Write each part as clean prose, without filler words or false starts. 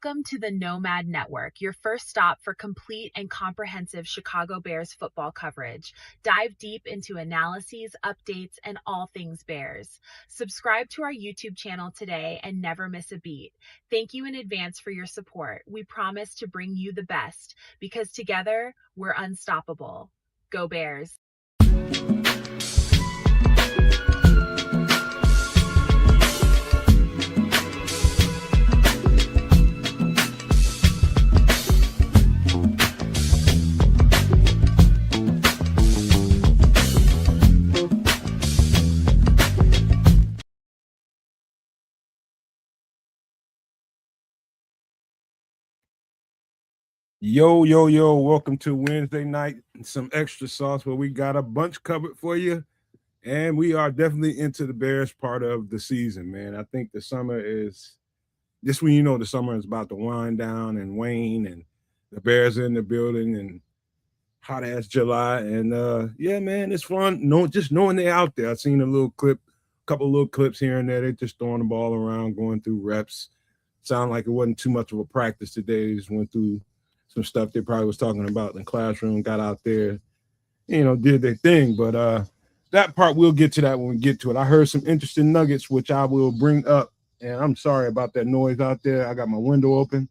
Welcome to the Nomad Network, your first stop for complete and comprehensive Chicago Bears football coverage. Dive deep into analyses, updates, and all things Bears. Subscribe to our YouTube channel today and never miss a beat. Thank you in advance for your support. We promise to bring you the best because together we're unstoppable. Go Bears. Yo, welcome to Wednesday night and some extra sauce where we got a bunch covered for you. And we are definitely into the Bears part of the season, man. I think the summer is this when the summer is about to wind down and wane, and the Bears are in the building and hot ass July. And yeah, man, it's fun. Just knowing they're out there. I've seen a couple little clips here and there. They're just throwing the ball around, going through reps. Sound like it wasn't too much of a practice today. They just went through some stuff they probably was talking about in the classroom, got out there, did their thing. But that part, we'll get to that when we get to it. I heard some interesting nuggets, which I will bring up. And I'm sorry about that noise out there. I got my window open.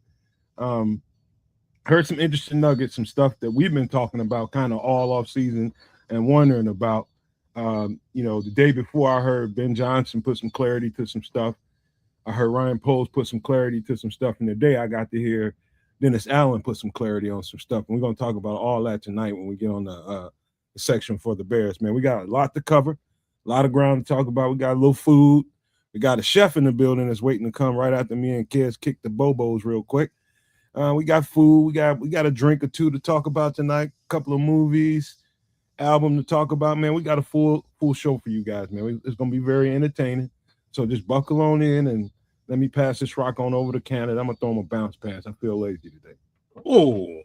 Heard some interesting nuggets, some stuff that we've been talking about kind of all off season and wondering about. The day before, I heard Ben Johnson put some clarity to some stuff. I heard Ryan Poles put some clarity to some stuff. And the day I got to hear Dennis Allen put some clarity on some stuff. And we're going to talk about all that tonight when we get on the section for the Bears, man. We got a lot to cover, a lot of ground to talk about. We got a little food. We got a chef in the building that's waiting to come right after me and Kez kick the Bobos real quick. We got food. We got a drink or two to talk about tonight, a couple of movies, album to talk about, man. We got a full show for you guys, man. It's going to be very entertaining. So just buckle on in and let me pass this rock on over to Canada. I'm going to throw him a bounce pass. I feel lazy today. Oh,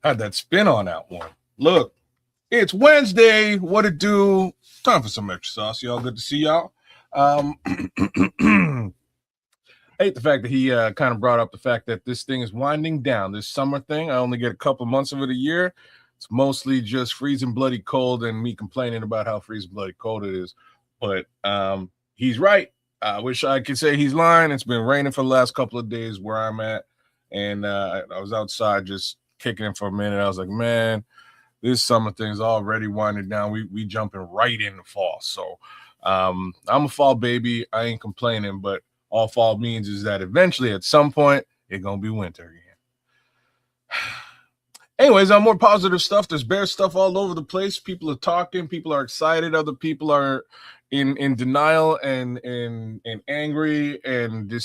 had that spin on that one. Look, it's Wednesday. What it do? Time for some extra sauce. Y'all good to see y'all. I hate the fact that he kind of brought up the fact that this thing is winding down. This summer thing, I only get a couple months of it a year. It's mostly just freezing bloody cold and me complaining about how freezing bloody cold it is. But he's right. I wish I could say he's lying. It's been raining for the last couple of days where I'm at. And I was outside just kicking it for a minute. I was like, man, this summer thing's already winding down. We jumping right into fall. So I'm a fall baby. I ain't complaining. But all fall means is that eventually at some point, it's going to be winter again. Anyways, on more positive stuff, there's Bear stuff all over the place. People are talking. People are excited. Other people are in denial and angry and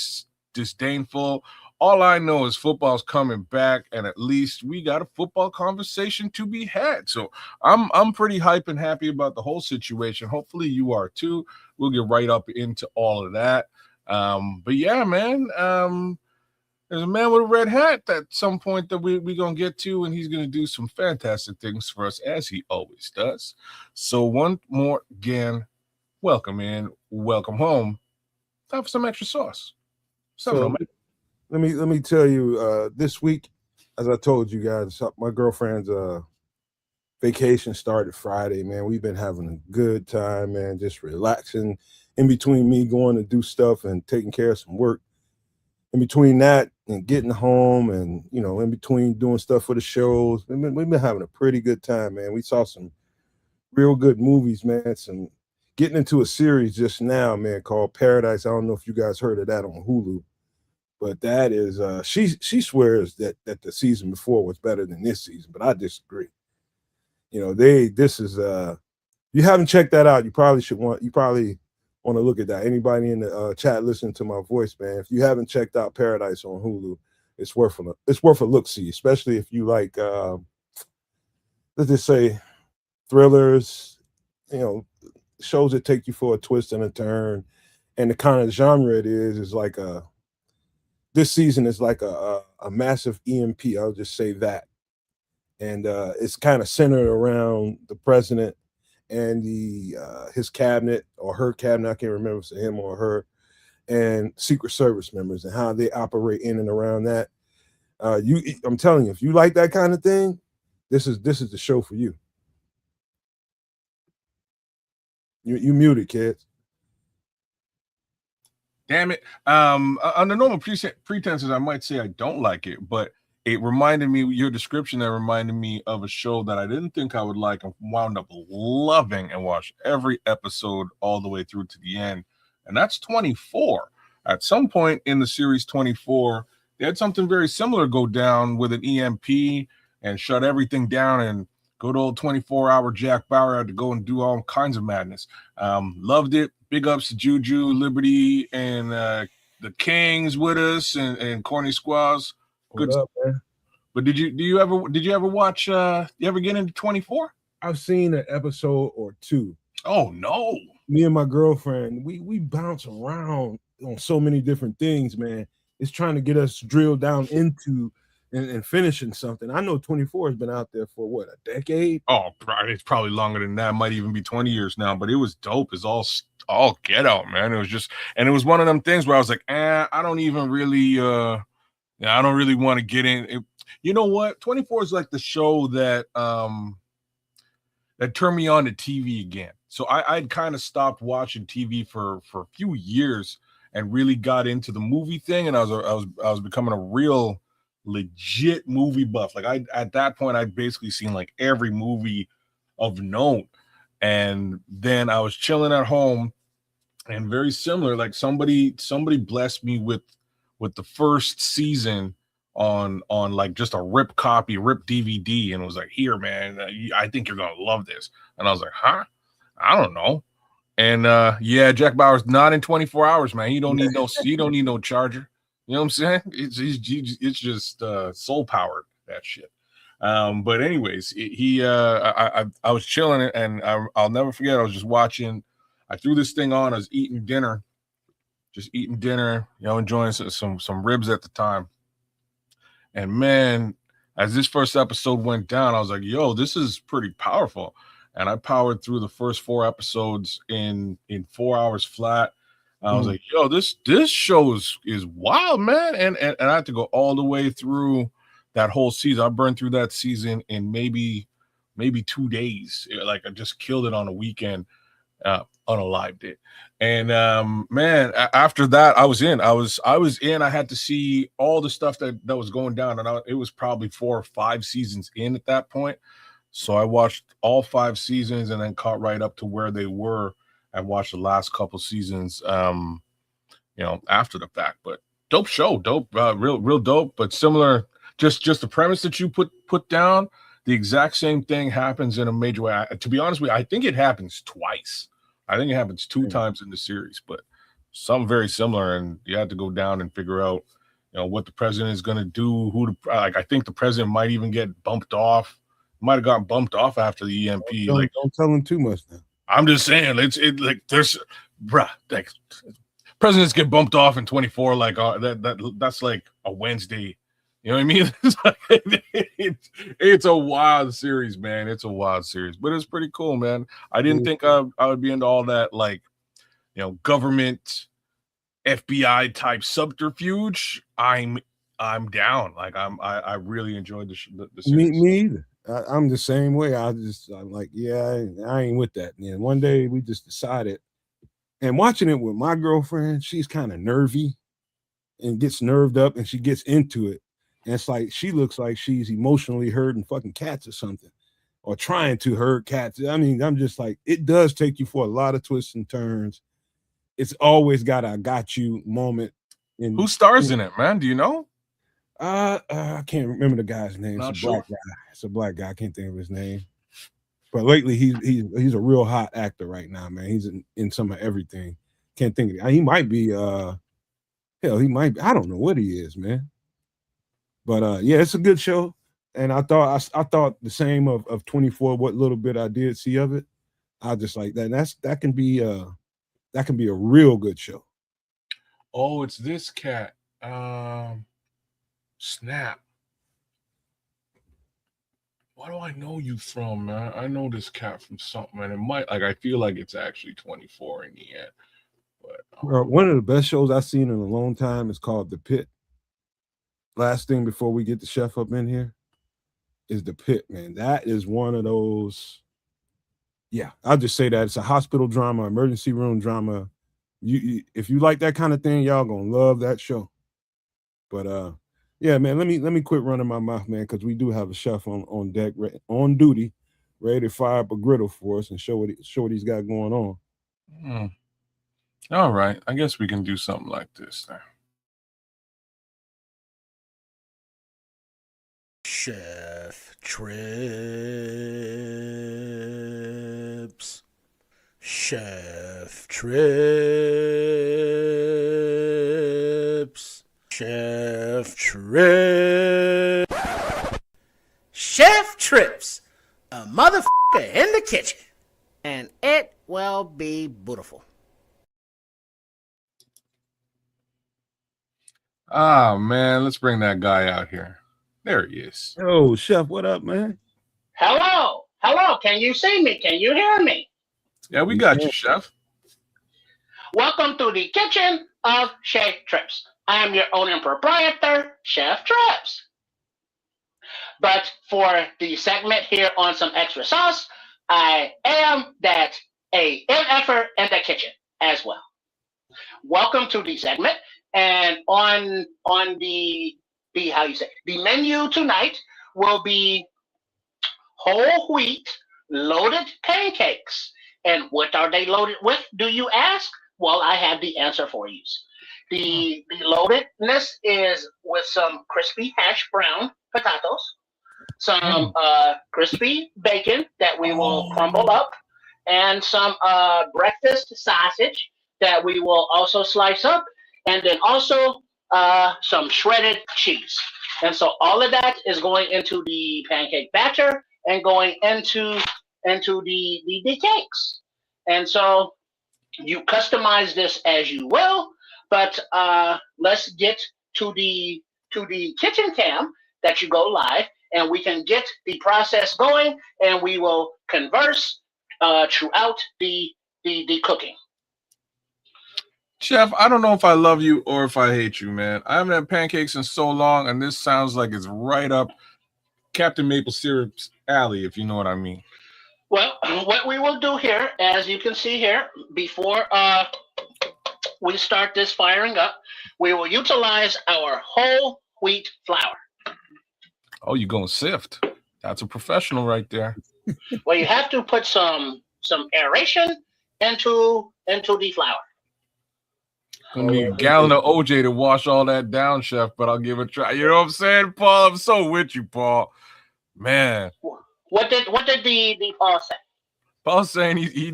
disdainful. All I know is football's coming back, and at least we got a football conversation to be had. So I'm pretty hype and happy about the whole situation. Hopefully you are too. We'll get right up into all of that. But yeah, man, there's a man with a red hat at some point that we're going to get to, and he's going to do some fantastic things for us, as he always does. So one more again, welcome in, welcome home. Time for some extra sauce. Let me tell you, this week, as I told you guys, my girlfriend's vacation started Friday, man. We've been having a good time, man, just relaxing in between me going to do stuff and taking care of some work. In between that and getting home and, in between doing stuff for the shows, we've been having a pretty good time, man. We saw some real good movies, man. Some getting into a series just now, man, called Paradise. I don't know if you guys heard of that on Hulu, but that is she swears that the season before was better than this season, but I disagree. This is you haven't checked that out, you probably want to look at that. Anybody in the chat listening to my voice, man, if you haven't checked out Paradise on Hulu, it's worth a look-see, especially if you like let's just say thrillers, shows that take you for a twist and a turn. And the kind of genre it is like this season is like a massive EMP. I'll just say that. And it's kind of centered around the president and his cabinet or her cabinet. I can't remember if it's him or her. and Secret Service members and how they operate in and around that. I'm telling you, if you like that kind of thing, this is the show for you. You muted, kids. Damn it. Under normal pretenses, I might say I don't like it, but it reminded me, your description that reminded me of a show that I didn't think I would like and wound up loving and watched every episode all the way through to the end. And that's 24. At some point in the series 24, they had something very similar go down with an EMP and shut everything down, and good old 24-hour Jack Bauer had to go and do all kinds of madness. Loved it. Big ups to Juju, Liberty, and the Kings with us, and Corny Squaws. Good. What up, man? But did you ever watch? You ever get into 24? I've seen an episode or two. Oh no! Me and my girlfriend, we bounce around on so many different things, man. It's trying to get us drilled down into and finishing something. I know 24 has been out there for what, a decade? Oh, it's probably longer than that. It might even be 20 years now. But it was dope. It's all get out, man. It was just, and it was one of them things where I was like, I don't even really, I don't really want to get in. You know what? 24 is like the show that that turned me on to TV again. So I'd kind of stopped watching TV for a few years and really got into the movie thing, and I was becoming a real legit movie buff. Like at that point I'd basically seen like every movie of note, and then I was chilling at home, and very similar, like somebody blessed me with the first season on like just a rip DVD, and was like, here man, I think you're gonna love this. And I was like, huh? I don't know. And yeah, Jack Bauer's not in 24 hours, man. You don't need no charger. You know what I'm saying? It's just soul powered, that shit. But anyways, I was chilling, and I'll never forget. I was just watching. I threw this thing on. I was eating dinner, enjoying some ribs at the time. And man, as this first episode went down, I was like, yo, this is pretty powerful. And I powered through the first 4 episodes in 4 hours flat. I was like, yo, this show is wild, man. And I had to go all the way through that whole season. I burned through that season in maybe 2 days. Like I just killed it on a weekend, unalived it. And man, after that, I was in. I had to see all the stuff that was going down, and it was probably 4 or 5 seasons in at that point. So I watched all 5 seasons and then caught right up to where they were and watched the last couple seasons, after the fact. But dope show, real dope, but similar. Just the premise that you put down, the exact same thing happens in a major way. To be honest with you, I think it happens twice. I think it happens 2 times in the series, but something very similar. And you have to go down and figure out, what the president is going to do. I think the president might even get bumped off. Might have gotten bumped off after the EMP. Don't tell him too much now. I'm just saying, there's presidents get bumped off in 24. That's like a Wednesday. You know what I mean? It's a wild series, man. It's a wild series, but it's pretty cool, man. I didn't think I would be into all that, government FBI type subterfuge. I'm down. I really enjoyed the series. Me either. I'm the same way. I'm like, yeah, I ain't with that. And one day we just decided, and watching it with my girlfriend, she's kind of nervy and gets nerved up, and she gets into it. And it's like she looks like she's emotionally hurting fucking cats or something, or trying to hurt cats. I mean, I'm just like, it does take you for a lot of twists and turns. It's always got a got you moment. Who stars in it, man? Do you know? I can't remember the guy's name. Not it's a sure. black guy. It's a black guy. I can't think of his name. But lately, he's a real hot actor right now, man. He's in some of everything. Can't think of it. He might be. He might be. I don't know what he is, man. But yeah, it's a good show. And I thought the same of 24. What little bit I did see of it, I just like that. That can be a real good show. Oh, it's this cat. Snap. What do I know you from, man? I know this cat from something, and it might, I feel like it's actually 24 in the end. One of the best shows I've seen in a long time is called The Pit. Last thing before we get the chef up in here is The Pit, man. That is one of those. Yeah, I'll just say that it's a hospital drama, emergency room drama. If you like that kind of thing, y'all gonna love that show. But yeah, man, let me quit running my mouth, man, because we do have a chef on deck, on duty, ready to fire up a griddle for us and show what he's got going on. All right, I guess we can do something like this then. Chef Trips. Chef Trips. Chef Trips. Chef Trips. A motherfucker in the kitchen. And it will be beautiful. Ah, man, let's bring that guy out here. There he is. Yo, chef, what up, man? Hello. Can you see me? Can you hear me? Yeah, we got you, chef. Welcome to the kitchen of Chef Trips. I am your owner and proprietor, Chef Trips. But for the segment here on some extra sauce, I am that a MFer in the kitchen as well. Welcome to the segment. And on the menu tonight will be whole wheat loaded pancakes. And what are they loaded with, do you ask? Well, I have the answer for you. The loadedness is with some crispy hash brown potatoes, some crispy bacon that we will crumble up, and some breakfast sausage that we will also slice up, and then also some shredded cheese. And so all of that is going into the pancake batter and going into the cakes. And so you customize this as you will, but let's get to the kitchen cam that you go live, and we can get the process going, and we will converse throughout the cooking. Chef, I don't know if I love you or if I hate you, man. I haven't had pancakes in so long, and this sounds like it's right up Captain Maple Syrup's alley, if you know what I mean. Well, what we will do here, as you can see here, before we start this firing up, we will utilize our whole wheat flour. Oh, you're going sift. That's a professional right there. Well, you have to put some aeration into the flour. Gonna need a gallon of OJ to wash all that down, chef, but I'll give it a try. You know what I'm saying, Paul? I'm so with you, Paul. Man. What did the Paul say? Paul's saying you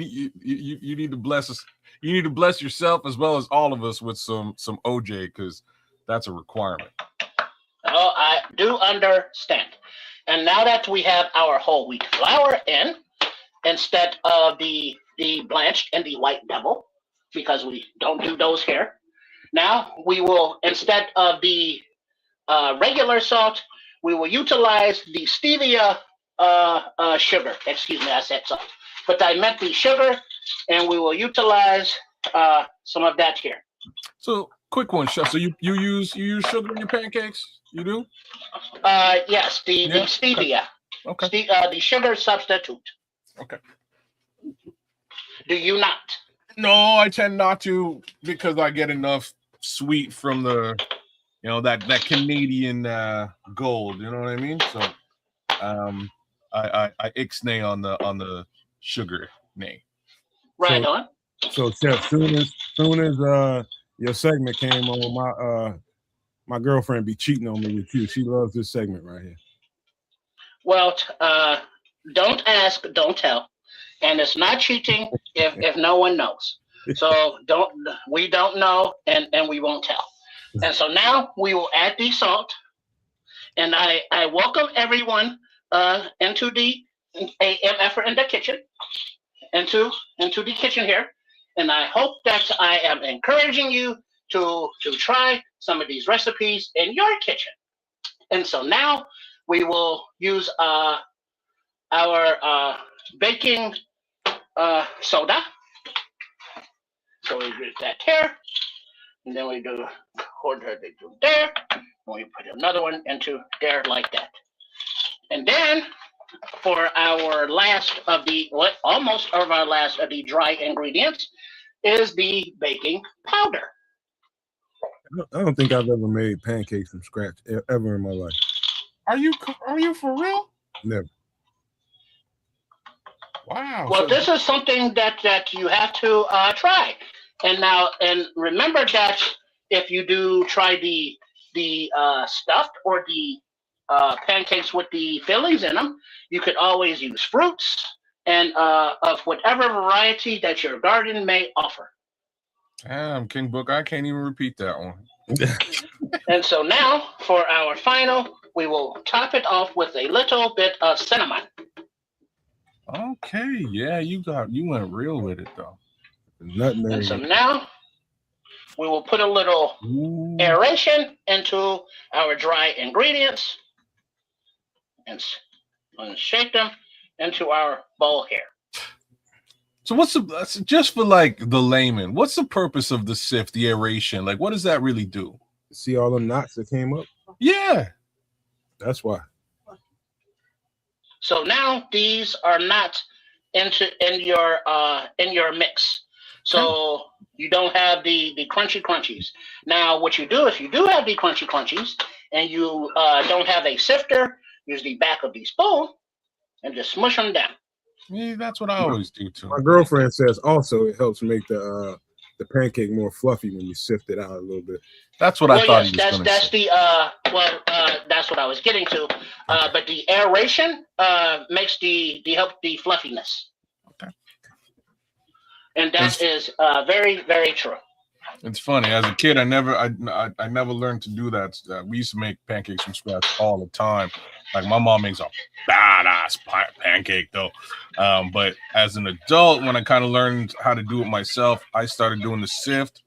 need to bless us. You need to bless yourself as well as all of us with some OJ, because that's a requirement. Oh, I do understand. And now that we have our whole wheat flour in, instead of the blanched and the white devil, because we don't do those here, now we will, instead of the regular salt, we will utilize the stevia sugar. Excuse me, I said salt, but I meant the sugar, and we will utilize some of that here. So, quick one, chef. So you use sugar in your pancakes? You do? Yes, the stevia. Okay. The sugar substitute. Okay. Do you not? No, I tend not to, because I get enough sweet from the, that Canadian gold. You know what I mean? So, I ixnay on the sugar nay. Right on. So, chef, soon as your segment came on, my girlfriend be cheating on me with you. She loves this segment right here. Well, don't ask, don't tell, and it's not cheating if no one knows. So we don't know, and we won't tell. And so now we will add the salt, and I welcome everyone into the effort in the kitchen, into the kitchen here, and I hope that I am encouraging you to try some of these recipes in your kitchen. And so now we will use our baking soda. So we do that there, and then we do quarter they do there, and we put another one into there like that. And then for our last of the almost of our last of the dry ingredients is the baking powder. I don't think I've ever made pancakes from scratch ever in my life. Are you for real? Never. Wow. Well, So- this is something that you have to try. And remember that if you do try the stuffed or the pancakes with the fillings in them, you could always use fruits and of whatever variety that your garden may offer. Damn, King Book, I can't even repeat that one. And so now for our final, we will top it off with a little bit of cinnamon. Okay, yeah, you went real with it though. Nutmeg. And so now we will put a little Ooh. aeration into our dry ingredients and shake them into our bowl here. So what's just for like the layman, what's the purpose of the sift, the aeration? Like, what does that really do? See all them knots that came up? Yeah. That's why. So now these are not in your mix. So you don't have the crunchy crunchies. Now what you do if you do have the crunchy crunchies and you don't have a sifter, use the back of the spoon and just smush them down. Yeah, that's what I always do too. My girlfriend says also it helps make the pancake more fluffy when you sift it out a little bit. That's what I thought he was going to say. That's what I was getting to. But the aeration makes the help the fluffiness. Okay. And that is very, very true. It's funny. As a kid, I never learned to do that. We used to make pancakes from scratch all the time. Like my mom makes a badass pancake though. But as an adult, when I kind of learned how to do it myself, I started doing the sift.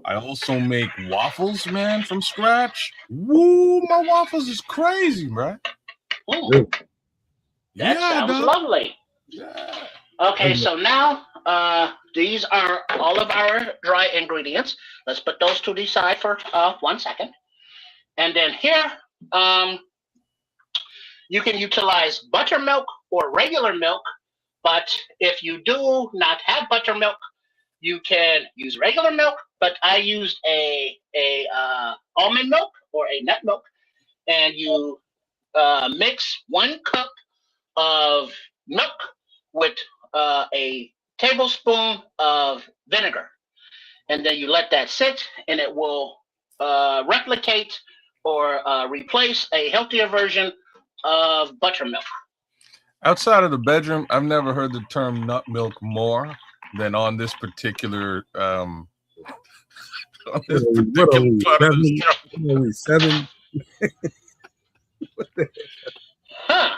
I also make waffles, man, from scratch. Woo, my waffles is crazy, bro. Ooh, Yeah, that sounds dog. lovely. Yeah. Okay, so now these are all of our dry ingredients. Let's put those to the side for 1 second. And then here, you can utilize buttermilk or regular milk, but if you do not have buttermilk, you can use regular milk, but I used a almond milk or a nut milk, and you mix 1 cup of milk with a tablespoon of vinegar, and then you let that sit, and it will replicate or replace a healthier version of buttermilk. Outside of the bedroom, I've never heard the term nut milk more than on this particular on this particular part of the show. 7. Huh.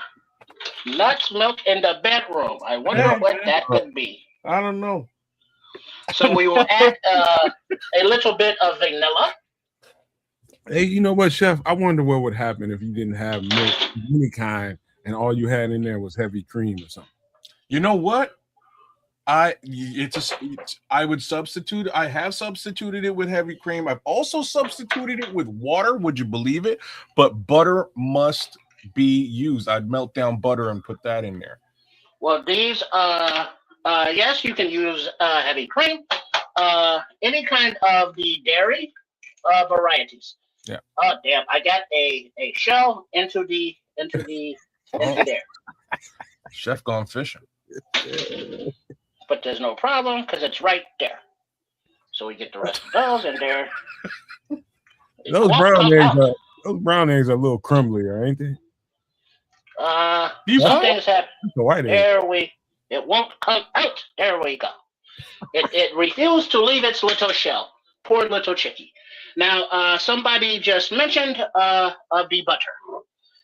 Nuts milk in the bedroom. I wonder what that could be. I don't know. So we will add a little bit of vanilla. Hey, you know what, Chef? I wonder what would happen if you didn't have milk of any kind and all you had in there was heavy cream or something. You know what? I would substitute. I have substituted it with heavy cream. I've also substituted it with water. Would you believe it? But butter must be used. I'd melt down butter and put that in there. Well, these, yes, you can use heavy cream, any kind of the dairy varieties. Yeah. Oh damn! I got a shell into there. Chef gone fishing. But there's no problem because it's right there. So we get the rest of those in there. Those brown eggs are a little crumblier, ain't they? Some things happen. The white egg. It won't come out. There we go. It refused to leave its little shell. Poor little chickie. Now, somebody just mentioned of the butter.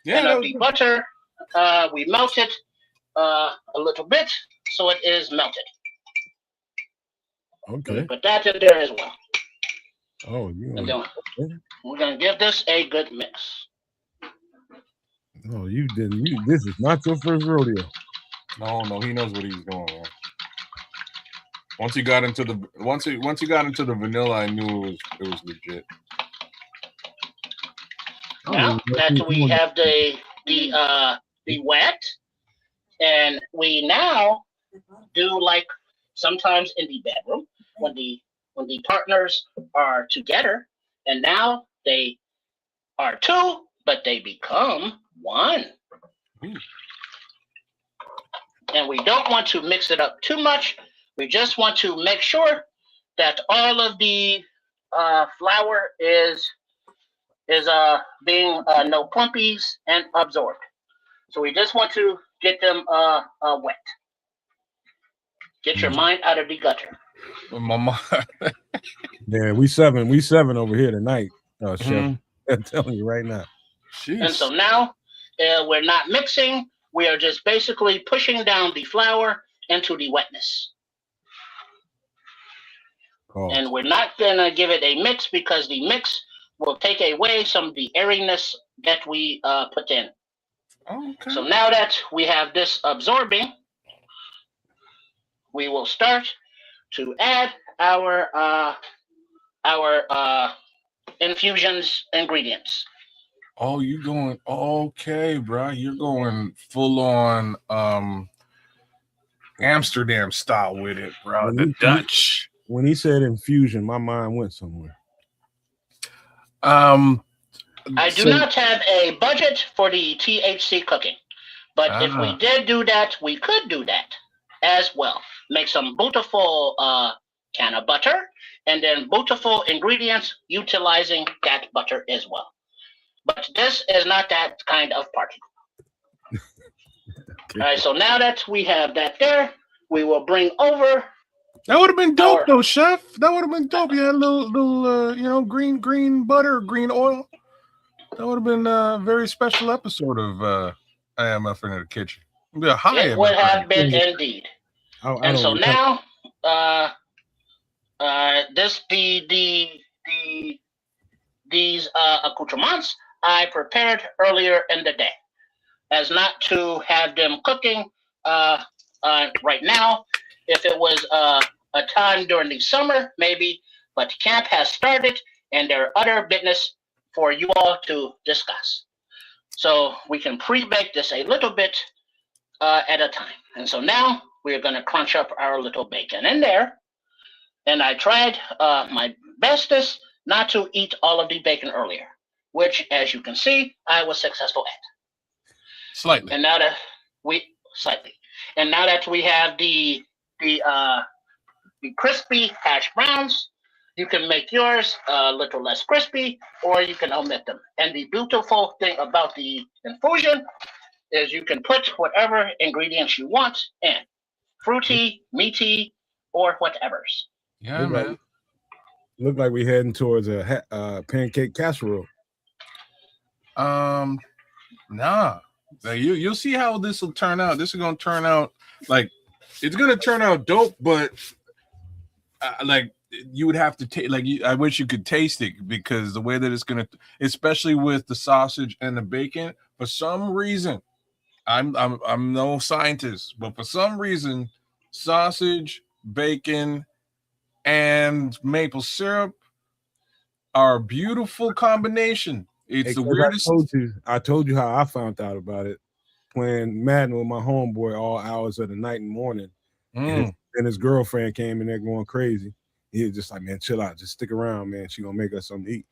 Yeah, and of the butter, we melt it a little bit so it is melted. Okay. Put that in there as well. Oh, you. And then we're gonna give this a good mix. No, you didn't. This is not your first rodeo. No, he knows what he's doing, man. Once he got into the vanilla, I knew it was legit. Now that we have the wet, and we now do like sometimes in the bedroom when the partners are together, and now they are two, but they become one. And we don't want to mix it up too much. We just want to make sure that all of the flour is being no plumpies and absorbed. So we just want to get them wet. Get your mind out of the gutter. My mind. Yeah, we seven over here tonight, Chef. I'm telling you right now. Jeez. And so now we're not mixing. We are just basically pushing down the flour into the wetness. Oh. And we're not going to give it a mix because the mix will take away some of the airiness that we put in. Okay. So now that we have this absorbing, we will start to add our infusions ingredients. Oh, you going okay, bro? You're going full on Amsterdam style with it, bro. The Dutch. When he said infusion, my mind went somewhere. I do not have a budget for the THC cooking, but if we did do that, we could do that as well. Make some beautiful can of butter, and then beautiful ingredients utilizing that butter as well. But this is not that kind of party. Okay. All right, so now that we have that there, we will bring over. That would have been dope, though, Chef. That would have been dope. You had a little, green butter, green oil. That would have been a very special episode of IMF in the Kitchen. It would have been indeed. And so now, these accoutrements I prepared earlier in the day, as not to have them cooking right now. If it was a time during the summer, maybe, but camp has started, and there are other business for you all to discuss. So we can pre-bake this a little bit at a time. And so now we're going to crunch up our little bacon in there. And I tried my bestest not to eat all of the bacon earlier, which, as you can see, I was successful at. Slightly. And now that we have the crispy hash browns, you can make yours a little less crispy, or you can omit them. And the beautiful thing about the infusion is you can put whatever ingredients you want in, fruity, meaty, or whatever's. Yeah, man. Look like we're heading towards a pancake casserole. Nah. You'll see how this will turn out. This is gonna turn out it's gonna turn out dope, but you would have to take I wish you could taste it, because the way that it's gonna, especially with the sausage and the bacon, for some reason, I'm no scientist, but for some reason, sausage, bacon, and maple syrup are a beautiful combination. It's the weirdest. I told you how I found out about it. Playing Madden with my homeboy all hours of the night and morning. And his girlfriend came in there going crazy. He was just like, man, chill out. Just stick around, man. She gonna make us something to eat.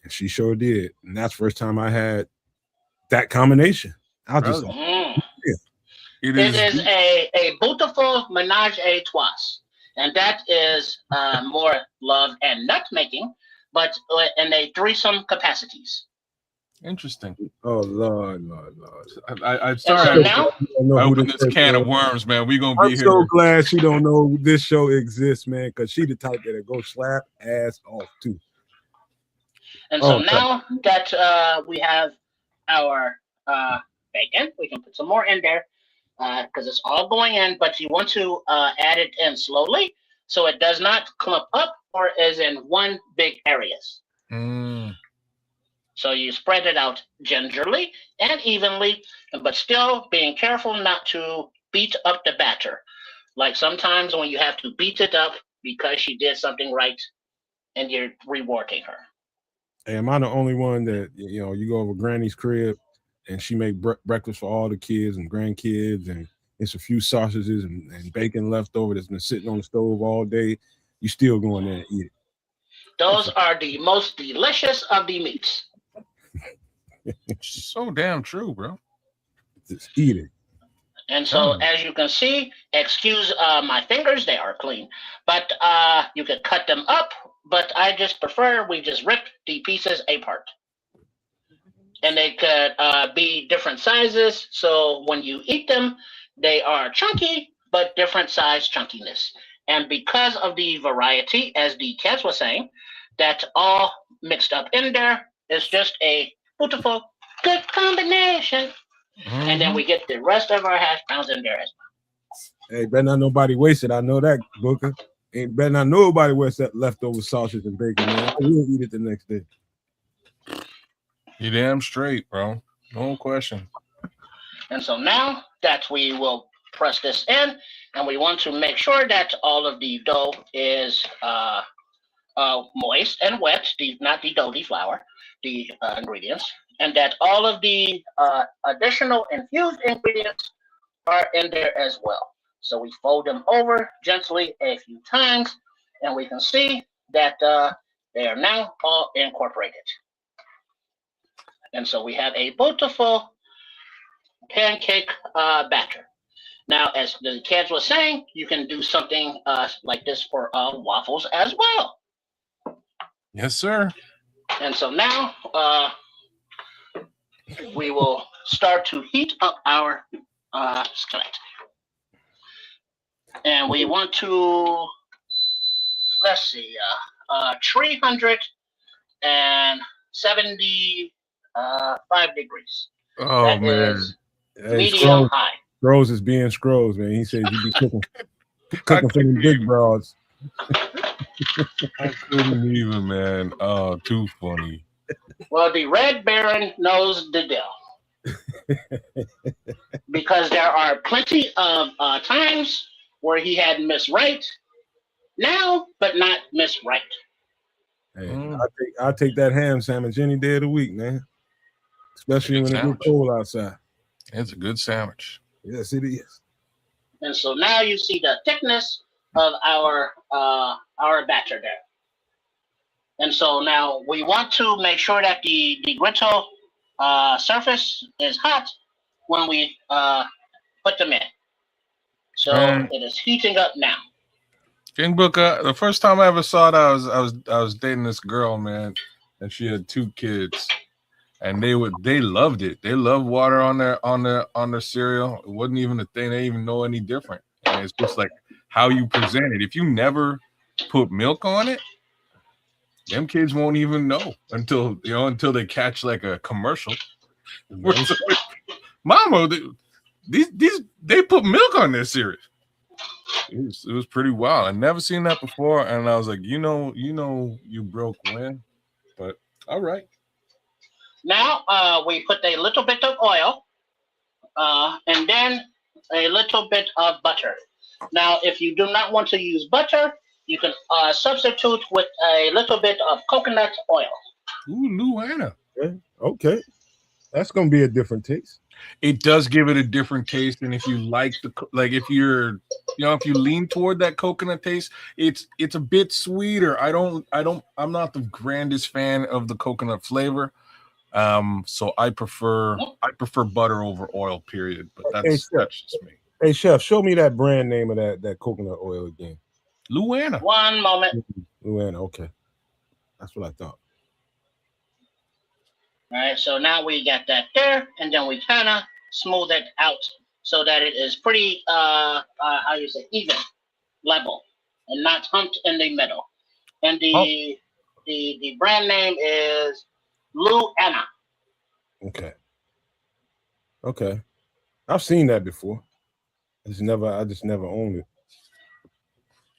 And she sure did. And that's the first time I had that combination. I was just like, yeah. It is a beautiful menage a trois. And that is more love and nut making, but in a threesome capacities. Interesting. Oh Lord. I'm sorry. I opened this can of worms, man. We gonna be here. I'm so glad she don't know this show exists, man, because she the type that'll go slap ass off too. And so now that we have our bacon, we can put some more in there because it's all going in, but you want to add it in slowly so it does not clump up or is in one big areas. So you spread it out gingerly and evenly, but still being careful not to beat up the batter. Like sometimes when you have to beat it up because she did something right, and you're rewarding her. Hey, am I the only one that you go over Granny's crib and she make breakfast for all the kids and grandkids, and it's a few sausages and bacon left over that's been sitting on the stove all day? You still going there and eat it? Those are the most delicious of the meats. So damn true, bro. Just eat it. And so, as you can see, excuse my fingers, they are clean. But you could cut them up, but I just prefer we just rip the pieces apart. And they could be different sizes, so when you eat them, they are chunky, but different size chunkiness. And because of the variety, as the cats were saying, that's all mixed up in there, it's just a beautiful, good combination. And then we get the rest of our hash browns in there as well. Hey, better not nobody waste it. I know that, Booker. Ain't better not nobody waste that leftover sausage and bacon, man. We'll eat it the next day. You damn straight, bro. No question. And so now that we will press this in, and we want to make sure that all of the dough is moist and wet, not the dough, the flour, the ingredients, and that all of the additional infused ingredients are in there as well. So we fold them over gently a few times, and we can see that they are now all incorporated. And so we have a beautiful pancake batter. Now, as the kids were saying, you can do something like this for waffles as well. Yes, sir. And so now we will start to heat up our skillet. And we want to, let's see, 375 degrees. Oh, That man. is Hey, medium high. Scrolls is being Scrolls, man. He said you be cooking for them big broads. I couldn't even, man. Oh, too funny. Well, the Red Baron knows the deal. Because there are plenty of times where he had Miss Wright now, but not Miss Wright. Hey, I'll take that ham sandwich any day of the week, man. Especially when it gets cold outside. It's a good sandwich. Yes, it is. And so now you see the thickness of our batter there. And so now we want to make sure that the griddle surface is hot when we put them in. So it is heating up now. King Booker, the first time I ever saw it, I was dating this girl, man, and she had 2 kids, and they loved it. They loved water on their cereal. It wasn't even a thing. They didn't even know any different. And it's just like how you present it. If you never put milk on it, them kids won't even know until they catch like a commercial. Mama, they put milk on their cereal. It was pretty wild. I never seen that before, and I was like, you broke when, but all right. Now we put a little bit of oil, and then a little bit of butter. Now, if you do not want to use butter, you can substitute with a little bit of coconut oil. Ooh, Luana. Okay. That's gonna be a different taste. It does give it a different taste, and if you like if you lean toward that coconut taste, it's a bit sweeter. I'm not the grandest fan of the coconut flavor, so I prefer butter over oil. Period. But that's just me. Hey, Chef, show me that brand name of that coconut oil again. Luana. One moment. Luana. Okay, that's what I thought. All right, so now we got that there, and then we kind of smooth it out so that it is pretty, even, level, and not humped in the middle. And the brand name is Luana. Okay. I've seen that before. I just never owned it.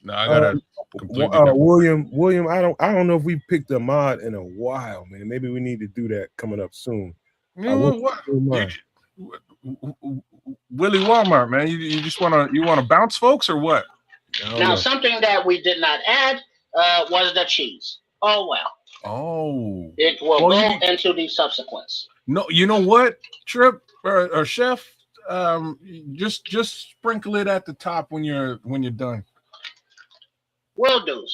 No, I gotta William. I don't know if we picked a mod in a while, man. Maybe we need to do that coming up soon. Willie Walmart, man. You just wanna bounce folks or what? Now, something that we did not add was the cheese. Oh well. Oh, It will go into the subsequents. No, you know what, Trip or Chef, just sprinkle it at the top when you're done. Will do.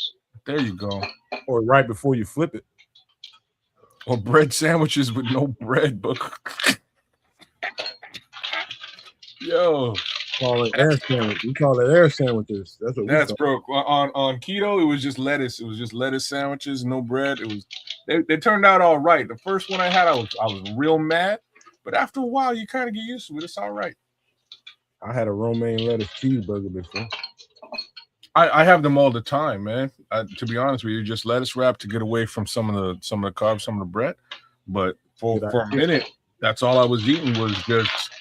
There you go. Or right before you flip it. Or bread sandwiches with no bread, but yo, call it air sandwich. We call it air sandwiches. That's what that's broke. On keto, it was just lettuce. It was just lettuce sandwiches, no bread. It was they turned out all right. The first one I had, I was real mad, but after a while, you kind of get used to it. It's all right. I had a romaine lettuce cheeseburger before. I have them all the time, man. To be honest with you, just lettuce wrap to get away from some of the carbs, some of the bread. But for a minute, that's all I was eating was just,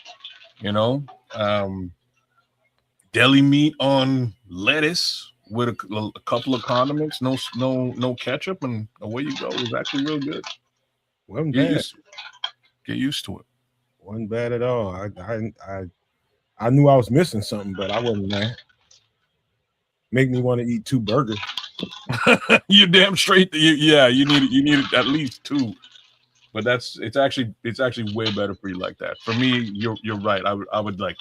deli meat on lettuce with a couple of condiments, no ketchup, and away you go. It was actually real good. Wasn't bad. Get used to it. Wasn't bad at all. I knew I was missing something, but I wasn't mad. Make me want to eat 2 burgers. You're damn straight. You need at least 2. But it's actually way better for you like that. For me, you're right. I would like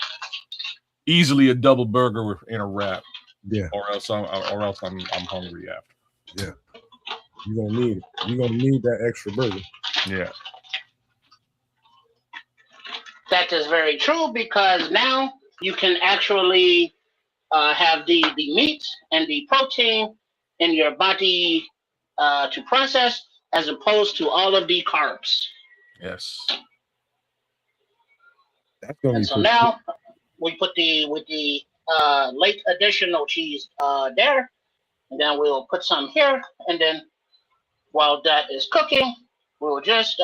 easily a double burger in a wrap. Yeah. Or else I'm hungry after. Yeah. You're gonna need it. You're gonna need that extra burger. Yeah. That is very true, because now you can actually have the meat and the protein in your body to process, as opposed to all of the carbs. Yes. That's gonna and be so now we put the late additional cheese there, and then we'll put some here, and then while that is cooking, we'll just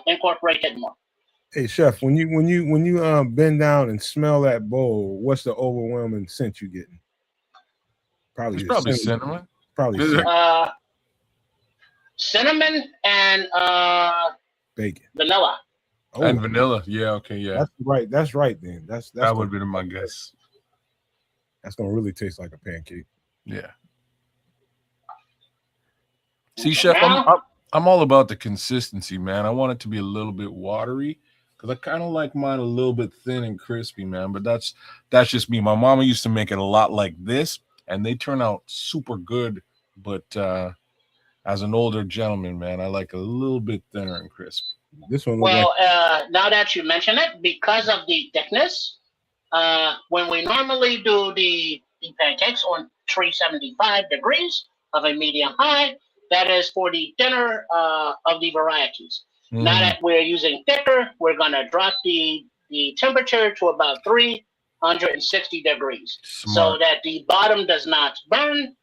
incorporate it more. Hey Chef, when you bend down and smell that bowl, what's the overwhelming scent you getting? Probably cinnamon. Probably cinnamon. Cinnamon and bacon. Vanilla. Oh, and vanilla. Yeah, okay, yeah. That's right then. That would have been my guess. That's gonna really taste like a pancake. Yeah. See, Chef, I'm all about the consistency, man. I want it to be a little bit watery, because I kind of like mine a little bit thin and crispy, man. But that's just me. My mama used to make it a lot like this, and they turn out super good. But as an older gentleman, man, I like a little bit thinner and crisp. This one. Well, now that you mention it, because of the thickness, when we normally do the pancakes on 375 degrees of a medium high, that is for the thinner of the varieties. Mm. Now that we're using thicker, we're going to drop the temperature to about 360 degrees. Smart. So that the bottom does not burn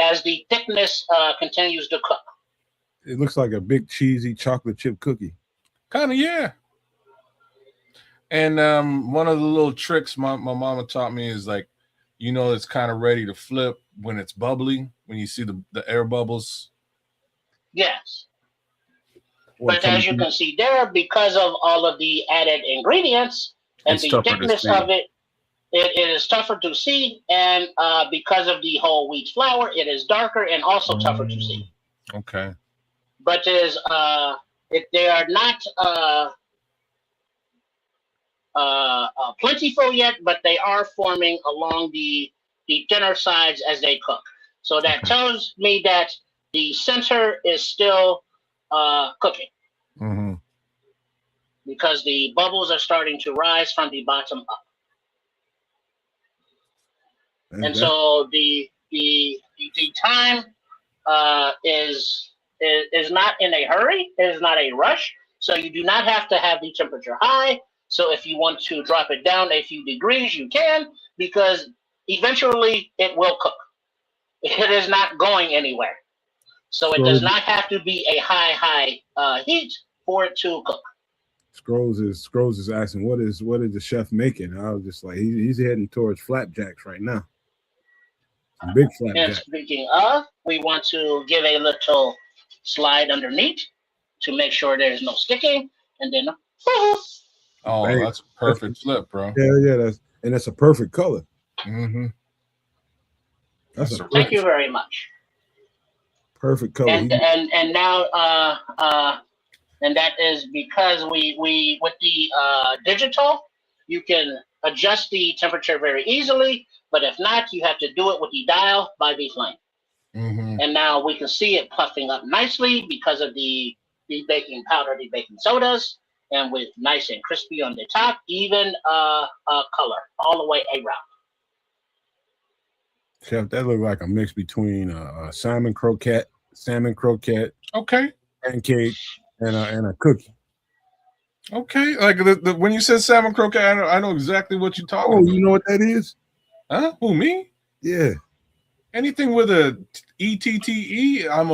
as the thickness continues to cook. It looks like a big cheesy chocolate chip cookie. Kind of, yeah. And one of the little tricks my mama taught me is like, it's kind of ready to flip when it's bubbly, when you see the air bubbles. Yes. But as you can see there, because of all of the added ingredients and the thickness of it, it is tougher to see. And because of the whole wheat flour, it is darker and also tougher to see. Okay. But they are not plentiful yet, but they are forming along the thinner sides as they cook. So that tells me that the center is still cooking. Mm-hmm. Because the bubbles are starting to rise from the bottom up. And so the time is not in a hurry. It is not a rush. So you do not have to have the temperature high. So if you want to drop it down a few degrees, you can, because eventually it will cook. It is not going anywhere. So it does not have to be a high heat for it to cook. Scrolls is asking, what is the chef making? I was just like, he's heading towards flapjacks right now. Big flapjacks. And speaking of, we want to give a little slide underneath to make sure there's no sticking, and then Oh, Bang. that's a perfect flip, bro. Yeah, that's a perfect color. Mm-hmm. That's That's a a Thank you very much. perfect color. And now and that is because we with the digital, you can adjust the temperature very easily. But if not, you have to do it with the dial by the flame. Mm-hmm. And now we can see it puffing up nicely because of the baking powder, the baking sodas, and with nice and crispy on the top, even color all the way around. Chef, that looked like a mix between salmon croquette, Okay. pancake, and a cookie. Okay. Like the when you said salmon croquette, I know exactly what you're talking Oh, about. you know what that is? Huh? Who, me? Yeah. Anything with a ETTE, I'm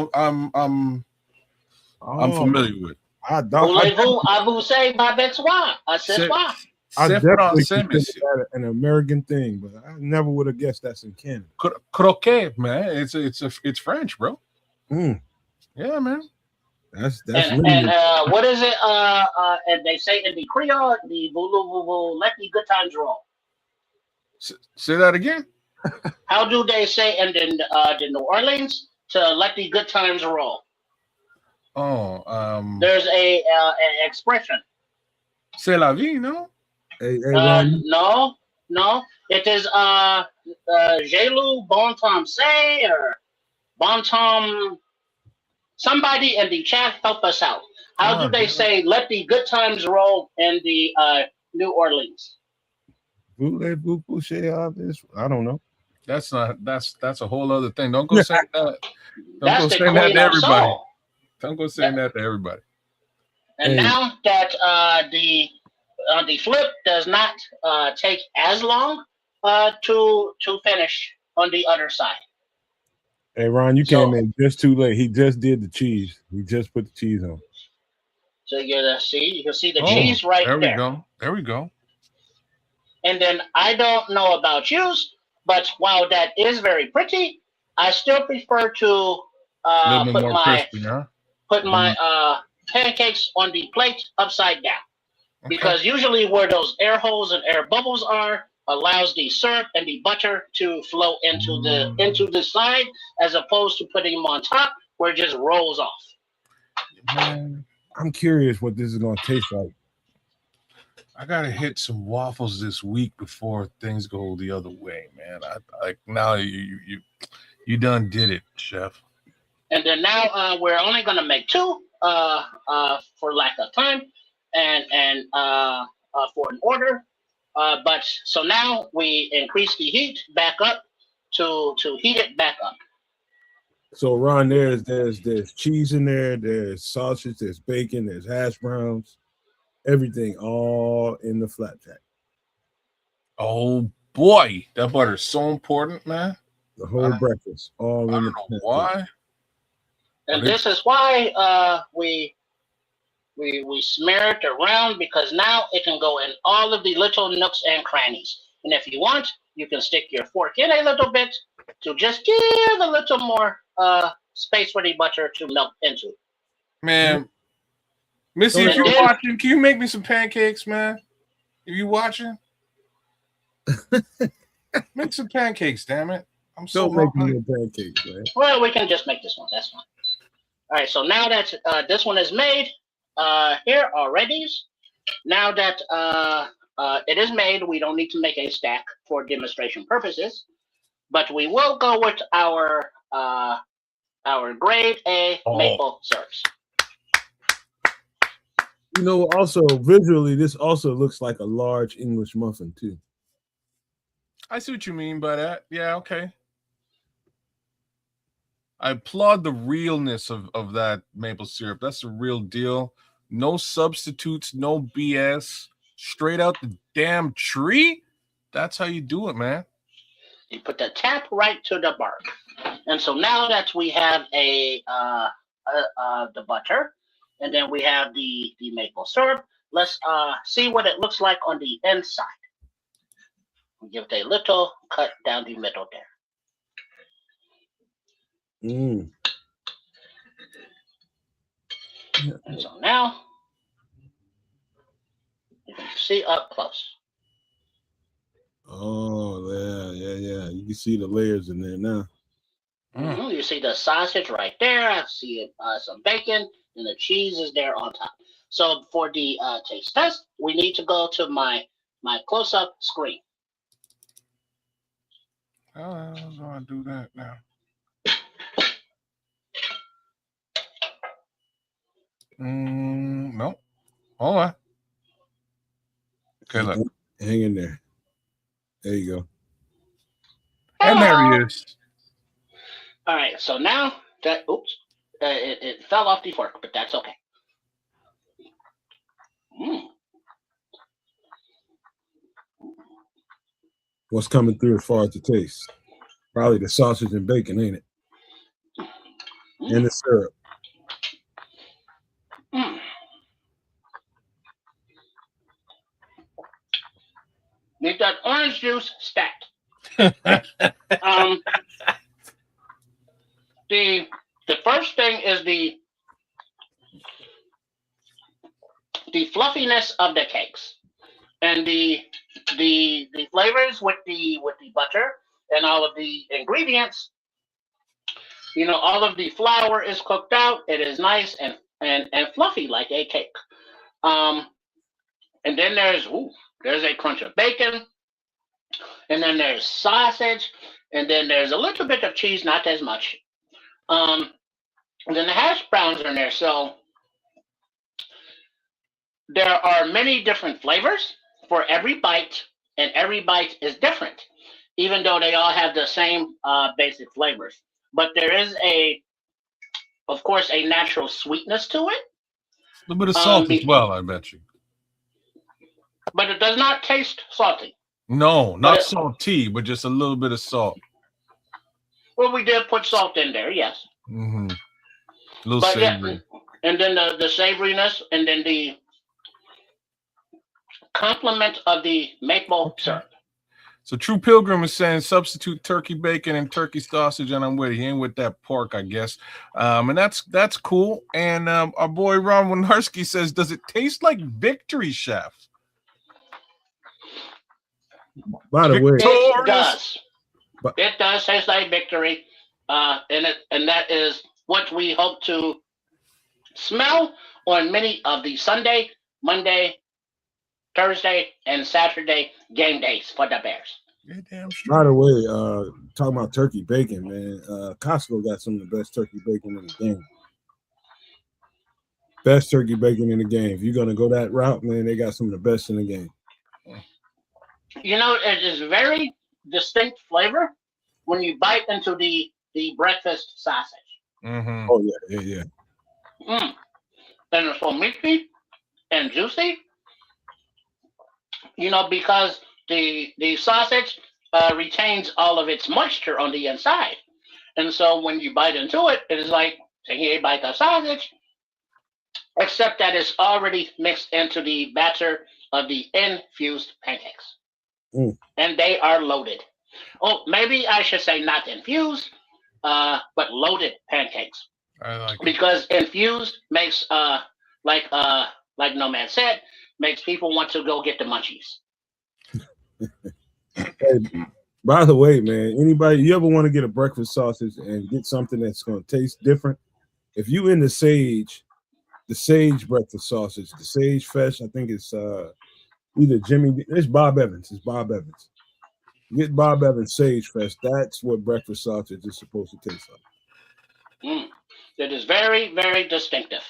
Oh, familiar with. Voulez-vous abuser Babette soir? Ce C'est soir. I c'est definitely français, consider monsieur. that an American thing, but I never would have guessed that's in Canada. Croquet, man. It's French, bro. Mm, Yeah, man. that's And lineage. what is it? And they say in the Creole, the voulez-vous let the good times roll. Say that again. How do they say in the New Orleans to let the good times roll? Oh, There's an expression. c'est la vie, no? Hey, Ron. No, it is Jelu Bon Tom say or Bon Tom. Somebody in the chat help us out. How do they say let the good times roll in the New Orleans? I don't know. That's a whole other thing. Don't go saying that. Don't That's go the saying that queen to of everybody. soul. Don't go saying that to everybody. And Hey. now that the flip does not take as long to finish on the other side. Hey, Ron, you So- came in just too late. He just did the cheese. He just put the cheese on. So you can see the Oh, cheese right there there. we go. There we go. And then I don't know about you, but while that is very pretty, I still prefer to A little bit put more my crispy, huh? pancakes on the plate upside down. Okay. Because usually where those air holes and air bubbles are allows the syrup and the butter to flow into the side, as opposed to putting them on top where it just rolls off. Man, I'm curious what this is going to taste like. I gotta hit some waffles this week before things go the other way, man. I now you done did it, chef. And then now we're only gonna make two for lack of time and for an order. But so now we increase the heat back up to heat it back up. So, Ron, there's cheese in there, there's sausage, there's bacon, there's hash browns, everything all in the flapjack. Oh boy, that butter's so important, man. The whole breakfast, all I in don't the know why. And But this is why we smear it around, because now it can go in all of the little nooks and crannies. And if you want, you can stick your fork in a little bit to just give a little more space for the butter to melt into. Man, Missy, if you're watching, can you make me some pancakes, man? If you watching, make some pancakes, damn it. I'm so Don't make hungry. me no pancakes, man. Well, we can just make this one. That's fine. All right. So now that this one is made, here already. Now that it is made, we don't need to make a stack for demonstration purposes, but we will go with our grade A maple syrups. You know, also visually, this also looks like a large English muffin too. I see what you mean by that. Yeah, okay. I applaud the realness of that maple syrup. That's the real deal. No substitutes, no BS. Straight out the damn tree. That's how you do it, man. You put the tap right to the bark, and so now that we have the butter, and then we have the maple syrup, let's see what it looks like on the inside. Give it a little cut down the middle there. Mm. And so now see up close. Oh yeah. You can see the layers in there now. You see the sausage right there. I see some bacon, and the cheese is there on top. So for the taste test, we need to go to my close-up screen. How do I do that now? No. Hold on. Okay, look. Hang in there. There you go. And there he is. All right, so now that, it fell off the fork, but that's okay. What's coming through as far as the taste? Probably the sausage and bacon, ain't it? And the syrup. Need that orange juice stacked. The first thing is the fluffiness of the cakes, and the flavors with the butter and all of the ingredients. You know, all of the flour is cooked out. It is nice and fluffy like a cake. And then there's a crunch of bacon, and then there's sausage, and then there's a little bit of cheese, not as much. And then the hash browns are in there. So there are many different flavors for every bite, and every bite is different, even though they all have the same basic flavors. But there is of course, a natural sweetness to it. A little bit of salt as well, I bet you. But it does not taste salty. No, not salty, but just a little bit of salt. Well, we did put salt in there, yes. Mm-hmm. A little savory. Yeah, and then the savoriness, and then the complement of the maple syrup. So True Pilgrim is saying substitute turkey bacon and turkey sausage, and I'm with you. He ain't with that pork, I guess. And that's cool. And our boy Ron Winarski says, does it taste like Victory, Chef? By the way, it does. It does taste like Victory, and that is what we hope to smell on many of the Sunday, Monday, Thursday, and Saturday game days for the Bears. By the way, talking about turkey bacon, man, Costco got some of the best turkey bacon in the game. Best turkey bacon in the game. If you're gonna go that route, man, they got some of the best in the game. You know, it is very distinct flavor when you bite into the breakfast sausage. Mm-hmm. Oh yeah. And it's so meaty and juicy. You know, because the sausage retains all of its moisture on the inside, and so when you bite into it, it is like taking a bite of sausage, except that it's already mixed into the batter of the infused pancakes. And they are loaded. Oh, maybe I should say not infused, but loaded pancakes. I like it. Because infused makes, like Nomad said, makes people want to go get the munchies. Hey, by the way, man, anybody, you ever want to get a breakfast sausage and get something that's going to taste different? If you in the sage breakfast sausage, the Sage Fresh, I think it's either Jimmy, it's Bob Evans. It's Bob Evans. Get Bob Evans Sage Fresh. That's what breakfast sausage is supposed to taste like. It is very, very distinctive.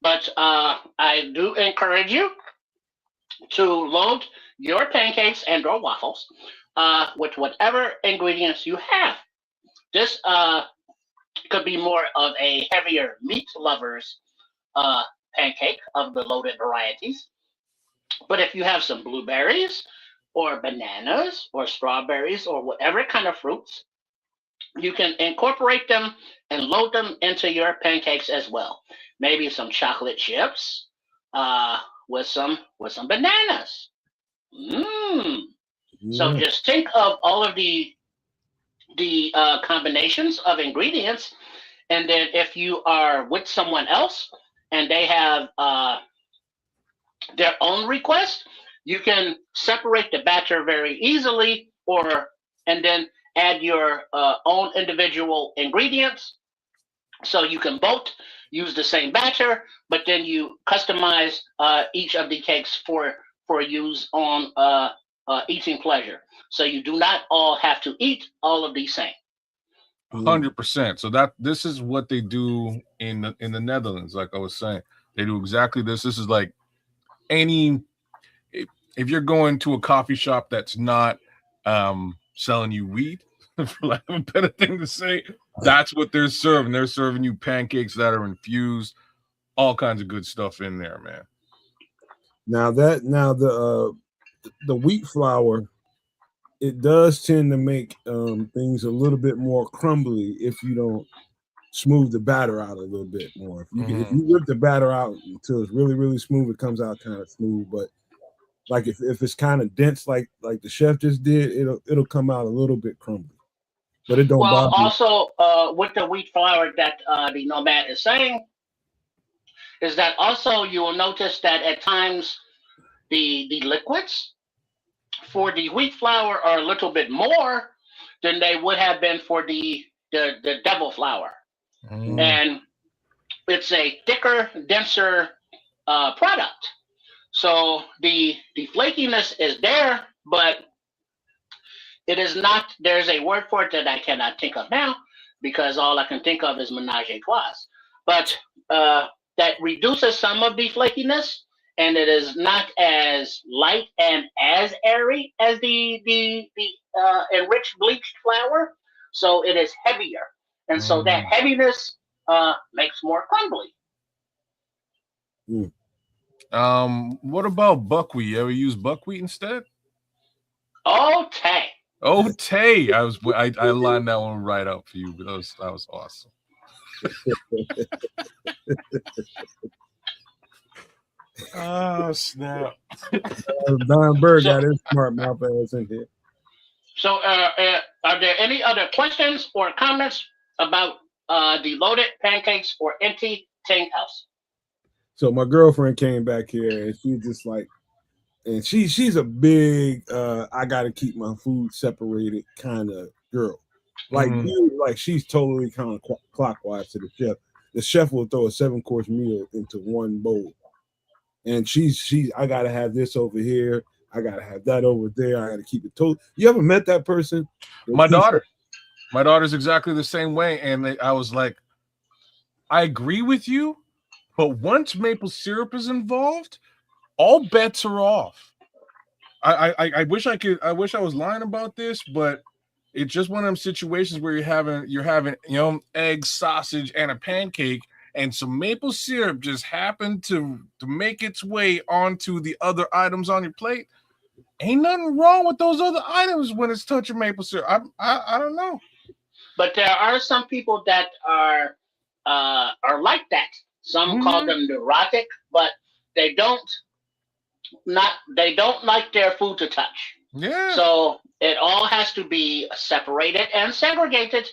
But I do encourage you to load your pancakes and or waffles with whatever ingredients you have. This could be more of a heavier meat lovers pancake of the loaded varieties. But if you have some blueberries or bananas or strawberries or whatever kind of fruits, you can incorporate them and load them into your pancakes as well. Maybe some chocolate chips with some bananas. So just think of all of the combinations of ingredients, and then if you are with someone else and they have their own request, you can separate the batter very easily, and then add your own individual ingredients. So you can both use the same batter, but then you customize each of the cakes for use on eating pleasure. So you do not all have to eat all of the same. 100%. So this is what they do in the Netherlands. Like I was saying, they do exactly this. This is like if you're going to a coffee shop that's not selling you weed, for lack of a better thing to say, that's what they're serving. They're serving you pancakes that are infused, all kinds of good stuff in there, man. Now the wheat flour, it does tend to make things a little bit more crumbly if you don't smooth the batter out a little bit more. If you whip the batter out until it's really, really smooth, it comes out kind of smooth. But like if it's kind of dense, like the chef just did, it'll come out a little bit crumbly. But it don't Well, bother me. also with the wheat flour that the Nomad is saying, is that also you will notice that at times the liquids for the wheat flour are a little bit more than they would have been for the devil flour. And it's a thicker, denser product. So the flakiness is there, but it is not. There's a word for it that I cannot think of now because all I can think of is menage a trois. But that reduces some of the flakiness, and it is not as light and as airy as the enriched bleached flour. So it is heavier, and so that heaviness makes more crumbly. What about buckwheat? You ever use buckwheat instead? Oh, Tay. Oh, Tay. I lined that one right up for you, but that was awesome. Oh, snap. Don Berg got his smart mouth ass in here. So are there any other questions or comments about the loaded pancakes or anything else? So my girlfriend came back here and she just like, and she's a big I gotta keep my food separated kind of girl. Like like she's totally kind of clockwise to the chef. The chef will throw a 7-course meal into one bowl. And she's I gotta have this over here, I gotta have that over there, I gotta keep it total. You ever met that person? My daughter's exactly the same way. And I was like, I agree with you, but once maple syrup is involved, all bets are off. I wish I was lying about this, but it's just one of them situations where you're having egg, sausage, and a pancake, and some maple syrup just happened to make its way onto the other items on your plate. Ain't nothing wrong with those other items when it's touching maple syrup. I don't know. But there are some people that are like that. Some call them neurotic, but they don't like their food to touch. Yeah. So it all has to be separated and segregated,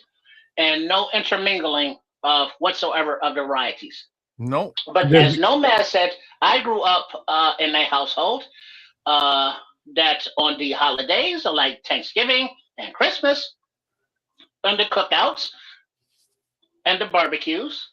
and no intermingling of whatsoever of the varieties. No. But as Nomad said, I grew up in a household that on the holidays like Thanksgiving and Christmas, and the cookouts and the barbecues,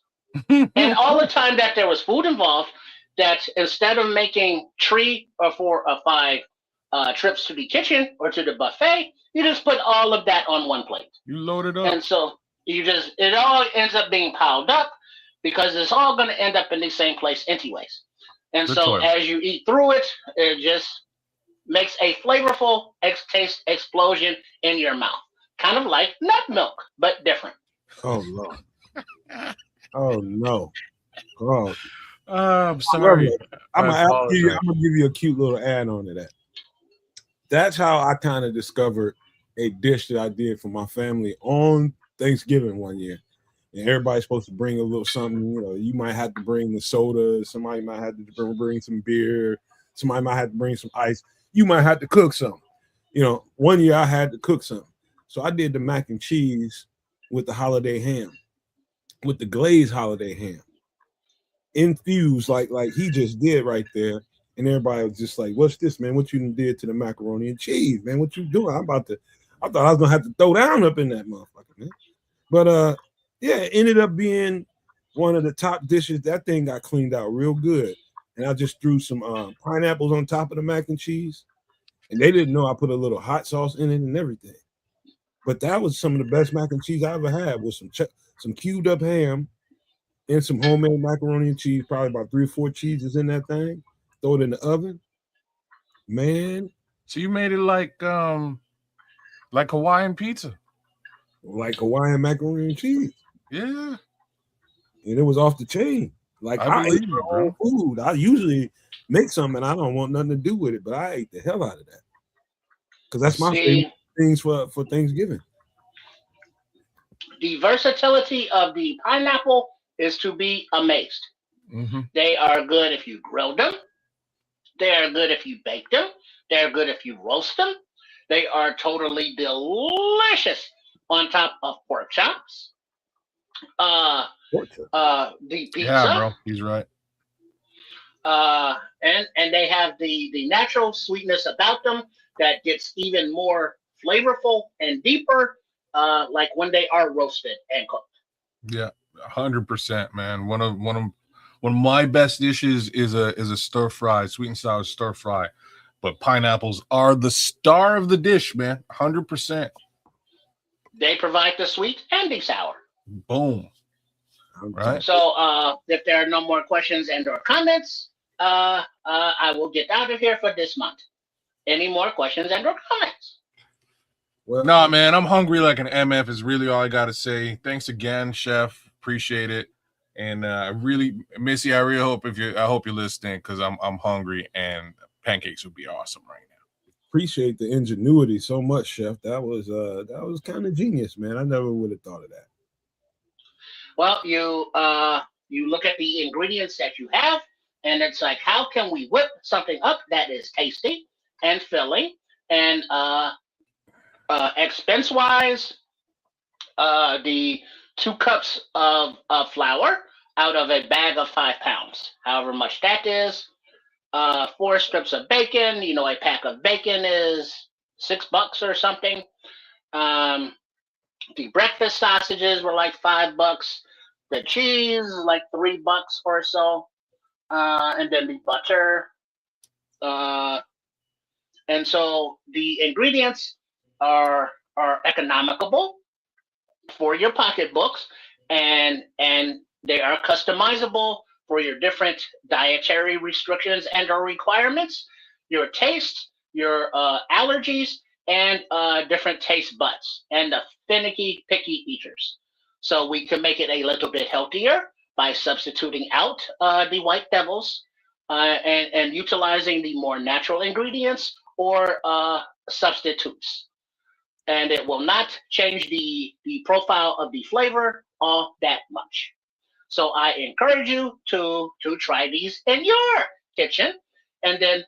and all the time that there was food involved, that instead of making 3 or 4 or 5 trips to the kitchen or to the buffet, you just put all of that on one plate. You load it up. And so it all ends up being piled up because it's all going to end up in the same place anyways. And Good so choice. as you eat through it, it just makes a flavorful taste explosion in your mouth. Kind of like nut milk, but different. Oh Lord. Oh no. Oh. I'm sorry. I'm gonna give you a cute little add-on to that. That's how I kind of discovered a dish that I did for my family on Thanksgiving one year. And everybody's supposed to bring a little something. You might have to bring the soda. Somebody might have to bring some beer. Somebody might have to bring some ice. You might have to cook something. One year I had to cook something. So I did the mac and cheese with the holiday ham, with the glazed holiday ham, infused like he just did right there. And everybody was just like, "What's this, man? What you done did to the macaroni and cheese, man? What you doing?" I thought I was gonna have to throw down up in that motherfucker, man. But yeah, it ended up being one of the top dishes. That thing got cleaned out real good. And I just threw some pineapples on top of the mac and cheese. And they didn't know I put a little hot sauce in it and everything. But that was some of the best mac and cheese I ever had, with some cubed up ham and some homemade macaroni and cheese, probably about 3 or 4 cheeses in that thing. Throw it in the oven. Man. So you made it like Hawaiian pizza. Like Hawaiian macaroni and cheese. Yeah. And it was off the chain. Like, I ate my own food. I usually make something and I don't want nothing to do with it, but I ate the hell out of that. Because that's my favorite things for Thanksgiving. The versatility of the pineapple is to be amazed. Mm-hmm. They are good if you grill them. They are good if you bake them. They are good if you roast them. They are totally delicious on top of pork chops. The pizza. Yeah, bro, he's right. And they have the natural sweetness about them that gets even more flavorful and deeper, like when they are roasted and cooked. Yeah, 100%, man. One of my best dishes is a stir fry, sweet and sour stir fry. But pineapples are the star of the dish, man. 100%. They provide the sweet and the sour. Boom. Right. So if there are no more questions and or comments, I will get out of here for this month. Any more questions and or comments? Well, no, man, I'm hungry like an MF is really all I got to say. Thanks again, Chef. Appreciate it. And really, Missy, I really hope I hope you're listening, because I'm hungry and pancakes would be awesome right now. Appreciate the ingenuity so much, Chef. That was kind of genius, man. I never would have thought of that. Well, you look at the ingredients that you have, and it's like, how can we whip something up that is tasty and filling and expense-wise, the 2 cups of flour out of a bag of 5 pounds, however much that is. 4 strips of bacon. You know, a pack of bacon is $6 or something. The breakfast sausages were like $5. The cheese like $3 or so, and then the butter. And so the ingredients are economical for your pocketbooks, and they are customizable for your different dietary restrictions and or requirements, your taste, your allergies, and different taste buds, and the finicky, picky eaters. So we can make it a little bit healthier by substituting out the white devils and utilizing the more natural ingredients or substitutes. And it will not change the profile of the flavor all that much. So I encourage you to try these in your kitchen, and then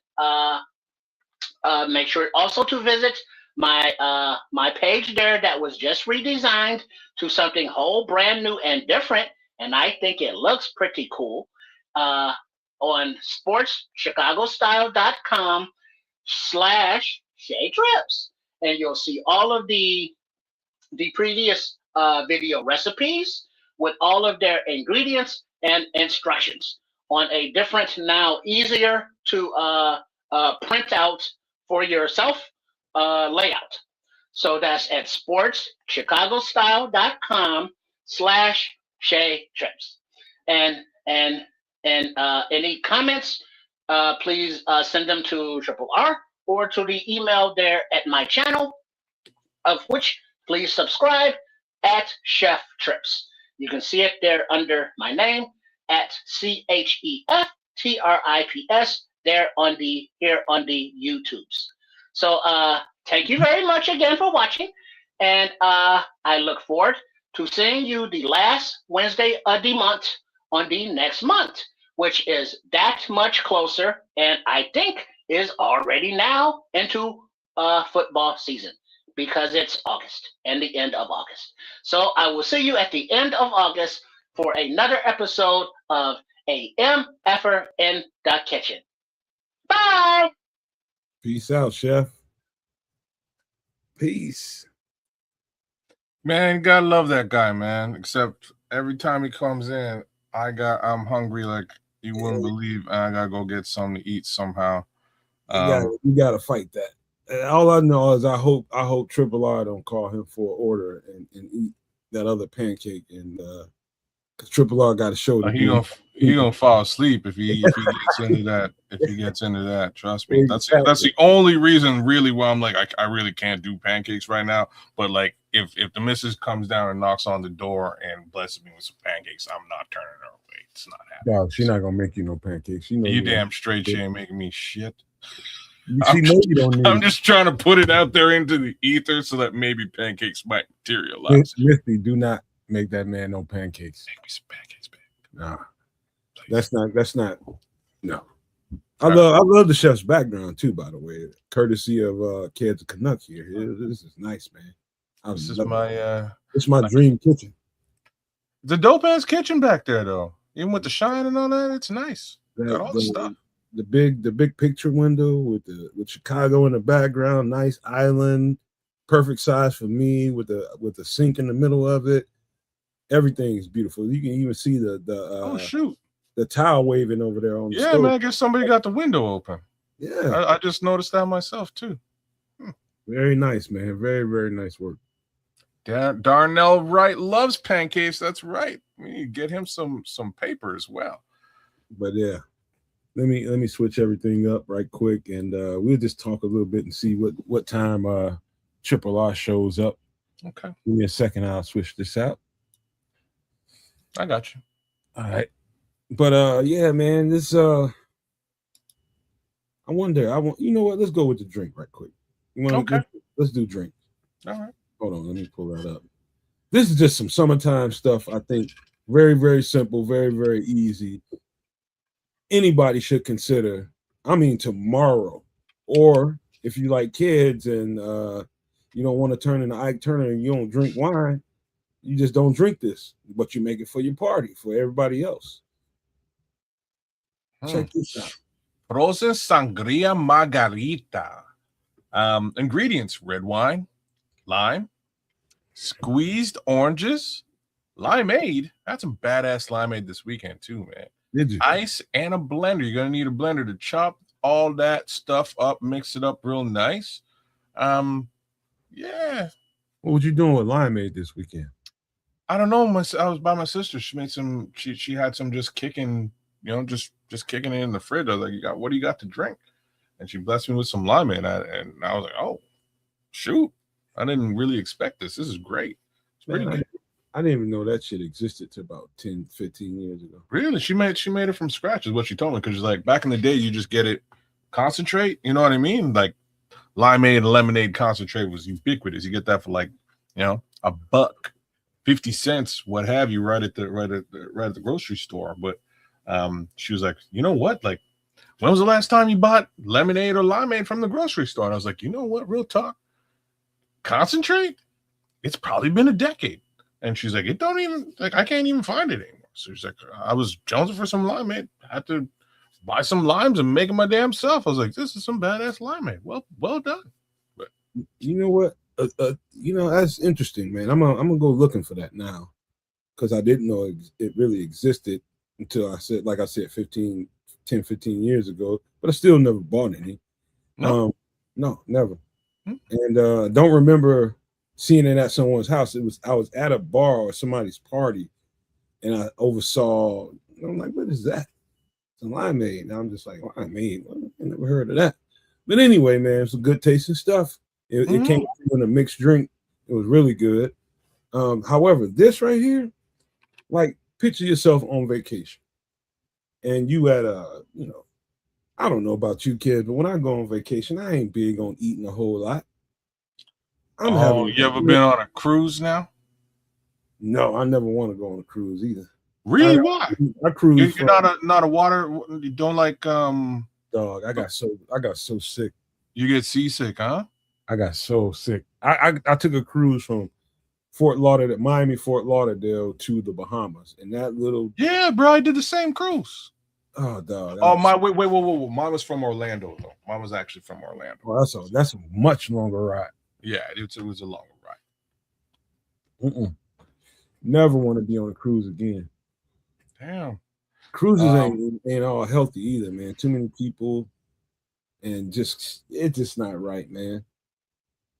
make sure also to visit my page there that was just redesigned to something whole brand new and different, and I think it looks pretty cool, on sportschicagostyle.com/shaytrips, and you'll see all of the previous video recipes with all of their ingredients and instructions on a different, now easier to print out for yourself layout. So that's at sportschicagostyle.com/shaytrips. And any comments, please send them to Triple R or to the email there at my channel, of which please subscribe at Chef Trips. You can see it there under my name at CHEFTRIPS there on the YouTubes. So thank you very much again for watching, and I look forward to seeing you the last Wednesday of the month on the next month, which is that much closer, and I think is already now into football season, because it's August and the end of August. So I will see you at the end of August for another episode of A MFer in the Kitchen. Bye. Peace out, Chef. Peace. Man, you gotta love that guy, man. Except every time he comes in, I'm hungry like you wouldn't believe, and I gotta go get something to eat somehow. You gotta fight that. And all I know is I hope Triple R don't call him for an order and eat that other pancake, and because Triple R got a show to do. He gonna fall asleep if he gets into that. If he gets into that, trust me. That's the only reason really why I'm like I really can't do pancakes right now. But like if the missus comes down and knocks on the door and blesses me with some pancakes, I'm not turning her away. It's not happening. Dog, she's not gonna make you no pancakes. You damn straight she ain't making me shit. I'm just trying to put it out there into the ether so that maybe pancakes might materialize. Misty, do not make that man no pancakes. Make me some pancakes, babe. Nah, that's not. No, I love the chef's background too. By the way, courtesy of Kids of Canuck here. This is nice, man. This is my dream kitchen. The dope ass kitchen back there, though. Even with the shine and all that, it's nice. Got all the stuff. The big picture window with Chicago in the background, nice island, perfect size for me with the sink in the middle of it. Everything is beautiful. You can even see the towel waving over there on the stove. Man, I guess somebody got the window open. Yeah. I just noticed that myself too. Very nice, man. Very, very nice work. Darnell Wright loves pancakes. That's right. We need to get him some paper as well. But yeah. Let me switch everything up right quick, and we'll just talk a little bit and see what time Triple R shows up. Okay. Give me a second. I'll switch this out. I got you. All right. But yeah, man, this I wonder. You know what? Let's go with the drink right quick. Okay. Let's do drink. All right. Hold on. Let me pull that up. This is just some summertime stuff. I think very, very simple, very, very easy. Anybody should consider, tomorrow, or if you like kids and you don't want to turn into Ike Turner and you don't drink wine, you just don't drink this, but you make it for your party, for everybody else. Check this out. Frozen Sangria Margarita. Ingredients: red wine, lime, squeezed oranges, limeade. That's some badass limeade this weekend too, man. Did you? Ice and a blender. You're gonna need a blender to chop all that stuff up, mix it up real nice. Yeah. What was you doing with limeade this weekend? I don't know. I was by my sister. She made some. She had some just kicking. Just kicking it in the fridge. I was like, what do you got to drink? And she blessed me with some limeade, and I was like, oh, shoot! I didn't really expect this. This is great. It's pretty good. I didn't even know that shit existed till about 10, 15 years ago. Really? She made it from scratch is what she told me. Because like back in the day, you just get it concentrate. You know what I mean? Like limeade and lemonade concentrate was ubiquitous. You get that for like, $1, 50 cents, what have you, right at the grocery store. But she was like, you know what? Like, when was the last time you bought lemonade or limeade from the grocery store? And I was like, you know what? Real talk. Concentrate? It's probably been a decade. And she's like, I can't even find it anymore. So she's like, I was jonesing for some limeade. I had to buy some limes and make it my damn self. I was like, this is some badass limeade. Well done. But you know what? That's interesting, man. I'm gonna go looking for that now, because I didn't know it really existed until I said 15 years ago. But I still never bought any. No, never. And don't remember seeing it at someone's house. I was at a bar or somebody's party, and I oversaw. I'm like, what is that? It's a limeade. And I'm just like, limeade. I never heard of that. But anyway, man, it's a good tasting stuff. It came in a mixed drink. It was really good. However, this right here, like, picture yourself on vacation, and you at I don't know about you kids, but when I go on vacation, I ain't big on eating a whole lot. You ever been on a cruise now? No, I never want to go on a cruise either. Really? Why? I cruise. You're not a water. You don't like dog. I got so sick. You get seasick, huh? I got so sick. I took a cruise from Miami, Fort Lauderdale to the Bahamas, and that little. Yeah, bro, I did the same cruise. Oh, dog. Oh, wait. Mine was from Orlando though. Mine was actually from Orlando. Well, that's a much longer ride. Yeah, it was a longer Mm-mm. Never want to be on a cruise again. ride. Damn. Cruises ain't all healthy either, man. Too many people, and it's just not right, man.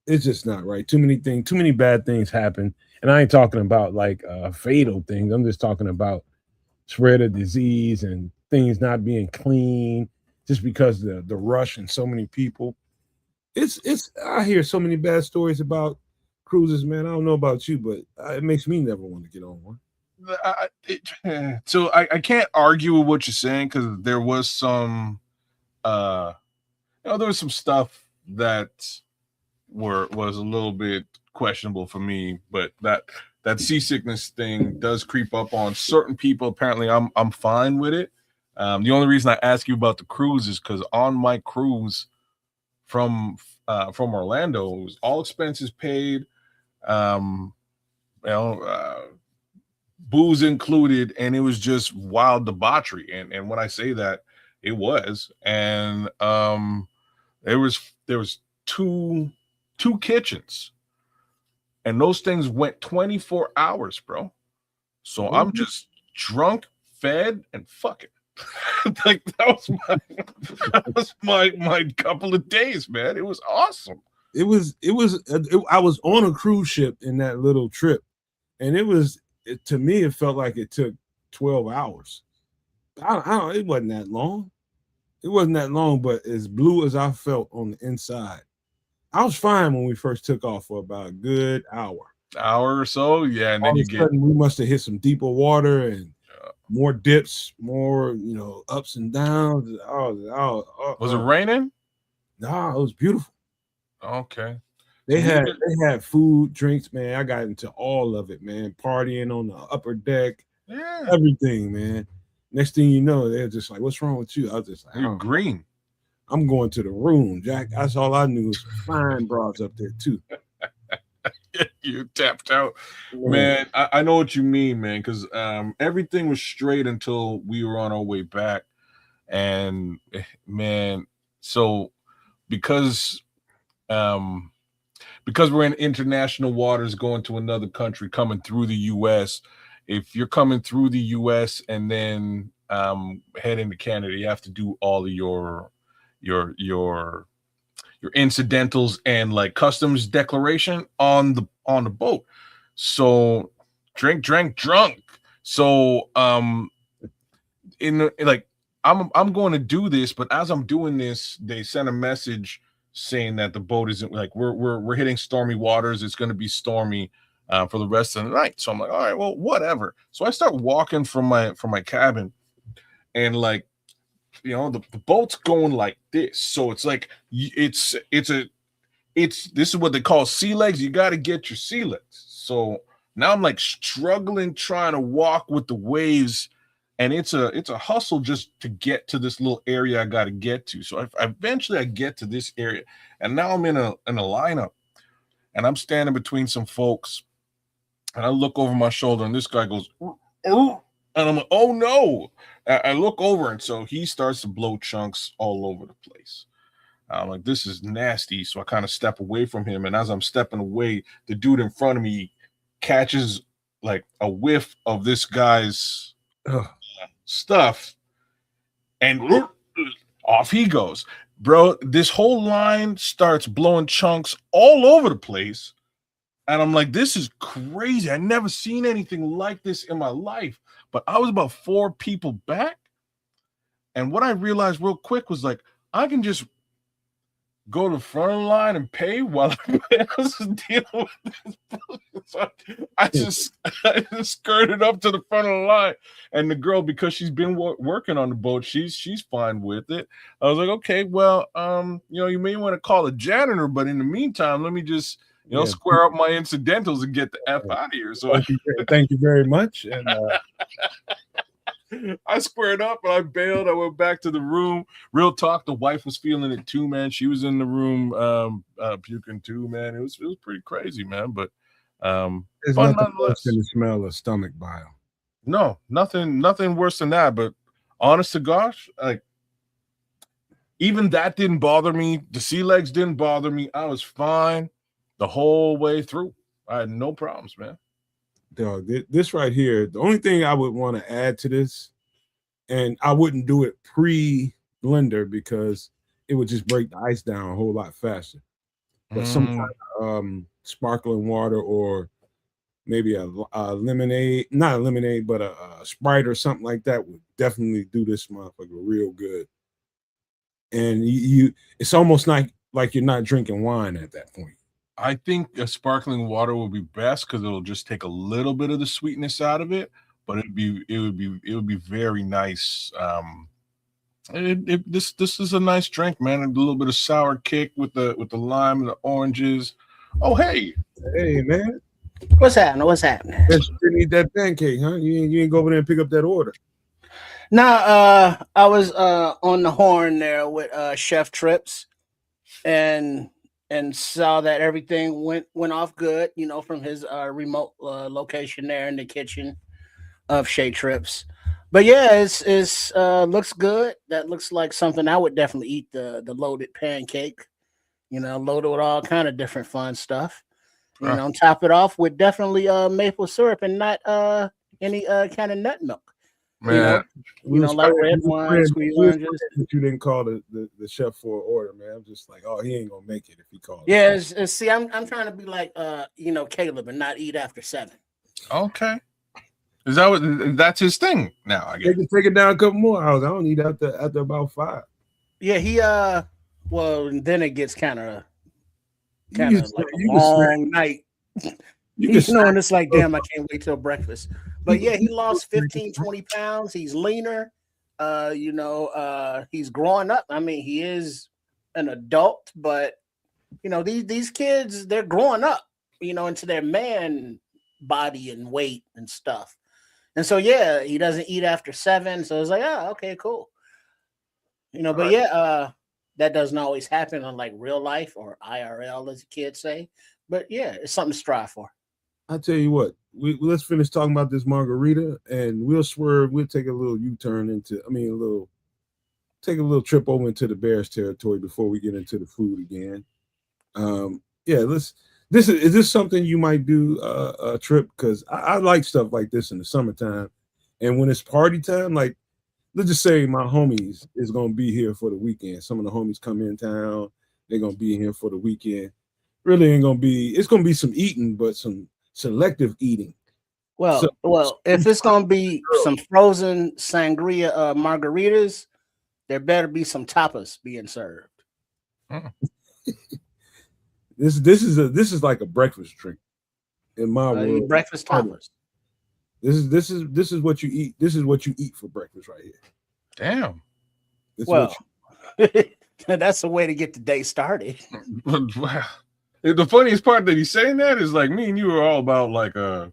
It's just not right. Too many bad things happen, and I ain't talking about like fatal things. I'm just talking about spread of disease and things not being clean, just because the rush and so many people. It's I hear so many bad stories about cruises, man. I don't know about you, but it makes me never want to get on one. So I can't argue with what you're saying because there was some there was some stuff that was a little bit questionable for me, but that seasickness thing does creep up on certain people. Apparently I'm fine with it. The only reason I ask you about the cruise is because on my cruise from Orlando, it was all expenses paid, booze included, and it was just wild debauchery. And when I say that, it was. And there was two kitchens, and those things went 24 hours, bro. So I'm just drunk, fed, and fucking. Like that was my couple of days, man. It was awesome. I was on a cruise ship in that little trip, and to me it felt like it took 12 hours. It wasn't that long. It wasn't that long, but as blue as I felt on the inside, I was fine when we first took off for about a good hour or so. Yeah, and then we must have hit some deeper water and more dips, more ups and downs. Was it raining? No, it was beautiful. Okay. They had food, drinks, man. I got into all of it, man. Partying on the upper deck, everything, man. Next thing you know, they're just like, "What's wrong with you?" I was just like, "You're green." I'm going to the room, Jack. That's all I knew was fine bras up there too. You tapped out, man. I know what you mean, man, because everything was straight until we were on our way back, and man, so because we're in international waters going to another country, coming through the U.S., if you're coming through the U.S. and then heading to Canada, you have to do all of your incidentals and like customs declaration on the boat. So drunk. So I'm going to do this, but as I'm doing this, they sent a message saying that the boat isn't like we're hitting stormy waters. It's going to be stormy for the rest of the night. So I'm like, all right, well, whatever. So I start walking from my cabin, and like, the boat's going like this. So it's like this is what they call sea legs. You got to get your sea legs. So now I'm like struggling trying to walk with the waves, and it's a hustle just to get to this little area I got to get to. So eventually I get to this area, and now I'm in a lineup, and I'm standing between some folks, and I look over my shoulder, and this guy goes, "Oh," and I'm like, "Oh no." I look over, and so he starts to blow chunks all over the place. I'm like, this is nasty. So I kind of step away from him. And as I'm stepping away, the dude in front of me catches like a whiff of this guy's stuff, and off he goes. Bro, this whole line starts blowing chunks all over the place. And I'm like, this is crazy. I never seen anything like this in my life. But I was about 4 people back. And what I realized real quick was like, I can just go to the front of the line and pay while everybody else is dealing with this. So I just skirted up to the front of the line. And the girl, because she's been working on the boat, she's fine with it. I was like, okay, well, you may want to call a janitor, but in the meantime, let me just square up my incidentals and get the F out of here. So thank you very much. And I squared up and I bailed. I went back to the room. Real talk, the wife was feeling it too, man. She was in the room puking too, man. It was pretty crazy, man. But it's fun nothing worse than the smell of stomach bile. No, nothing worse than that. But honest to gosh, like even that didn't bother me. The sea legs didn't bother me. I was fine the whole way through. I had no problems, man. Dog, this right here, the only thing I would want to add to this, and I wouldn't do it pre-blender because it would just break the ice down a whole lot faster. But some kind of sparkling water or maybe a lemonade, not a lemonade, but a Sprite or something like that would definitely do this motherfucker real good. And it's almost like you're not drinking wine at that point. I think a sparkling water will be best because it'll just take a little bit of the sweetness out of it, but it would be very nice. This is a nice drink, man. A little bit of sour kick with the lime and the oranges. Oh, hey, man, what's happening? What's happening? You didn't eat that pancake, huh? You ain't go over there and pick up that order. Nah, I was on the horn there with Chef Trips, and saw that everything went off good, from his remote location there in the kitchen of Shea Trips. But yeah, it's looks good. That looks like something I would definitely eat, the loaded pancake, loaded with all kind of different fun stuff. Top it off with definitely maple syrup and not any kind of nut milk. Man, like red wine, squeeze oranges. You didn't call the chef for an order, man. I'm just like, oh, he ain't gonna make it if he calls. Yeah, see, I'm trying to be like Caleb and not eat after 7. Okay. Is that that's his thing now? I guess take it down a couple more hours. I don't eat after about 5. Yeah, he well, then it gets kind of like a long night. And it's like, damn, I can't wait till breakfast. But yeah, he lost 15, 20 pounds. He's leaner. He's growing up. I mean, he is an adult, but these kids, they're growing up, into their man body and weight and stuff. And so yeah, he doesn't eat after 7. So it's like, oh, okay, cool. But yeah, that doesn't always happen on like real life or IRL, as the kids say. But yeah, it's something to strive for. I tell you what, let's finish talking about this margarita, and we'll swerve. We'll take a little U-turn take a little trip over into the Bears territory before we get into the food again. Is this something you might do a trip? Because I like stuff like this in the summertime, and when it's party time, like let's just say my homies is gonna be here for the weekend. Some of the homies come in town, they're gonna be here for the weekend. Really ain't gonna be. It's gonna be some eating, but some selective eating. Well, if it's gonna be some frozen sangria margaritas, there better be some tapas being served. This is like a breakfast drink in my world. Breakfast tapas. This is what you eat. This is what you eat for breakfast right here. Damn. That's a way to get the day started. Wow. The funniest part that he's saying that is like me and you are all about like little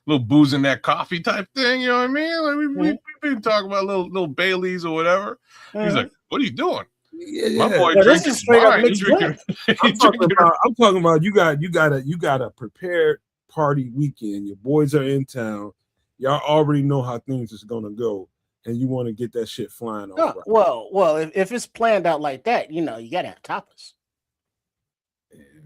booze in that coffee type thing. You know what I mean? Like we've been talking about little Baileys or whatever. He's like, "What are you doing?" Yeah. My boy this is straight up mixed drink. I'm talking about you got a prepared party weekend. Your boys are in town. Y'all already know how things is gonna go, and you want to get that shit flying off. Right. Well, if it's planned out like that, you gotta have tapas.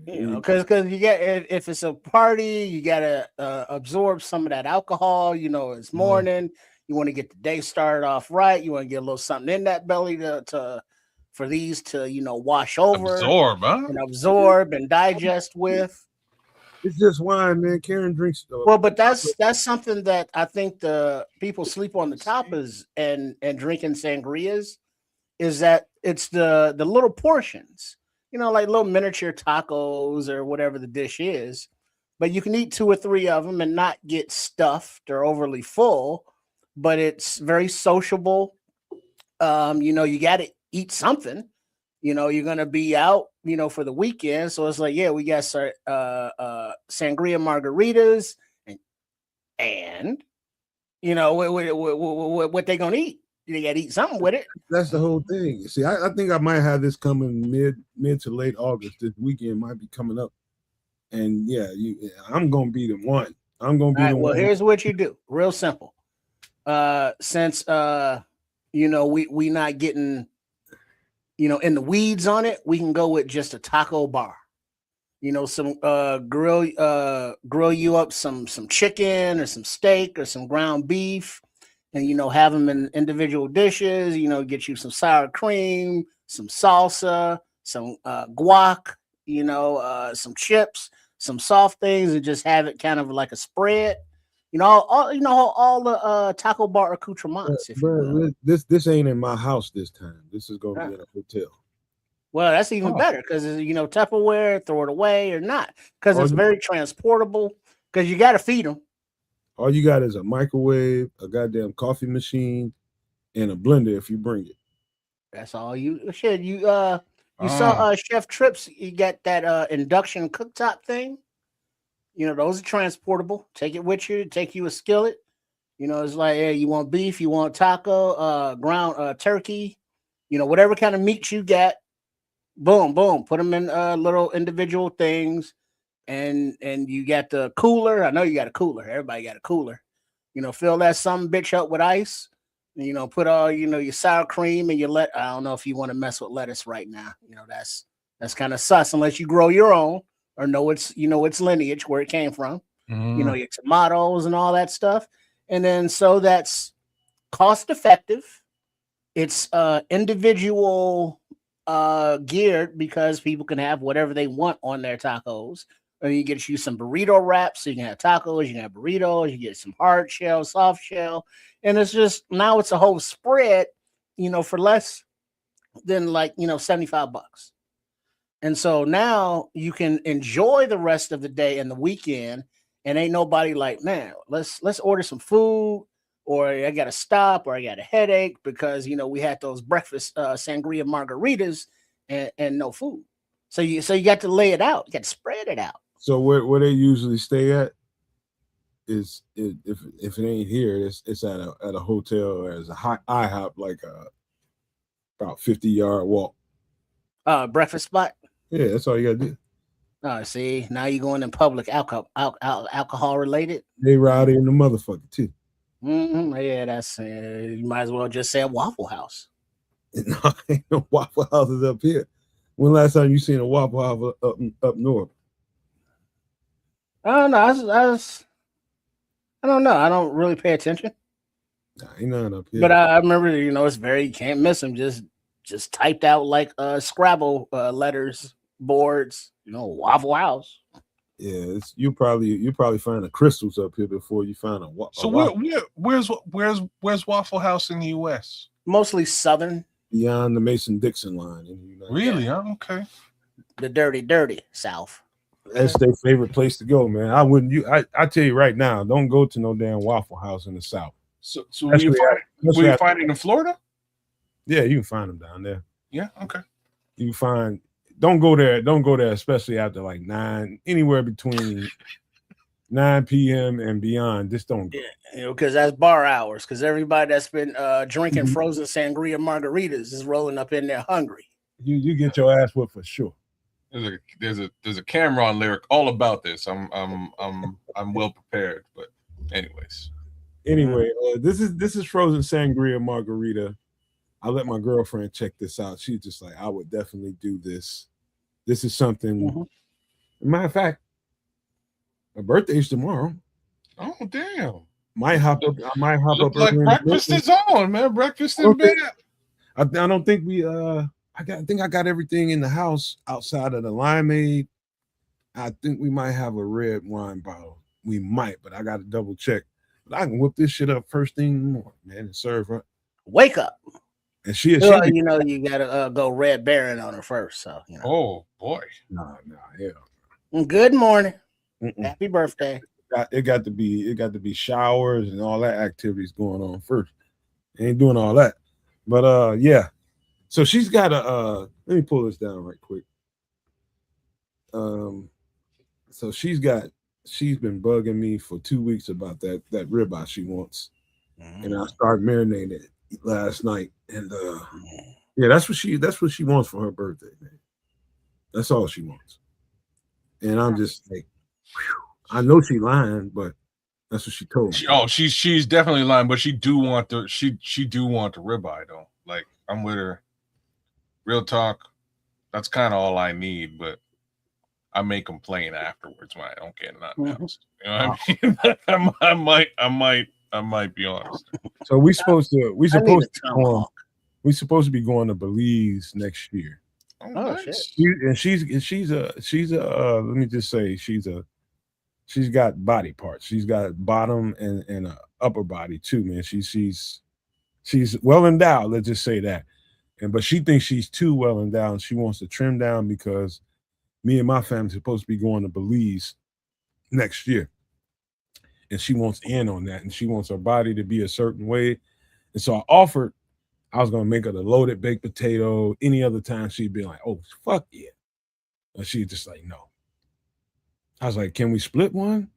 Because you get, if it's a party, you gotta absorb some of that alcohol. It's morning. You want to get the day started off right. You want to get a little something in that belly for these to wash over, absorb and digest with. It's just wine, man. Karen drinks. Well, but that's something that I think the people sleep on the tapas and drinking sangrias, is that it's the little portions. Like little miniature tacos or whatever the dish is, but you can eat 2 or 3 of them and not get stuffed or overly full, but it's very sociable. You got to eat something, you're going to be out, for the weekend. So it's like, yeah, we got sangria margaritas and what they going to eat. You got to eat something with it. That's the whole thing. See, I think I might have this coming mid to late August. This weekend might be coming up, and yeah, I'm gonna be the one. I'm gonna be the one. Well, here's what you do. Real simple. since we not getting in the weeds on it, we can go with just a taco bar. Some grill you up some chicken or some steak or some ground beef, and have them in individual dishes. Get you some sour cream, some salsa, some guac, some chips, some soft things, and just have it kind of like a spread. All the taco bar accoutrements. If you will. This ain't in my house this time. This is going to be in a hotel. Well, that's even better because Tupperware, throw it away or not, because it's very transportable. Because you got to feed them. All you got is a microwave, a goddamn coffee machine, and a blender if you bring it. That's all you should. You saw Chef Trips. You got that induction cooktop thing. Those are transportable. Take it with you. Take you a skillet. It's like, hey, you want beef, you want taco, ground turkey, whatever kind of meat you got. Boom, boom. Put them in little individual things, and you got the cooler. I know you got a cooler. Everybody got a cooler. Fill that some bitch up with ice. And, put all your sour cream and your I don't know if you want to mess with lettuce right now. That's kind of sus unless you grow your own or know its lineage where it came from. Your tomatoes and all that stuff. And then so that's cost effective. It's individual geared because people can have whatever they want on their tacos. Or you get you some burrito wraps, so you can have tacos, you can have burritos, you get some hard shell, soft shell, and it's just now it's a whole spread, for less than $75. And so now you can enjoy the rest of the day and the weekend, and ain't nobody like, man, let's order some food, or I got to stop, or I got a headache because we had those breakfast sangria margaritas and no food. So you got to lay it out, you got to spread it out. So where they usually stay at is if it ain't here, it's at a hotel or as a IHOP, like about 50-yard walk. Breakfast spot. Yeah, that's all you gotta do. See, now you're going in public alcohol related. They rowdy in the motherfucker too. Yeah, that's you might as well just say a Waffle House. No, ain't no Waffle Houses up here. When last time you seen a Waffle House up north? I don't know. I don't know. I don't really pay attention. Nah, ain't none up here. But I remember, it's very, you can't miss them. Just typed out like Scrabble letters, boards. Waffle House. Yeah, you probably find the crystals up here before you find a Waffle. So where's Waffle House in the U.S.? Mostly southern. Beyond the Mason-Dixon line. Really? Oh, okay. The dirty South. That's their favorite place to go, man. I tell you right now, don't go to no damn Waffle House in the South. So will you find it in Florida? Yeah, you can find them down there. Yeah, okay. You can find. Don't go there, especially after like 9, anywhere between 9 p.m. and beyond. Just don't go. Yeah, because that's bar hours. Because everybody that's been drinking frozen sangria margaritas is rolling up in there hungry. You get your ass whipped for sure. There's a Cameron lyric all about this. I'm well prepared, but anyways. Anyway, this is frozen sangria margarita. I let my girlfriend check this out. She's just like, I would definitely do this. This is something. Matter of fact, my birthday's tomorrow. Oh damn! I might hop up. Like breakfast is on, man. Breakfast in bed. I don't think we. I think I got everything in the house outside of the limeade. I think we might have a red wine bottle. We might, but I got to double check. But I can whip this shit up first thing in the morning, man, and serve her. Wake up. And you gotta go Red Baron on her first. So Oh boy. Nah, yeah. Good morning. Happy birthday. It got to be showers and all that activities going on first. Ain't doing all that. But yeah. So she's got a let me pull this down right quick. So she's been bugging me for 2 weeks about that ribeye she wants. And I started marinating it last night. And yeah, that's what she wants for her birthday, man. That's all she wants. And I'm just like, whew. I know she lying, but That's what she told me. She's definitely lying, but she do want the ribeye though. Like I'm with her. Real talk. That's kind of all I need, but I may complain afterwards when I don't get nothing else. You know what I mean? I might be honest. So we supposed to be going to Belize next year. Oh, nice. shit. And she's let me just say she's got body parts. She's got bottom and a upper body too, man. She's well endowed. Let's just say that. But she thinks she's too well endowed. And she wants to trim down because me and my family supposed to be going to Belize next year. And she wants in on that. And she wants her body to be a certain way. And so I was going to make her the loaded baked potato. Any other time she'd be like, oh, fuck yeah. And she's just like, no. I was like, can we split one?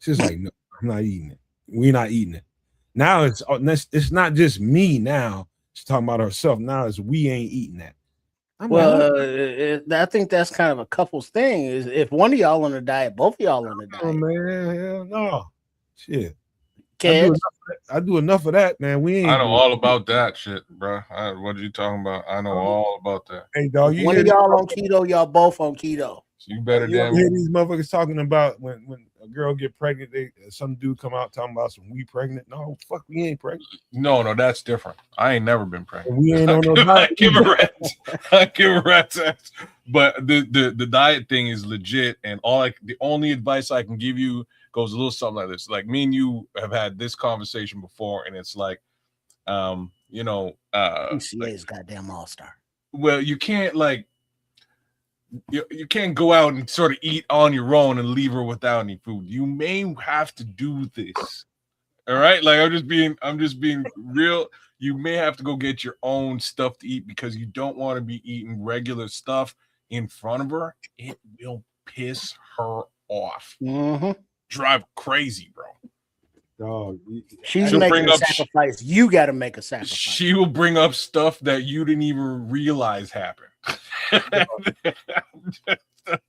She's like, no, I'm not eating it. We're not eating it. Now it's not just me now. She's talking about herself. Now it's we ain't eating that. I think that's kind of a couple's thing. Is if one of y'all on a diet, both of y'all on a diet. Oh man, hell no, shit. Kids, I do enough of that, man. I know all about that shit, bro. What are you talking about? I know all about that. Hey, dog, one of y'all on keto, y'all both on keto. So you better hear these motherfuckers talking about when a girl get pregnant, some dude come out talking about some we pregnant. No, fuck, we ain't pregnant. No, that's different. I ain't never been pregnant. We ain't on no diet. I give a rat's ass. But the diet thing is legit, and the only advice I can give you goes a little something like this. Like me and you have had this conversation before, and it's like, UCA's goddamn all-star. Well, you can't you can't go out and sort of eat on your own and leave her without any food. You may have to do this. All right. Like I'm just being real. You may have to go get your own stuff to eat because you don't want to be eating regular stuff in front of her. It will piss her off. Mm-hmm. Drive crazy, bro. Dog, she's making a sacrifice. You got to make a sacrifice. She will bring up stuff that you didn't even realize happened.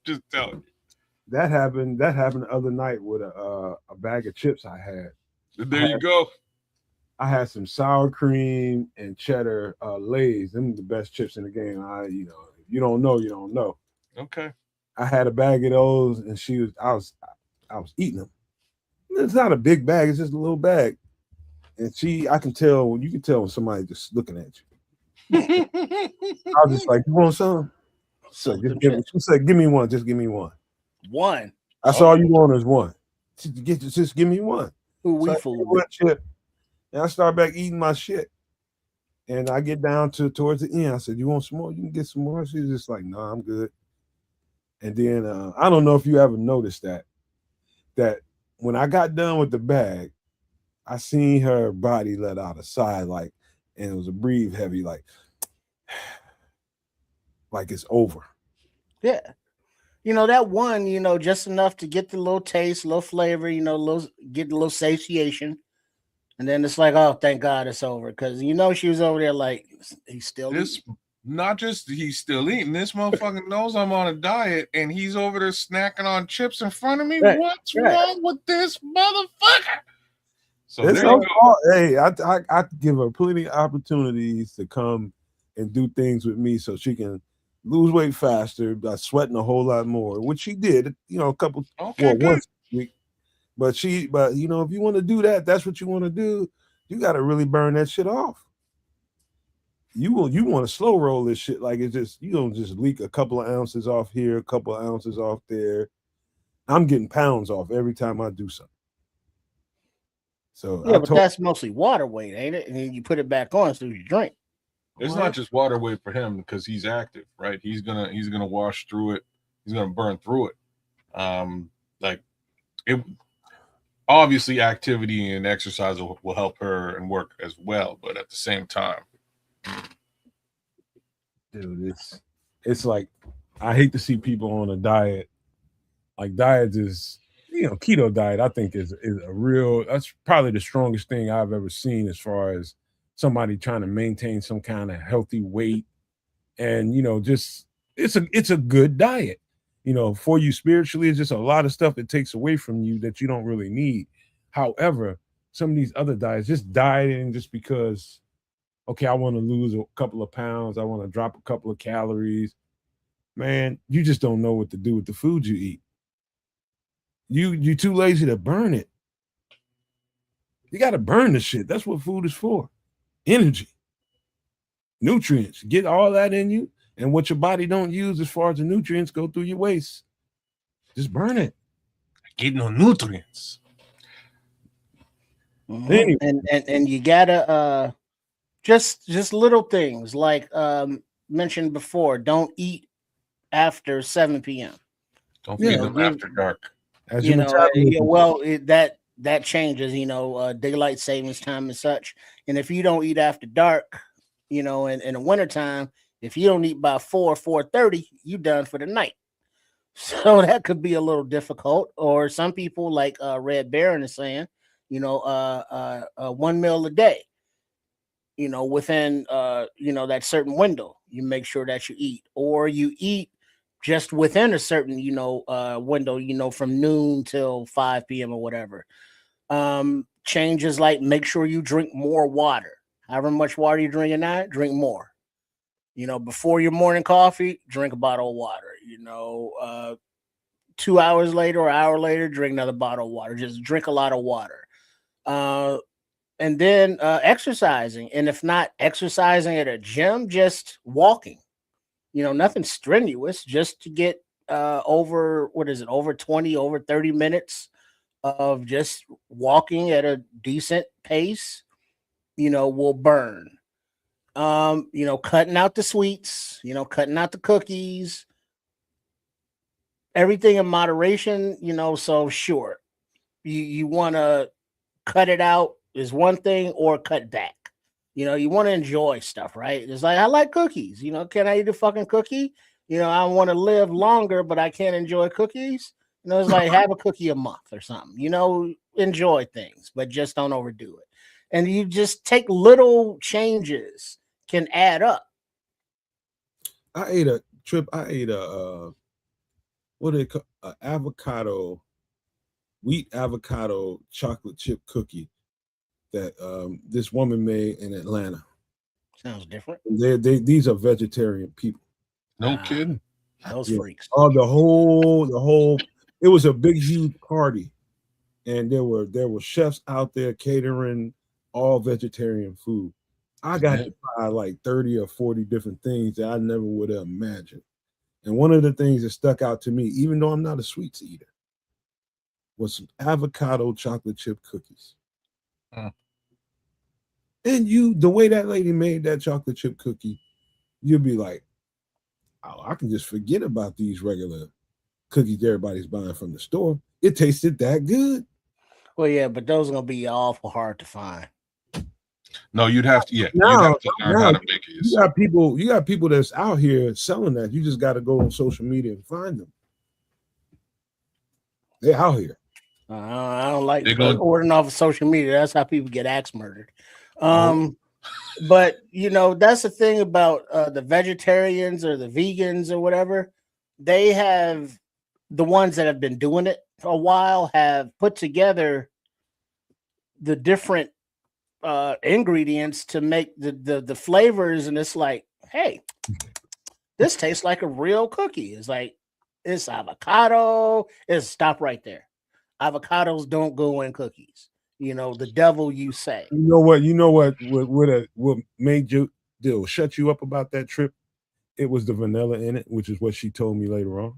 just telling you. That happened the other night with a bag of chips I had. There you go. I had some sour cream and cheddar Lay's. Them are the best chips in the game. If you don't know, you don't know. Okay. I had a bag of those, and I was eating them. It's not a big bag; it's just a little bag. And you can tell when somebody just looking at you. I was just like, "You want some?" So she said, "Give me one. Just give me one." One. That's all you want is one. Just give me one. Chip. And I start back eating my shit. And I get down towards the end. I said, "You want some more? You can get some more." She's just like, "No, I'm good." And then I don't know if you ever noticed that when I got done with the bag, I seen her body let out a sigh, and it was a breathe heavy, like it's over. Yeah. That one, just enough to get the little taste, little flavor, get a little satiation. And then it's like, oh, thank God it's over. Because, she was over there like, he's still eating. Not just he's still eating. This motherfucker knows I'm on a diet, and he's over there snacking on chips in front of me. Right, what's wrong with this motherfucker? So there you go. Hey, I give her plenty of opportunities to come and do things with me so she can lose weight faster by sweating a whole lot more, which she did, a couple once a week. But if you want to do that, that's what you want to do. You got to really burn that shit off. You want to slow roll this shit like it's just you don't just leak a couple of ounces off here, a couple of ounces off there. I'm getting pounds off every time I do something. So yeah, but that's mostly water weight, ain't it? And then you put it back on so you drink. It's not just water weight for him because he's active, right? He's gonna wash through it. He's gonna burn through it. Obviously, activity and exercise will help her and work as well, but at the same time, dude, it's like I hate to see people on a diet. Like diet is, keto diet. I think is a real. That's probably the strongest thing I've ever seen as far as somebody trying to maintain some kind of healthy weight, and just it's a good diet. For you spiritually, it's just a lot of stuff it takes away from you that you don't really need. However, some of these other diets, just dieting just because, okay, I want to lose a couple of pounds, I want to drop a couple of calories. Man, you just don't know what to do with the food you eat. You too lazy to burn it. You got to burn the shit. That's what food is for. Energy, nutrients. Get all that in you, and what your body don't use as far as the nutrients go through your waste. Just burn it. Get no nutrients. Mhm. Anyway. And you gotta just little things like mentioned before. Don't eat after 7 p.m. Don't You feed know, them give after dark. As you your know metabolism, well that changes. Daylight savings time and such. And if you don't eat after dark, in the wintertime, if you don't eat by 4:30, you done for the night. So that could be a little difficult. Or some people, like Red Baron is saying, 1 meal a day, within that certain window, you make sure that you eat, or you eat just within a certain window, from noon till 5 p.m. or whatever. Changes like make sure you drink more water. However much water you drink a night, drink more. Before your morning coffee, drink a bottle of water. 2 hours later or an hour later, drink another bottle of water. Just drink a lot of water. And then exercising. And if not exercising at a gym, just walking. Nothing strenuous, just to get over 20, over 30 minutes of just walking at a decent pace, will burn. Cutting out the sweets, cutting out the cookies, everything in moderation, so sure. You want to cut it out is one thing, or cut back. You want to enjoy stuff, right? It's like, I like cookies. Can I eat a fucking cookie? I want to live longer, but I can't enjoy cookies. It's like, have a cookie a month or something. Enjoy things, but just don't overdo it. And you just take little changes can add up. I ate a what do they call avocado, wheat avocado chocolate chip cookie that this woman made in Atlanta. Sounds different. These are vegetarian people. No kidding. Those freaks. Oh, the whole. It was a big, huge party, and there were chefs out there catering all vegetarian food. I got to try like 30 or 40 different things that I never would have imagined. And one of the things that stuck out to me, even though I'm not a sweets eater, was some avocado chocolate chip cookies. And the way that lady made that chocolate chip cookie, you'll be like, oh, I can just forget about these regular cookies everybody's buying from the store. It tasted that good. Well, yeah, but those are gonna be awful hard to find. No, you'd have to. Yeah, Now, you'd have to learn how to make it. You got people that's out here selling that. You just got to go on social media and find them. They're out here. I don't like ordering off of social media. That's how people get axe murdered. But that's the thing about the vegetarians or the vegans or whatever. They have, the ones that have been doing it for a while, have put together the different ingredients to make the flavors, and it's like, hey, this tastes like a real cookie. It's like, it's avocado. Stop right there. Avocados don't go in cookies. The devil, you say. You know what made you shut you up about that trip? It was the vanilla in it, which is what she told me later on.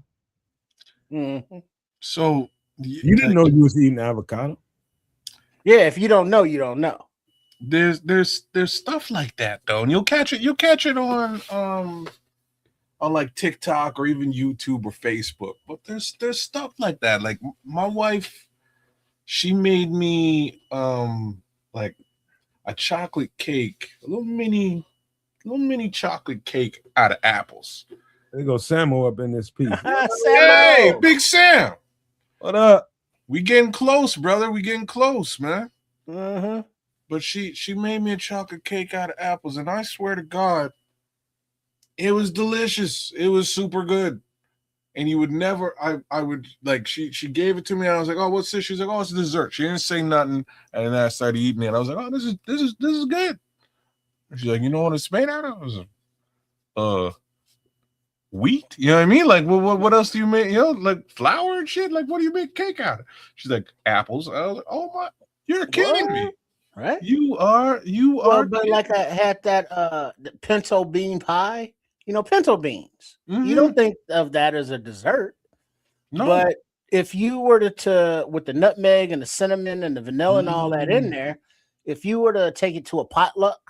Mm-hmm. So you didn't know you was eating avocado? Yeah, if you don't know, you don't know. There's stuff like that though, and you'll catch it on like TikTok or even YouTube or Facebook. But there's stuff like that. Like my wife, she made me like a chocolate cake, a little mini chocolate cake out of apples. There goes Samo up in this piece. Hey, Big Sam. What up? We getting close, brother. We getting close, man. Mm-hmm. But she made me a chocolate cake out of apples, and I swear to God, it was delicious. It was super good. and you would never. I would like she gave it to me, and I was like, "Oh, what's this?" She's like, "Oh, it's dessert." She didn't say nothing, and then I started eating it. I was like, "Oh, this is good." And she's like, "You know what it's made out of?" I was like, wheat. You know what I mean? Like, what else do you make? You know, like flour and shit. Like, what do you make cake out of? She's like, apples. I was like, oh my, you're kidding me. Right? You are. But like I had that the pinto bean pie. You know, pinto beans. Mm-hmm. You don't think of that as a dessert. No. But if you were to with the nutmeg and the cinnamon and the vanilla and all that in there, if you were to take it to a potluck,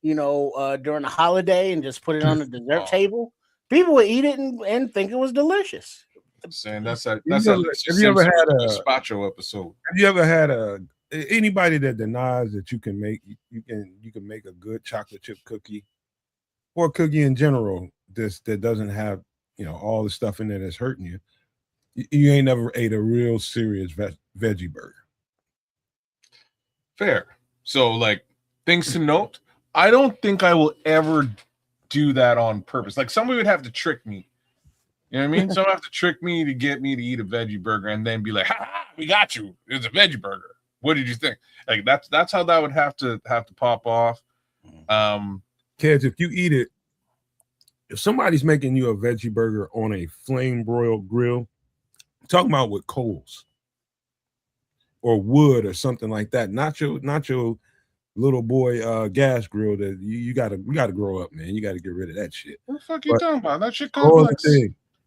you know, during a holiday and just put it on the dessert table, people would eat it and think it was delicious. I'm saying that's a Have you ever had a gazpacho episode? Have you ever had anybody that denies that you can make a good chocolate chip cookie or a cookie in general that doesn't have, you know, all the stuff in it that's hurting you? You ain't never ate a real serious veggie burger. Fair. So, like, things to note. I don't think I will ever do that on purpose. Like, somebody would have to trick me. You know what I mean? Someone have to trick me to get me to eat a veggie burger and then be like, "Ha, we got you. It's a veggie burger. What did you think?" Like, that's how that would have to pop off. Kids, if you eat it, if somebody's making you a veggie burger on a flame broiled grill, I'm talking about with coals or wood or something like that, not your little boy gas grill that you gotta grow up, man. You gotta get rid of that shit. What the fuck you talking about? That shit complex.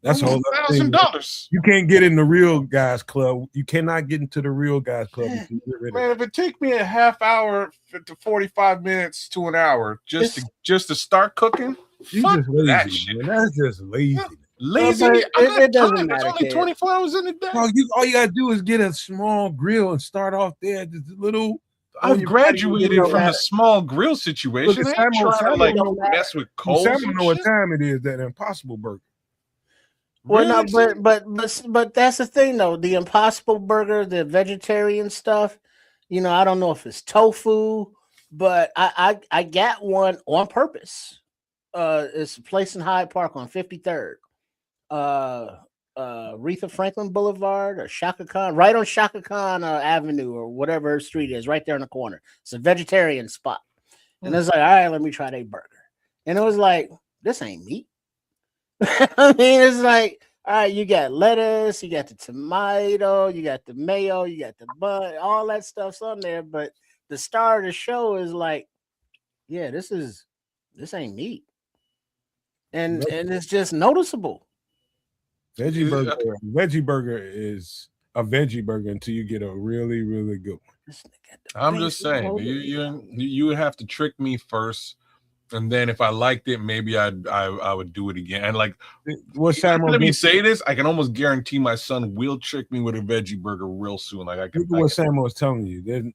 That's $1,000. You can't get in the real guys club. You cannot get into the real guys club. Man, if it take me a half hour to 45 minutes to an hour just to start cooking, fuck just lazy, that shit. Man. That's just lazy. Lazy. It doesn't matter. It's only 24 hours in a day. All you gotta do is get a small grill and start off there. Just a little. I've graduated from the small grill situation. I ain't trying to mess with coals. Sam know what time it is. That Impossible Burger. Well, no, but that's the thing though. The Impossible Burger, the vegetarian stuff. You know, I don't know if it's tofu, but I got one on purpose. It's a place in Hyde Park on 53rd. Aretha Franklin Boulevard or Shaka Khan, right on Shaka Khan Avenue or whatever her street is, right there in the corner. It's a vegetarian spot. And it's like, all right, let me try that burger. And it was like, this ain't meat. I mean, it's like, all right, you got lettuce, you got the tomato, you got the mayo, you got the bun, all that stuff's on there. But the star of the show is like, yeah, this ain't meat. And it's just noticeable. Veggie burger is a veggie burger until you get a really, really good one. I'm just saying, you would have to trick me first, and then if I liked it, maybe I would do it again. And like, let me say this, I can almost guarantee my son will trick me with a veggie burger real soon. Like, what Sam was telling you,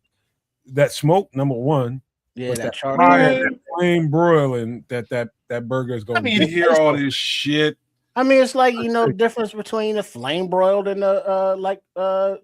that smoke, number one. Yeah, that flame broiling that burger is going. I need to hear all this shit. I mean, it's like, you know, the difference between a flame broiled and the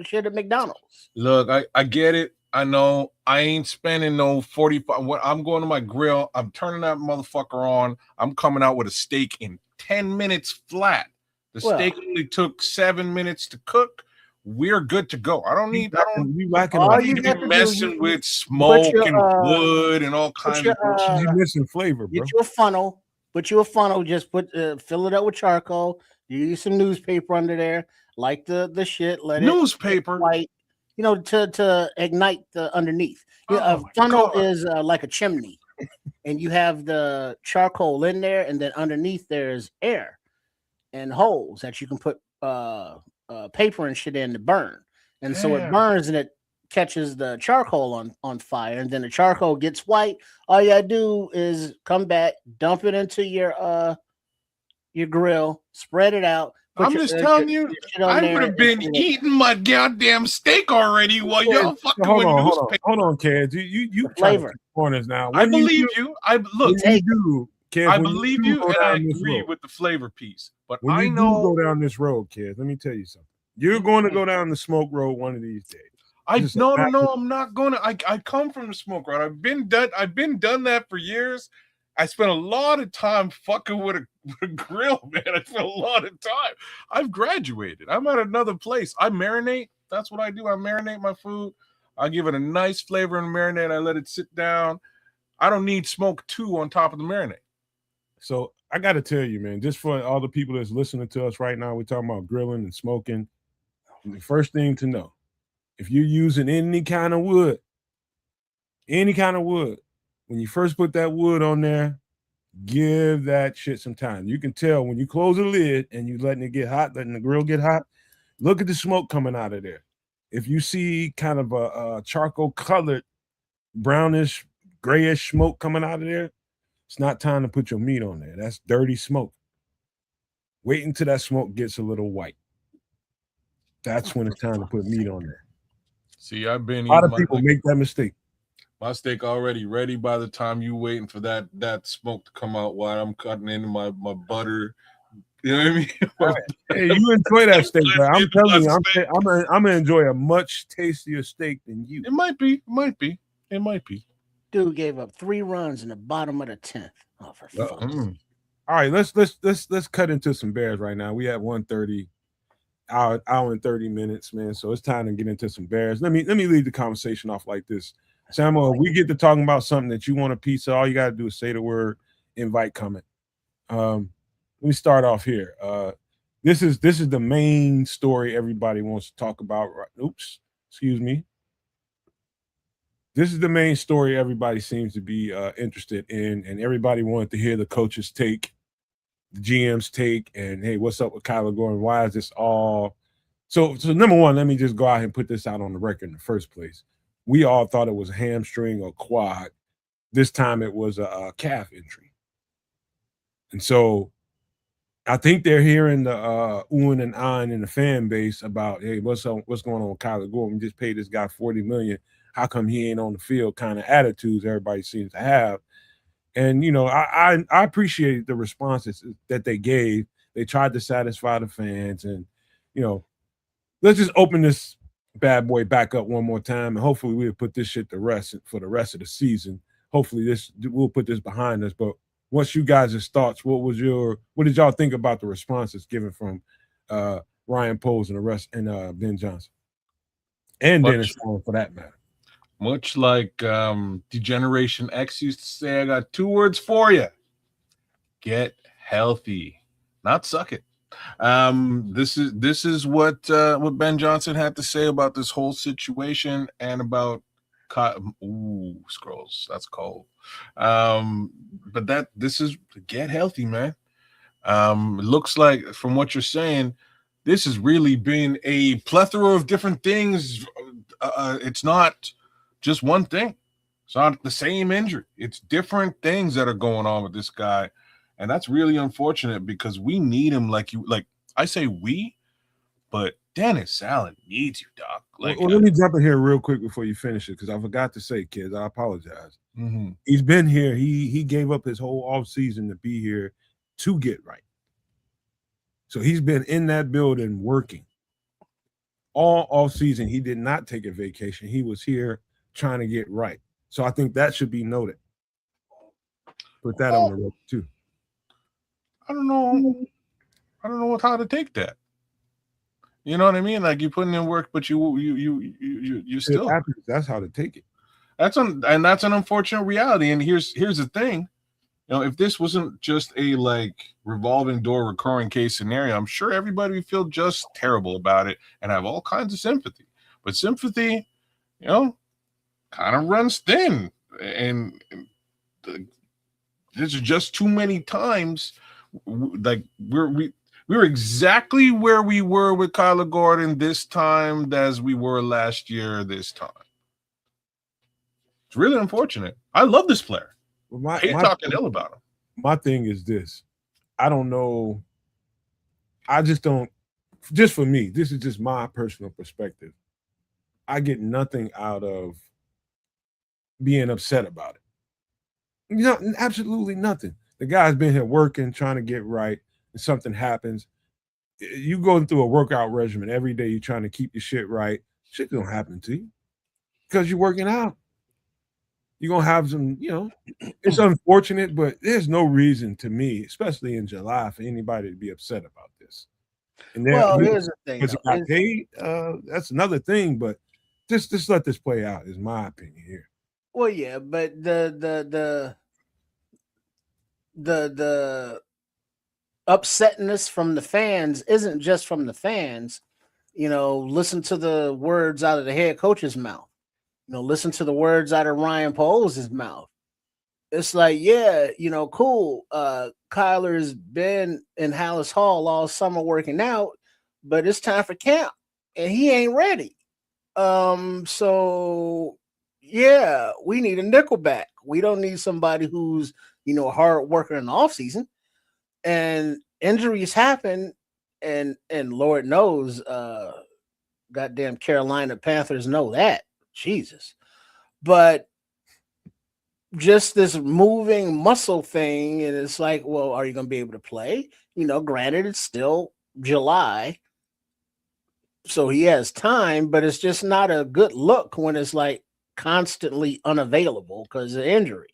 shit at McDonald's. Look, I get it. I know I ain't spending no 45. When I'm going to my grill, I'm turning that motherfucker on. I'm coming out with a steak in 10 minutes flat. The steak only took 7 minutes to cook. We're good to go. I don't need to be messing with smoke and wood and all kinds of bullshit. You're missing flavor, bro. Get you a funnel. Just fill it up with charcoal. You use some newspaper under there, light the shit. Let newspaper, light, you know, to ignite the underneath. A funnel is like a chimney, and you have the charcoal in there, and then underneath there's air and holes that you can put paper and shit in to burn, and so it burns and it catches the charcoal on fire, and then the charcoal gets white. All you gotta do is come back, dump it into your grill, spread it out. I'm just telling you, I would have been eating my goddamn steak already while y'all fucking with newspaper. Hold on, kids. You flavor corners now. I believe you. I believe you, and I agree with the flavor piece. But when you go down this road, kids, let me tell you something. You're going to go down the smoke road one of these days. No, I'm not gonna. I come from the smoke road. I've been done that for years, I spent a lot of time fucking with a grill, man. I spent a lot of time. I've graduated. I'm at another place. I marinate. That's what I do. I marinate my food. I give it a nice flavor and marinate. I let it sit down. I don't need smoke too on top of the marinade. So I got to tell you, man, just for all the people that's listening to us right now, we're talking about grilling and smoking. The first thing to know, if you're using any kind of wood, when you first put that wood on there, give that shit some time. You can tell when you close the lid and you letting it get hot, letting the grill get hot, look at the smoke coming out of there. If you see kind of a charcoal colored, brownish, grayish smoke coming out of there, it's not time to put your meat on there. That's dirty smoke. Wait until that smoke gets a little white. That's when it's time to put meat on there. See, I've been a lot of people make that mistake. My steak already ready by the time you waiting for that smoke to come out while I'm cutting into my butter. You know what I mean? Right. Hey, you enjoy that steak, but I'm telling you, I'm gonna enjoy a much tastier steak than you. It might be. Dude gave up 3 runs in the bottom of the 10th. Oh, for fuck's sake. All right, let's cut into some Bears right now. We have 1:30, hour and 30 minutes, man. So it's time to get into some Bears. Let me lead the conversation off like this. Samuel, we get to talking about something that you want a piece of. All you got to do is say the word, invite comment. Let me start off here. This is the main story everybody wants to talk about. Oops, excuse me. This is the main story everybody seems to be interested in, and everybody wanted to hear the coach's take, the GM's take, and hey, what's up with Kyler Gordon? Why is this all? So number one, let me just go out and put this out on the record in the first place. We all thought it was a hamstring or quad. This time it was a calf injury. And so I think they're hearing the oohing and ahhing in the fan base about, hey, what's going on with Kyler Gordon? We just paid this guy $40 million. How come he ain't on the field? Kind of attitudes everybody seems to have. And, you know, I appreciate the responses that they gave. They tried to satisfy the fans. And, you know, let's just open this bad boy back up one more time, and hopefully we'll put this shit to rest for the rest of the season. Hopefully we'll put this behind us. But what's you guys' thoughts? What did y'all think about the responses given from Ryan Poles and the rest and Ben Johnson and Dennis Allen for that matter? Much like Degeneration X used to say, I got 2 words for you: get healthy, not suck it. This is what Ben Johnson had to say about this whole situation and about scrolls. That's cold. But this is get healthy, man. It looks like from what you're saying, this has really been a plethora of different things. It's not just one thing. It's not the same injury. It's different things that are going on with this guy. And that's really unfortunate because we need him like I say we, but Dennis Allen needs you, Doc. Let me jump in here real quick before you finish it because I forgot to say, kids, I apologize. Mm-hmm. He's been here. He gave up his whole offseason to be here to get right. So he's been in that building working. All offseason, he did not take a vacation. He was here trying to get right. So I think that should be noted. Put that on the record too. I don't know how to take that. You know what I mean? Like you're putting in work, but you still. That's how to take it. That's an unfortunate reality. And here's the thing. You know, if this wasn't just a like revolving door recurring case scenario, I'm sure everybody would feel just terrible about it and have all kinds of sympathy. But sympathy, you know, kind of runs thin. And there's just too many times like we were exactly where we were with Kyler Gordon this time as we were last year this time. It's really unfortunate. I love this player. I hate talking ill about him. My thing is this. I don't know. I just don't. Just for me, this is just my personal perspective. I get nothing out of being upset about it. You know, absolutely nothing. The guy's been here working, trying to get right, and something happens. You going through a workout regimen every day, you're trying to keep your shit right. Shit don't happen to you because you're working out. you're gonna have some, it's unfortunate, but there's no reason to me, especially in July, for anybody to be upset about this. And then Well, here's the thing, because he though. got paid, that's another thing. But just let this play out, is my opinion here. Well, yeah, but the upsetness from the fans isn't just from the fans. Listen to the words out of the head coach's mouth. Listen to the words out of Ryan Poles' mouth. It's like, yeah, cool. Kyler's been in Hallis Hall all summer working out, but it's time for camp, and he ain't ready. So yeah, we need a nickelback. We don't need somebody who's a hard worker in the off season. And injuries happen, and Lord knows, goddamn Carolina Panthers know that. Jesus. But just this moving muscle thing, and it's like, well, are you going to be able to play? Granted, it's still July, so he has time, but it's just not a good look when it's like constantly unavailable because of injury.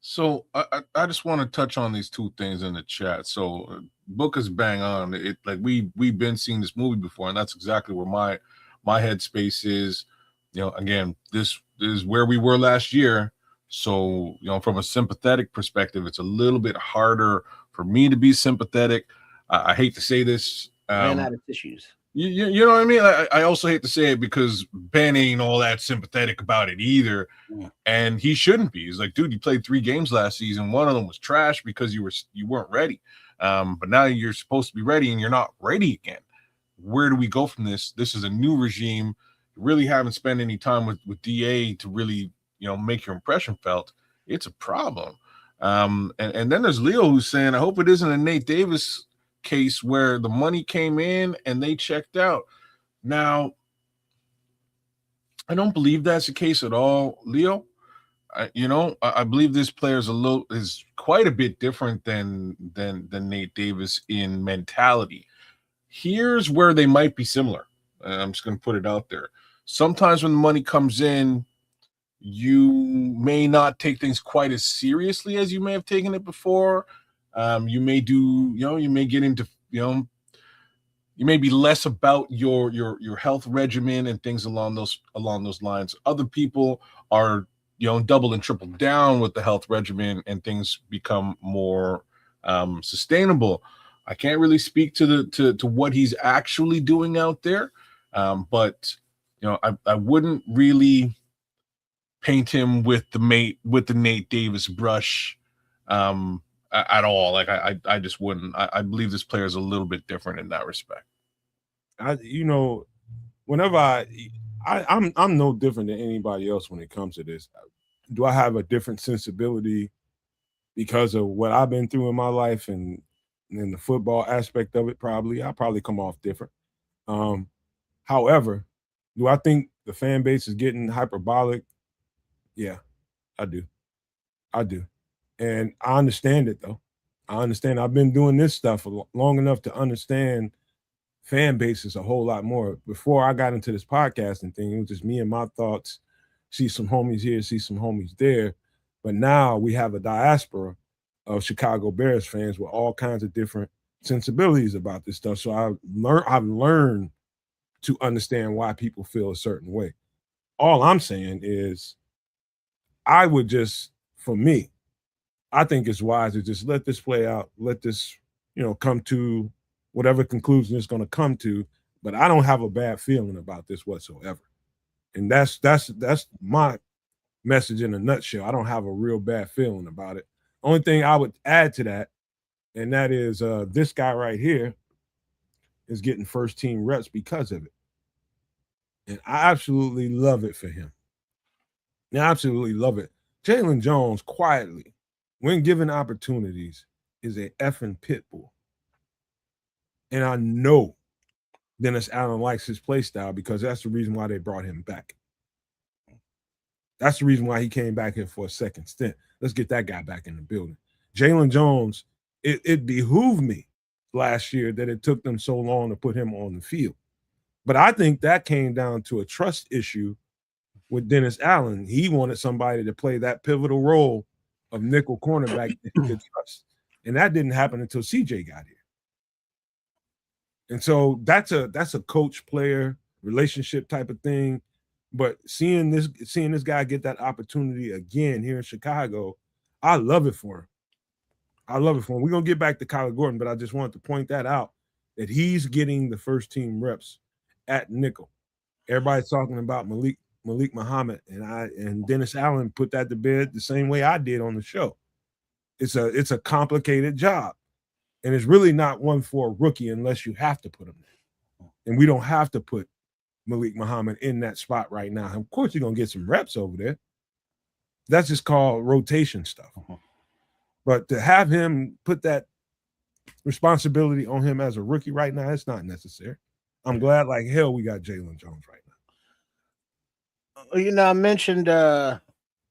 So I just want to touch on these two things in the chat. So Book is bang on it. Like we've been seeing this movie before, and that's exactly where my headspace is. Again, this is where we were last year. So from a sympathetic perspective, it's a little bit harder for me to be sympathetic. I hate to say this. Ran out of tissues. You know what I mean? I also hate to say it because Ben ain't all that sympathetic about it either. Yeah. And he shouldn't be. He's like, dude, you played 3 games last season. One of them was trash because you weren't ready. But now you're supposed to be ready and you're not ready again. Where do we go from this? This is a new regime. You really haven't spent any time with DA to really, make your impression felt. It's a problem. And then there's Leo who's saying, I hope it isn't a Nate Davis case where the money came in and they checked out. Now, I don't believe that's the case at all, Leo. I believe this player is quite a bit different than Nate Davis in mentality. Here's where they might be similar. I'm just going to put it out there. Sometimes when the money comes in, you may not take things quite as seriously as you may have taken it before. You may you may get into, you may be less about your health regimen and things along those lines. Other people are, double and triple down with the health regimen and things become more sustainable. I can't really speak to what he's actually doing out there. But I wouldn't really paint him with the Nate Davis brush at all. Like I just wouldn't. I believe this player is a little bit different in that respect. Whenever I'm no different than anybody else when it comes to this. Do I have a different sensibility because of what I've been through in my life and in the football aspect of it? Probably. I'll probably come off different. However, do I think the fan base is getting hyperbolic? Yeah, I do. And I understand it, though. I understand. I've been doing this stuff for long enough to understand fan bases a whole lot more. Before I got into this podcasting thing, it was just me and my thoughts. See some homies here, see some homies there. But now we have a diaspora of Chicago Bears fans with all kinds of different sensibilities about this stuff. So I've learned to understand why people feel a certain way. All I'm saying is I would just, for me, I think it's wise to just let this play out, let this, come to whatever conclusion it's going to come to. But I don't have a bad feeling about this whatsoever. And that's my message in a nutshell. I don't have a real bad feeling about it. Only thing I would add to that, and that is this guy right here is getting first team reps because of it. And I absolutely love it for him. I absolutely love it. Jalen Jones, quietly, when given opportunities, is a effing pit bull. And I know Dennis Allen likes his play style because that's the reason why they brought him back. That's the reason why he came back here for a second stint. Let's get that guy back in the building. Jalen Jones, it behooved me last year that it took them so long to put him on the field. But I think that came down to a trust issue with Dennis Allen. He wanted somebody to play that pivotal role of nickel cornerback that he could trust. And that didn't happen until CJ got here. And so that's a coach player relationship type of thing. But seeing this guy get that opportunity again here in Chicago, I love it for him. I love it for him. We're gonna get back to Kyler Gordon, but I just wanted to point that out that he's getting the first team reps at nickel. Everybody's talking about Malik Muhammad, and Dennis Allen put that to bed the same way I did on the show. It's a complicated job, and it's really not one for a rookie unless you have to put him there. And we don't have to put Malik Muhammad in that spot right now. Of course, you're gonna get some reps over there. That's just called rotation stuff. But to have him put that responsibility on him as a rookie right now, it's not necessary. I'm glad like hell we got Jalen Jones right now. You know, I mentioned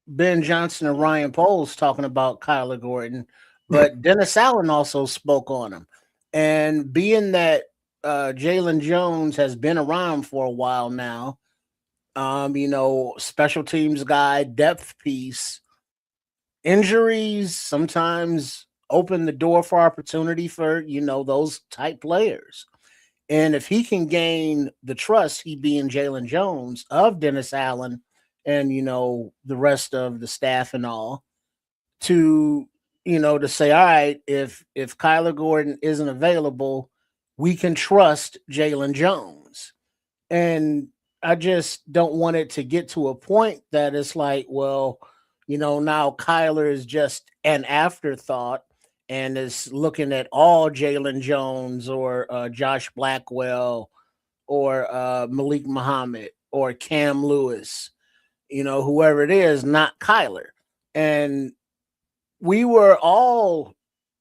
Ben Johnson and Ryan Poles talking about Kyler Gordon, but Dennis Allen also spoke on him. And being that Jalen Jones has been around for a while now, you know, special teams guy, depth piece, injuries sometimes open the door for opportunity for, you know, those type players. And if he can gain the trust, he being Jalen Jones, of Dennis Allen and, you know, the rest of the staff and all, to, you know, to say, all right, if Kyler Gordon isn't available, we can trust Jalen Jones. And I just don't want it to get to a point that it's like, well, you know, now Kyler is just an afterthought and is looking at all Jalen Jones or Josh Blackwell or Malik Muhammad or Cam Lewis, you know, whoever it is, not Kyler. And we were all,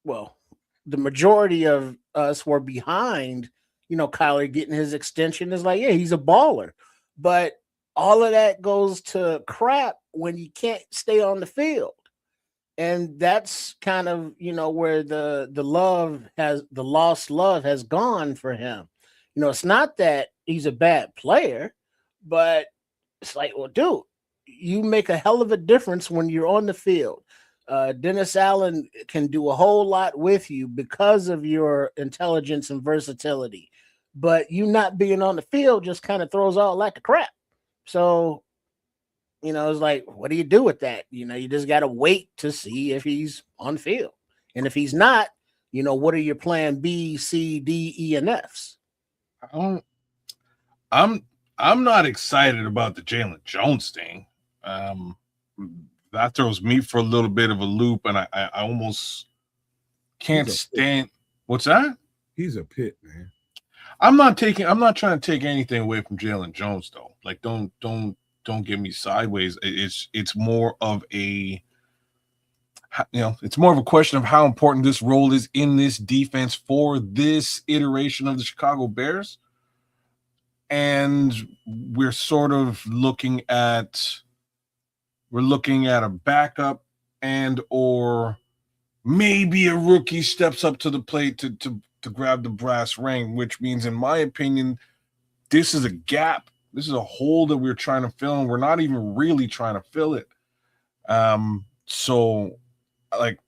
well, the majority of us were behind, you know, Kyler getting his extension. Is like, yeah, he's a baller. But all of that goes to crap when you can't stay on the field. And that's kind of, you know, where the lost love has gone for him. You know, it's not that he's a bad player, but it's like, well, dude, you make a hell of a difference when you're on the field. Dennis Allen can do a whole lot with you because of your intelligence and versatility, but you not being on the field just kind of throws all that to crap. So, you know, it's like, what do you do with that? You know, you just got to wait to see if he's on field. And if he's not, you know, what are your plan B, C, D, E, and Fs? I'm not excited about the Jalen Jones thing. That throws me for a little bit of a loop, and I almost can't stand. What's that? He's a pit, man. I'm not trying to take anything away from Jalen Jones, though. Like, don't get me sideways. It's more of a, you know, it's more of a question of how important this role is in this defense for this iteration of the Chicago Bears. And we're sort of looking at a backup and or maybe a rookie steps up to the plate to grab the brass ring, which means, in my opinion, this is a gap. This is a hole that we're trying to fill, and we're not even really trying to fill it. So, like,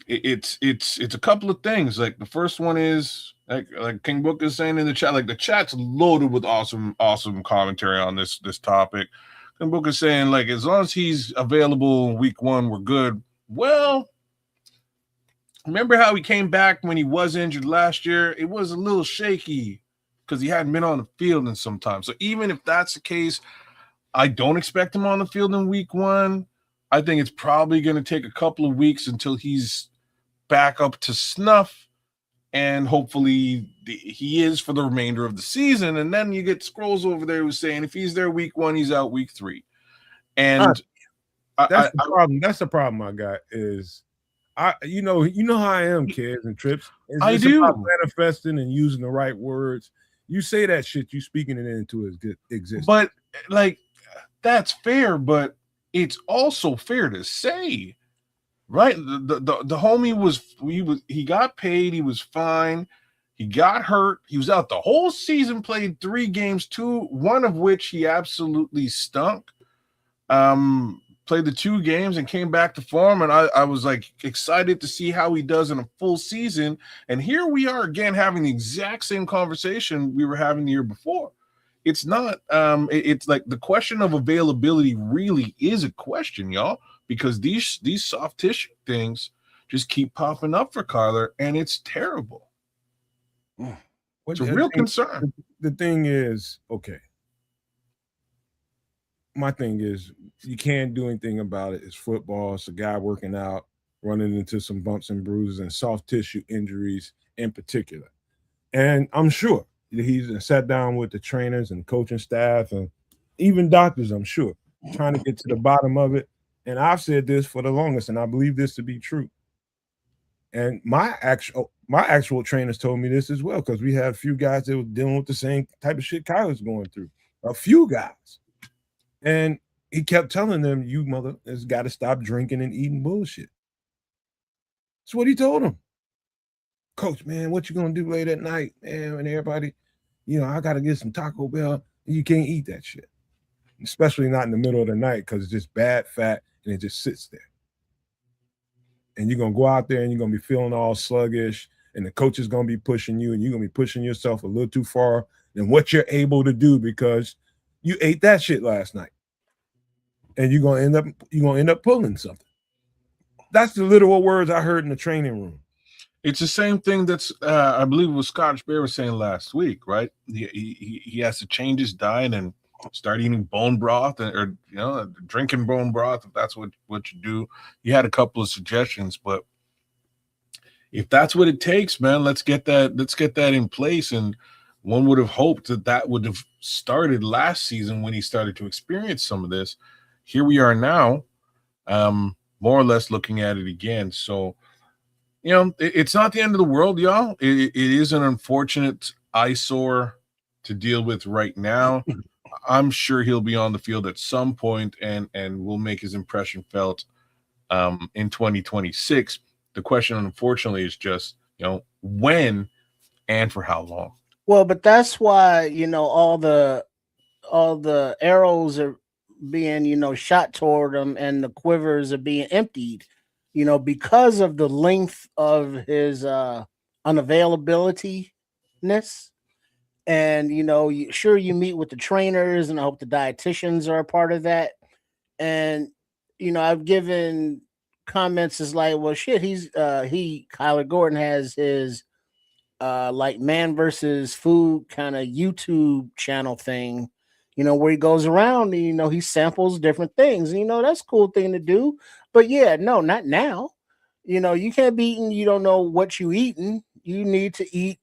it's a couple of things. Like, the first one is, like King Book is saying in the chat, like, the chat's loaded with awesome commentary on this topic. King Book is saying, like, as long as he's available week 1, we're good. Well, remember how he came back when he was injured last year? It was a little shaky because he hadn't been on the field in some time. So even if that's the case, I don't expect him on the field in week 1. I think it's probably going to take a couple of weeks until he's back up to snuff, and hopefully he is for the remainder of the season. And then you get Scrolls over there who's saying if he's there week 1, he's out week 3. And that's the problem. That's the problem I got is you know how I am, kids and trips. It's about manifesting and using the right words. You say that shit, you speaking it into existence. But like, that's fair, but it's also fair to say, right? The homie he got paid, he was fine. He got hurt. He was out the whole season, played 3 games, one of which he absolutely stunk. Played the 2 games and came back to form, and I was like excited to see how he does in a full season. And here we are again having the exact same conversation we were having the year before. It's not it's like the question of availability really is a question, y'all, because these soft tissue things just keep popping up for Kyler, and it's terrible. It's a real concern. The thing is, okay. My thing is, you can't do anything about it. It's football. It's a guy working out, running into some bumps and bruises and soft tissue injuries in particular. And I'm sure he's sat down with the trainers and coaching staff and even doctors, I'm sure, trying to get to the bottom of it. And I've said this for the longest, and I believe this to be true. And my actual trainers told me this as well, because we had a few guys that were dealing with the same type of shit Kyler's going through. A few guys. And he kept telling them, you mother has got to stop drinking and eating bullshit. That's what he told them. Coach, man, what you going to do late at night? Man, and everybody, I got to get some Taco Bell. You can't eat that shit. Especially not in the middle of the night, because it's just bad fat and it just sits there. And you're going to go out there and you're going to be feeling all sluggish, and the coach is going to be pushing you, and you're going to be pushing yourself a little too far than what you're able to do because you ate that shit last night. And you're going to end up pulling something. That's the literal words I heard in the training room. It's the same thing that's I believe it was Scottish Bear was saying last week, right? He has to change his diet and start eating bone broth or drinking bone broth if that's what you do. You had a couple of suggestions, but if that's what it takes, man, let's get that in place. And one would have hoped that would have started last season when he started to experience some of this. Here we are now, more or less looking at it again. So, it's not the end of the world, y'all. It is an unfortunate eyesore to deal with right now. I'm sure he'll be on the field at some point and will make his impression felt in 2026. The question, unfortunately, is just, when and for how long. Well, but that's why, all the arrows are being, shot toward him and the quivers are being emptied, because of the length of his unavailability-ness. And, sure, you meet with the trainers, and I hope the dietitians are a part of that. And, I've given comments as like, well, shit, Kyler Gordon has his like man versus food kind of YouTube channel thing, where he goes around and, he samples different things. And, that's a cool thing to do. But yeah, no, not now. You can't be eating, you don't know what you eating. You need to eat,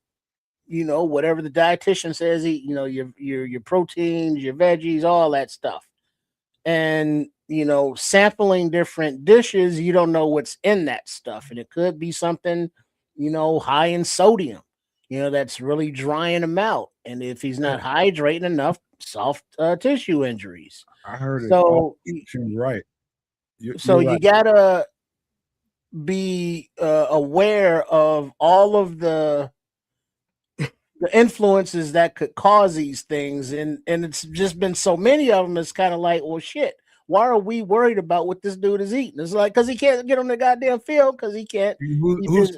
whatever the dietitian says eat, your proteins, your veggies, all that stuff. And, sampling different dishes, you don't know what's in that stuff. And it could be something, high in sodium, that's really drying him out. And if he's not hydrating enough, soft tissue injuries. I heard it. So you're right. You're you right. gotta be aware of all of the influences that could cause these things, and it's just been so many of them. It's kind of like, well, shit, why are we worried about what this dude is eating? It's like, because he can't get on the goddamn field, because he can't. Who's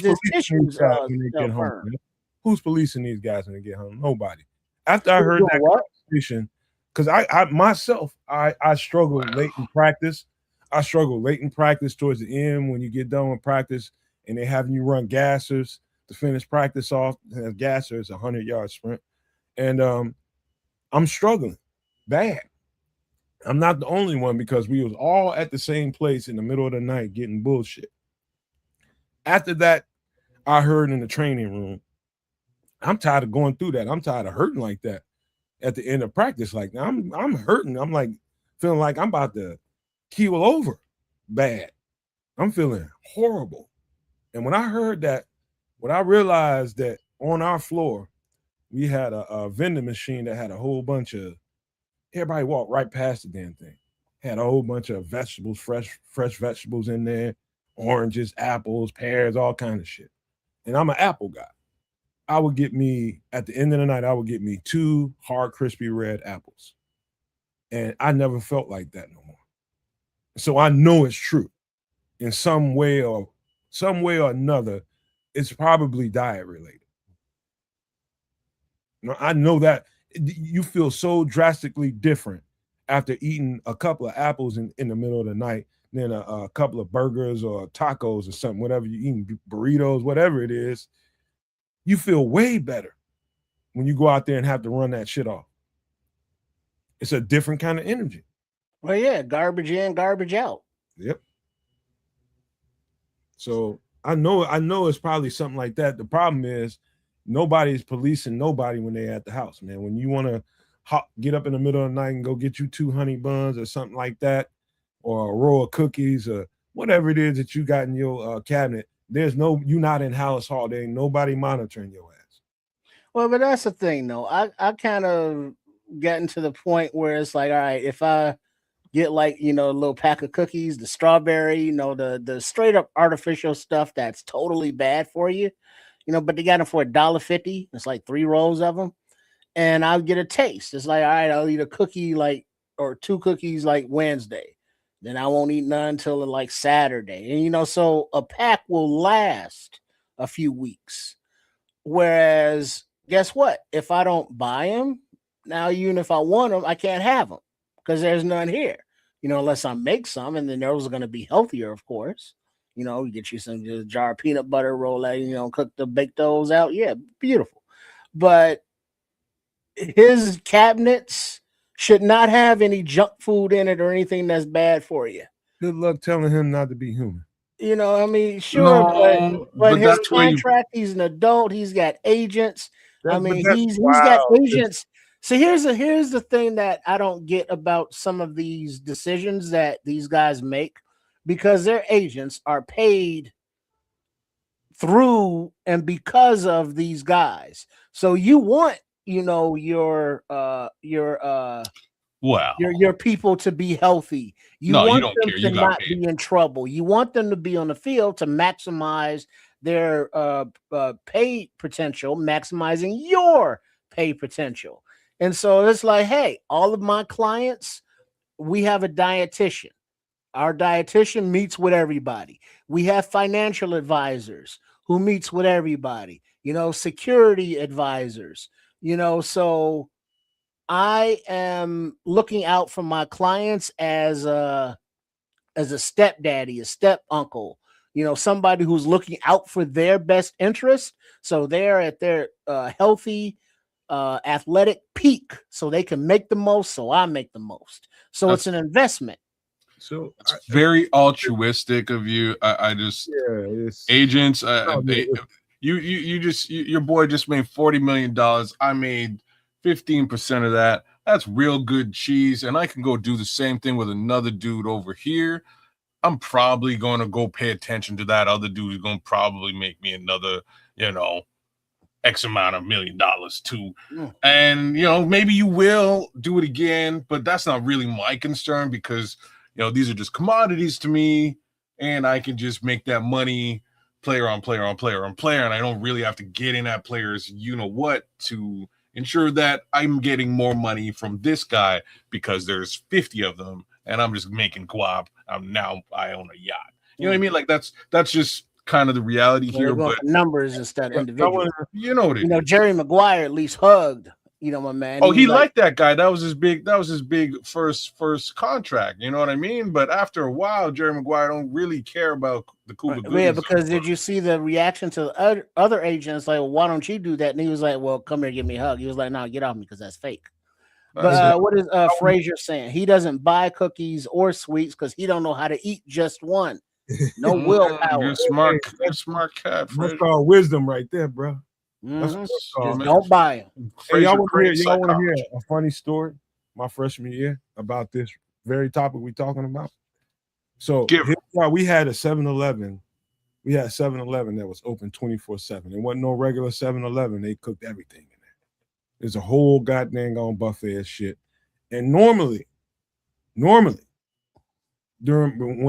policing these guys when they get home? Man? Who's policing these guys when they get home? Nobody. After I heard that conversation, because I myself struggle late in practice. I struggle late in practice towards the end when you get done with practice and they having you run gassers to finish practice off. Gasser is a 100-yard sprint. And I'm struggling bad. I'm not the only one, because we was all at the same place in the middle of the night getting bullshit. After that, I heard in the training room, I'm tired of going through that. I'm tired of hurting like that at the end of practice. Like, I'm hurting. I'm like feeling like I'm about to keel over bad. I'm feeling horrible. And when I heard that, when I realized that on our floor, we had a vending machine that had a whole bunch of, everybody walked right past the damn thing. Had a whole bunch of vegetables, fresh vegetables in there, oranges, apples, pears, all kind of shit. And I'm an apple guy. I would get me at the end of the night, I would get me 2 hard, crispy red apples. And I never felt like that no more. So I know it's true. In some way or another, it's probably diet related. I know that you feel so drastically different after eating a couple of apples in the middle of the night than a couple of burgers or tacos or something, whatever you're eating, burritos, whatever it is. You feel way better when you go out there and have to run that shit off. It's a different kind of energy. Well, yeah, garbage in, garbage out. Yep. So I know it's probably something like that. The problem is nobody's policing nobody when they're at the house, man. When you want to get up in the middle of the night and go get you 2 honey buns or something like that, or a roll of cookies or whatever it is that you got in your cabinet, you're not in house hall. There ain't nobody monitoring your ass. Well, but that's the thing, though. I kind of getting to the point where it's like, all right, if I get like, a little pack of cookies, the strawberry, the straight up artificial stuff that's totally bad for you, but they got them for $1.50. It's like 3 rolls of them. And I'll get a taste. It's like, all right, I'll eat a cookie or 2 cookies like Wednesday. Then I won't eat none until like Saturday. And, so a pack will last a few weeks. Whereas, guess what? If I don't buy them, now even if I want them, I can't have them because there's none here, unless I make some, and then those are going to be healthier, of course. You get you some just jar of peanut butter, roll that, bake those out. Yeah, beautiful. But his cabinets should not have any junk food in it or anything that's bad for you. Good luck telling him not to be human. Sure, No, but his that's where contract, he's an adult, he's got agents. He's wow. got agents. So here's the thing that I don't get about some of these decisions that these guys make, because their agents are paid through and because of these guys. So you want, your people to be healthy. You want them to not be in trouble. You want them to be on the field to maximize their pay potential, maximizing your pay potential. And so it's like, hey, all of my clients, we have a dietitian. Our dietitian meets with everybody. We have financial advisors who meets with everybody, security advisors, so I am looking out for my clients as a stepdaddy, a step uncle, somebody who's looking out for their best interest. So they're at their healthy, athletic peak, so they can make the most. So I make the most. So it's an investment. So it's very altruistic of you. Agents. Your boy just made $40 million. I made 15% of that. That's real good cheese, and I can go do the same thing with another dude over here. I'm probably going to go pay attention to that other dude who's going to probably make me another, X amount of $1 million too. Yeah. And, maybe you will do it again, but that's not really my concern because, these are just commodities to me, and I can just make that money player on player on player on player, and I don't really have to get in at players, to ensure that I'm getting more money from this guy because there's 50 of them, and I'm just making guap. I own a yacht. You know what I mean? Like that's just kind of the reality here. But numbers instead of individuals. What it is. Jerry Maguire at least hugged. My man. Oh, he liked that guy. That was his big first contract. You know what I mean? But after a while, Jerry Maguire don't really care about the Cuba Goodings. Yeah, because did you see the reaction to the other agents? Like, well, why don't you do that? And he was like, well, come here, give me a hug. He was like, no, get off me because that's fake. But what is Frazier saying? He doesn't buy cookies or sweets because he don't know how to eat just one. No willpower. You're smart cat. That's called wisdom right there, bro. Don't buy them. Hey, y'all want to hear a funny story? My freshman year about this very topic we talking about. So we had a 7-Eleven. We had 7-Eleven that was open 24/7. It wasn't no regular 7-Eleven. They cooked everything in there. There's a whole goddamn on buffet of shit. And normally, when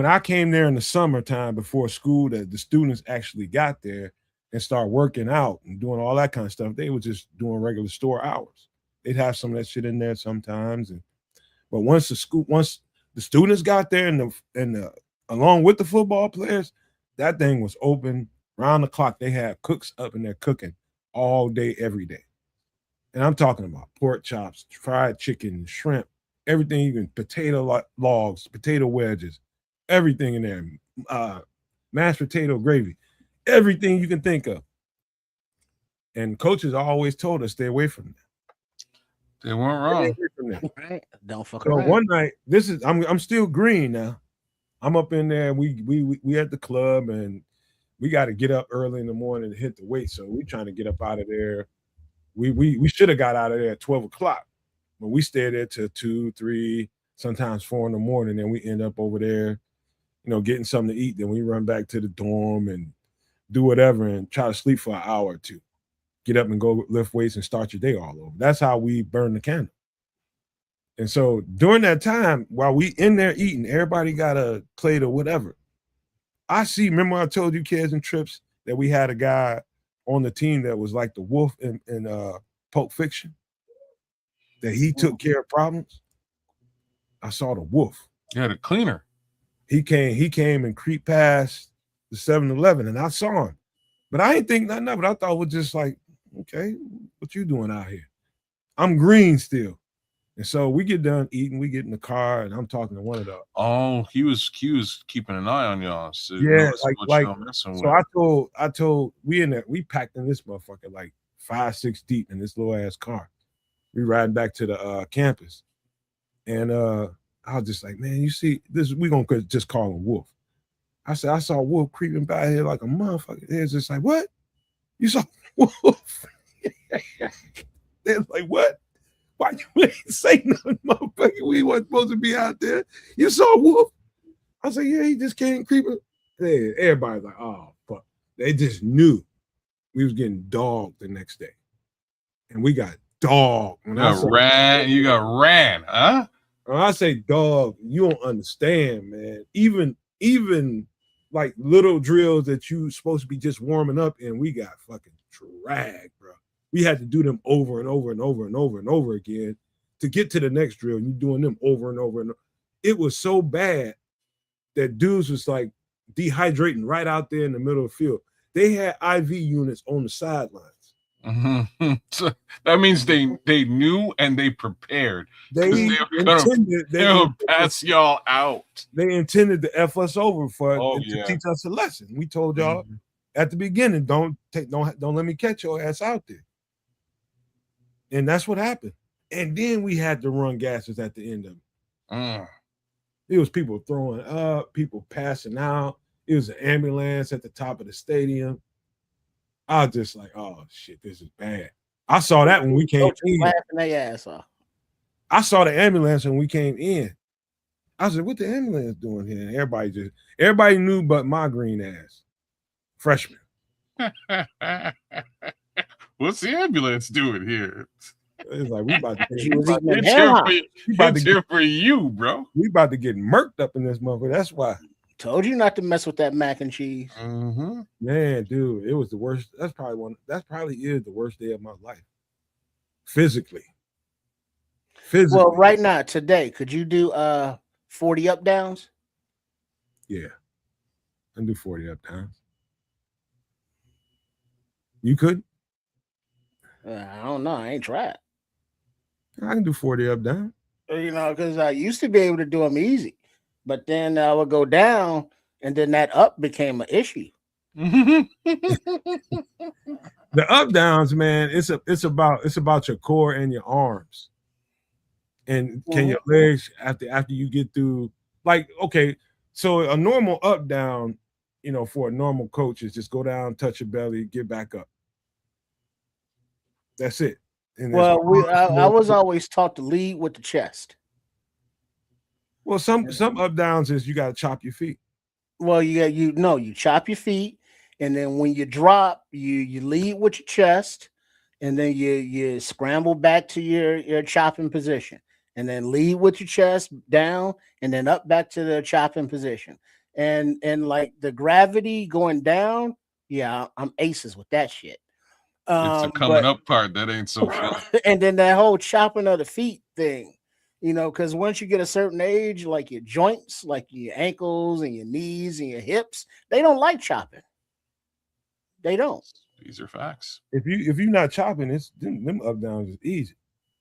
I came there in the summertime before school, that the students actually got there, and start working out and doing all that kind of stuff. They were just doing regular store hours. They'd have some of that shit in there sometimes. But once the students got there and along with the football players, that thing was open round the clock. They had cooks up in there cooking all day, every day. And I'm talking about pork chops, fried chicken, shrimp, everything you can, potato logs, potato wedges, everything in there, mashed potato gravy, everything you can think of. And coaches always told us stay away from that. They weren't wrong. Right? Don't fuck So around. one night, I'm still green now. I'm up in there. We at the club and we got to get up early in the morning to hit the weight. So we trying to get up out of there. We should have got out of there at 12 o'clock, but we stayed there till 2, 3, sometimes 4 in the morning. And we end up over there, getting something to eat. Then we run back to the dorm and do whatever and try to sleep for an hour or two. Get up and go lift weights and start your day all over. That's how we burn the candle. And so during that time, while we in there eating, everybody got a plate or whatever. Remember I told you kids and trips that we had a guy on the team that was like the wolf in Pulp Fiction, that he took care of problems. I saw the wolf. Yeah, the cleaner. He came and creeped past the 7-Eleven and I saw him. But I didn't think nothing of it. I thought it was just like, okay, what you doing out here? I'm green still. And so we get done eating, we get in the car, and I'm talking to one of the. Oh, he was keeping an eye on y'all. So yeah, so I told we packed in this motherfucker like 5, 6 deep in this little ass car. We riding back to the campus, and I was just like, man, you see this? We gonna just call him Wolf. I said I saw Wolf creeping by here like a motherfucker. It's just like, what? You saw Wolf? They're like, what? Why you ain't say nothing, motherfucker? We weren't supposed to be out there. You saw Wolf? I said, yeah, he just came creeping. Yeah, everybody's like, oh, fuck. They just knew we was getting dogged the next day. And we got dogged. You got ran, huh? When I say dog, you don't understand, man. Even like little drills that you supposed to be just warming up in, we got fucking dragged, bro. We had to do them over and over and over and over and over again to get to the next drill. And you're doing them over and over and over. It was so bad that dudes was like dehydrating right out there in the middle of the field. They had IV units on the sidelines. Mm-hmm. So that means they knew and they prepared. They would pass y'all out. They intended to F us over to teach us a lesson. We told y'all at the beginning, don't let me catch your ass out there. And that's what happened. And then we had to run gases at the end of it. It was people throwing up, people passing out. It was an ambulance at the top of the stadium. I was just like, oh shit, this is bad. I saw that when we came in. Laughing their ass off. I saw the ambulance when we came in. I was like, what the ambulance doing here? And everybody knew but my green ass. Freshman. What's the ambulance doing here? It's like we about to it's here for you, bro. We about to get murked up in this motherfucker. That's why. Told you not to mess with that mac and cheese. Man, dude, it was the worst. That probably is the worst day of my life. Physically. Well, right now, today, could you do 40 up downs? Yeah. I can do 40 up downs. You could? I don't know. I ain't tried. I can do 40 up down. Because I used to be able to do them easy. But then I would go down, and then that up became an issue. The up downs, man, it's about your core and your arms. And can your legs after you get through, like, okay, so a normal up down, for a normal coach is just go down, touch your belly, get back up. That's it. And I was always taught to lead with the chest. Well, some up downs is you got to chop your feet. Well, you chop your feet, and then when you drop, you lead with your chest, and then you scramble back to your chopping position, and then lead with your chest down, and then up back to the chopping position. And like the gravity going down, Yeah, I'm aces with that shit. It's the coming up part that ain't so fun. And then that whole chopping of the feet thing, because once you get a certain age, like your joints, like your ankles and your knees and your hips, they don't like chopping. They don't. These are facts. If you're not chopping, it's them up downs is easy.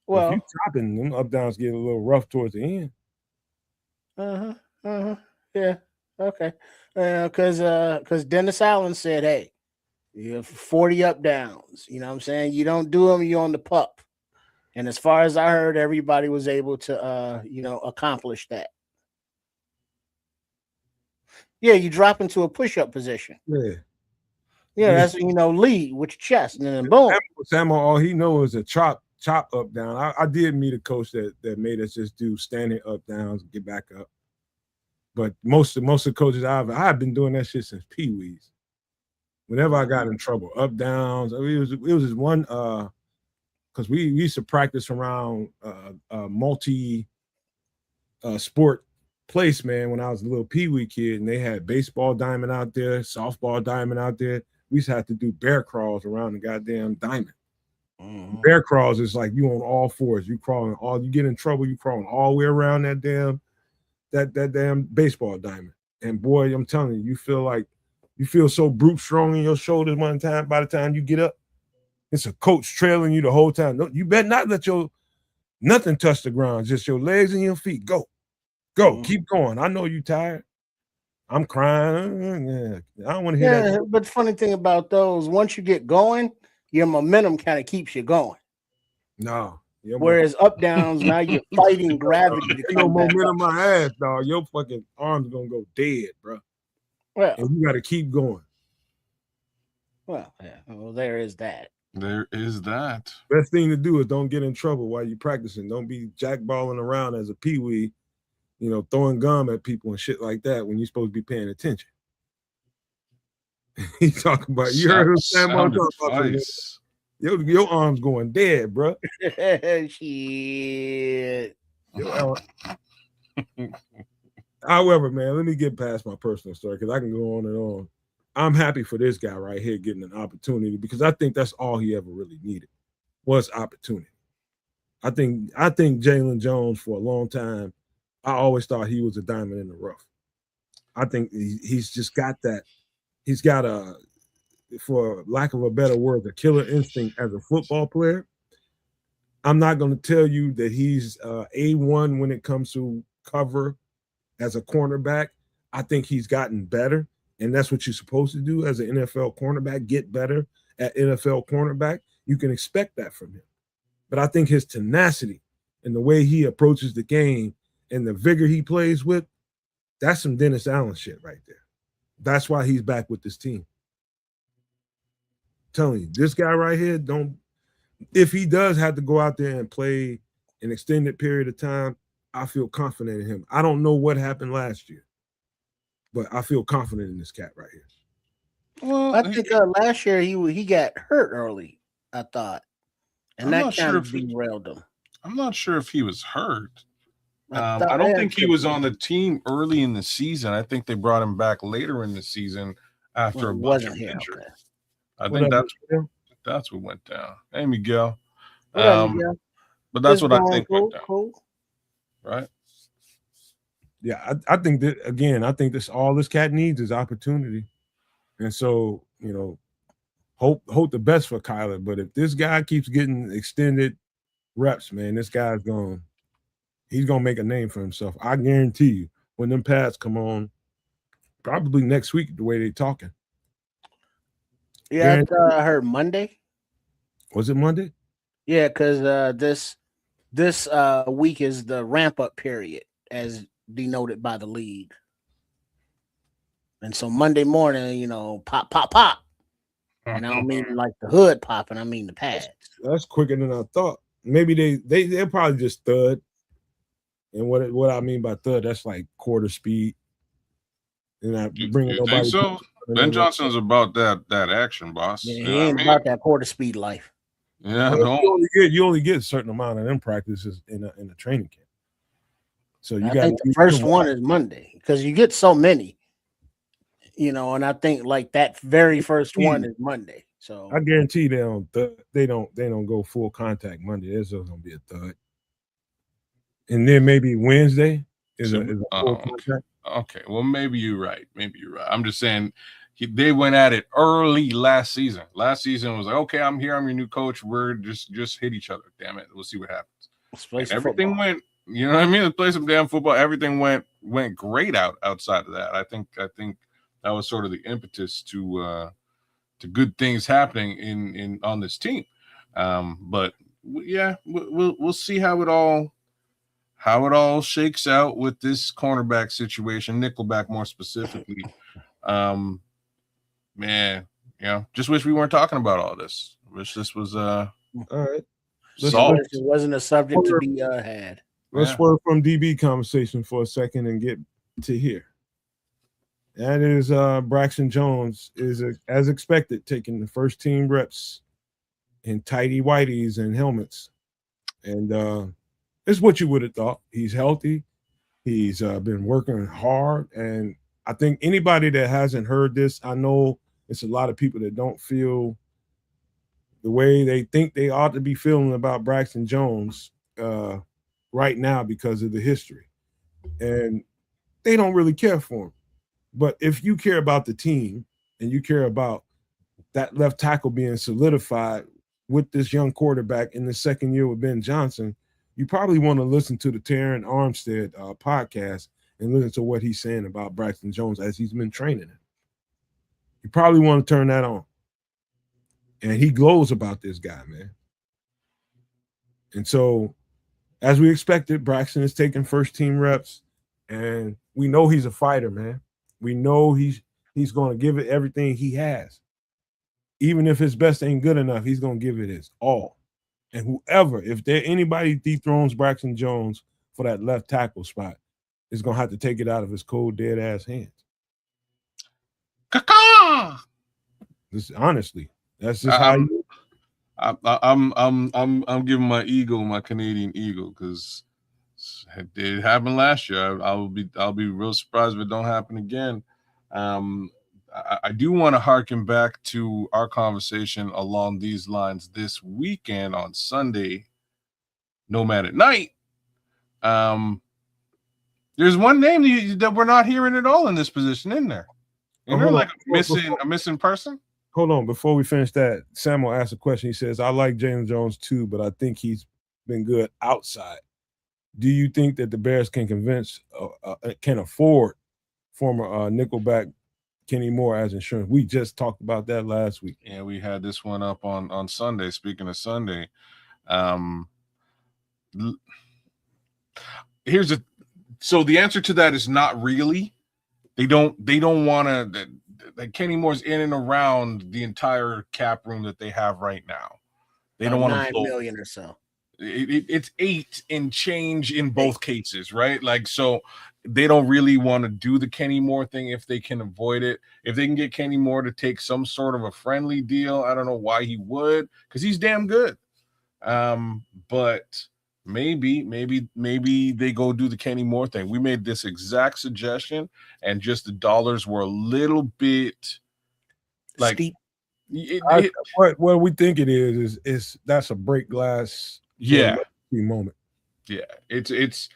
Well, if you chopping, them up downs get a little rough towards the end. Yeah. Okay. Because Dennis Allen said, hey, you have 40 up downs. You know what I'm saying? You don't do them, you're on the pup. And as far as I heard, everybody was able to accomplish that. Yeah, you drop into a push-up position. Yeah, that's lead with your chest, and then boom. Samuel, all he knows is a chop up down. I did meet a coach that made us just do standing up downs and get back up. But most of the coaches I've been doing that shit since Pee-wees. Whenever I got in trouble, up downs. I mean, it was just one because we used to practice around multi sport place, man, when I was a little Pee-wee kid, and they had baseball diamond out there, softball diamond out there. We used to have to do bear crawls around the goddamn diamond. Bear crawls is like you on all fours. You crawling you get in trouble, you crawling all the way around that damn baseball diamond. And boy, I'm telling you, you feel so brute strong in your shoulders one time. By the time you get up, it's a coach trailing you the whole time. No, you better not let nothing touch the ground, just your legs and your feet. Go, keep going. I know you tired. I'm crying. Yeah, I don't want to hear that. But the funny thing about those, once you get going, your momentum kind of keeps you going. No. Whereas up downs, now you're fighting gravity. No momentum my ass, dog. Your fucking arms gonna go dead, bro. Well, and you got to keep going. Well, yeah. Well, there is that. There is that. Best thing to do is don't get in trouble while you're practicing. Don't be jackballing around as a peewee, throwing gum at people and shit like that when you're supposed to be paying attention. He talking about you heard him talking about your arms going dead, bro. Shit. However, man, let me get past my personal story because I can go on and on. I'm happy for this guy right here getting an opportunity because I think that's all he ever really needed was opportunity. I think Jalen Jones for a long time, I always thought he was a diamond in the rough. I think he's just got that. He's got for lack of a better word, a killer instinct as a football player. I'm not going to tell you that he's A1 when it comes to cover as a cornerback. I think he's gotten better, and that's what you're supposed to do as an NFL cornerback, get better at NFL cornerback. You can expect that from him. But I think his tenacity and the way he approaches the game and the vigor he plays with, that's some Dennis Allen shit right there. That's why he's back with this team. I'm telling you, this guy right here, if he does have to go out there and play an extended period of time, I feel confident in him. I don't know what happened last year, but I feel confident in this cat right here. Well, I think last year he got hurt early, I thought. And that kind of derailed him. I'm not sure if he was hurt. I don't think he was on the team early in the season. I think they brought him back later in the season after a bunch of injury. Okay. I think that's what went down. Hey, Miguel. Miguel. But that's what I think went down. Cool. Right? Yeah, I think that again. I think all this cat needs is opportunity, and so hope the best for Kyler. But if this guy keeps getting extended reps, man, this guy's he's gonna make a name for himself. I guarantee you. When them pads come on, probably next week, the way they're talking. Yeah, I heard Monday. Was it Monday? Yeah, because this week is the ramp up period, as denoted by the league. And so Monday morning, pop. And I don't mean like the hood popping, I mean the pads. That's quicker than I thought. Maybe they're probably just thud. And what I mean by thud, that's like quarter speed. And I bring nobody. So Ben Johnson's about that action, boss. Yeah, he ain't about that quarter speed life. Yeah, you only get a certain amount of them practices in a training camp. So I think the first one is Monday because you get so many. And I think like that very first one is Monday. So I guarantee they don't go full contact Monday. There's just gonna be a thud, and then maybe Wednesday is a full contact. Okay, well maybe you're right. I'm just saying they went at it early last season. Last season was like, okay, I'm here. I'm your new coach. We're just hit each other. Damn it, we'll see what happens. And everything went. You know what I mean? Let's play some damn football. Everything went great outside of that. I think that was sort of the impetus to good things happening in on this team. But yeah, we'll see how it all shakes out with this cornerback situation, nickelback more specifically. Man, just wish we weren't talking about all this. Wish this was all right. It wasn't a subject to be had. Let's swerve from DB conversation for a second and get to here. That is Braxton Jones is as expected taking the first team reps in tighty whiteys and helmets, and it's what you would have thought. He's healthy. He's been working hard, and I think anybody that hasn't heard this, I know it's a lot of people that don't feel the way they think they ought to be feeling about Braxton Jones right now because of the history, and they don't really care for him. But if you care about the team and you care about that left tackle being solidified with this young quarterback in the second year with Ben Johnson, you probably want to listen to the Terran Armstead podcast and listen to what he's saying about Braxton Jones as he's been training him. You probably want to turn that on. And he glows about this guy, man. And so, as we expected, Braxton is taking first team reps, and we know he's a fighter, man. We know he's going to give it everything he has. Even if his best ain't good enough, he's going to give it his all. And if anybody dethrones Braxton Jones for that left tackle spot, is going to have to take it out of his cold, dead ass hands. Honestly, that's just how you. I'm giving my eagle, my Canadian eagle, because it happened last year. I'll be real surprised if it don't happen again. I do want to harken back to our conversation along these lines this weekend on Sunday, Nomad at Night. There's one name that we're not hearing at all in this position in there. Isn't there like a missing person? Hold on, before we finish that, Samuel asked a question. He says, I like James Jones too, but I think he's been good outside. Do you think that the Bears can afford former nickelback Kenny Moore as insurance? We just talked about that last week. Yeah, we had this one up on Sunday. Speaking of Sunday, so the answer to that is not really. They don't want to. Like Kenny Moore's in and around the entire cap room that they have right now. They don't want to $9 million or so. It's 8 and change in both cases, right? Like, so they don't really want to do the Kenny Moore thing if they can avoid it. If they can get Kenny Moore to take some sort of a friendly deal, I don't know why he would, because he's damn good. But maybe they go do the Kenny Moore thing. We made this exact suggestion, and just the dollars were a little bit like steep. What we think it is that's a break glass moment. Yeah, it's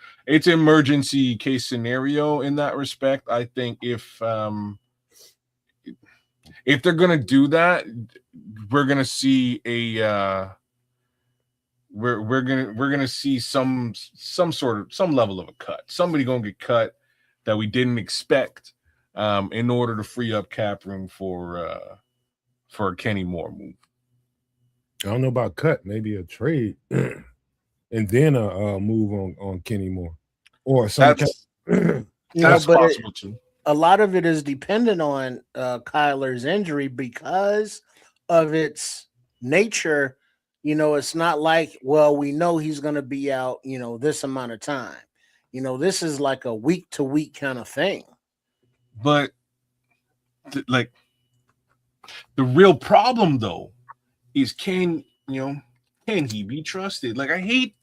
emergency case scenario in that respect. I think if they're gonna do that, we're gonna see we're gonna see some level of a cut. Somebody gonna get cut that we didn't expect in order to free up cap room for a Kenny Moore move. I don't know about cut, maybe a trade, and then a move on Kenny Moore, or something. That's possible too. A lot of it is dependent on Kyler's injury because of its nature. It's not like, well, we know he's going to be out, this amount of time. This is like a week to week kind of thing. But the real problem though is can he be trusted? Like, I hate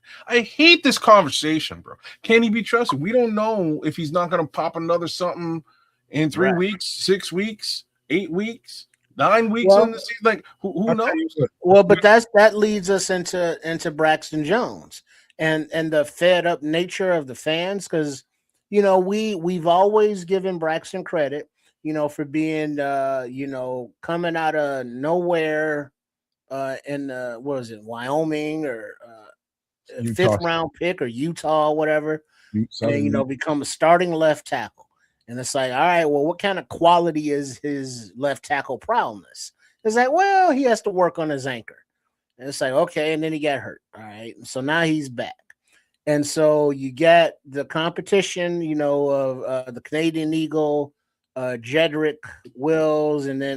this conversation, bro. Can he be trusted? We don't know if he's not going to pop another something in 3 Right. weeks, 6 weeks, 8 weeks, 9 weeks Well- in the season? Like who I'll tell knows? you what, Well, but that leads us into Braxton Jones and the fed up nature of the fans, because we've always given Braxton credit, for being coming out of nowhere in what was it, Wyoming or Utah, 5th-round pick or Utah or whatever, and Southern then Utah. become a starting left tackle. And it's like, all right, well, what kind of quality is his left tackle prowess? It's like, well, he has to work on his anchor. And it's like, okay, and then he got hurt. All right. So now he's back. And so you get the competition, of the Canadian Eagle, Jedrick Wills, and then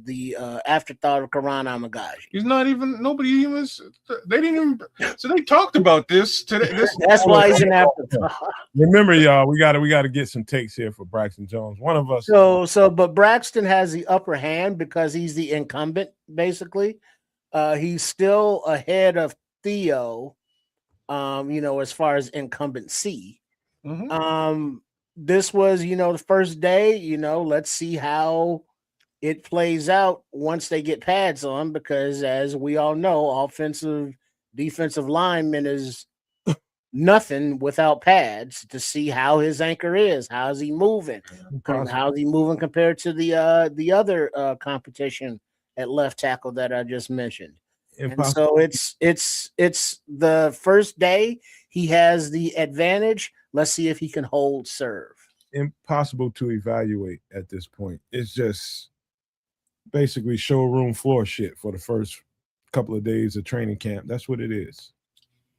the afterthought of Karan Amagaji. He's not even. Nobody even. They didn't even. So they talked about this today. That's why he's an afterthought. Remember, y'all, we gotta get some takes here for Braxton Jones. One of us. But Braxton has the upper hand because he's the incumbent, basically. He's still ahead of Theo, as far as incumbency. Mhm. This was, the first day, let's see how it plays out once they get pads on, because as we all know, defensive lineman is nothing without pads to see how his anchor is. How's he moving? How's he moving compared to the other competition at left tackle that I just mentioned? Impossible. And so it's the first day. He has the advantage. Let's see if he can hold serve. Impossible to evaluate at this point. It's just basically showroom floor shit for the first couple of days of training camp. That's what it is.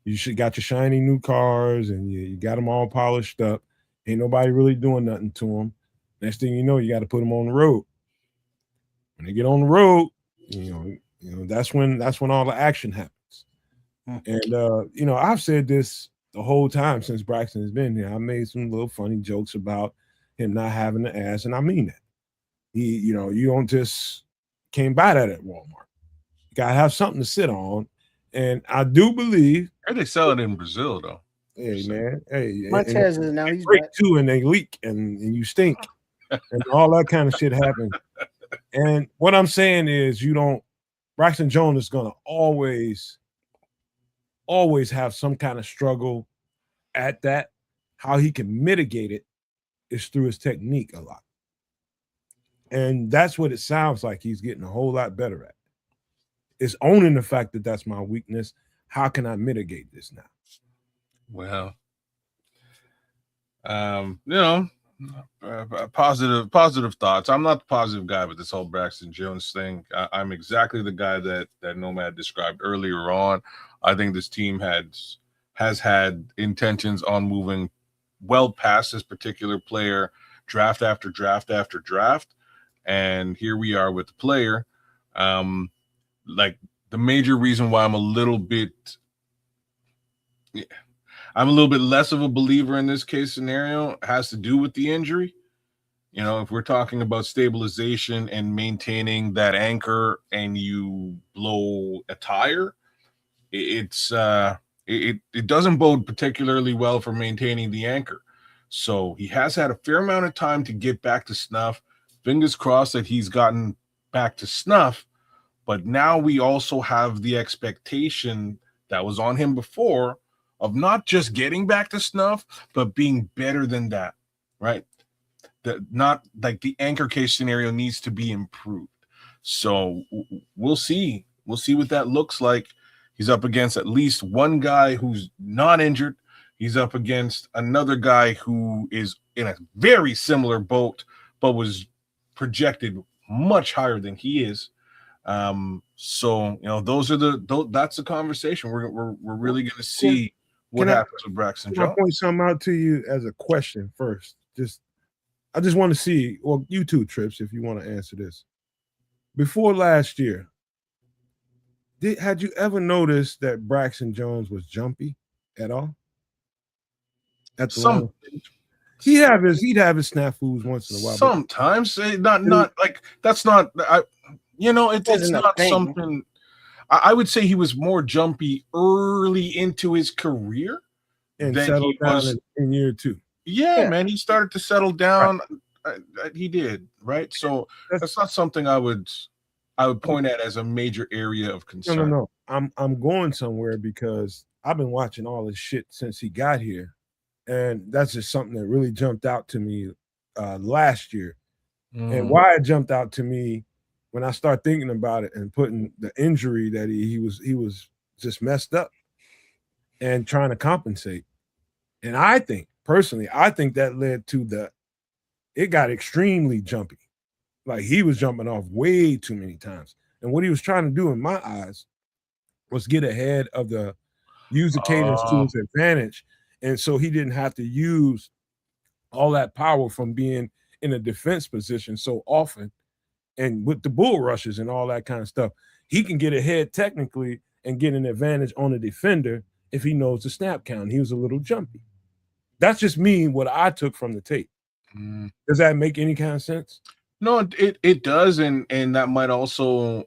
You should got your shiny new cars and you got them all polished up. Ain't nobody really doing nothing to them. Next thing you know, you got to put them on the road. When they get on the road, that's when all the action happens. And I've said this the whole time since Braxton has been here. I made some little funny jokes about him not having the ass, and I mean that. You don't just can't buy that at Walmart. You gotta have something to sit on. And I do believe They sell it in Brazil though. Hey man, hey, Montez is now he's break back. too, and they leak, and you stink, and all that kind of shit happens. And what I'm saying is, Braxton Jones is gonna always have some kind of struggle at that. How he can mitigate it is through his technique a lot, and that's what it sounds like he's getting a whole lot better at. Is owning the fact that that's my weakness. How can I mitigate this now? Well, positive thoughts. I'm not the positive guy with this whole Braxton Jones thing. I'm exactly the guy that Nomad described earlier on. I think this team has had intentions on moving well past this particular player, draft after draft after draft, and here we are with the player. Like the major reason why I'm a little bit less of a believer in this case scenario has to do with the injury. If we're talking about stabilization and maintaining that anchor and you blow a tire, it doesn't bode particularly well for maintaining the anchor. So he has had a fair amount of time to get back to snuff. Fingers crossed that he's gotten back to snuff. But now we also have the expectation that was on him before of not just getting back to snuff, but being better than that, right? Not like the anchor case scenario needs to be improved. So we'll see. We'll see what that looks like. He's up against at least one guy who's not injured. He's up against another guy who is in a very similar boat, but was projected much higher than he is. So that's the conversation. We're really going to see what happens with Braxton Jones. I'll point something out to you as a question first. I just want to see, well, you too, Trips, if you want to answer this. Before last year, had you ever noticed that Braxton Jones was jumpy at all? At the line? He'd have his snafus once in a while. Sometimes, not like that's not. It's not something. I would say he was more jumpy early into his career and settled down in year two. Yeah, man, he started to settle down. He did, right? So That's, that's not something I would point at as a major area of concern. no. I'm going somewhere because I've been watching all this shit since he got here, and that's just something that really jumped out to me last year. And why it jumped out to me when I start thinking about it and putting the injury that he was just messed up and trying to compensate. And I think personally, that led to it got extremely jumpy. Like he was jumping off way too many times. And what he was trying to do in my eyes was get ahead of use the cadence to his advantage. And so he didn't have to use all that power from being in a defense position so often. And with the bull rushes and all that kind of stuff, he can get ahead technically and get an advantage on a defender if he knows the snap count. He was a little jumpy. That's just me, what I took from the tape. Does that make any kind of sense? No, it does, and that might also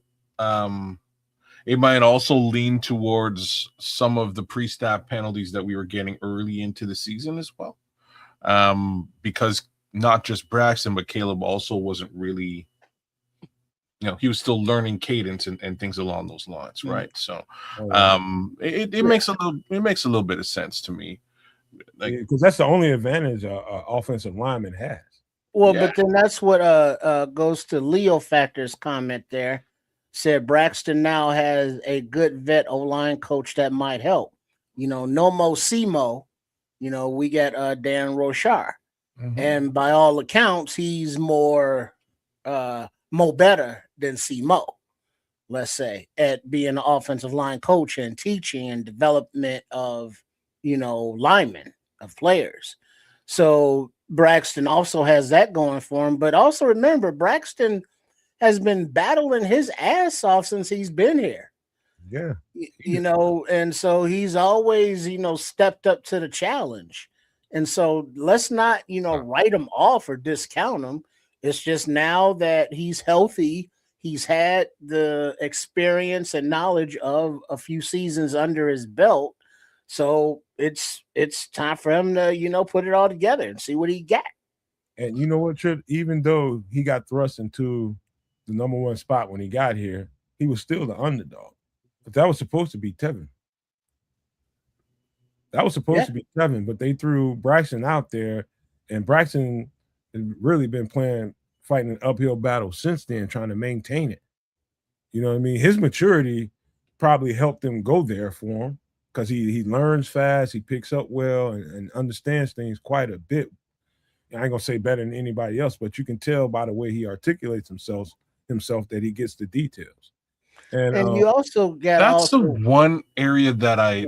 lean towards some of the pre-snap penalties that we were getting early into the season as well. Because not just Braxton, but Caleb also wasn't really, he was still learning cadence and things along those lines, right? So it makes a little bit of sense to me. Because that's the only advantage offensive lineman has. Well, but then that's what goes to Leo Factor's comment there. Said Braxton now has a good vet O-line coach that might help. No Mo Simo, we got Dan Rochar. And by all accounts, he's more better than Simo, let's say, at being an offensive line coach and teaching and development of, linemen, of players. So Braxton also has that going for him. But also remember, Braxton has been battling his ass off since he's been here. Yeah. And so he's always, stepped up to the challenge. And so let's not, write him off or discount him. It's just now that he's healthy, he's had the experience and knowledge of a few seasons under his belt. So it's time for him to, put it all together and see what he got. And you know what, Trip? Even though he got thrust into the number one spot when he got here, he was still the underdog. But that was supposed to be Tevin. To be Tevin, but they threw Braxton out there, and Braxton has really been fighting an uphill battle since then, trying to maintain it. You know what I mean? His maturity probably helped him go there for him because he learns fast, he picks up well, and understands things quite a bit. I ain't gonna say better than anybody else, but you can tell by the way he articulates himself that he gets the details. And you also got that's the one area that I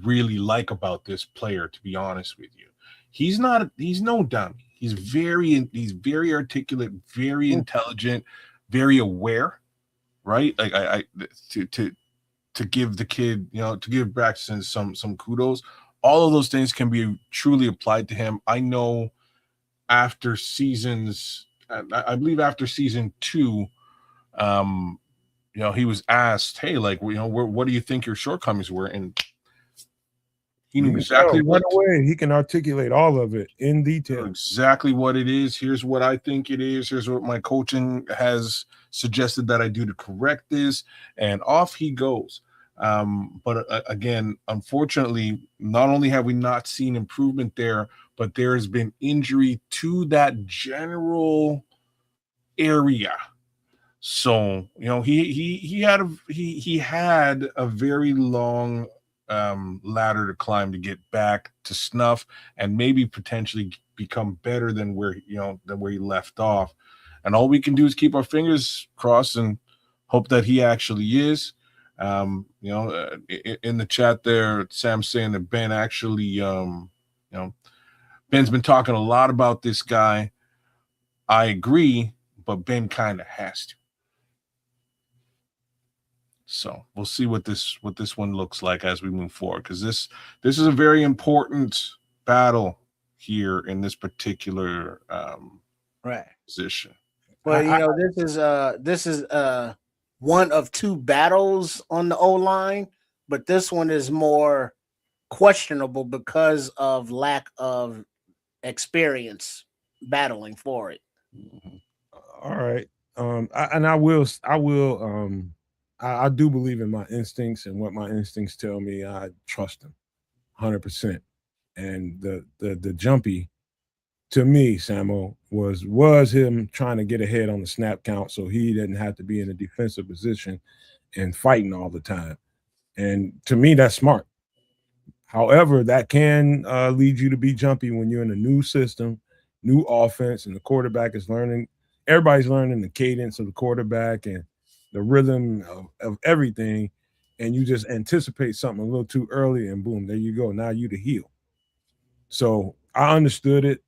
really like about this player, to be honest with you. He's no dummy. He's very articulate, very intelligent, very aware, right? Like I to give the kid, to give Braxton some kudos. All of those things can be truly applied to him. I know after seasons, I believe after season 2, he was asked, hey, like, what do you think your shortcomings were? And he knew exactly right away. He can articulate all of it in detail. Exactly what it is. Here's what I think it is. Here's what my coaching has suggested that I do to correct this. And off he goes. But again, unfortunately, not only have we not seen improvement there, but there has been injury to that general area. So, he had a very long ladder to climb to get back to snuff and maybe potentially become better than where he left off. And all we can do is keep our fingers crossed and hope that he actually is. In the chat there, Sam's saying that Ben actually, Ben's been talking a lot about this guy. I agree, but Ben kind of has to. So we'll see what this one looks like as we move forward, because this is a very important battle here in this particular position. Well, this is one of 2 battles on the O-line, but this one is more questionable because of lack of experience battling for it. All right. I do believe in my instincts and what my instincts tell me. I trust them 100%. And the jumpy to me, Samo, was him trying to get ahead on the snap count so he didn't have to be in a defensive position and fighting all the time. And to me, that's smart. However, that can lead you to be jumpy when you're in a new system, new offense, and the quarterback is learning. Everybody's learning the cadence of the quarterback and the rhythm of everything. And you just anticipate something a little too early, and boom, there you go. Now you the heel. So I understood it.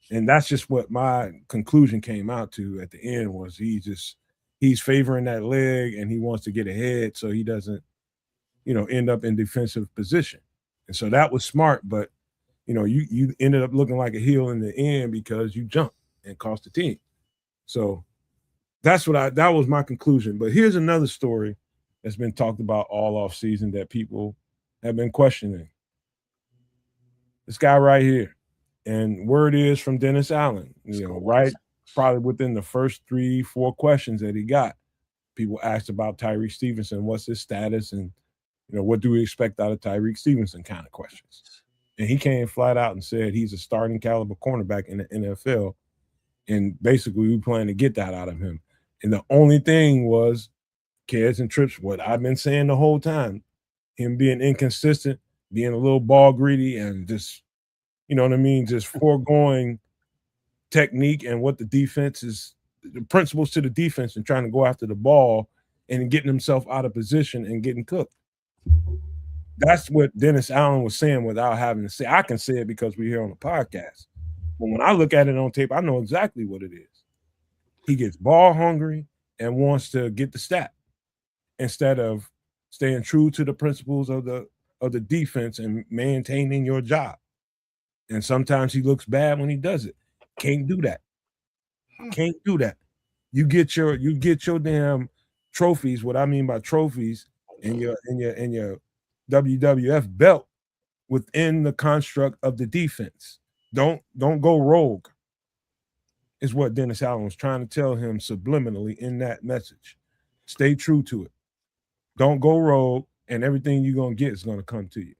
And that's just what my conclusion came out to at the end was he's favoring that leg and he wants to get ahead so he doesn't, end up in defensive position. And so that was smart, but you ended up looking like a heel in the end because you jumped and cost the team. So that was my conclusion. But here's another story that's been talked about all off season that people have been questioning. This guy right here. And word is from Dennis Allen, right? Probably within the first 3-4 questions that he got, people asked about Tyreek Stevenson, what's his status, and what do we expect out of Tyreek Stevenson kind of questions. And he came flat out and said he's a starting caliber cornerback in the NFL. And basically we plan to get that out of him. And the only thing was kids and trips, what I've been saying the whole time, him being inconsistent, being a little ball greedy, and just just foregoing technique and what the defense is, the principles to the defense, and trying to go after the ball and getting himself out of position and getting cooked. That's what Dennis Allen was saying without having to say. I can say it because we're here on the podcast. But when I look at it on tape, I know exactly what it is. He gets ball hungry and wants to get the stat instead of staying true to the principles of the defense and maintaining your job. And sometimes he looks bad when he does it. Can't do that. Can't do that. You get your damn trophies. What I mean by trophies and your WWF belt within the construct of the defense. Don't go rogue. Is what Dennis Allen was trying to tell him subliminally in that message. Stay true to it. Don't go rogue, and everything you're gonna get is gonna come to you.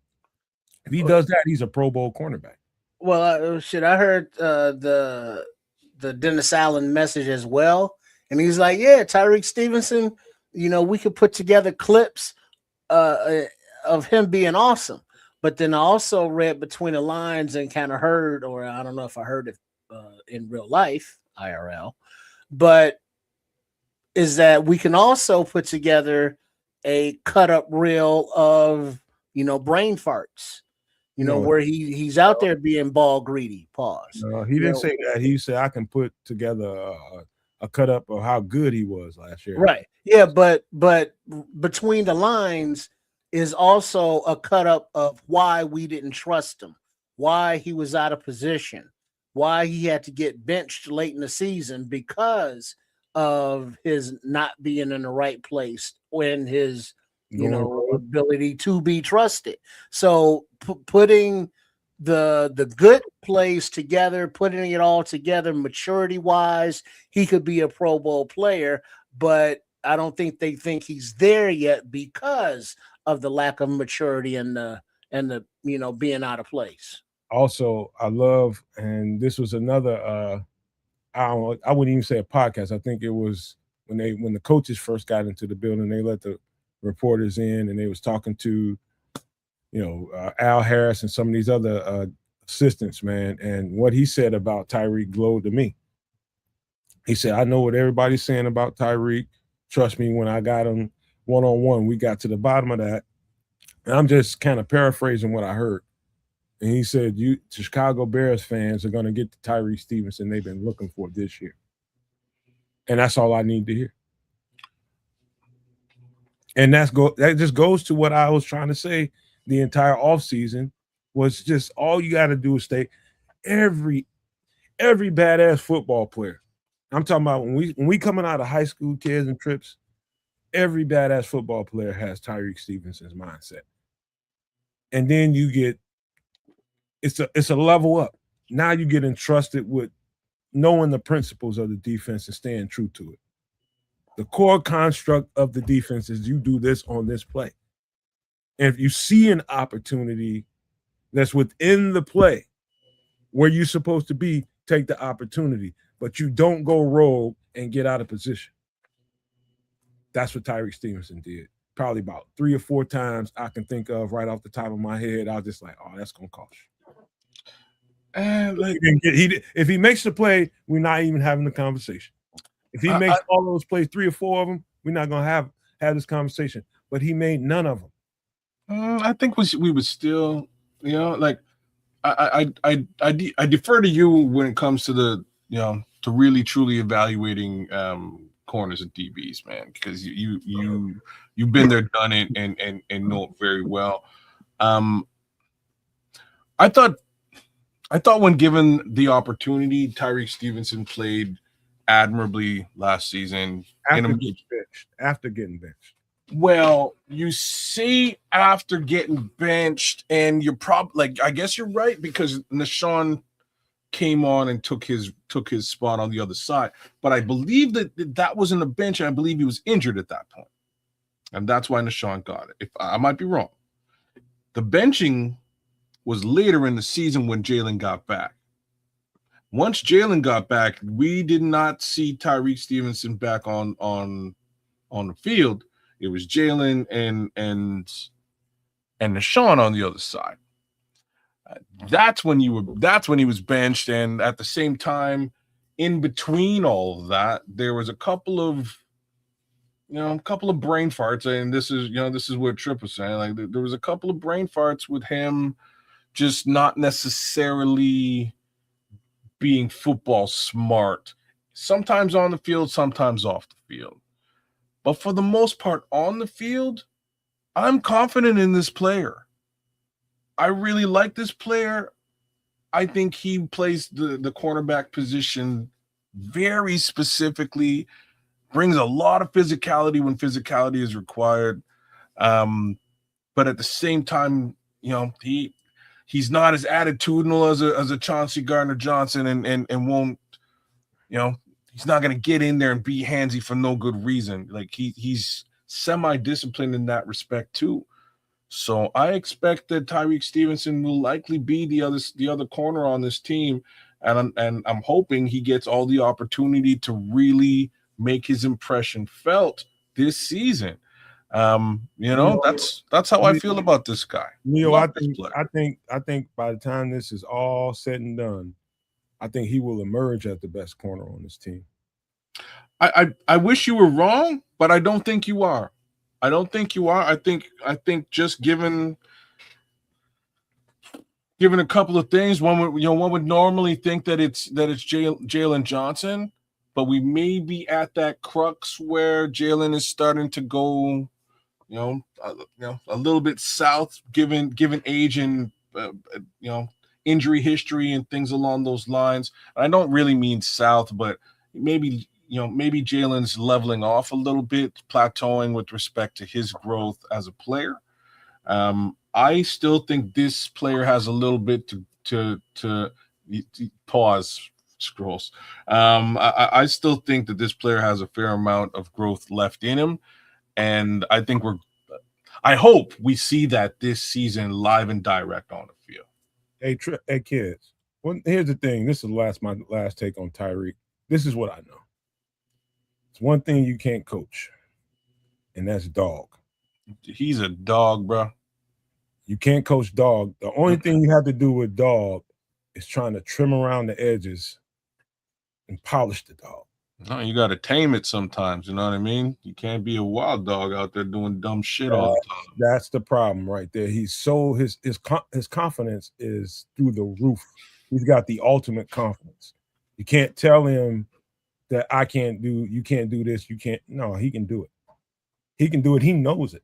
If he does that, he's a Pro Bowl cornerback. Well, I heard the Dennis Allen message as well, and he's like, "Yeah, Tyreek Stevenson, we could put together clips of him being awesome." But then I also read between the lines and kind of heard, or I don't know if I heard it in real life, IRL, but is that we can also put together a cut up reel of brain farts. Where he's out there being ball greedy. Pause. He didn't say that. He said I can put together a cut up of how good he was last year. Right. Yeah, but between the lines is also a cut up of why we didn't trust him, why he was out of position, why he had to get benched late in the season because of his not being in the right place when his ability to be trusted. So putting the good plays together, putting it all together maturity wise, he could be a Pro Bowl player, but I don't think they think he's there yet because of the lack of maturity and the being out of place. Also, I love, and this was another I wouldn't even say a podcast. I think it was when the coaches first got into the building, they let the reporters in and they was talking to Al Harris and some of these other assistants, man, and what he said about Tyreek glowed to me. He said, I know what everybody's saying about Tyreek. Trust me, when I got him one-on-one, we got to the bottom of that. And I'm just kind of paraphrasing what I heard. And he said, the Chicago Bears fans are going to get the Tyreek Stevenson they've been looking for this year. And that's all I need to hear. And that just goes to what I was trying to say the entire offseason was just all you got to do is stay. Every badass football player. I'm talking about when we coming out of high school, kids and trips, every badass football player has Tyreek Stevenson's mindset. And then you get it's a level up. Now you get entrusted with knowing the principles of the defense and staying true to it. The core construct of the defense is you do this on this play. And if you see an opportunity that's within the play where you're supposed to be, take the opportunity. But you don't go rogue and get out of position. That's what Tyreek Stevenson did. Probably about 3 or 4 times I can think of right off the top of my head. I was just like, oh, that's going to cost you. And if he makes the play, we're not even having the conversation. If he makes all those plays, 3 or 4 of them, we're not going to have this conversation. But he made none of them. I think we would still, like I defer to you when it comes to the, to really truly evaluating corners and DBs, man, because you've been there, done it, and know it very well. I thought when given the opportunity, Tyreek Stevenson played admirably last season. After getting benched. Well, you see, after getting benched, and you're probably I guess you're right, because Nashawn came on and took his spot on the other side. But I believe that wasn't a bench, and I believe he was injured at that point, and that's why Nashawn got it. If I might be wrong, the benching was later in the season when Jalen got back. Once Jalen got back, we did not see Tyreek Stevenson back on the field. It was Jalen and Nashawn on the other side. That's when he was benched, and at the same time, in between all of that, there was a couple of brain farts, and this is what Tripp was saying. Like there was a couple of brain farts with him, just not necessarily being football smart. Sometimes on the field, sometimes off the field. But for the most part, on the field, I'm confident in this player. I really like this player. I think he plays the cornerback position very specifically, brings a lot of physicality when physicality is required. But at the same time, he's not as attitudinal as a Chauncey Gardner-Johnson and won't, he's not going to get in there and be handsy for no good reason. Like he's semi-disciplined in that respect too. So I expect that Tyreek Stevenson will likely be the other corner on this team, and I'm hoping he gets all the opportunity to really make his impression felt this season. That's how I feel about this guy. Leo, I think by the time this is all said and done, I think he will emerge as the best corner on this team. I wish you were wrong, but I don't think you are. I don't think you are. I think just given a couple of things, one would normally think that it's Jalen Johnson, but we may be at that crux where Jalen is starting to go, a little bit south, given age and injury history and things along those lines. I don't really mean south, but maybe Jalen's leveling off a little bit, plateauing with respect to his growth as a player. I still think this player has a little bit to pause scrolls. I still think that this player has a fair amount of growth left in him, and I hope we see that this season live and direct on the field. Hey kids, here's the thing. This is my last take on Tyreek. This is what I know. It's one thing you can't coach, and that's dog. He's a dog, bro. You can't coach dog. The only thing you have to do with dog is trying to trim around the edges and polish the dog. No, you got to tame it sometimes. You know what I mean? You can't be a wild dog out there doing dumb shit all the time. That's the problem right there. He's his confidence is through the roof. He's got the ultimate confidence. You can't tell him that you can't do this. You can't. No, he can do it. He can do it. He knows it.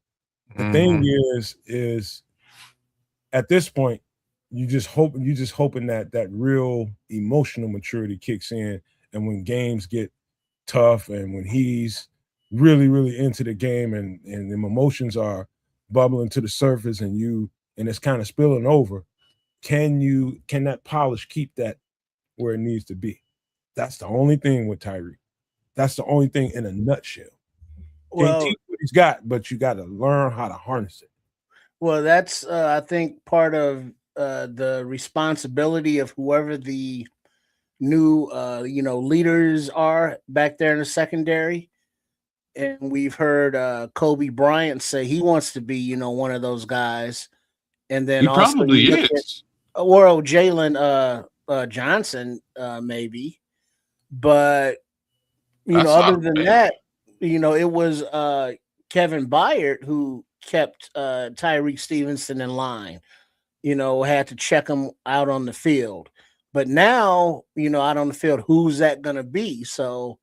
The thing is at this point, you just hoping that real emotional maturity kicks in, and when games get tough and when he's really, really into the game and the emotions are bubbling to the surface and it's kind of spilling over, can that polish keep that where it needs to be? That's the only thing with Tyreek. That's the only thing in a nutshell. Can't Well, teach what he's got, but you got to learn how to harness it. well, that's I think part of the responsibility of whoever the new leaders are back there in the secondary. And we've heard Kobe Bryant say he wants to be, one of those guys. And then He also probably you look at is. Jalen Johnson, maybe. But That's not other than bad. that, it was Kevin Byard who kept Tyreek Stevenson in line. Had to check him out on the field. But now, out on the field, who's that going to be? So,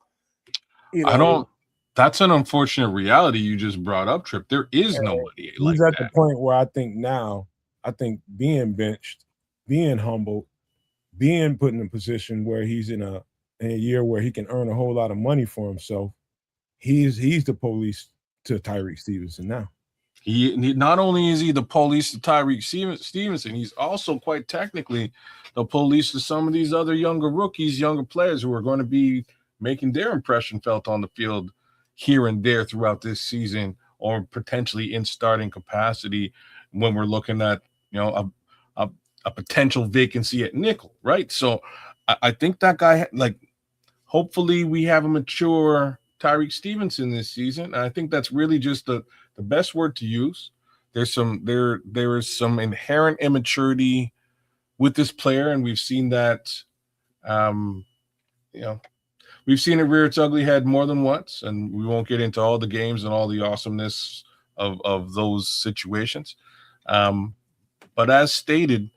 I don't. That's an unfortunate reality you just brought up, Trip. There is nobody like He's at the that. point where I think being benched, being humbled, being put in a position where he's in a year where he can earn a whole lot of money for himself. He's the police to Tyreek Stevenson now. He not only is he the police to Tyreek Stevenson, he's also quite technically the police to some of these other younger rookies, younger players who are going to be making their impression felt on the field here and there throughout this season, or potentially in starting capacity when we're looking at a potential vacancy at nickel, right? So I think that guy, like, hopefully we have a mature Tyreek Stevenson this season. And I think that's really just the best word to use. There is some inherent immaturity with this player, and we've seen that. We've seen it rear its ugly head more than once, and we won't get into all the games and all the awesomeness of those situations. But as stated,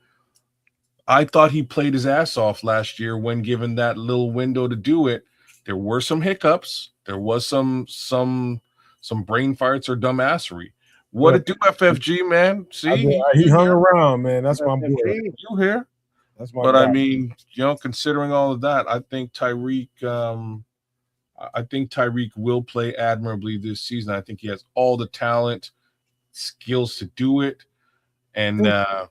I thought he played his ass off last year when given that little window to do it. There were some hiccups. There was some brain farts or dumbassery. What it do, FFG, man? See, he hung around, man. That's my boy. You here? That's my But guy. I mean, considering all of that, I think Tyreek will play admirably this season. I think he has all the talent, skills to do it. And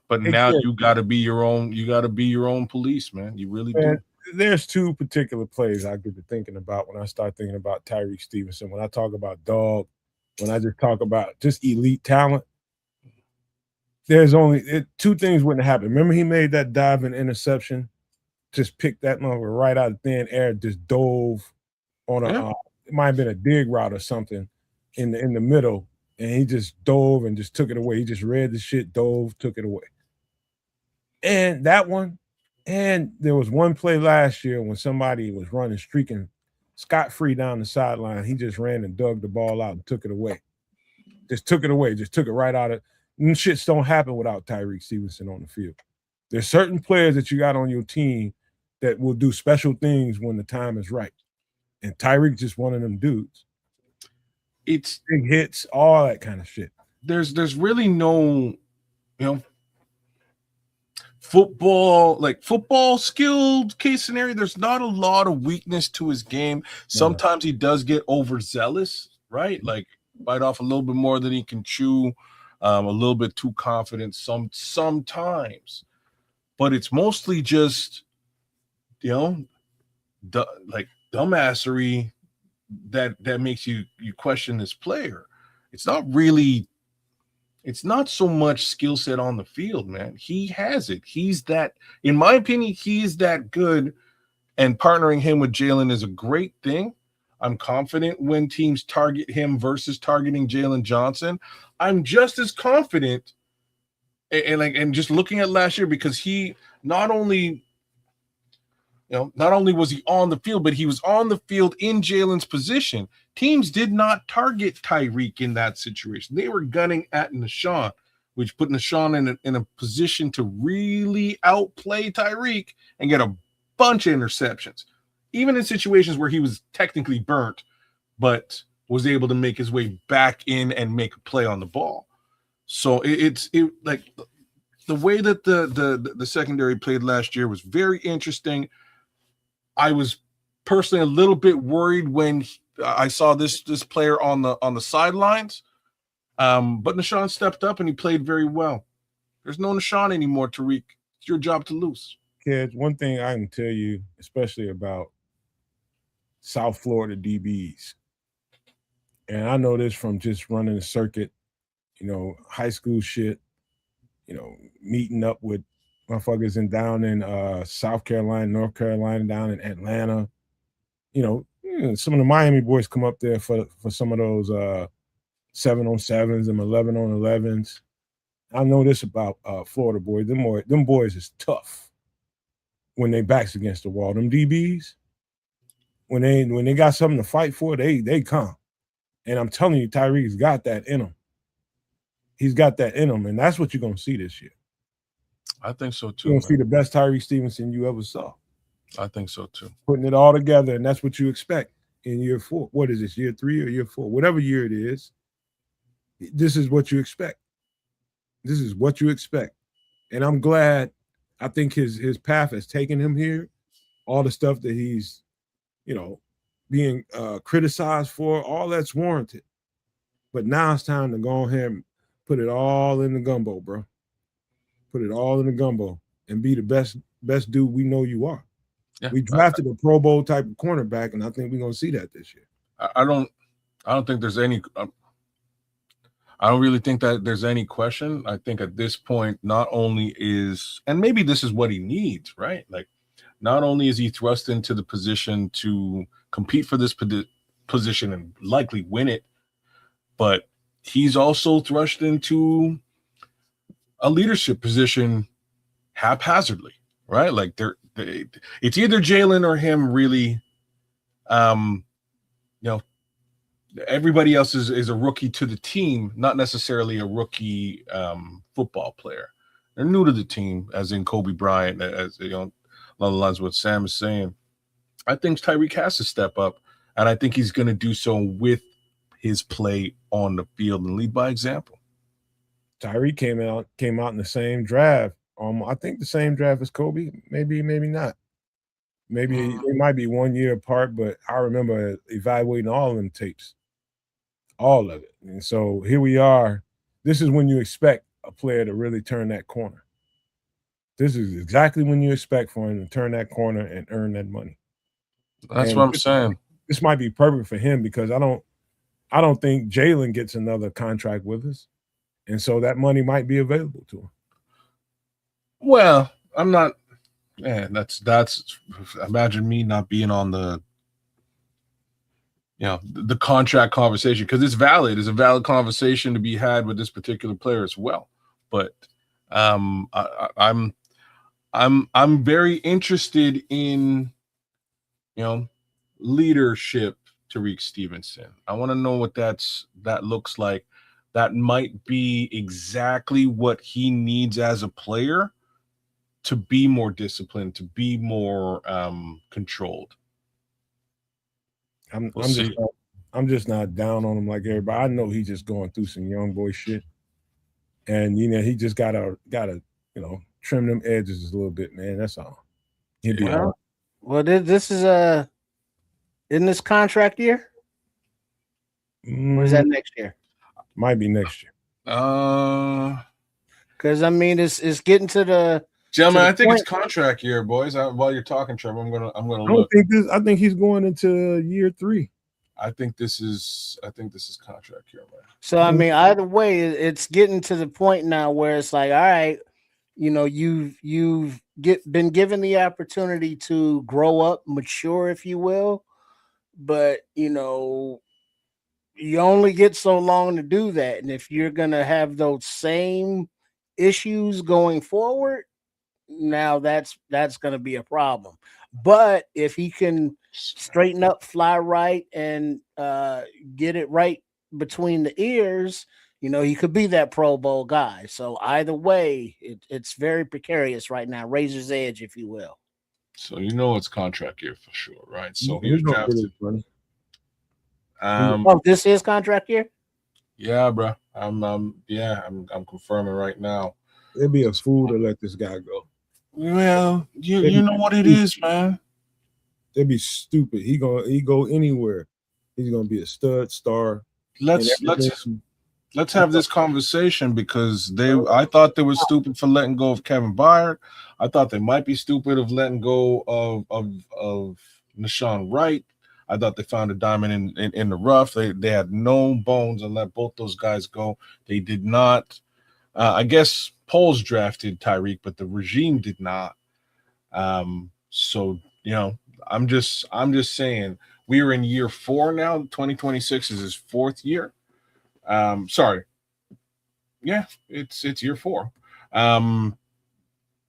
but now you got to be your own. You got to be your own police, man. You really do. There's two particular plays I get to thinking about when I start thinking about Tyreek Stevenson. When I talk about dog, when I just talk about just elite talent, there's only two things wouldn't happen. Remember, he made that diving interception, just picked that motherfucker right out of thin air, just dove on it might have been a dig route or something in the middle. And he just dove and just took it away. He just read the shit, dove, took it away. And that one, and there was one play last year when somebody was running, streaking scot-free down the sideline. He just ran and dug the ball out and took it away. Just took it away. Just took it right out of and shits don't happen without Tyreek Stevenson on the field. There's certain players that you got on your team that will do special things when the time is right. And Tyreek's just one of them dudes. It's big hits, all that kind of shit. There's really no, football skilled case scenario. There's not a lot of weakness to his game. Sometimes he does get overzealous, right? Like bite off a little bit more than he can chew, a little bit too confident sometimes. But it's mostly just, dumbassery that makes you question this player. It's not so much skill set on the field, man. He has it. He's that, in my opinion, he's that good. And partnering him with Jalen is a great thing. I'm confident when teams target him versus targeting Jalen Johnson. I'm just as confident and just looking at last year, because he not only was he on the field, but he was on the field in Jalen's position. Teams did not target Tyreek in that situation. They were gunning at Nashawn, which put Nashawn in a position to really outplay Tyreek and get a bunch of interceptions, even in situations where he was technically burnt, but was able to make his way back in and make a play on the ball. So it's like the way that the secondary played last year was very interesting. I was personally a little bit worried when I saw this player on the sidelines, but Nashawn stepped up and he played very well. There's no Nashawn anymore, Tariq. It's your job to lose. Kids, one thing I can tell you, especially about South Florida DBs. And I know this from just running the circuit, high school shit, meeting up with motherfuckers down in South Carolina, North Carolina, down in Atlanta. Some of the Miami boys come up there for some of those 7-on-7s and 11-on-11s. I know this about Florida boys. Them boys is tough when they backs against the wall. Them DBs, when they got something to fight for, they come. And I'm telling you, Tyreek's got that in him. He's got that in him, and that's what you're gonna see this year. I think so too. You're gonna see the best Tyree Stevenson you ever saw. I think so too. Putting it all together, and that's what you expect in year 4. What is this, year 3 or year 4? Whatever year it is, this is what you expect. This is what you expect. And I'm glad. I think his path has taken him here. All the stuff that he's, being criticized for, all that's warranted. But now it's time to go ahead and put it all in the gumbo, bro. Put it all in the gumbo and be the best dude we know you are. Yeah, we drafted a Pro Bowl type of cornerback, and I think we're gonna see that this year. I don't think there's any. I don't really think that there's any question. I think at this point, not only is, and maybe this is what he needs, right? Like, not only is he thrust into the position to compete for this position and likely win it, but he's also thrust into a leadership position haphazardly, right? Like it's either Jalen or him really. Everybody else is a rookie to the team, not necessarily a rookie football player. They're new to the team, as in Kobe Bryant, as along the lines of what Sam is saying. I think Tyreek has to step up, and I think he's going to do so with his play on the field and lead by example. Tyreek came out in the same draft. I think the same draft as Kobe. Maybe not. Maybe it might be 1 year apart, but I remember evaluating all of them tapes, all of it. And so here we are. This is when you expect a player to really turn that corner. This is exactly when you expect for him to turn that corner and earn that money. That's what I'm saying. This might be perfect for him because I don't think Jalen gets another contract with us. And so that money might be available to him. Well, I'm not. Yeah, that's. Imagine me not being on the contract conversation, because it's valid. It's a valid conversation to be had with this particular player as well. But I'm very interested in leadership. Tariq Stevenson. I want to know what that looks like. That might be exactly what he needs as a player to be more disciplined, to be more controlled. I'm just not down on him like everybody. I know he's just going through some young boy shit, and he just gotta trim them edges a little bit, man. That's all. He'll be all right. Well, this is isn't this contract year? Or is that next year? Might be next year. Because it's getting to the. Gentlemen, I think it's contract year, boys. While you're talking, Trevor, I'm gonna look. I think he's going into year 3. I think this is contract year, man. So either way, it's getting to the point now where it's like, all right, you've been given the opportunity to grow up, mature, if you will, but you only get so long to do that, and if you're gonna have those same issues going forward, now that's going to be a problem. But if he can straighten up, fly right, and get it right between the ears, he could be that Pro Bowl guy. So either way, it's very precarious right now, razor's edge, if you will. So it's contract year for sure, right? So he's drafted. This is contract year. Yeah, bro. I'm confirming right now. It'd be a fool to let this guy go. Well, you know what it is, man. They'd be stupid. He go anywhere. He's gonna be a stud star. Let's have this conversation, because I thought they were stupid for letting go of Kevin Byard. I thought they might be stupid of letting go of Nashawn Wright. I thought they found a diamond in the rough. They had no bones and let both those guys go. They did not. I guess Poles drafted Tyreek, but the regime did not. So I'm just saying we are in year 4 now. 2026 is his 4th year. Sorry. Yeah, it's year 4.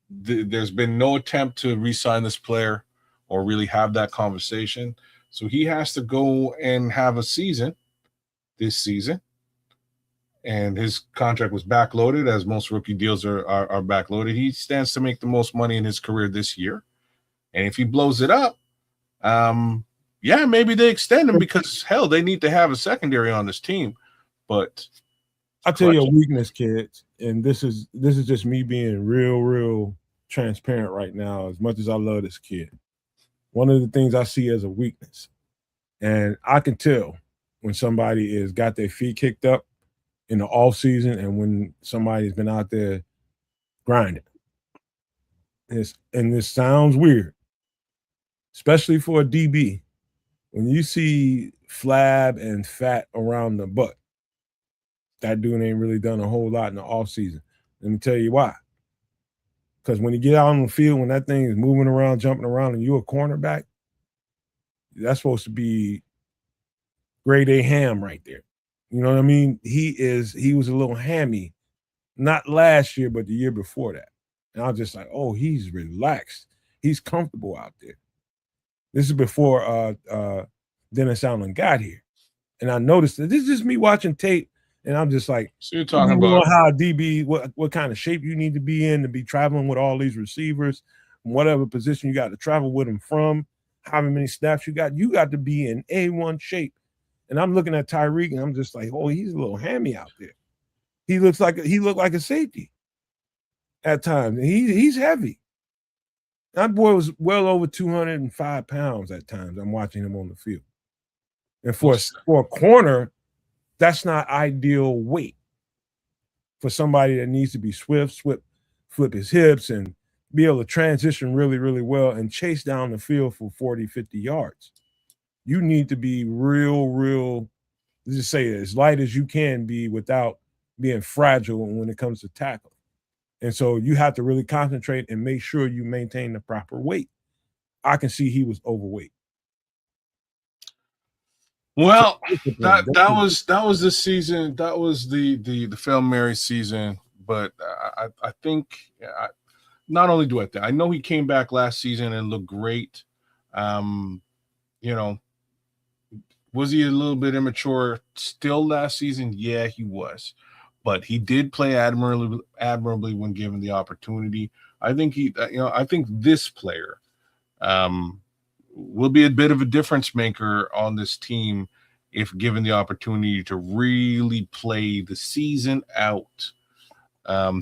There's been no attempt to re-sign this player or really have that conversation. So he has to go and have a season this season. And his contract was backloaded, as most rookie deals are backloaded. He stands to make the most money in his career this year. And if he blows it up, maybe they extend him because, hell, they need to have a secondary on this team. But I'll tell you a weakness, kids, and this is just me being real transparent right now, as much as I love this kid. One of the things I see as a weakness, and I can tell when somebody is got their feet kicked up in the off season and when somebody's been out there grinding. And this sounds weird, especially for a DB. When you see flab and fat around the butt, that dude ain't really done a whole lot in the off season. Let me tell you why. Because when you get out on the field, when that thing is moving around, jumping around, and you're a cornerback, that's supposed to be grade A ham right there. You know what I mean? He was a little hammy, not last year, but the year before that. And I was just like, oh, he's relaxed. He's comfortable out there. This is before Dennis Allen got here. And I noticed that this is just me watching tape, and I'm just like, so you're talking about how DB, what kind of shape you need to be in to be traveling with all these receivers, whatever position you got to travel with them from, how many snaps you got to be in A1 shape. And I'm looking at Tyreek, and I'm just like, oh, he's a little hammy out there. He looked like a safety at times. And he's heavy. That boy was well over 205 pounds at times. I'm watching him on the field. And for a corner, that's not ideal weight for somebody that needs to be swift, flip his hips, and be able to transition really, really well and chase down the field for 40, 50 yards. You need to be real, let's just say as light as you can be without being fragile when it comes to tackle. And so you have to really concentrate and make sure you maintain the proper weight. I can see he was overweight. Well, that was the season. That was the Phil Mary season. But I think not only do I think, I know he came back last season and looked great. Was he a little bit immature still last season? Yeah, he was. But he did play admirably when given the opportunity. I think I think this player will be a bit of a difference maker on this team if given the opportunity to really play the season out.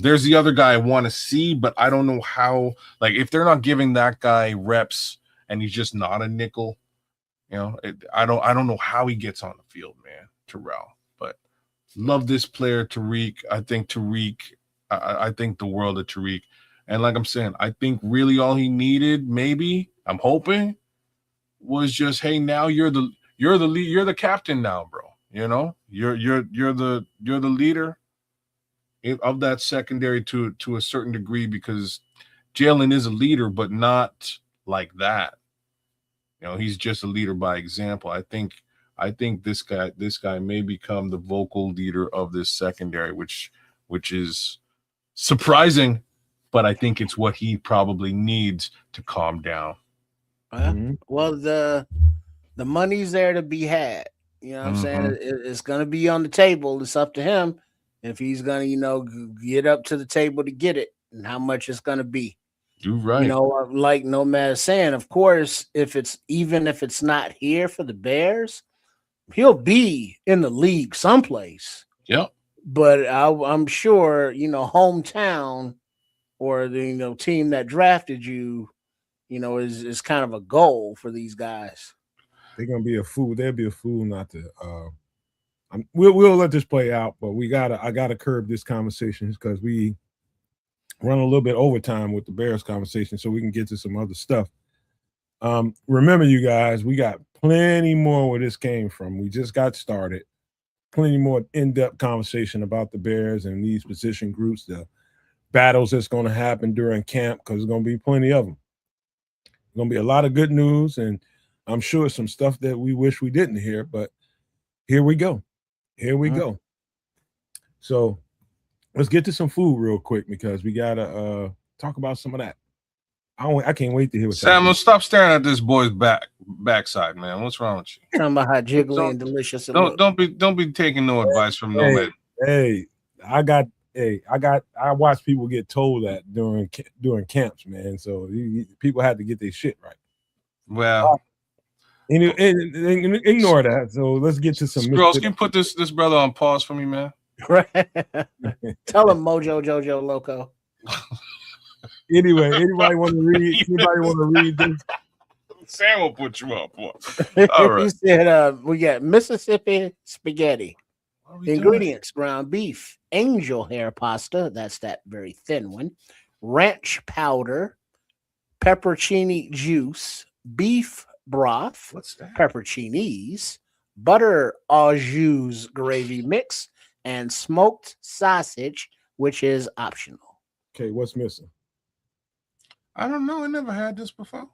There's the other guy I want to see, but I don't know how. Like, if they're not giving that guy reps and he's just not a nickel, I don't know how he gets on the field, man. Terrell, but love this player, Tariq. I think I think the world of Tariq. And like I'm saying, I think really all he needed, maybe, I'm hoping, was just, hey, now you're the lead, you're the captain now, bro. You're the leader of that secondary to a certain degree, because Jalen is a leader, but not like that. He's just a leader by example. I think this guy may become the vocal leader of this secondary, which is surprising, but I think it's what he probably needs to calm down. Well, the money's there to be had. You know what I'm saying? It's going to be on the table. It's up to him if he's going to, get up to the table to get it, and how much it's going to be. You're right. Like Nomad's saying, of course, if it's not here for the Bears, he'll be in the league someplace. Yep. But I'm sure, hometown or the team that drafted you, is kind of a goal for these guys. They're gonna be a fool. They'll be a fool not to. We'll let this play out, but I gotta curb this conversation because we run a little bit overtime with the Bears conversation, so we can get to some other stuff. Remember, you guys, we got plenty more where this came from. We just got started. Plenty more in-depth conversation about the Bears and these position groups, the battles that's going to happen during camp, because there's going to be plenty of them. There's going to be a lot of good news, and I'm sure some stuff that we wish we didn't hear, but here we go. Here we go. So let's get to some food real quick, because we got to talk about some of that. I can't wait to hear what Samuel, stop staring at this boy's backside, man. What's wrong with you? Talking about how jiggly and delicious it looks. Don't be taking no advice from no man. Hey, I watch people get told that during camps, man. So people had to get their shit right. Well, ignore that. So let's get to some. Scrolls, can you put this brother on pause for me, man? Right. Tell him Mojo Jojo Loco. Anyway, anybody want to read this? Sam will put you up. All right. He said we got Mississippi spaghetti. Ingredients: ground beef, angel hair pasta, that's that very thin one, ranch powder, peppercini juice, beef broth, What's that? pepperoncinis, butter au jus gravy mix, and smoked sausage, which is optional. Okay, what's missing? I don't know. I never had this before.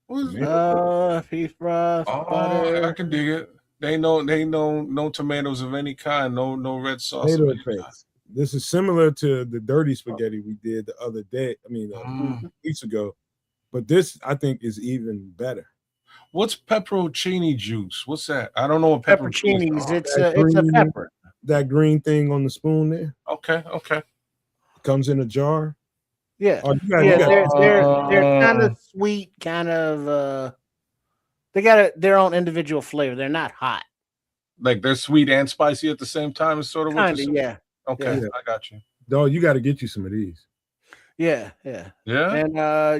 What is it? Beef broth, Oh, butter. I can dig it. They no tomatoes of any kind, no red sauce. Tomato paste. This is similar to the dirty spaghetti we did the other day. I mean, weeks ago. But this, I think, is even better. What's pepperoncini juice? What's that? I don't know what Pepperoncinis. pepperoncini. It's a pepper. That green thing on the spoon there. Okay. Comes in a jar. Yeah, Oh, they're kind of sweet, kind of. They got their own individual flavor. They're not hot. Like they're sweet and spicy at the same time. Is sort of what Kind of, yeah. Okay, Yeah. I got you. Dog, you got to get you some of these. Yeah. Yeah. And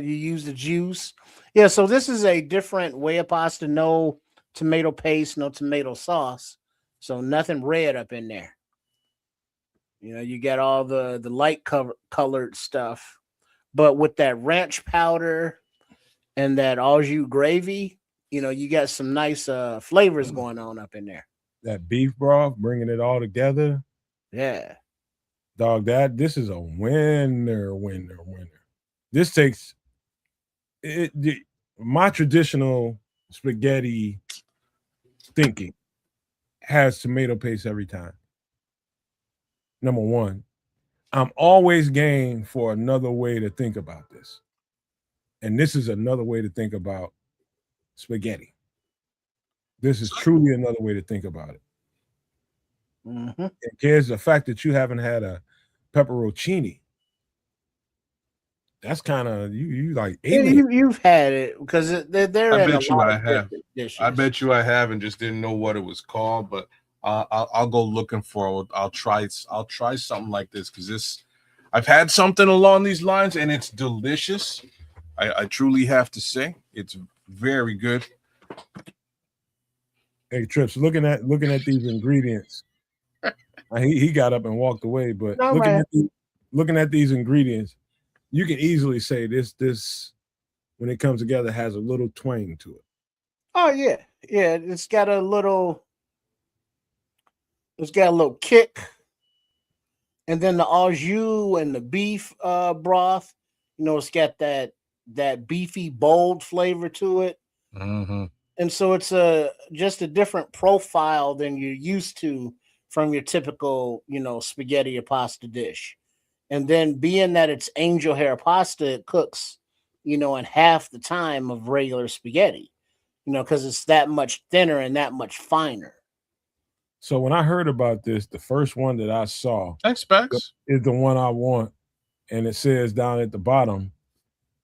you use the juice. Yeah, so this is a different way of pasta. No tomato paste, no tomato sauce. So nothing red up in there. You know, you got all the light colored stuff. But with that ranch powder and that au jus gravy, you know, you got some nice flavors going on up in there. That beef broth, bringing it all together. Yeah. Dog, this is a winner. This takes my traditional spaghetti thinking has tomato paste every time. Number one, I'm always game for another way to think about this. And this is another way to think about spaghetti. This is truly another way to think about it. Mm-hmm. And here's the fact that you haven't had a pepperoncini. That's kind of you like alien. You've had it because they're I in bet a lot I of have. different dishes. I bet you I have and just didn't know what it was called, but I'll go looking for it. I'll try something like this because I've had something along these lines and it's delicious. I truly have to say it's very good. Hey Trips, looking at these ingredients. He got up and walked away, but looking at these ingredients, you can easily say this when it comes together has a little twang to it. Oh yeah. It's got a little kick, and then the au jus and the beef broth. You know, it's got that beefy, bold flavor to it, and so it's just a different profile than you're used to from your typical, you know, spaghetti or pasta dish. And then being that it's angel hair pasta, it cooks, you know, in half the time of regular spaghetti, you know, because it's that much thinner and that much finer. So when I heard about this, the first one that I saw is the one I want. And it says down at the bottom,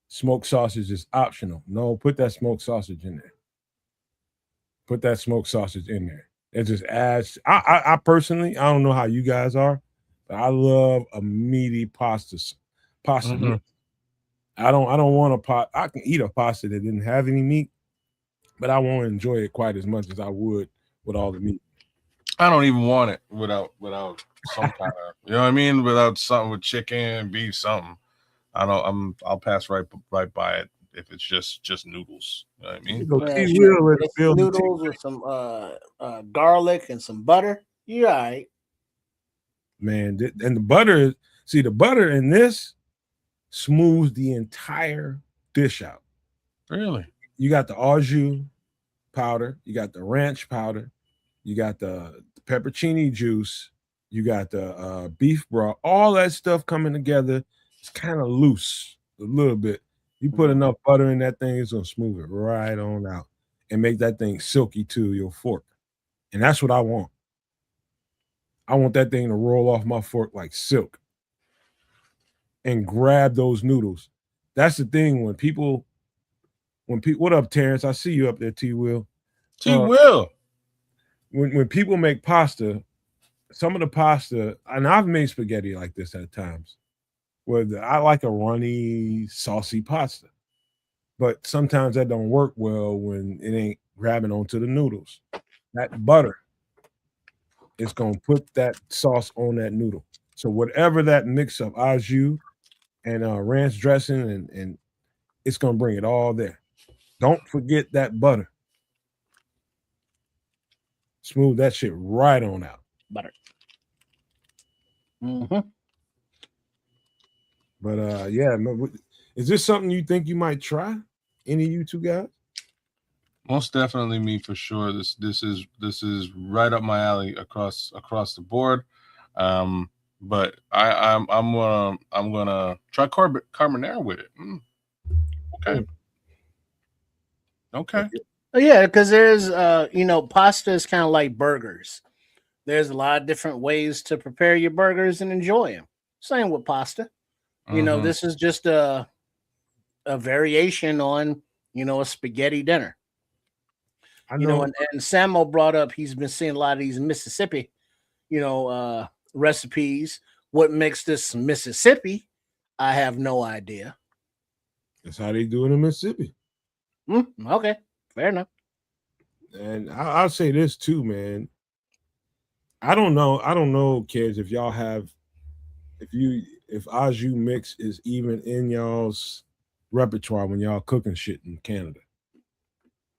smoked sausage is optional. No, put that smoked sausage in there. Put that smoked sausage in there. It just adds. I personally, I don't know how you guys are, but I love a meaty pasta. Mm-hmm. I don't want a pot. I can eat a pasta that didn't have any meat, but I won't enjoy it quite as much as I would with all the meat. I don't even want it without some kind of, you know what I mean? Without something with chicken, beef, something. I'll pass right by it. if it's just noodles. You know what I mean? Go Man, T shit, Will in the it's building. noodles with some garlic and some butter. You all right? Man, and the butter. See, the butter in this smooths the entire dish out. Really? You got the au jus powder, you got the ranch powder, you got the peppercini juice, you got the beef broth, all that stuff coming together. It's kind of loose a little bit. You put enough butter in that thing, it's gonna smooth it right on out and make that thing silky to your fork. And that's what I want. I want that thing to roll off my fork like silk and grab those noodles. That's the thing when people, what up, Terrence? I see you up there, T Will. T Will. When people make pasta, some of the pasta, and I've made spaghetti like this at times, where I like a runny, saucy pasta. But sometimes that don't work well when it ain't grabbing onto the noodles. That butter is gonna put that sauce on that noodle. So whatever that mix of au jus and ranch dressing and it's gonna bring it all there. Don't forget that butter. Smooth that shit right on out. Butter. Mm-hmm. But yeah, is this something you think you might try? Any of you two guys? Most definitely me for sure. This is right up my alley across the board. But I'm gonna try carbonara with it. Okay. Okay. Oh, yeah, because there's pasta is kind of like burgers. There's a lot of different ways to prepare your burgers and enjoy them. Same with pasta. This is just a variation on a spaghetti dinner. I know. And Samo brought up he's been seeing a lot of these Mississippi, recipes. What makes this Mississippi? I have no idea. That's how they do it in Mississippi. Okay, fair enough. And I'll say this too, man. I don't know, kids, if y'all have, if au jus mix is even in y'all's repertoire when y'all cooking shit in Canada.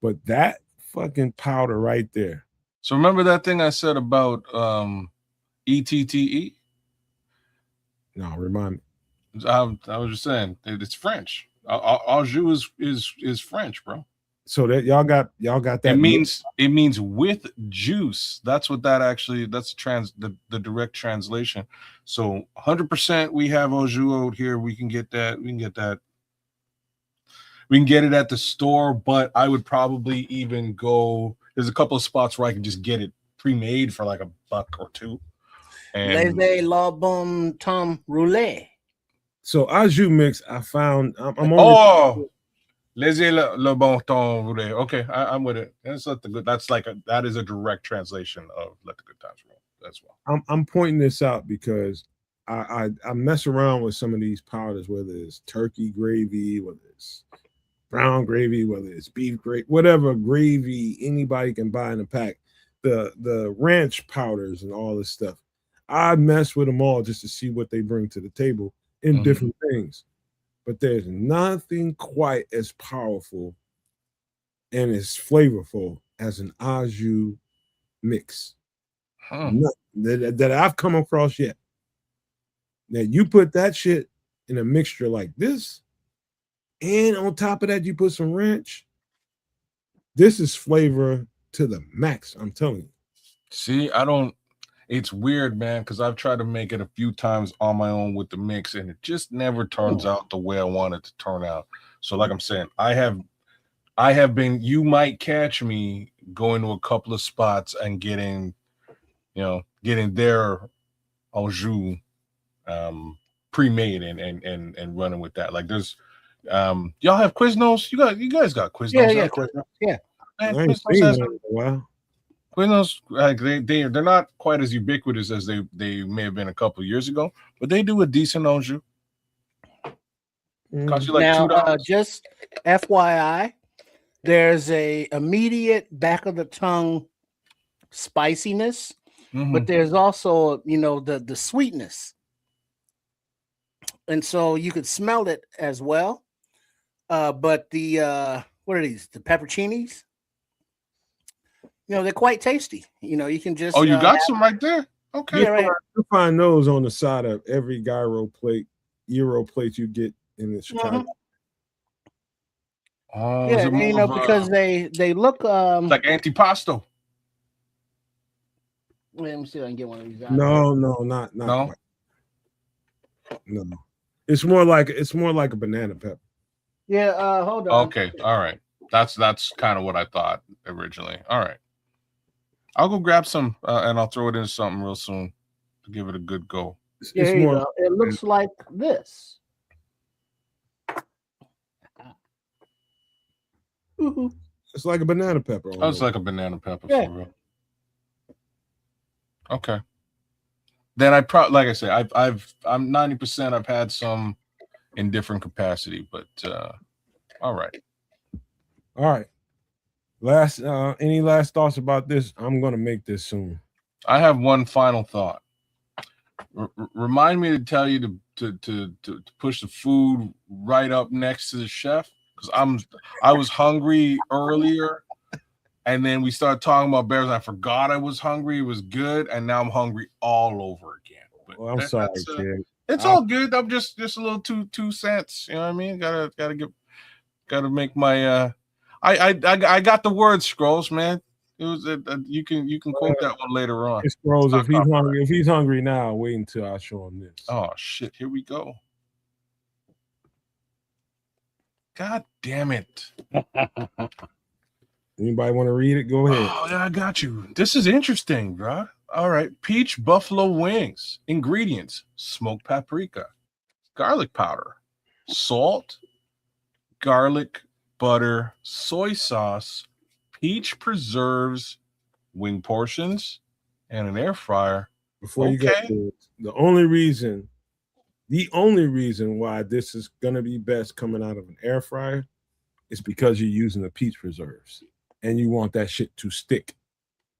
But that fucking powder right there. So remember that thing I said about ETTE? No, remind me. I was just saying it's French. Au jus is French, bro. So that y'all got that. It means with juice. That's what that actually. That's the direct translation. So 100% we have au jus out here. We can get that. We can get it at the store, but I would probably even go. There's a couple of spots where I can just get it pre-made for like $1 or $2. And la bon temps roulé. So au jus mix, I found. I'm only. Laissez le bon temps roulé. Okay, I'm with it. That's not the good. That is a direct translation of "Let the Good Times Roll" as well. I'm pointing this out because I mess around with some of these powders, whether it's turkey gravy, whether it's brown gravy, whether it's beef gravy, whatever gravy anybody can buy in a pack. The ranch powders and all this stuff. I mess with them all just to see what they bring to the table in different things. But there's nothing quite as powerful and as flavorful as an au jus mix that I've come across yet. Now you put that shit in a mixture like this, and on top of that you put some ranch. This is flavor to the max. I'm telling you. See, it's weird, man, because I've tried to make it a few times on my own with the mix, and it just never turns out the way I want it to turn out. So, like I'm saying, I have been. You might catch me going to a couple of spots and getting their au jus pre-made and running with that. Like there's, y'all have Quiznos. You guys got Quiznos. Yeah, Quiznos. Yeah, man, Quiznos has wow. Quiznos, they're not quite as ubiquitous as they may have been a couple of years ago, but they do a decent au jus. Cost you like $2. Just FYI, there's a immediate back of the tongue spiciness, but there's also the sweetness, and so you could smell it as well. But the what are these? The pepperoncinis? They're quite tasty. You can just Oh, you got some right there. Okay. Yeah, right. You find those on the side of every gyro plate, Euro plate you get in the Chicago. Oh, Yeah, is it more of because they look like antipasto? Let me see if I can get one of these out. No, not No? quite. No. It's more like a banana pepper. Yeah, hold on. Okay, all right. That's kind of what I thought originally. All right. I'll go grab some and I'll throw it in something real soon to give it a good go. Yeah, It's here you more go. It looks like this. it's like a banana pepper. Oh, it's like a banana pepper Yeah. for real. Okay. Then like I say, I'm 90%. I've had some in different capacity, but all right. All right. Any last thoughts about this? I'm gonna make this soon. I have one final thought. Remind me to tell you to push the food right up next to the chef, because I was hungry earlier, and then we started talking about bears, and I forgot I was hungry. It was good, and now I'm hungry all over again. But Well, I'm sorry, kid. It's all good. I'm just a little 2 cents. You know what I mean? Gotta make my I got the word scrolls, man. It was you can quote that one later on. Scrolls, if he's hungry now, wait until I show him this. Oh shit, here we go. God damn it. Anybody want to read it? Go ahead. Oh, yeah, I got you. This is interesting, bro. All right. Peach buffalo wings. Ingredients: smoked paprika, garlic powder, salt, garlic, butter, soy sauce, peach preserves, wing portions, and an air fryer. Before you go, the only reason why this is gonna be best coming out of an air fryer is because you're using the peach preserves and you want that shit to stick.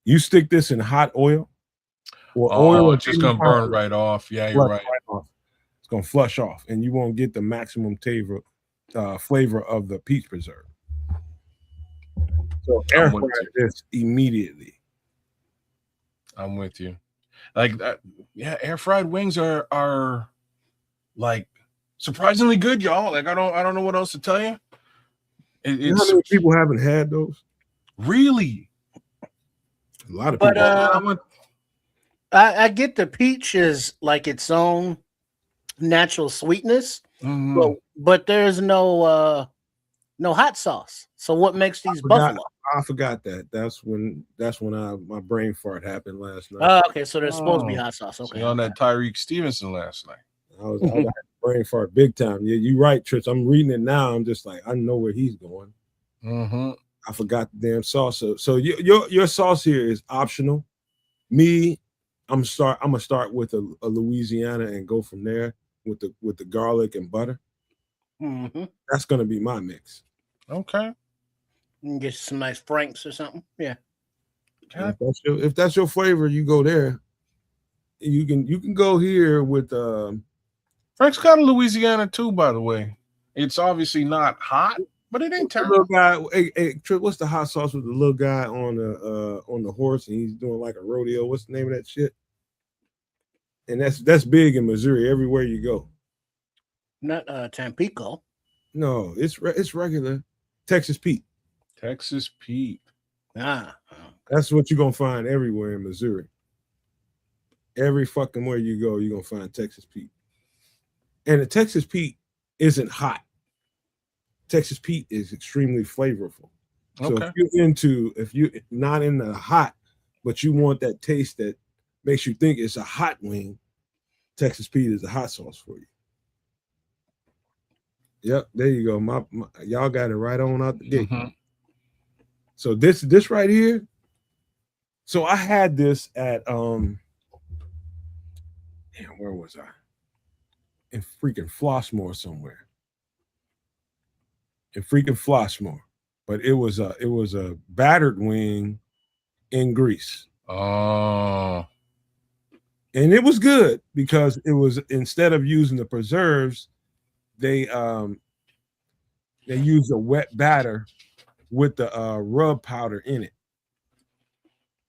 You stick this in hot oil or oil, it's just gonna burn right off. Yeah, you're right. It's gonna flush off, and you won't get the maximum flavor of the peach preserve. So air fry this immediately. I'm with you. Like that, yeah. Air fried wings are like surprisingly good, y'all. Like I don't know what else to tell you. You know how many people haven't had those? Really? A lot of people. I get the peach is like its own natural sweetness, but there's no hot sauce. So what makes these buffalo? I forgot that. That's when my brain fart happened last night. Oh, okay. So there's supposed to be hot sauce. Okay. So on that Tyreek Stevenson last night. I had brain fart big time. Yeah, you're right, Trish. I'm reading it now. I'm just like, I know where he's going. I forgot the damn sauce. So your sauce here is optional. Me, I'm gonna start with a Louisiana and go from there with the garlic and butter. That's gonna be my mix. Okay. You can get some nice Franks or something. Yeah. If that's your flavor, you go there. You can go here with Frank's got a Louisiana too, by the way. It's obviously not hot, but it ain't terrible. Little guy, hey, what's the hot sauce with the little guy on the horse and he's doing like a rodeo? What's the name of that shit? And that's big in Missouri everywhere you go. Not Tampico. No, it's regular. Texas Pete. Texas Pete. That's what you're gonna find everywhere in Missouri. Every fucking where you go, you're gonna find Texas Pete. And the Texas Pete isn't hot. Texas Pete is extremely flavorful. So if you're not in the hot, but you want that taste that makes you think it's a hot wing, Texas Pete is a hot sauce for you. Yep, there you go. My y'all got it right on out the gate. So this right here. So I had this at damn, where was I? In freaking Flossmoor somewhere. In freaking Flossmoor. But it was a battered wing in grease. Oh. And it was good because it was, instead of using the preserves, they they use a wet batter with the rub powder in it.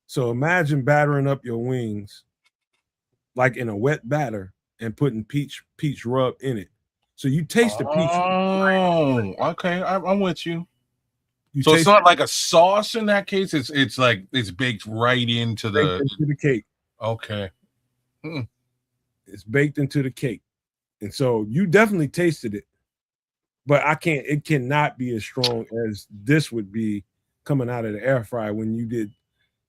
So imagine battering up your wings like in a wet batter and putting peach rub in it. So you taste the peach. Oh, okay. I'm with you. You So it's taste not like a sauce in that case. It's like it's baked right into the cake. Okay. It's baked into the cake. And so you definitely tasted it. But it cannot be as strong as this would be coming out of the air fryer when you did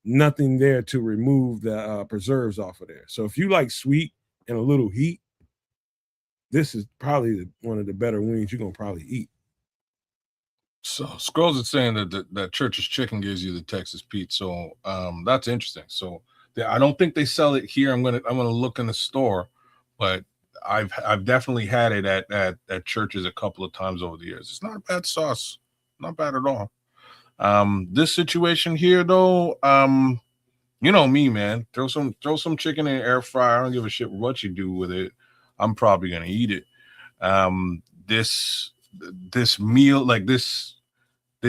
nothing there to remove the preserves off of there. So if you like sweet and a little heat, this is probably one of the better wings you're gonna probably eat. So Scrolls is saying that Church's Chicken gives you the Texas Pete. So that's interesting. So I don't think they sell it here. I'm gonna look in the store, but I've definitely had it at Church's a couple of times over the years. It's not a bad sauce, not bad at all. This situation here though, you know me, man. Throw some chicken in the air fryer. I don't give a shit what you do with it. I'm probably gonna eat it. This meal, like this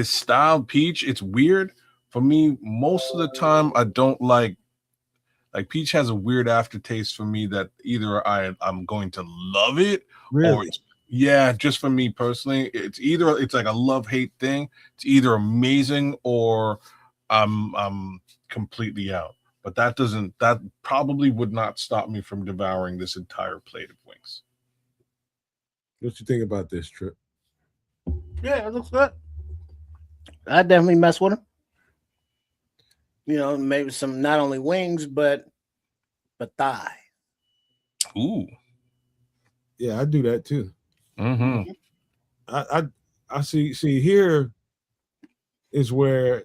style peach, it's weird for me. Most of the time, I don't like peach has a weird aftertaste for me that either I'm going to love it or yeah, just for me personally, it's like a love-hate thing. It's either amazing or I'm completely out. But that probably would not stop me from devouring this entire plate of wings. What you think about this, Trip? Yeah, it looks good. I definitely mess with them. You know, maybe some not only wings but thigh. Ooh. Yeah, I do that too. Mm-hmm. I see here is where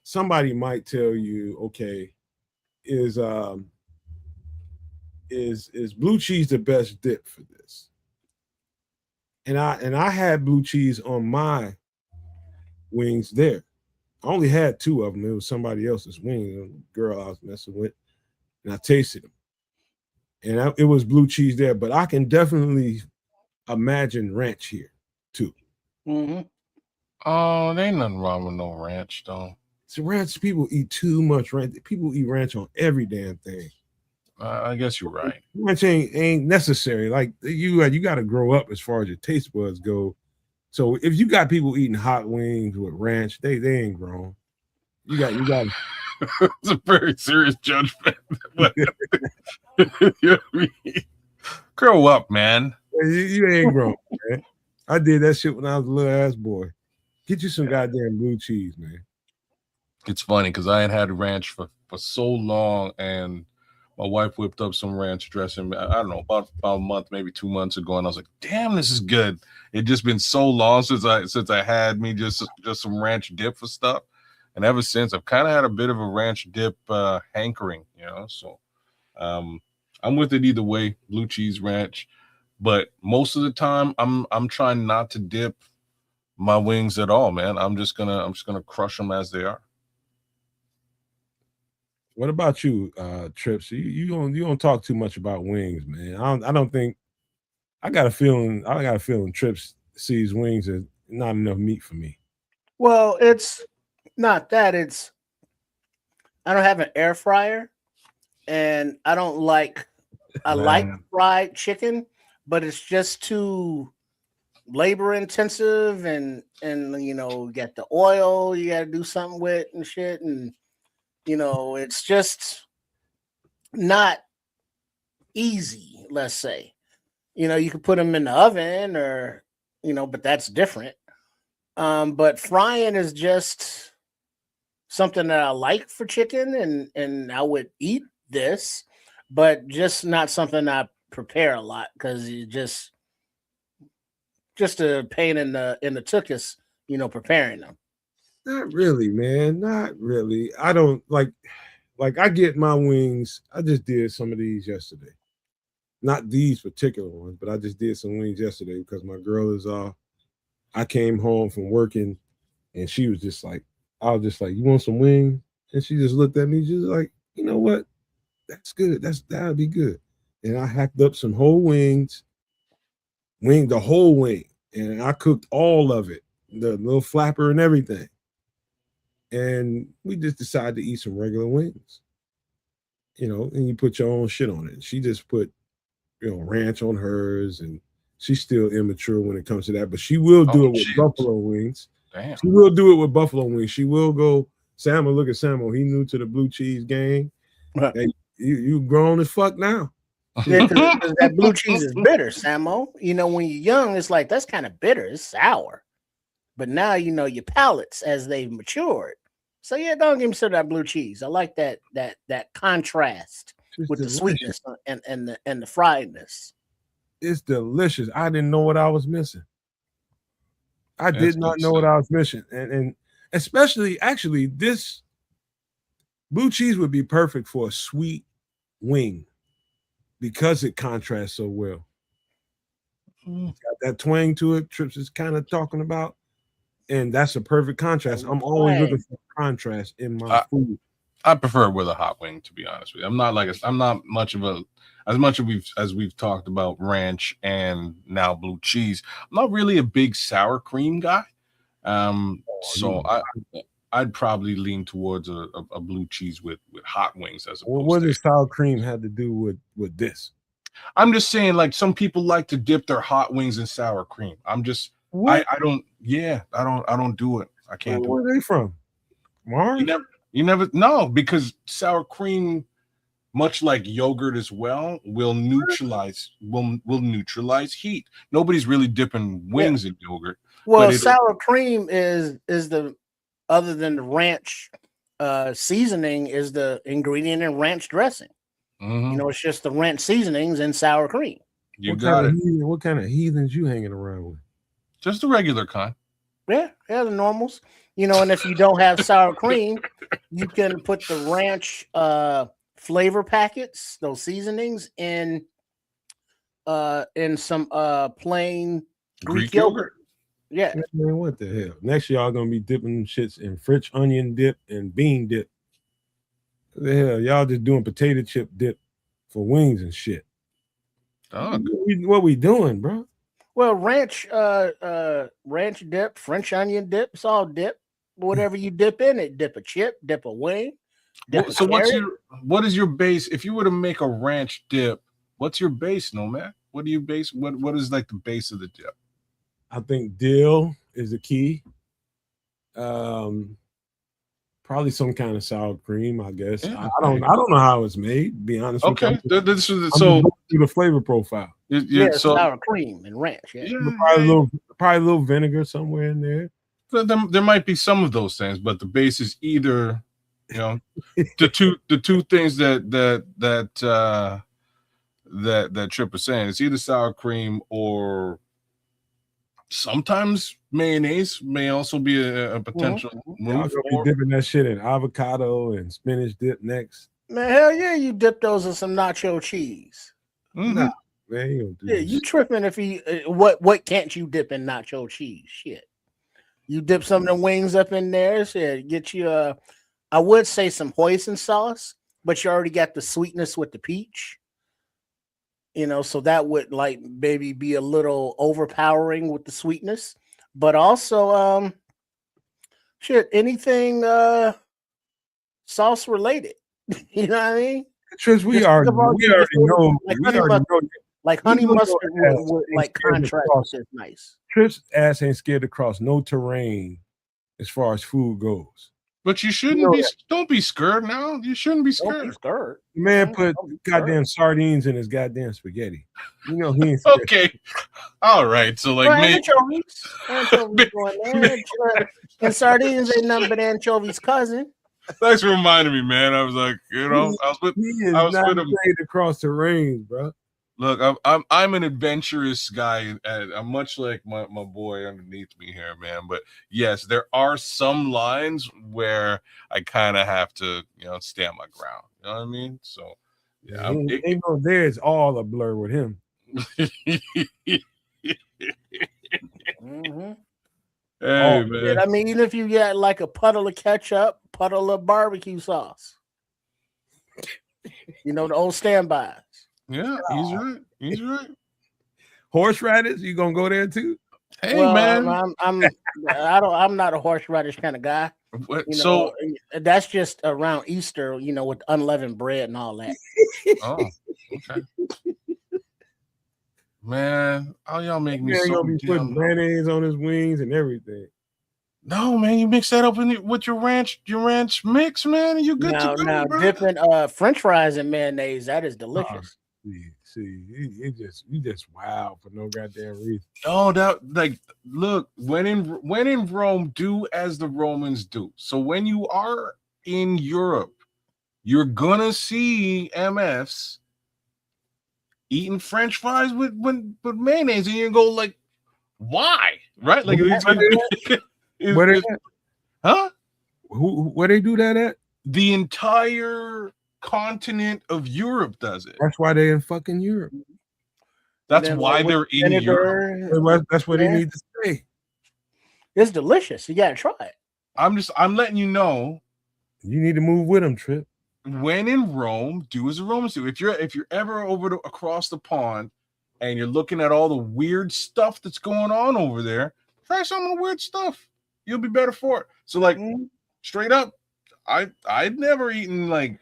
somebody might tell you, okay, is blue cheese the best dip for this? And I had blue cheese on my wings there. I only had 2 of them. It was somebody else's wings, a girl I was messing with, and I tasted them. And it was blue cheese there, but I can definitely imagine ranch here too. Mm-hmm. Oh, there ain't nothing wrong with no ranch, though. So ranch, people eat too much ranch. People eat ranch on every damn thing. I guess you're right. Ranch ain't necessary. Like you got to grow up as far as your taste buds go. So if you got people eating hot wings with ranch, they ain't grown. You got. It's a very serious judgment. You know what I mean? Grow up, man. You ain't grown, man. I did that shit when I was a little ass boy. Get you some goddamn blue cheese, man. It's funny because I had ranch for so long, and my wife whipped up some ranch dressing. I don't know, about a month, maybe 2 months ago, and I was like, "Damn, this is good." It just been so long since I had me just some ranch dip for stuff, and ever since I've kind of had a bit of a ranch dip hankering, you know. So I'm with it either way, blue cheese, ranch. But most of the time, I'm trying not to dip my wings at all, man. I'm just gonna crush them as they are. What about you, Trips? You don't talk too much about wings, man. I don't think. I got a feeling Trips sees wings as not enough meat for me. Well, it's not that. It's I don't have an air fryer, and I don't like. I like fried chicken, but it's just too labor intensive, and you know, you got the oil you got to do something with and shit, and you know, it's just not easy. Let's say, you know, you could put them in the oven, or you know, but that's different. But frying is just something that I like for chicken, and I would eat this, but just not something I prepare a lot because you just a pain in the tuchus, you know, preparing them. Not really, man. Not really. I don't like I get my wings. I just did some of these yesterday. Not these particular ones, but I just did some wings yesterday because my girl is off. I came home from working and she was just like, I was just like, you want some wings? And she just looked at me, just like, you know what? That's good. That'll be good. And I hacked up some whole wings, the whole wing. and I cooked all of it, the little flapper and everything. And we just decided to eat some regular wings, and you put your own shit on it. She just put, ranch on hers, and she's still immature when it comes to that, but she will do it with buffalo wings. Damn. She will do it with buffalo wings. She will go, Samuel, look at Samuel. He new to the blue cheese gang. Right. Hey, you grown as fuck now. Yeah, because that blue cheese is bitter, Samo. When you're young, it's like, that's kind of bitter. It's sour. But now, your palates as they've matured. So yeah, don't give me some of that blue cheese. I like that contrast with the sweetness and the friedness. It's delicious. I didn't know what I was missing. I did not know what I was missing. And especially, actually, this blue cheese would be perfect for a sweet wing because it contrasts so well. It's got that twang to it, Trips is kind of talking about. And that's a perfect contrast. I'm always looking for contrast in my food. I prefer it with a hot wing, to be honest with you. I'm not much of a, as much as we've talked about ranch and now blue cheese. I'm not really a big sour cream guy. I'd probably lean towards a blue cheese with hot wings as opposed. What does sour cream have to do with this? I'm just saying, like, some people like to dip their hot wings in sour cream. I'm just. What? I don't do it. I can't. Where are they from? Mars? You never know, because sour cream, much like yogurt as well, will neutralize heat. Nobody's really dipping wings in yogurt. Well, sour cream is the, other than the ranch seasoning, is the ingredient in ranch dressing. Mm-hmm. It's just the ranch seasonings and sour cream. What kind of heathens you hanging around with? Just the regular kind. Yeah, the normals. And if you don't have sour cream, you can put the ranch flavor packets, those seasonings, in some plain Greek yogurt. Yeah. Man, what the hell? Next y'all gonna be dipping shits in French onion dip and bean dip. What the hell? Y'all just doing potato chip dip for wings and shit. What we doing, bro? Well, ranch dip, French onion dip, it's all dip. Whatever you dip in it, dip a chip, dip a wing. So what is your base? If you were to make a ranch dip, what's your base, Nomad? What do you base? What is like the base of the dip? I think dill is the key. Probably some kind of sour cream, I guess. Yeah, I don't know how it's made, to be honest with you. So the flavor profile. So sour cream and ranch. Yeah. Probably a little vinegar somewhere in there. There might be some of those things, but the base is either, the two things that Trip was saying. It's either sour cream or sometimes mayonnaise may also be a potential move. Be dipping that shit in avocado and spinach dip next. Man, hell yeah, you dip those in some nacho cheese. Mm-hmm. Nah, man, you don't do you tripping if you what can't you dip in nacho cheese? Shit. You dip some of the wings up in there, shit, get you I would say some hoisin sauce, but you already got the sweetness with the peach. So that would like maybe be a little overpowering with the sweetness, but also anything sauce related. You know what I mean? Trish, we already know. Like honey mustard would like contrast is nice. Tripp's ass ain't scared to cross no terrain as far as food goes. But you shouldn't be. Don't be scared now. You shouldn't be scared. Don't be scared. The man put goddamn sardines in his goddamn spaghetti. He ain't scared. Okay, all right. So like, anchovies going there. And sardines ain't nothing but anchovies' cousin. Thanks for reminding me, man. I was like, I was with him. Afraid to cross the range, bro. Look, I'm an adventurous guy. I'm much like my boy underneath me here, man. But yes, there are some lines where I kind of have to, stand my ground. You know what I mean? So yeah, there's all a blur with him. Mm-hmm. Hey, man. I mean, even if you get like a puddle of ketchup, puddle of barbecue sauce, the old standbys. Yeah, he's right. Horseradish, you gonna go there too? Hey, Well, man. I'm not a horseradish kind of guy. So, That's just around Easter, with unleavened bread and all that. oh, okay. Man, how y'all make me Man, so gonna be putting damn. mayonnaise on his wings and everything. No, man, you mix that up with your ranch mix, man, and you good to go, Now bro. dipping French fries in mayonnaise, that is delicious. See, you just wow for no goddamn reason. Oh, look, when in Rome, do as the Romans do. So when you are in Europe, you're gonna see MFs eating French fries with mayonnaise, and you go like, why? Right? Like, Where they at? huh? Where they do that at? The entire continent of Europe does it. That's why they in fucking Europe. That's why they're in Europe. That's where they need to stay. It's delicious. You gotta try it. I'm letting you know. You need to move with them, Trip. When in Rome, do as the Romans do. If you're ever across the pond and you're looking at all the weird stuff that's going on over there, try some of the weird stuff. You'll be better for it. So, like, straight up, I'd never eaten like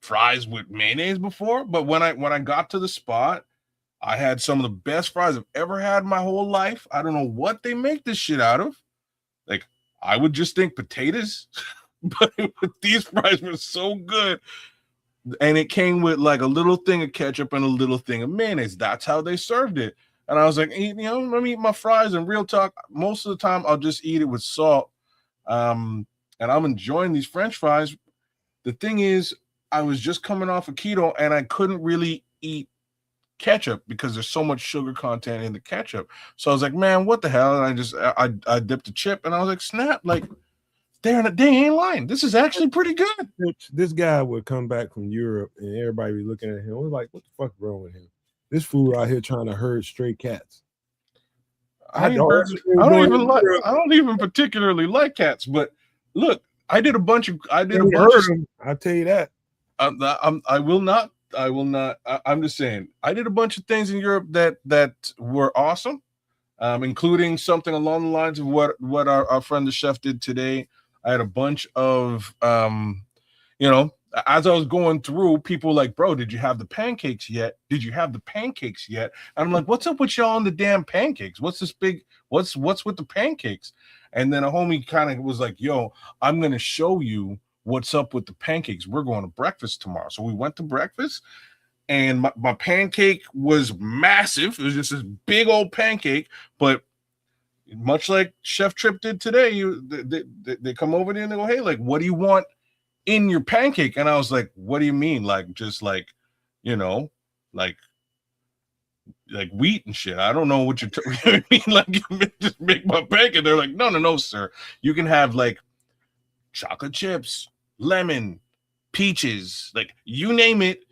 fries with mayonnaise before, but when I got to the spot, I had some of the best fries I've ever had in my whole life. I don't know what they make this shit out of. Like, I would just think potatoes, but these fries were so good. And it came with like a little thing of ketchup and a little thing of mayonnaise. That's how they served it. And I was like, let me eat my fries. And real talk, most of the time I'll just eat it with salt. And I'm enjoying these French fries. The thing is, I was just coming off of keto and I couldn't really eat ketchup because there's so much sugar content in the ketchup. So I was like, man, what the hell? And I dipped a chip and I was like, snap, like they ain't lying. This is actually pretty good. This guy would come back from Europe and everybody be looking at him. We're like, what the fuck wrong with him? This fool out here trying to herd stray cats. I don't even particularly like cats, but look, I did a bunch. I'll tell you that. I will not. I'm just saying. I did a bunch of things in Europe that were awesome, including something along the lines of what our friend the chef did today. I had a bunch of, as I was going through, people like, bro, did you have the pancakes yet? Did you have the pancakes yet? And I'm like, what's up with y'all on the damn pancakes? What's with the pancakes? And then a homie kind of was like, yo, I'm going to show you what's up with the pancakes. We're going to breakfast tomorrow. So we went to breakfast and my pancake was massive. It was just this big old pancake, but much like Chef Trip did today, they come over there and they go, hey, like, what do you want in your pancake? And I was like, what do you mean? Like, just like, like wheat and shit. I don't know what you mean. Like, just make my pancake. They're like, no, sir. You can have like chocolate chips, lemon, peaches, like you name it,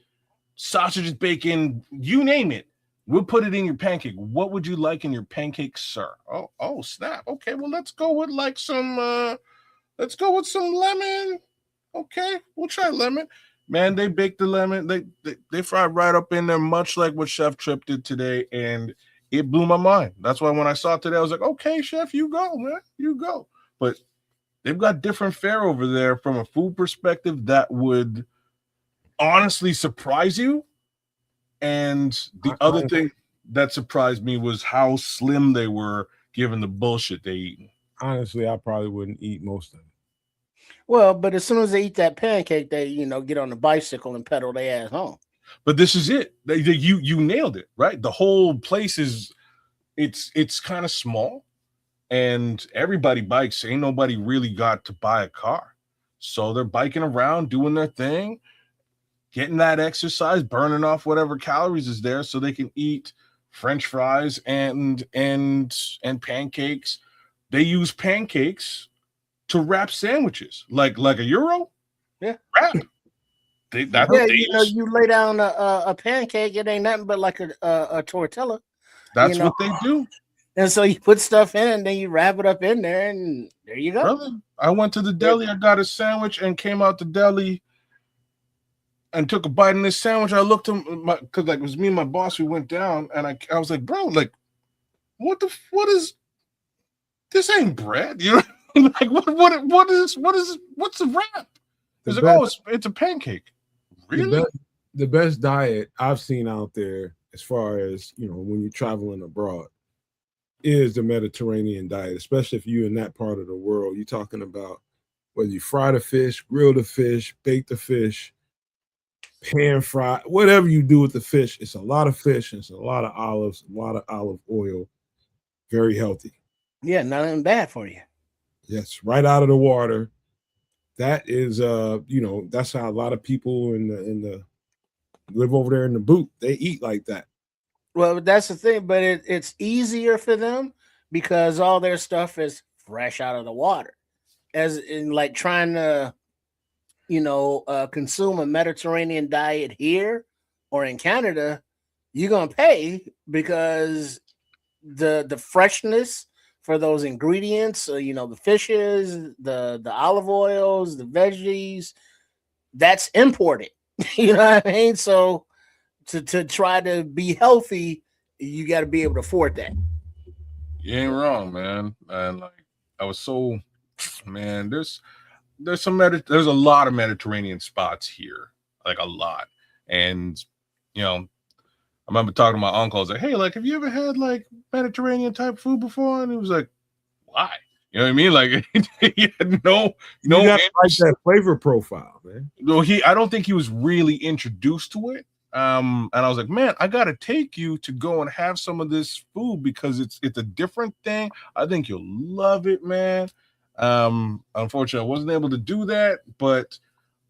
sausages, bacon, you name it. We'll put it in your pancake. What would you like in your pancake, sir? Oh, snap. Okay, well, let's go with some lemon. Okay, we'll try lemon. Man, they baked the lemon. They fried right up in there, much like what Chef Trip did today, and it blew my mind. That's why when I saw it today, I was like, okay, Chef, you go, man. You go. But they've got different fare over there from a food perspective that would honestly surprise you. And the other thing that surprised me was how slim they were given the bullshit they eat. Honestly, I probably wouldn't eat most of it. Well, but as soon as they eat that pancake, they get on the bicycle and pedal their ass home. But this is it. You nailed it, right? The whole place it's kind of small, and everybody bikes. Ain't nobody really got to buy a car, so they're biking around, doing their thing, getting that exercise, burning off whatever calories is there, so they can eat French fries and pancakes. They use pancakes to wrap sandwiches, like a Euro. Yeah, wrap. You lay down a pancake, it ain't nothing but like a tortilla. That's what they do. And so you put stuff in, and then you wrap it up in there, and there you go. Brother, I went to the deli, I got a sandwich, and came out the deli and took a bite in this sandwich. I looked at because like it was me and my boss. We went down, and I was like, bro, like what this ain't bread, you know? Like what's the wrap? He's like, it's a pancake. Really? The best diet I've seen out there, as far as when you're traveling abroad, is the Mediterranean diet, especially if you're in that part of the world. You're talking about whether you fry the fish, grill the fish, bake the fish, pan fry, whatever you do with the fish. It's a lot of fish, and it's a lot of olives, a lot of olive oil. Very healthy. Yeah, nothing bad for you. Yes, right out of the water. That is, that's how a lot of people in the live over there in the boot. They eat like that. Well, that's the thing, but it's easier for them because all their stuff is fresh out of the water. As in, like trying to, consume a Mediterranean diet here or in Canada, you're gonna pay because the freshness for those ingredients, the fishes, the olive oils, the veggies, that's imported. You know what I mean? So to try to be healthy, you got to be able to afford that. You ain't wrong, man. And like I was so, man, there's a lot of Mediterranean spots here, like a lot. And I remember talking to my uncle. I was like, hey, like, have you ever had like Mediterranean type food before? And he was like, why? You know what I mean? Like, he had no like that flavor profile, man. No, I don't think he was really introduced to it. And I was like, man, I gotta take you to go and have some of this food because it's a different thing. I think you'll love it, man. Unfortunately, I wasn't able to do that, but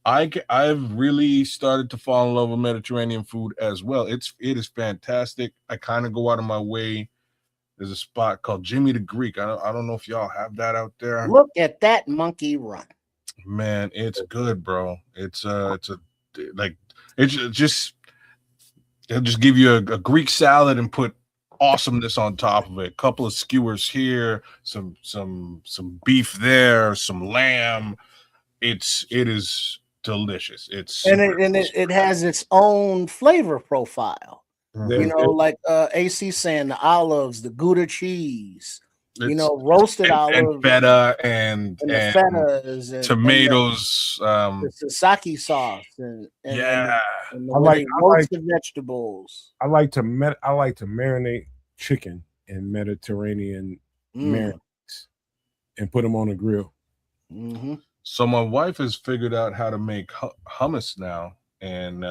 I've really started to fall in love with Mediterranean food as well. It is fantastic. I kind of go out of my way. There's a spot called Jimmy the Greek. I don't know if y'all have that out there. Look at that monkey run. Man, it's good, bro. They'll just give you a Greek salad and put awesomeness on top of it. A couple of skewers here, some beef there, some lamb. It is delicious. It has its own flavor profile. Like AC saying, the olives, the Gouda cheese, roasted olives, and feta and the fetas, and tomatoes, the sake sauce, and yeah. I like roasted vegetables. I like to marinate chicken in Mediterranean marinades and put them on a grill. Mm-hmm. So my wife has figured out how to make hummus now, and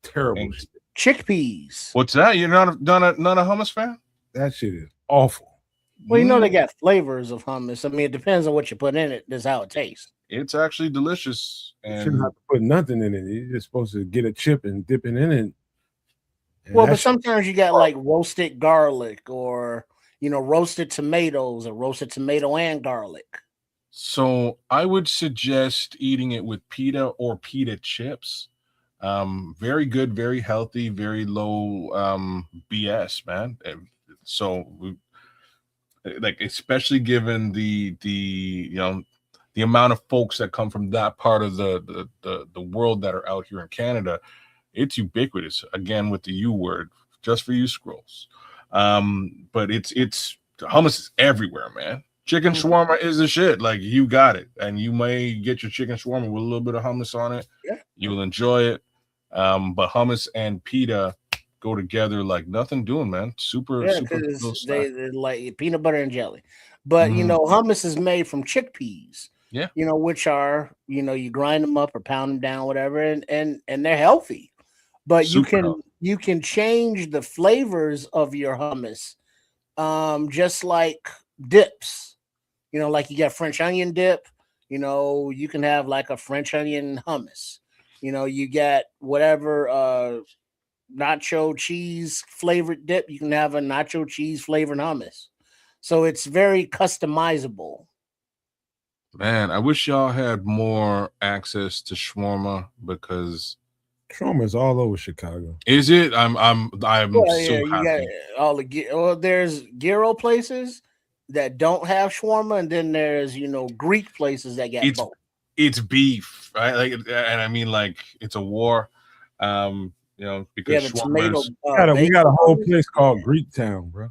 terrible chickpeas. What's that? You're not a hummus fan? That shit is awful. Well, they got flavors of hummus. I mean, it depends on what you put in it. That's how it tastes. It's actually delicious. You shouldn't have to put nothing in it. You're just supposed to get a chip and dip it in it. Well, but sometimes you got like roasted garlic or, roasted tomatoes or roasted tomato and garlic. So I would suggest eating it with pita or pita chips. Very good, very healthy, very low BS, man. So like, especially given the amount of folks that come from that part of the world that are out here in Canada, it's ubiquitous. Again, with the U word, just for you scrolls. But it's hummus is everywhere, man. Chicken shawarma is the shit. Like, you got it, and you may get your chicken shawarma with a little bit of hummus on it. Yeah, you'll enjoy it. But hummus and pita go together like nothing doing, man. Super. Because they like peanut butter and jelly. But hummus is made from chickpeas. Yeah. Which are you grind them up or pound them down, whatever, and they're healthy. But you can change the flavors of your hummus, just like dips. Like you got French onion dip. You can have like a French onion hummus. You got whatever nacho cheese flavored dip. You can have a nacho cheese flavored hummus. So it's very customizable. Man, I wish y'all had more access to shawarma, because shawarma is all over Chicago. Is it? I'm so happy. There's gyro places that don't have shawarma, and then there's Greek places that get both. It's beef, right? Like, and I mean, like, it's a war. Because tomato. We got a whole place called Greek Town, bro.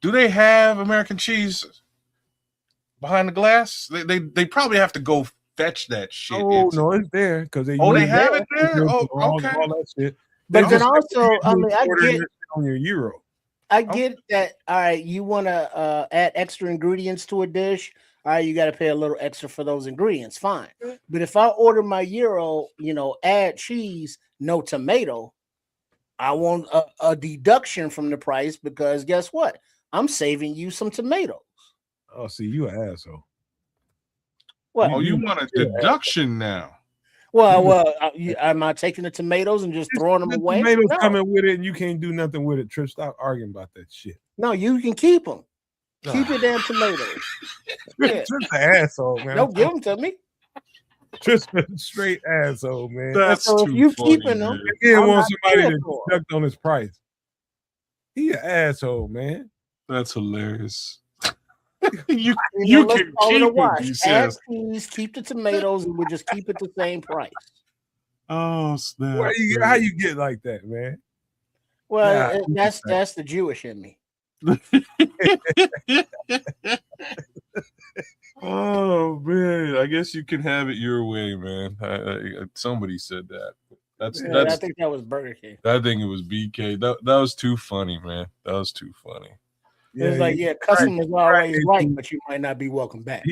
Do they have American cheese behind the glass? They probably have to go fetch that shit. Oh no, it's there because they they use have it there. Oh, all okay. that shit. But then also, I mean, I get on your euro. I get that. All right, you want to add extra ingredients to a dish. All right, you got to pay a little extra for those ingredients. Fine. But if I order my euro, add cheese, no tomato, I want a deduction from the price because guess what? I'm saving you some tomatoes. Oh, see, you an asshole. What? Oh, you want a deduction now? Well, am I taking the tomatoes and just throwing them away? Tomatoes coming with it, and you can't do nothing with it. Trip, stop arguing about that shit. No, you can keep them. Keep your damn tomatoes. Trip's an asshole, man. Don't give them to me. Trip's a straight asshole, man. That's so if you keeping them, he didn't want somebody to deduct on his price. He an asshole, man. That's hilarious. you can keep it. He says. Add cheese, keep the tomatoes, and we'll just keep it the same price. Oh snap! How you get like that, man? Well, that's the Jewish in me. Oh man, I guess you can have it your way, man. Somebody said that. That's. I think that was Burger King. I think it was BK. That was too funny, man. That was too funny. It's like, customers are always right, but you might not be welcome back.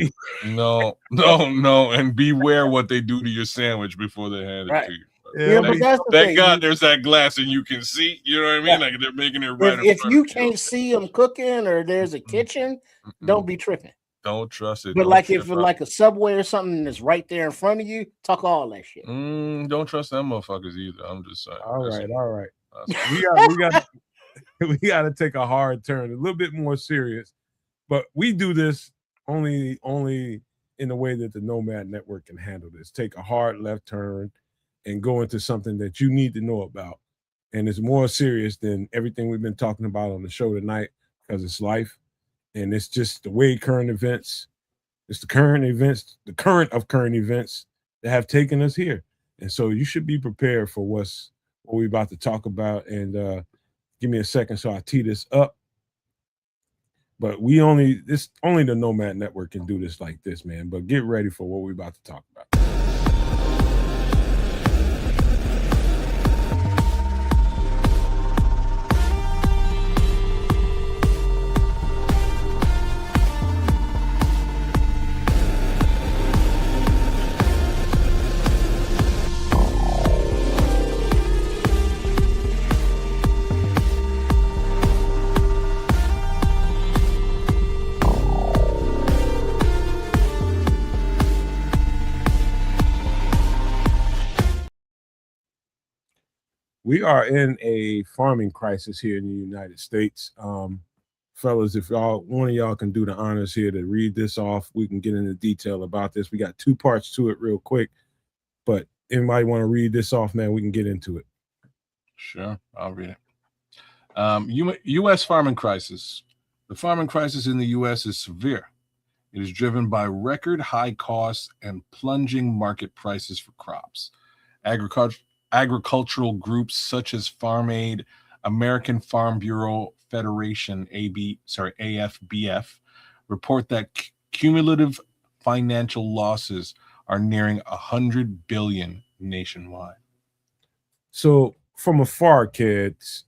No, and beware what they do to your sandwich before they hand it to you. Yeah, but that's the thing. Thank God there's that glass and you can see. You know what I mean? Like they're making it right. If you can't see them cooking or there's a kitchen, don't be tripping. Don't trust it. But like if like a Subway or something that's right there in front of you, talk all that shit. Don't trust them motherfuckers either. I'm just saying. All right. We got to take a hard turn, a little bit more serious. But we do this only in the way that the Nomad Network can handle this. Take a hard left turn and go into something that you need to know about. And it's more serious than everything we've been talking about on the show tonight because it's life. And it's just the way current events, it's the current of current events that have taken us here. And so you should be prepared for what we're about to talk about. And give me a second so I tee this up. But only the Nomad Network can do this like this, man. But get ready for what we're about to talk about. We are in a farming crisis here in the United States. Fellas, if one of y'all can do the honors here to read this off, we can get into detail about this. We got two parts to it real quick, but anybody want to read this off, man, we can get into it. Sure, I'll read it. U.S. farming crisis. The farming crisis in the U.S. is severe. It is driven by record high costs and plunging market prices for crops. Agricultural groups such as Farm Aid, American Farm Bureau Federation, AFBF, report that cumulative financial losses are nearing $100 billion nationwide. So, from afar, kids,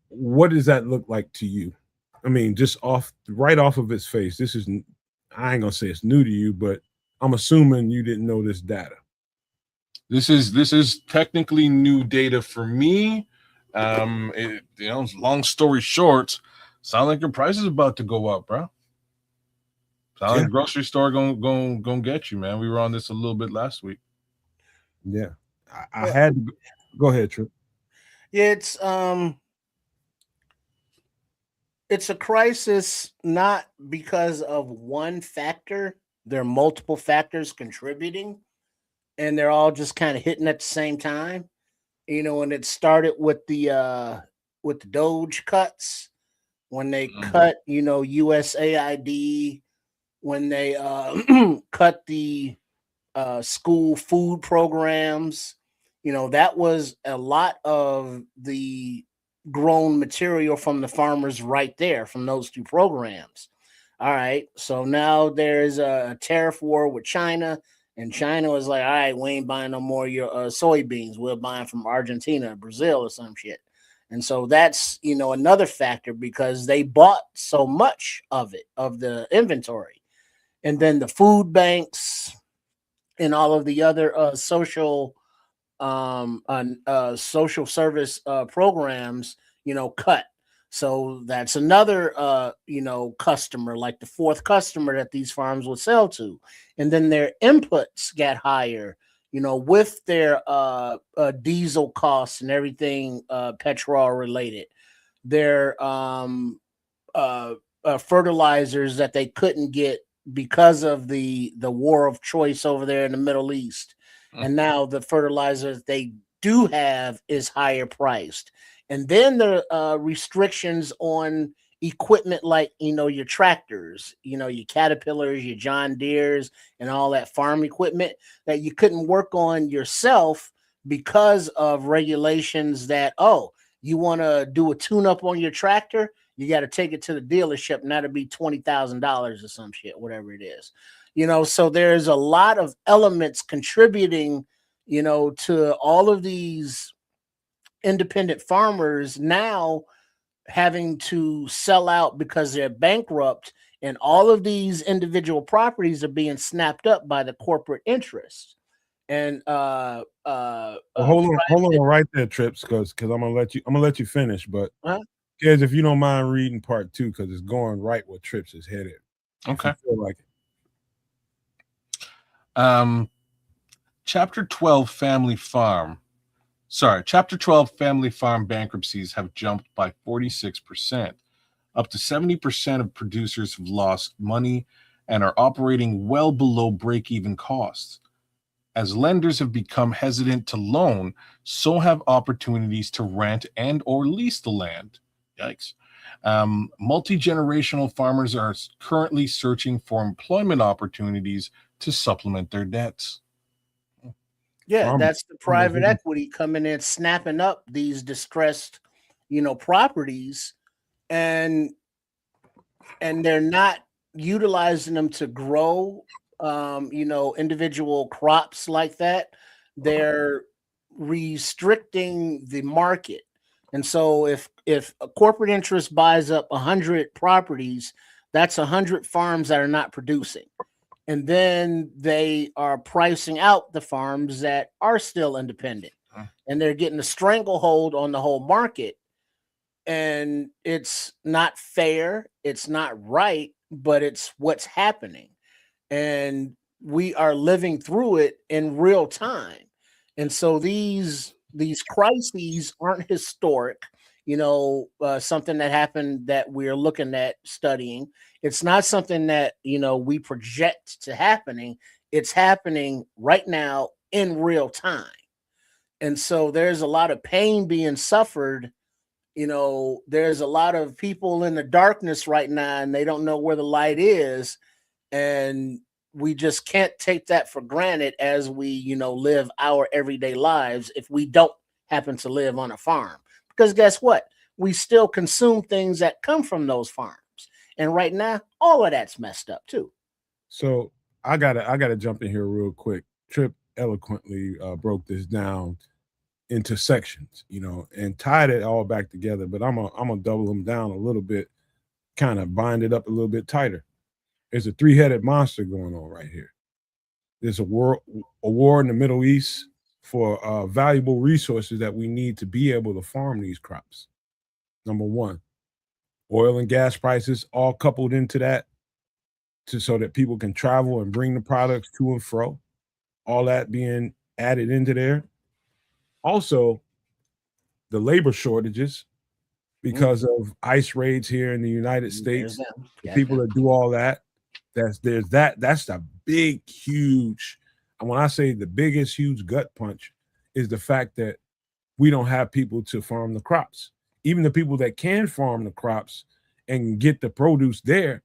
what does that look like to you? I mean, just right off of its face, I ain't gonna say it's new to you, but I'm assuming you didn't know this data. This is technically new data for me. Long story short, sound like your price is about to go up, bro. Sound like grocery store gonna get you, man. We were on this a little bit last week. Yeah, I had to go ahead, Trip. Yeah, it's a crisis not because of one factor. There are multiple factors contributing. And they're all just kind of hitting at the same time, and it started with the Doge cuts when they cut, USAID, when they cut the school food programs, that was a lot of the grown material from the farmers right there from those two programs. All right, so now there's a tariff war with China, and China was like, all right, we ain't buying no more of your soybeans. We're buying from Argentina, Brazil, or some shit. And so that's, another factor because they bought so much of it, of the inventory. And then the food banks and all of the other social service programs, cut. So that's another customer, like the fourth customer that these farms would sell to. And then their inputs get higher, with their diesel costs and everything petrol related. Their fertilizers that they couldn't get because of the war of choice over there in the Middle East. And now the fertilizers they do have is higher priced. And then the restrictions on equipment like, your tractors, your Caterpillars, your John Deeres, and all that farm equipment that you couldn't work on yourself because of regulations that, you want to do a tune-up on your tractor, you got to take it to the dealership, and that'll be $20,000 or some shit, whatever it is. So there's a lot of elements contributing, to all of these independent farmers now having to sell out because they're bankrupt, and all of these individual properties are being snapped up by the corporate interests. And hold on right there, Trips, because I'm gonna let you finish, but kids, if you don't mind reading part 2, because it's going right where Trips is headed. Okay. Feel like it. Chapter 12 family farm bankruptcies have jumped by 46%. Up to 70% of producers have lost money and are operating well below break-even costs. As lenders have become hesitant to loan, so have opportunities to rent and or lease the land. Yikes. Multi-generational farmers are currently searching for employment opportunities to supplement their debts. Yeah, that's the private equity coming in, snapping up these distressed, properties, and they're not utilizing them to grow, individual crops like that. They're restricting the market. And so if a corporate interest buys up 100 properties, that's 100 farms that are not producing. And then they are pricing out the farms that are still independent, and they're getting a stranglehold on the whole market. And it's not fair, it's not right, but it's what's happening. And we are living through it in real time. And so these crises aren't historic, something that happened that we're looking at studying. It's not something that, we project to happening. It's happening right now in real time. And so there's a lot of pain being suffered. There's a lot of people in the darkness right now, and they don't know where the light is. And we just can't take that for granted as we, live our everyday lives if we don't happen to live on a farm. Because guess what? We still consume things that come from those farms. And right now, all of that's messed up too. So I gotta jump in here real quick. Trip eloquently broke this down into sections, and tied it all back together. But I'm gonna double them down a little bit, kind of bind it up a little bit tighter. There's a three-headed monster going on right here. There's a war in the Middle East for valuable resources that we need to be able to farm these crops. Number one, oil and gas prices all coupled into that so that people can travel and bring the products to and fro. All that being added into there. Also, the labor shortages because of ICE raids here in the United States. The people that do all that, that's the big, huge, and when I say the biggest, huge gut punch is the fact that we don't have people to farm the crops. Even the people that can farm the crops and get the produce there,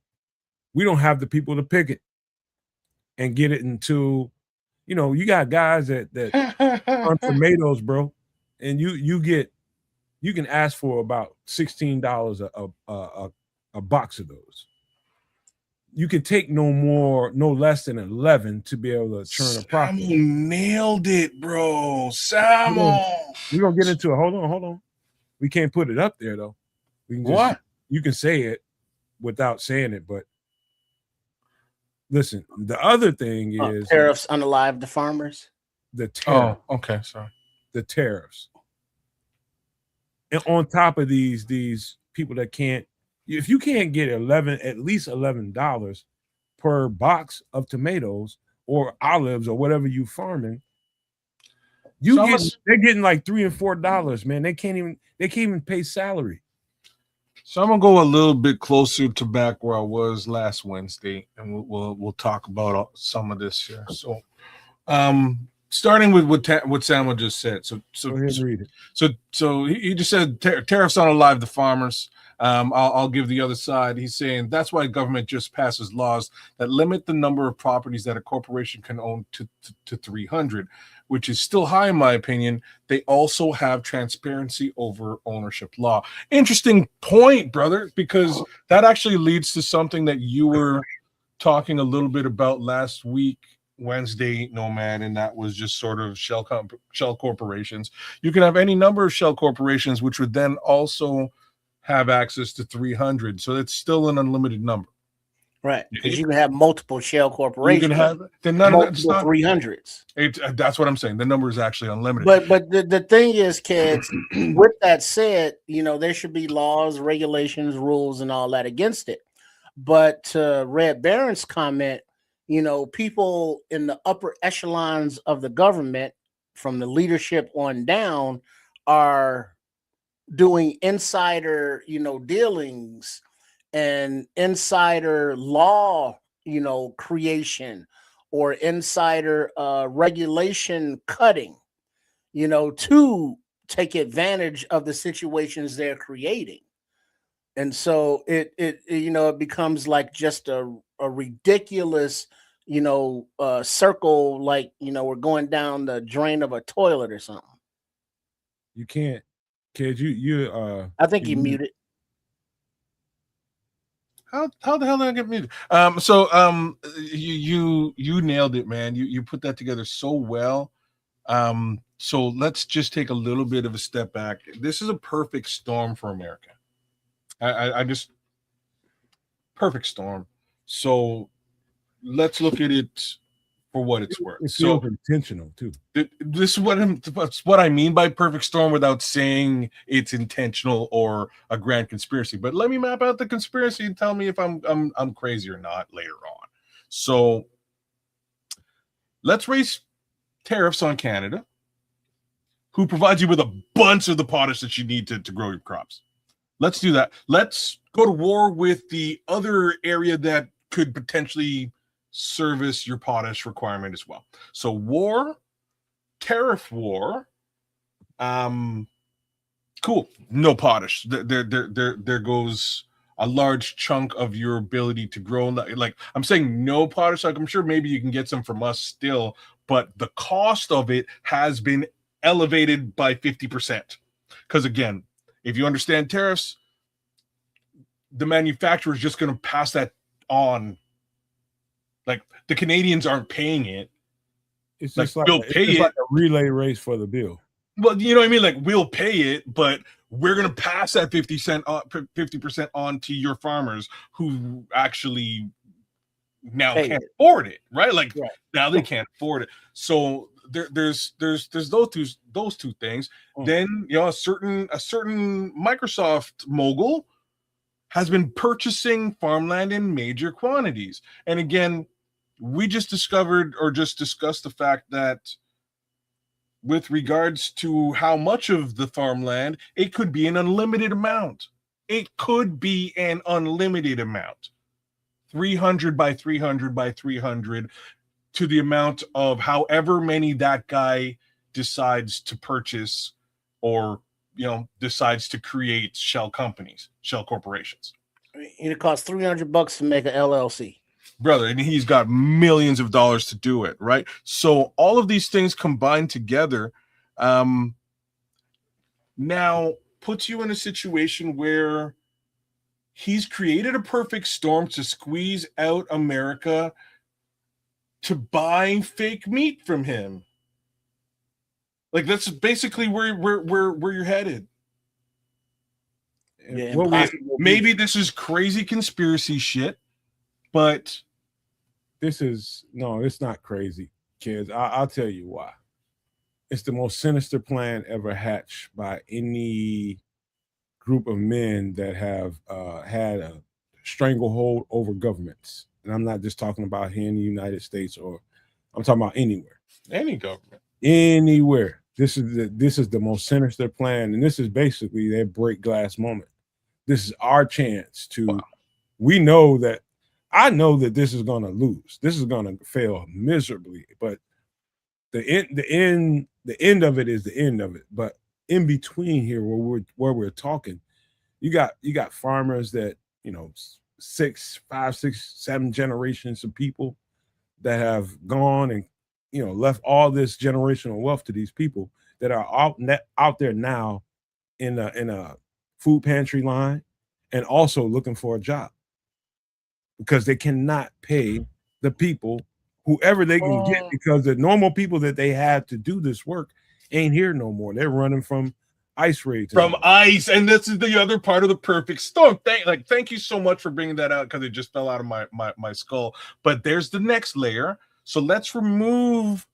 we don't have the people to pick it and get it into, you got guys that farm tomatoes, bro, and you get you can ask for about $16 a box of those. You can take no less than 11 to be able to turn a profit. Nailed it, bro. Samo. We're gonna get into it. Hold on. We can't put it up there though. We can What? You can say it without saying it, but listen, the other thing is tariffs unalive the farmers. The tariff. Oh, okay, sorry. The tariffs. And on top of these people that can't, if you can't get at least $11 per box of tomatoes or olives or whatever you farming, they're getting like $3 and $4, man. They can't even pay salary. So I'm gonna go a little bit closer to back where I was last Wednesday, and we'll talk about some of this here. So, starting with what Samuel just said. So go ahead and read it. So he just said tariffs don't alive the farmers. I'll give the other side. He's saying that's why government just passes laws that limit the number of properties that a corporation can own to 300, which is still high in my opinion. They also have transparency over ownership law. Interesting point, brother, because that actually leads to something that you were talking a little bit about last week, Wednesday, Nomad, and that was just sort of shell corporations. You can have any number of shell corporations, which would then also have access to 300. So it's still an unlimited number. Right, because you can have multiple shell corporations. You can have then none of that's not 300s. That's what I'm saying. The number is actually unlimited. But the thing is, kids, with that said, there should be laws, regulations, rules, and all that against it. But to Red Baron's comment, people in the upper echelons of the government, from the leadership on down, are doing insider, dealings and insider law, creation, or insider regulation cutting, to take advantage of the situations they're creating. And so it becomes like just a ridiculous, circle, like, we're going down the drain of a toilet or something. You can't, kids, I think you muted. How the hell did I get muted? You nailed it, man. You put that together so well. So let's just take a little bit of a step back. This is a perfect storm for America. I just perfect storm. So let's look at it for what it's worth. It feels intentional too. This is what I mean by perfect storm without saying it's intentional or a grand conspiracy. But let me map out the conspiracy and tell me if I'm crazy or not later on. So let's raise tariffs on Canada, who provides you with a bunch of the potash that you need to grow your crops. Let's do that. Let's go to war with the other area that could potentially service your potash requirement as well. So war, tariff war, cool. No potash. There goes a large chunk of your ability to grow. Like I'm saying, no potash. Like I'm sure maybe you can get some from us still, but the cost of it has been elevated by 50%. Because again, if you understand tariffs, the manufacturer is just going to pass that on. Like the Canadians aren't paying it. It's just like we'll pay it. Like a relay race for the bill. Well, you know what I mean? Like we'll pay it, but we're going to pass that 50% on to your farmers who actually now can't afford it, right? Like now they can't afford it. So there's those two things. Then a certain Microsoft mogul has been purchasing farmland in major quantities. And again, we just discussed the fact that with regards to how much of the farmland, it could be an unlimited amount. It could be an unlimited amount. 300 by 300 by 300 to the amount of however many that guy decides to purchase or decides to create shell companies, shell corporations. And it costs $300 to make an LLC. Brother, and he's got millions of dollars to do it, right? So all of these things combined together, now puts you in a situation where he's created a perfect storm to squeeze out America to buy fake meat from him. Like, that's basically where you're headed. Yeah, Maybe this is crazy conspiracy shit, but it's not crazy, kids. I'll tell you why. It's the most sinister plan ever hatched by any group of men that have had a stranglehold over governments. And I'm not just talking about here in the United States, or I'm talking about anywhere. Any government. Anywhere. This is the most sinister plan, and this is basically their break glass moment. This is our chance to. I know that this is going to lose. This is going to fail miserably, but the end of it is the end of it. But in between here, where we're talking, you got farmers that 5, 6, 7 generations of people that have gone and left all this generational wealth to these people that are out there now in a food pantry line and also looking for a job because they cannot pay the people whoever they can get, because the normal people that they had to do this work ain't here no more. They're running from ICE raids. From ICE, and this is the other part of the perfect storm. Thank you so much for bringing that out, because it just fell out of my skull. But there's the next layer. So let's remove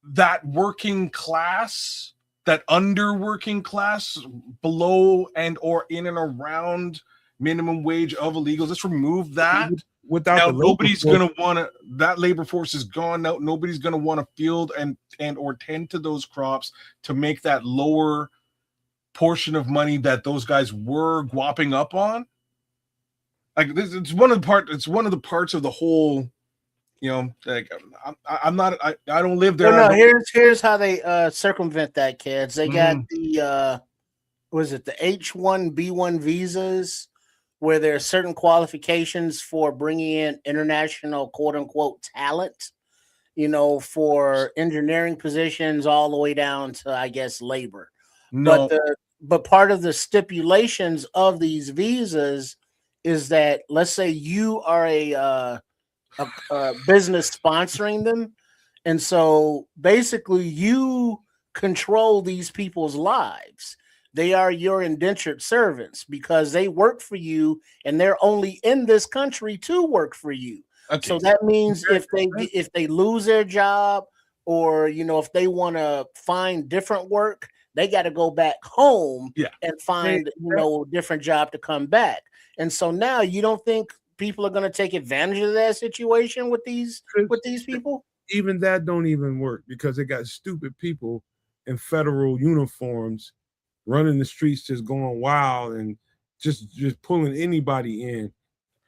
that working class, that underworking class below and or in and around minimum wage of illegals. Let's remove that. Without now, nobody's going to want to. That labor force is gone now. Nobody's going to want to field and or tend to those crops to make that lower portion of money that those guys were guapping up on. Like this, it's one of the parts of the whole. Like I don't live there. No, here's how they circumvent that, kids. They got the the H-1B1 visas, where there are certain qualifications for bringing in international quote unquote talent, for engineering positions all the way down to, I guess, labor. No. But part of the stipulations of these visas is that, let's say you are a business sponsoring them, and so basically you control these people's lives. They are your indentured servants because they work for you, and they're only in this country to work for you. Okay. So that means if they lose their job, or if they want to find different work, they got to go back home and find a different job to come back. And so now you don't think people are going to take advantage of that situation with these people? Even that don't even work, because they got stupid people in federal uniforms running the streets, just going wild and just pulling anybody in.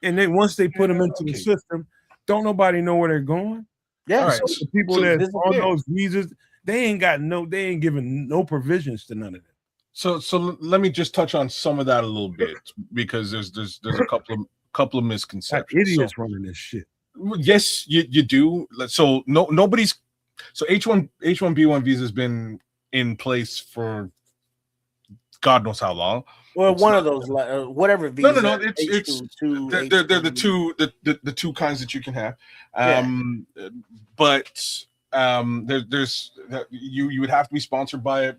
And then once they put them into the system, don't nobody know where they're going. Yeah, so the people that on those visas, they ain't giving no provisions to none of them. So let me just touch on some of that a little bit, because there's a couple of misconceptions. Idiots running this shit. Yes, you do. So nobody's. So H-1B1 visa has been in place for God knows how long. Well, it's one of those, whatever visa. No. It's they're the two kinds that you can have. But there's you would have to be sponsored by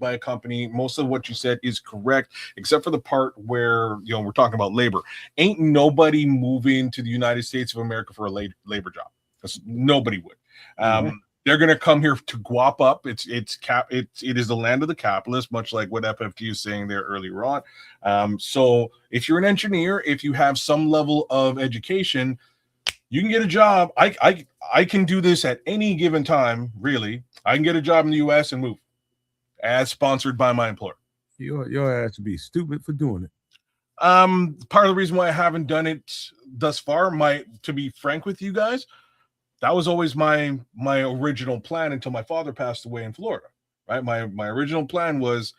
a company. Most of what you said is correct, except for the part where we're talking about labor. Ain't nobody moving to the United States of America for a labor job. Nobody would. They're going to come here to guap up. It is the land of the capitalist, much like what FFT is saying there earlier on. So if you're an engineer, if you have some level of education, you can get a job. I can do this at any given time, really. I can get a job in the U.S. and move, as sponsored by my employer. Your ass would be stupid for doing it. Part of the reason why I haven't done it thus far, to be frank with you guys, that was always my original plan until my father passed away in Florida. Right, my original plan was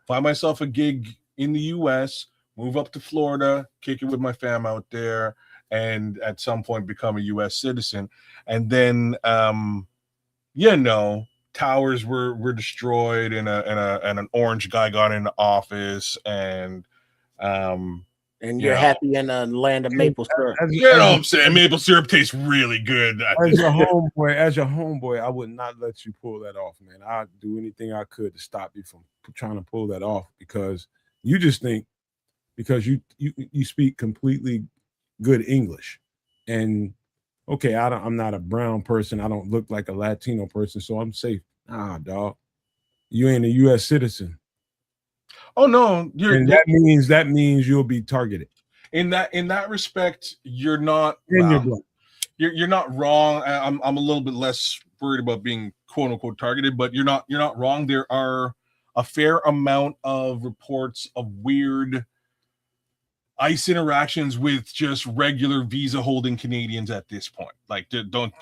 find myself a gig in the U.S., move up to Florida, kick it with my fam out there, and at some point become a U.S. citizen. And then, towers were destroyed, and an orange guy got into office, and you're happy in the land of maple syrup. You know what I'm saying? Maple syrup tastes really good. As your homeboy, I would not let you pull that off, man. I'd do anything I could to stop you from trying to pull that off, because you just think because you speak completely good English, and okay, I'm not a brown person. I don't look like a Latino person, so I'm safe. Nah, dog, you ain't a U.S. citizen. Oh no, that means you'll be targeted. In that respect, you're not. You're not wrong. I'm a little bit less worried about being quote unquote targeted, but you're not wrong. There are a fair amount of reports of weird ICE interactions with just regular visa holding Canadians at this point. Like, don't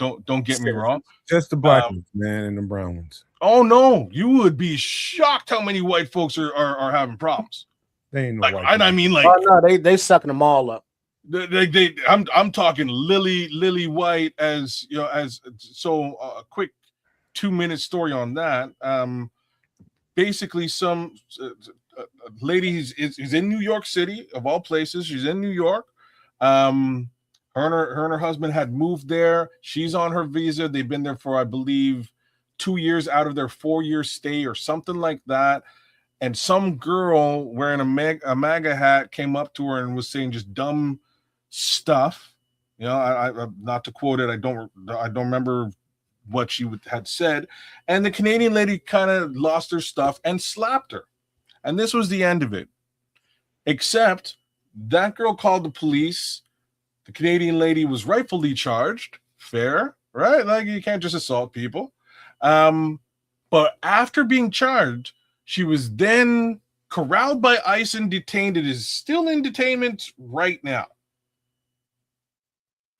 get me wrong. Just the black ones, man, and the brown ones. Oh no, you would be shocked how many white folks are having problems. They ain't no like, white. I mean, like, oh no, they sucking them all up. I'm talking Lily White, as you know, as so a quick 2-minute story on that. Basically, some lady is in New York City, of all places. She's in New York. Her and her husband had moved there. She's on her visa. They've been there for, I believe, 2 years out of their 4-year stay or something like that. And some girl wearing a MAGA hat came up to her and was saying just dumb stuff. You know, I not to quote it, I don't remember what she had said. And the Canadian lady kind of lost her stuff and slapped her. And this was the end of it. Except that girl called the police. The Canadian lady was rightfully charged. Fair, right? Like, you can't just assault people. But after being charged, she was then corralled by ICE and detained. It is still in detainment right now.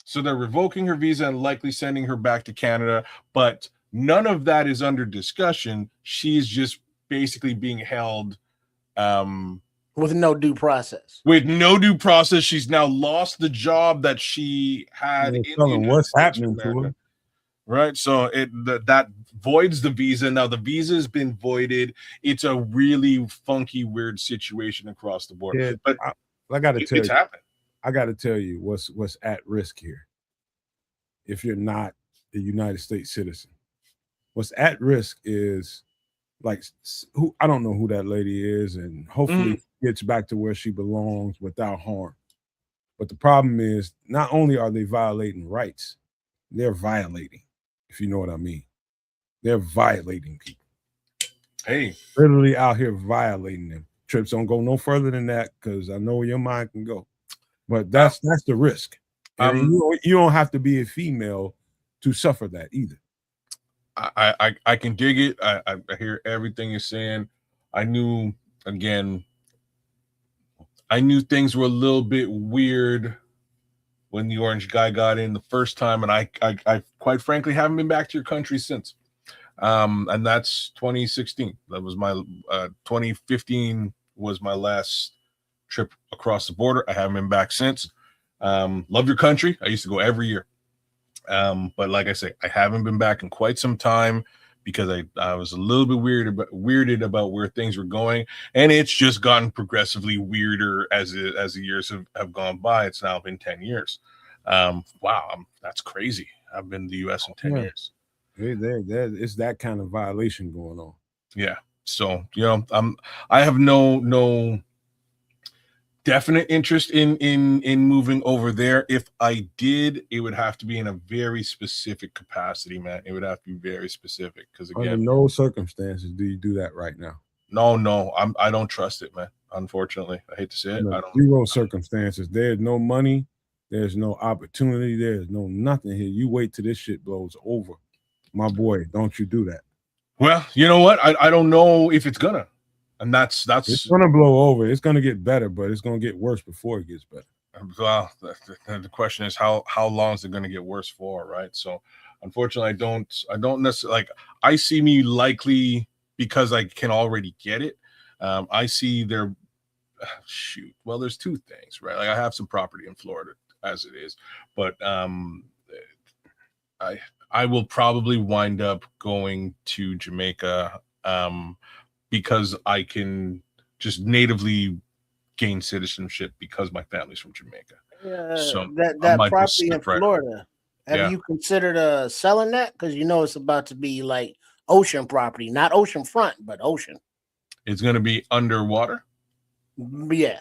So they're revoking her visa and likely sending her back to Canada. But none of that is under discussion. She's just basically being held with no due process. With no due process. She's now lost the job that she had. What's happening to her? Right, so that voids the visa. Now the visa has been voided. It's a really funky, weird situation across the board. Yeah, but I got to tell you, happening. I got to tell you what's at risk here. If you're not a United States citizen, what's at risk is, like, who, I don't know who that lady is, and hopefully gets back to where she belongs without harm. But the problem is, not only are they violating rights, they're violating. If you know what I mean, they're violating people. Hey, literally out here violating them. Trips, don't go no further than that, because I know where your mind can go. But that's the risk. And you don't have to be a female to suffer that either. I can dig it. I hear everything you're saying. I knew things were a little bit weird when the orange guy got in the first time, and I quite frankly haven't been back to your country since. And that's 2016. That was my 2015 was my last trip across the border. I haven't been back since. Love your country. I used to go every year. But like I say, I haven't been back in quite some time because I was a little bit weirded about where things were going, and it's just gotten progressively weirder as the years have gone by. It's now been 10 years. Wow, that's crazy. I've been in the U.S. in 10 years. It's that kind of violation going on. Yeah. So, you know, I have no definite interest in moving over there. If I did, it would have to be in a very specific capacity, man. It would have to be very specific, because again, under no circumstances do you do that right now. No, I don't trust it, man. Unfortunately, I hate to say it. I don't. Zero circumstances. There's no money. There's no opportunity. There's no nothing here. You wait till this shit blows over, my boy. Don't you do that. Well, you know what? I don't know if it's gonna. And that's it's gonna blow over. It's gonna get better, but it's gonna get worse before it gets better. Well, the question is how long is it gonna get worse for, right? So, unfortunately, I don't necessarily, like, I see me likely, because I can already get it. I see there. Shoot. Well, there's two things, right? Like, I have some property in Florida as it is, but I will probably wind up going to Jamaica because I can just natively gain citizenship because my family's from Jamaica. So I That might just property in slip right over. Florida. Have Yeah. you considered selling that? Because you know it's about to be like ocean property, not ocean front, but ocean. It's going to be underwater. Yeah.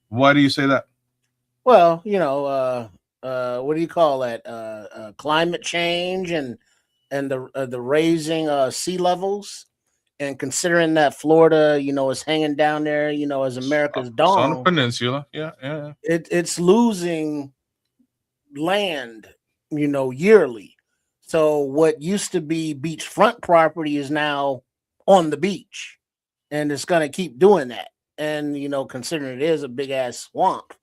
Why do you say that? Well, what do you call that? Climate change and the raising sea levels, and considering that Florida, is hanging down there, as America's It's on the dong, peninsula. Yeah. it's losing land, yearly. So what used to be beachfront property is now on the beach, and it's going to keep doing that. And considering it is a big ass swamp,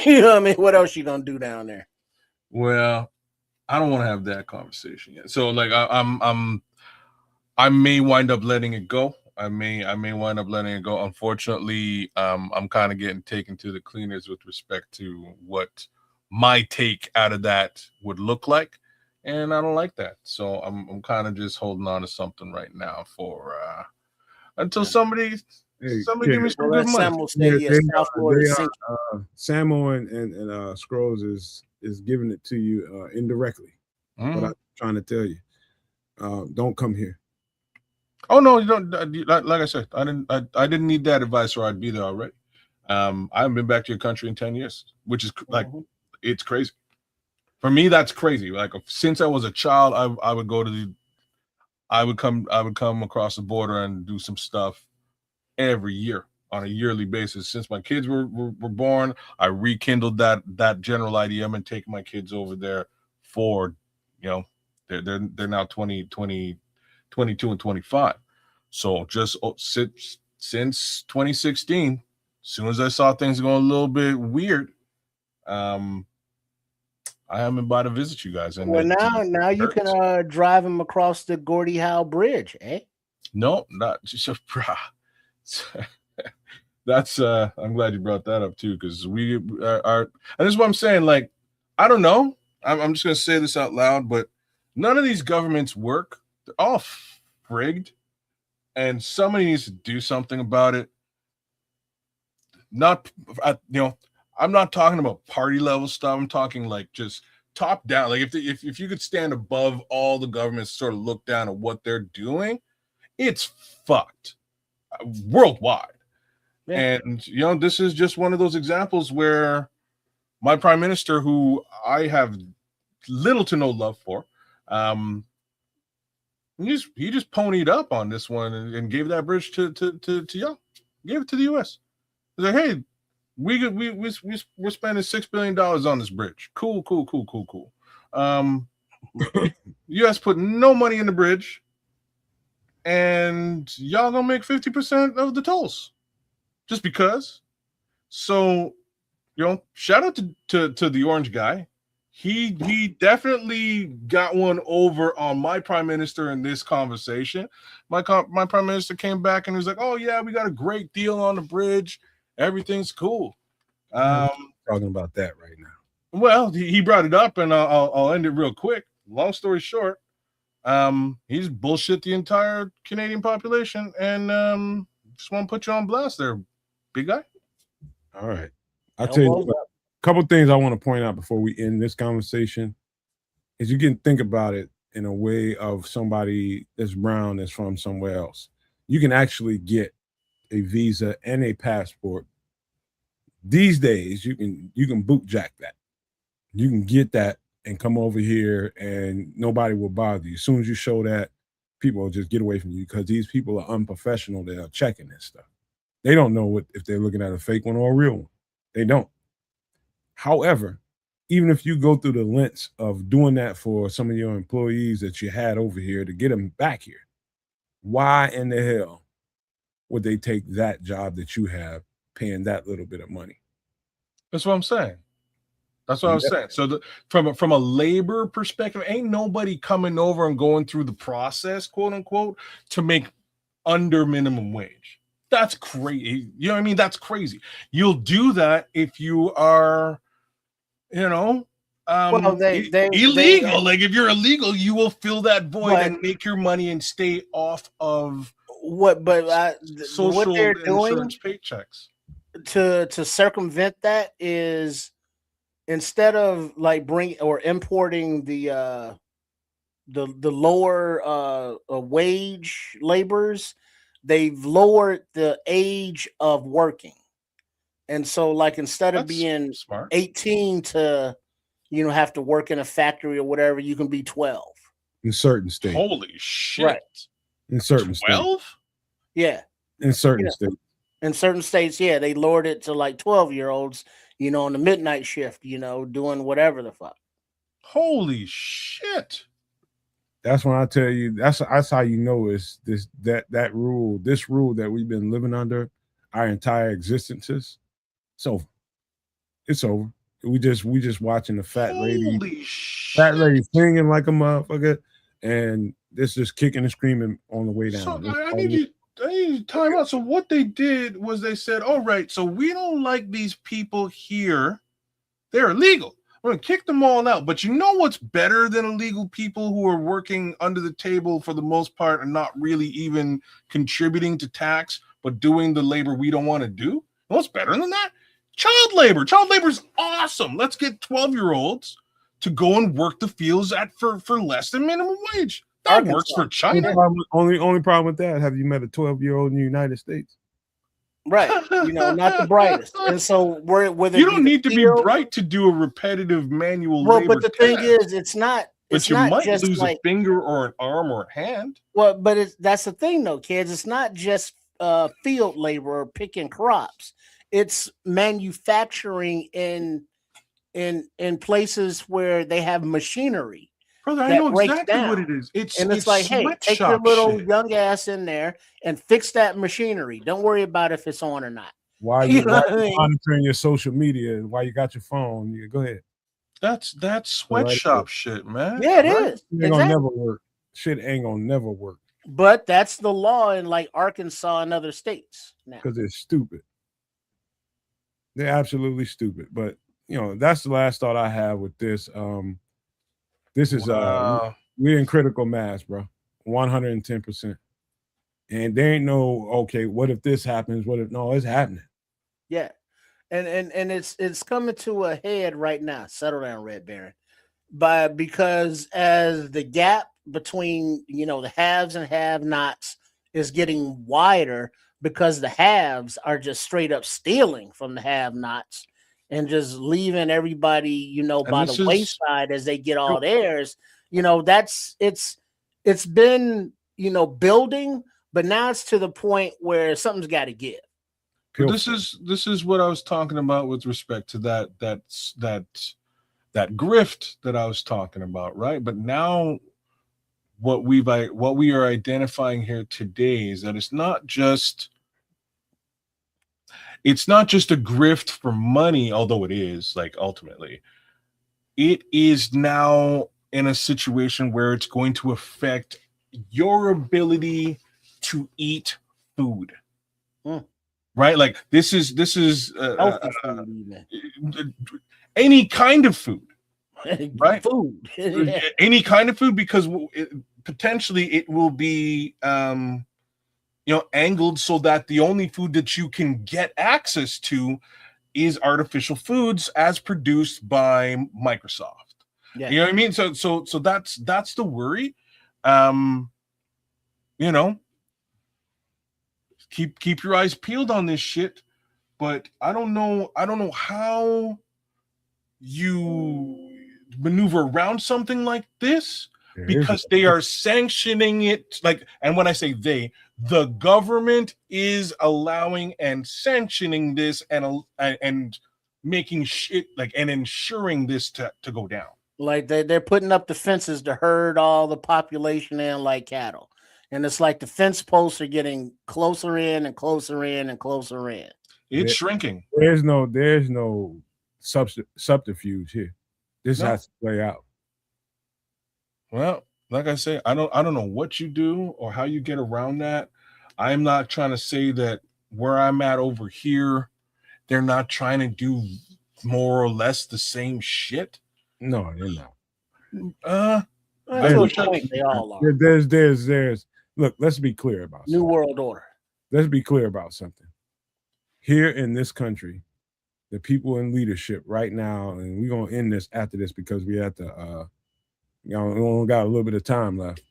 you know what I mean? What else you gonna do down there? Well, I don't want to have that conversation yet. So like I may wind up letting it go. I may wind up letting it go. Unfortunately, I'm kind of getting taken to the cleaners with respect to what my take out of that would look like, and I don't like that. So I'm kind of just holding on to something right now for until somebody give me some Well, good as money. Sam will say, yes, South Florida sinks. Samo and Scrolls is giving it to you indirectly. What I'm trying to tell you, don't come here. Oh no, you don't. Like I said, I didn't need that advice, or I'd be there already. I haven't been back to your country in 10 years, which is like it's crazy. For me, that's crazy. Like since I was a child, I would go to I would come across the border and do some stuff every year on a yearly basis. Since my kids were born, I rekindled that general idea. I'm taking my kids over there for, they're now 22 and 25. So just since 2016, as soon as I saw things going a little bit weird, I haven't been by to visit you guys. And Well, now you can drive them across the Gordie Howe Bridge, eh? No, not just that's I'm glad you brought that up too, because we are, and this is what I'm saying. Like, I don't know. I'm just gonna say this out loud, but none of these governments work. They're all frigged, and somebody needs to do something about it. I'm not talking about party level stuff. I'm talking like just top down. Like if you could stand above all the governments, sort of look down at what they're doing, it's fucked worldwide. Yeah. And this is just one of those examples where my prime minister, who I have little to no love for, he just ponied up on this one and gave that bridge to y'all. Gave it to the U.S. He's like, hey, we're spending $6 billion on this bridge. Cool. U.S. put no money in the bridge, and y'all gonna make 50% of the tolls just because. So, shout out to the orange guy. He definitely got one over on my prime minister in this conversation. My prime minister came back and he was like, "Oh yeah, we got a great deal on the bridge. Everything's cool." Talking about that right now. Well, he brought it up, and I'll end it real quick. Long story short, he's bullshit the entire Canadian population, and just want to put you on blast there, big guy. All right, I'll tell you a couple things I want to point out before we end this conversation. Is you can think about it in a way of somebody that's brown that's from somewhere else. You can actually get a visa and a passport. These days, you can bootjack that. You can get that and come over here, and nobody will bother you. As soon as you show that, people will just get away from you because these people are unprofessional. They are checking this stuff. They don't know if they're looking at a fake one or a real one. They don't. However, even if you go through the lengths of doing that for some of your employees that you had over here to get them back here, why in the hell would they take that job that you have paying that little bit of money? That's what I'm saying. That's what I was saying. So from a labor perspective, ain't nobody coming over and going through the process, quote unquote, to make under minimum wage. That's crazy. You know what I mean? That's crazy. You'll do that if you are, Well, illegal. Like if you're illegal, you will fill that void and But- make your money and stay off of what social they're doing insurance paychecks. to circumvent that is, instead of like importing the lower wage laborers, they've lowered the age of working. And so, like, instead of That's being smart. 18 to, have to work in a factory or whatever, you can be 12. In certain states. Holy shit. Right. In certain 12? states. Yeah. In certain states. In certain states, yeah, they lowered it to like 12-year-olds, on the midnight shift, doing whatever the fuck. Holy shit. That's when I tell you, that's how you know it's this rule that we've been living under our entire existences. It's over. It's over. We just watching the fat lady singing like a motherfucker, and this just kicking and screaming on the way down. So I need you to time out. So what they did was they said, all right, so we don't like these people here. They're illegal. We're going to kick them all out. But you know what's better than illegal people who are working under the table for the most part and not really even contributing to tax, but doing the labor we don't want to do? You know what's better than that? Child labor. Child labor is awesome. Let's get 12-year-olds to go and work the fields for less than minimum wage. That works for China. Only problem with that, have you met a 12-year-old in the United States? Right. Not the brightest. And so you don't need to be bright to do a repetitive manual labor. But the thing is, it's not. But you might lose a finger or an arm or a hand. Well, but that's the thing, though, kids. It's not just field labor or picking crops. It's manufacturing in places where they have machinery. Brother, I know exactly what it is. It's like, hey, take your little young ass in there and fix that machinery. Don't worry about if it's on or not. Why are you monitoring your social media? Why you got your phone? Go ahead. That's sweatshop shit, man. Yeah, it is. It ain't gonna never work. Shit ain't gonna never work. But that's the law in like Arkansas and other states now. Because they're stupid. They're absolutely stupid. But that's the last thought I have with this. This is we're in critical mass, bro. 110%. And there ain't no, okay, what if this happens? What if no, it's happening. Yeah. And it's coming to a head right now. Settle down, Red Baron. Because as the gap between the haves and have-nots is getting wider, because the haves are just straight up stealing from the have-nots and just leaving everybody, by the wayside as they get all theirs. It's been, building, but now it's to the point where something's got to give. But this is what I was talking about with respect to that grift that I was talking about, right? But now what we are identifying here today is that it's not just a grift for money, although it is, like, ultimately. It is now in a situation where it's going to affect your ability to eat food. Right? Like this is any kind of food, right? Food. Any kind of food, because potentially it will be angled so that the only food that you can get access to is artificial foods as produced by Microsoft. Yeah. You know what I mean? So that's the worry. Keep your eyes peeled on this shit, but I don't know how you maneuver around something like this, because they are sanctioning it. Like, and when I say they, the government is allowing and sanctioning this and making shit and ensuring this to go down. Like they're putting up the fences to herd all the population in like cattle. And it's like the fence posts are getting closer in and closer in and closer in. It's shrinking. There's no subterfuge here. This has to play out. Well, like I say, I don't know what you do or how you get around that. I'm not trying to say that where I'm at over here, they're not trying to do more or less the same shit. No, they're not. To a point, they all are. There's. Look, let's be clear about New something. World Order. Let's be clear about something. Here in this country, the people in leadership right now, and we're gonna end this after this because we have to. We only got a little bit of time left.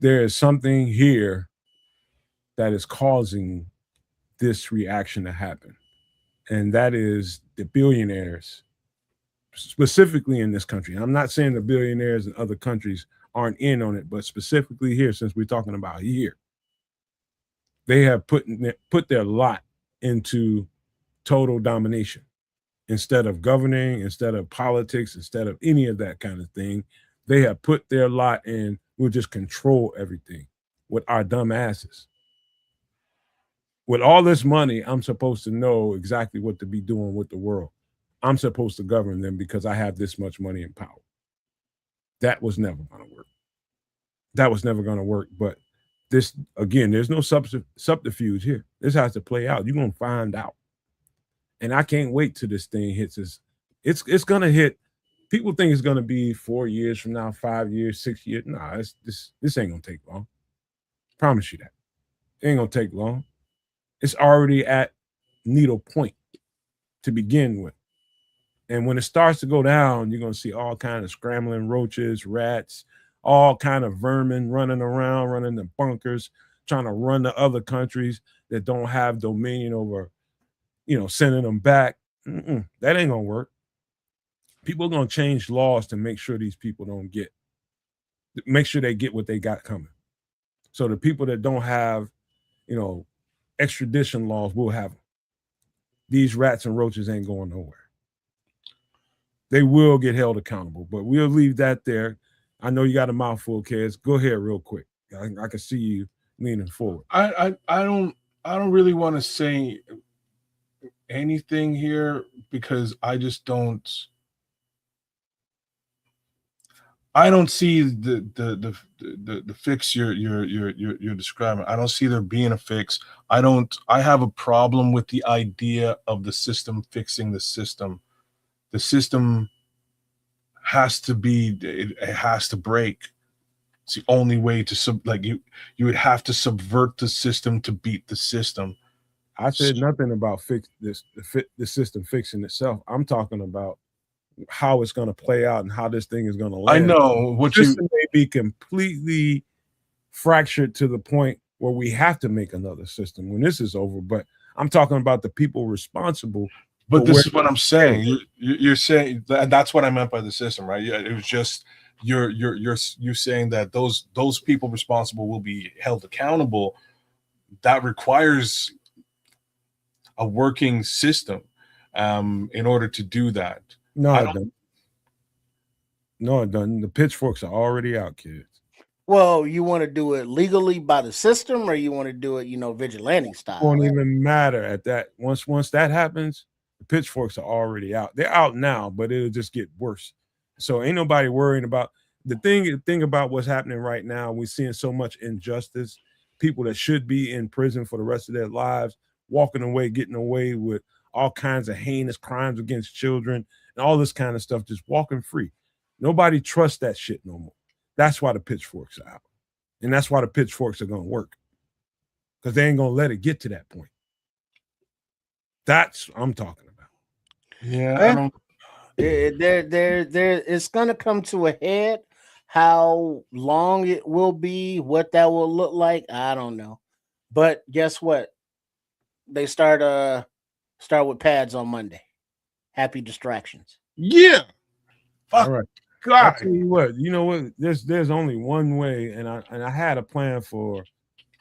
There is something here that is causing this reaction to happen, and that is the billionaires, specifically in this country. I'm not saying the billionaires in other countries aren't in on it, but specifically here, since we're talking about here, they have put their lot into total domination instead of governing, instead of politics, instead of any of that kind of thing. They have put their lot in. We'll just control everything with our dumb asses. With all this money, I'm supposed to know exactly what to be doing with the world. I'm supposed to govern them because I have this much money and power. That was never going to work. That was never going to work. But this, again, there's no subterfuge here. This has to play out. You're going to find out. And I can't wait till this thing hits us. It's going to hit. People think it's going to be 4 years from now, 5 years, 6 years. Nah, this ain't going to take long. Promise you that. It ain't going to take long. It's already at needle point to begin with. And when it starts to go down, you're going to see all kind of scrambling roaches, rats, all kind of vermin running around, running the bunkers, trying to run to other countries that don't have dominion over, sending them back. That ain't going to work. People are going to change laws to make sure these people make sure they get what they got coming. So the people that don't have, extradition laws will have them. These rats and roaches ain't going nowhere. They will get held accountable, but we'll leave that there. I know you got a mouthful, kids. Go ahead real quick. I can see you leaning forward. I don't really want to say anything here because I just don't. I don't see the fix you're describing. I don't see there being a fix. I have a problem with the idea of the system fixing the system. The system has to it has to break. It's the only way to you would have to subvert the system to beat the system. I said nothing about the system fixing itself. I'm talking about how it's going to play out and how this thing is going to land. I know what the system may be completely fractured to the point where we have to make another system when this is over. But I'm talking about the people responsible. But this is what I'm saying. You're saying that's what I meant by the system, right? It was just you're saying that those people responsible will be held accountable. That requires a working system in order to do that. No, it doesn't. No, it doesn't. The pitchforks are already out, kids. Well, you want to do it legally by the system, or you want to do it, vigilante style? It won't even matter at that. Once that happens, the pitchforks are already out. They're out now, but it'll just get worse. So ain't nobody worrying about the thing about what's happening right now. We're seeing so much injustice. People that should be in prison for the rest of their lives, walking away, getting away with all kinds of heinous crimes against children and all this kind of stuff, just walking free. Nobody trusts that shit no more. That's why the pitchforks are out. And that's why the pitchforks are going to work. Because they ain't going to let it get to that point. That's what I'm talking about. Yeah, it's going to come to a head. How long it will be, what that will look like, I don't know. But guess what? They start with pads on Monday. Happy distractions. Yeah. Fuck. All right. God. I'll tell you what. You know what? There's only one way, and I had a plan for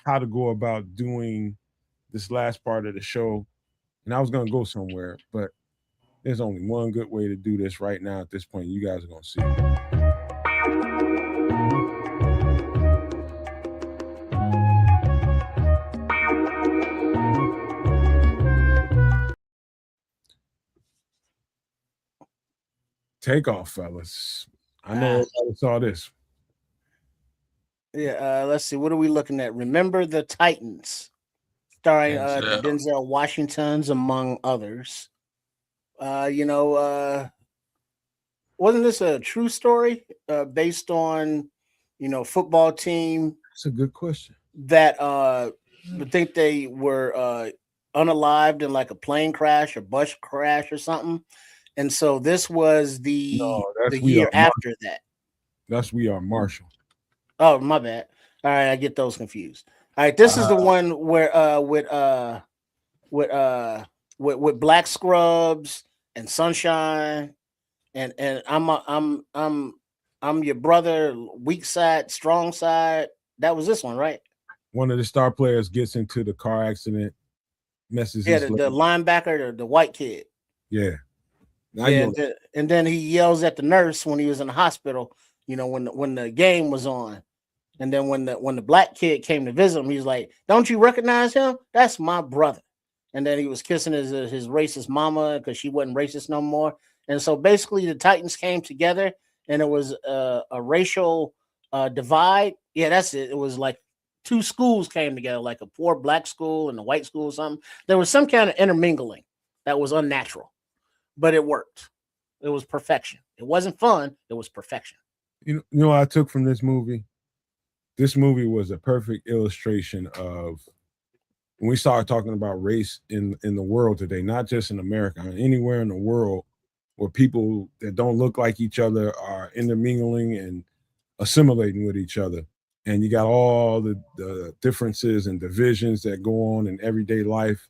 how to go about doing this last part of the show, and I was gonna go somewhere, but there's only one good way to do this right now. At this point, you guys are gonna see. Take off, fellas. I know everybody saw this. Yeah, let's see. What are we looking at? Remember the Titans, starring Denzel Washington's among others. wasn't this a true story based on, football team That's a good question. that I think they were unalived in like a plane crash or bus crash or something, and so this was the No, that's We Are year after that. That's We Are Marshall. Oh, my bad. All right, I get those confused. All right, this is the one where with with Black Scrubs and Sunshine and I'm your brother, weak side, strong side. That was this one, right? One of the star players gets into the car accident, messes Yeah, his the leg. linebacker, the white kid. Yeah. Now Yeah, you know, and then he yells at the nurse when he was in the hospital. When the game was on, and then when the black kid came to visit him, he's like, "Don't you recognize him? That's my brother." And then he was kissing his racist mama because she wasn't racist no more. And so basically, the Titans came together, and it was a racial divide. Yeah, that's it. It was like two schools came together, like a poor black school and a white school or something. There was some kind of intermingling that was unnatural, but it worked. It was perfection. It wasn't fun. It was perfection. you know what I took from this movie? This movie was a perfect illustration of when we start talking about race in the world today, not just in America, anywhere in the world where people that don't look like each other are intermingling and assimilating with each other. And you got all the differences and divisions that go on in everyday life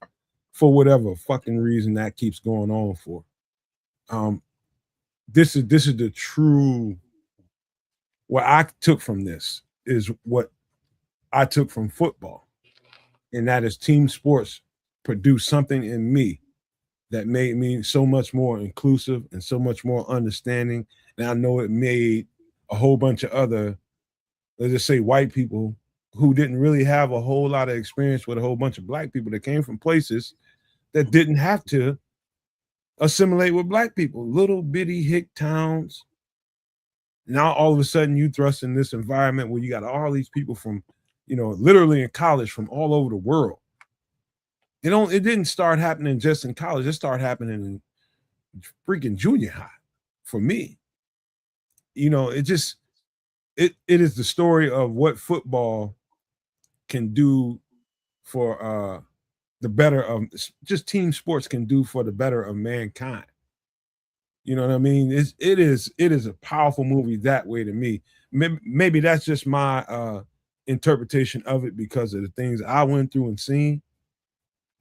for whatever fucking reason that keeps going on for. Um, this is the true what I took from this is what I took from football, and that is team sports produced something in me that made me so much more inclusive and so much more understanding. And I know it made a whole bunch of other, let's just say, white people who didn't really have a whole lot of experience with a whole bunch of black people that came from places that didn't have to assimilate with black people, little bitty hick towns. Now all of a sudden you thrust in this environment where you got all these people from, literally in college from all over the world. It didn't start happening just in college. It started happening in freaking junior high for me. It is the story of what football can do for the better of just team sports can do for the better of mankind. You know what I mean? It is a powerful movie that way to me. Maybe that's just my interpretation of it because of the things I went through and seen.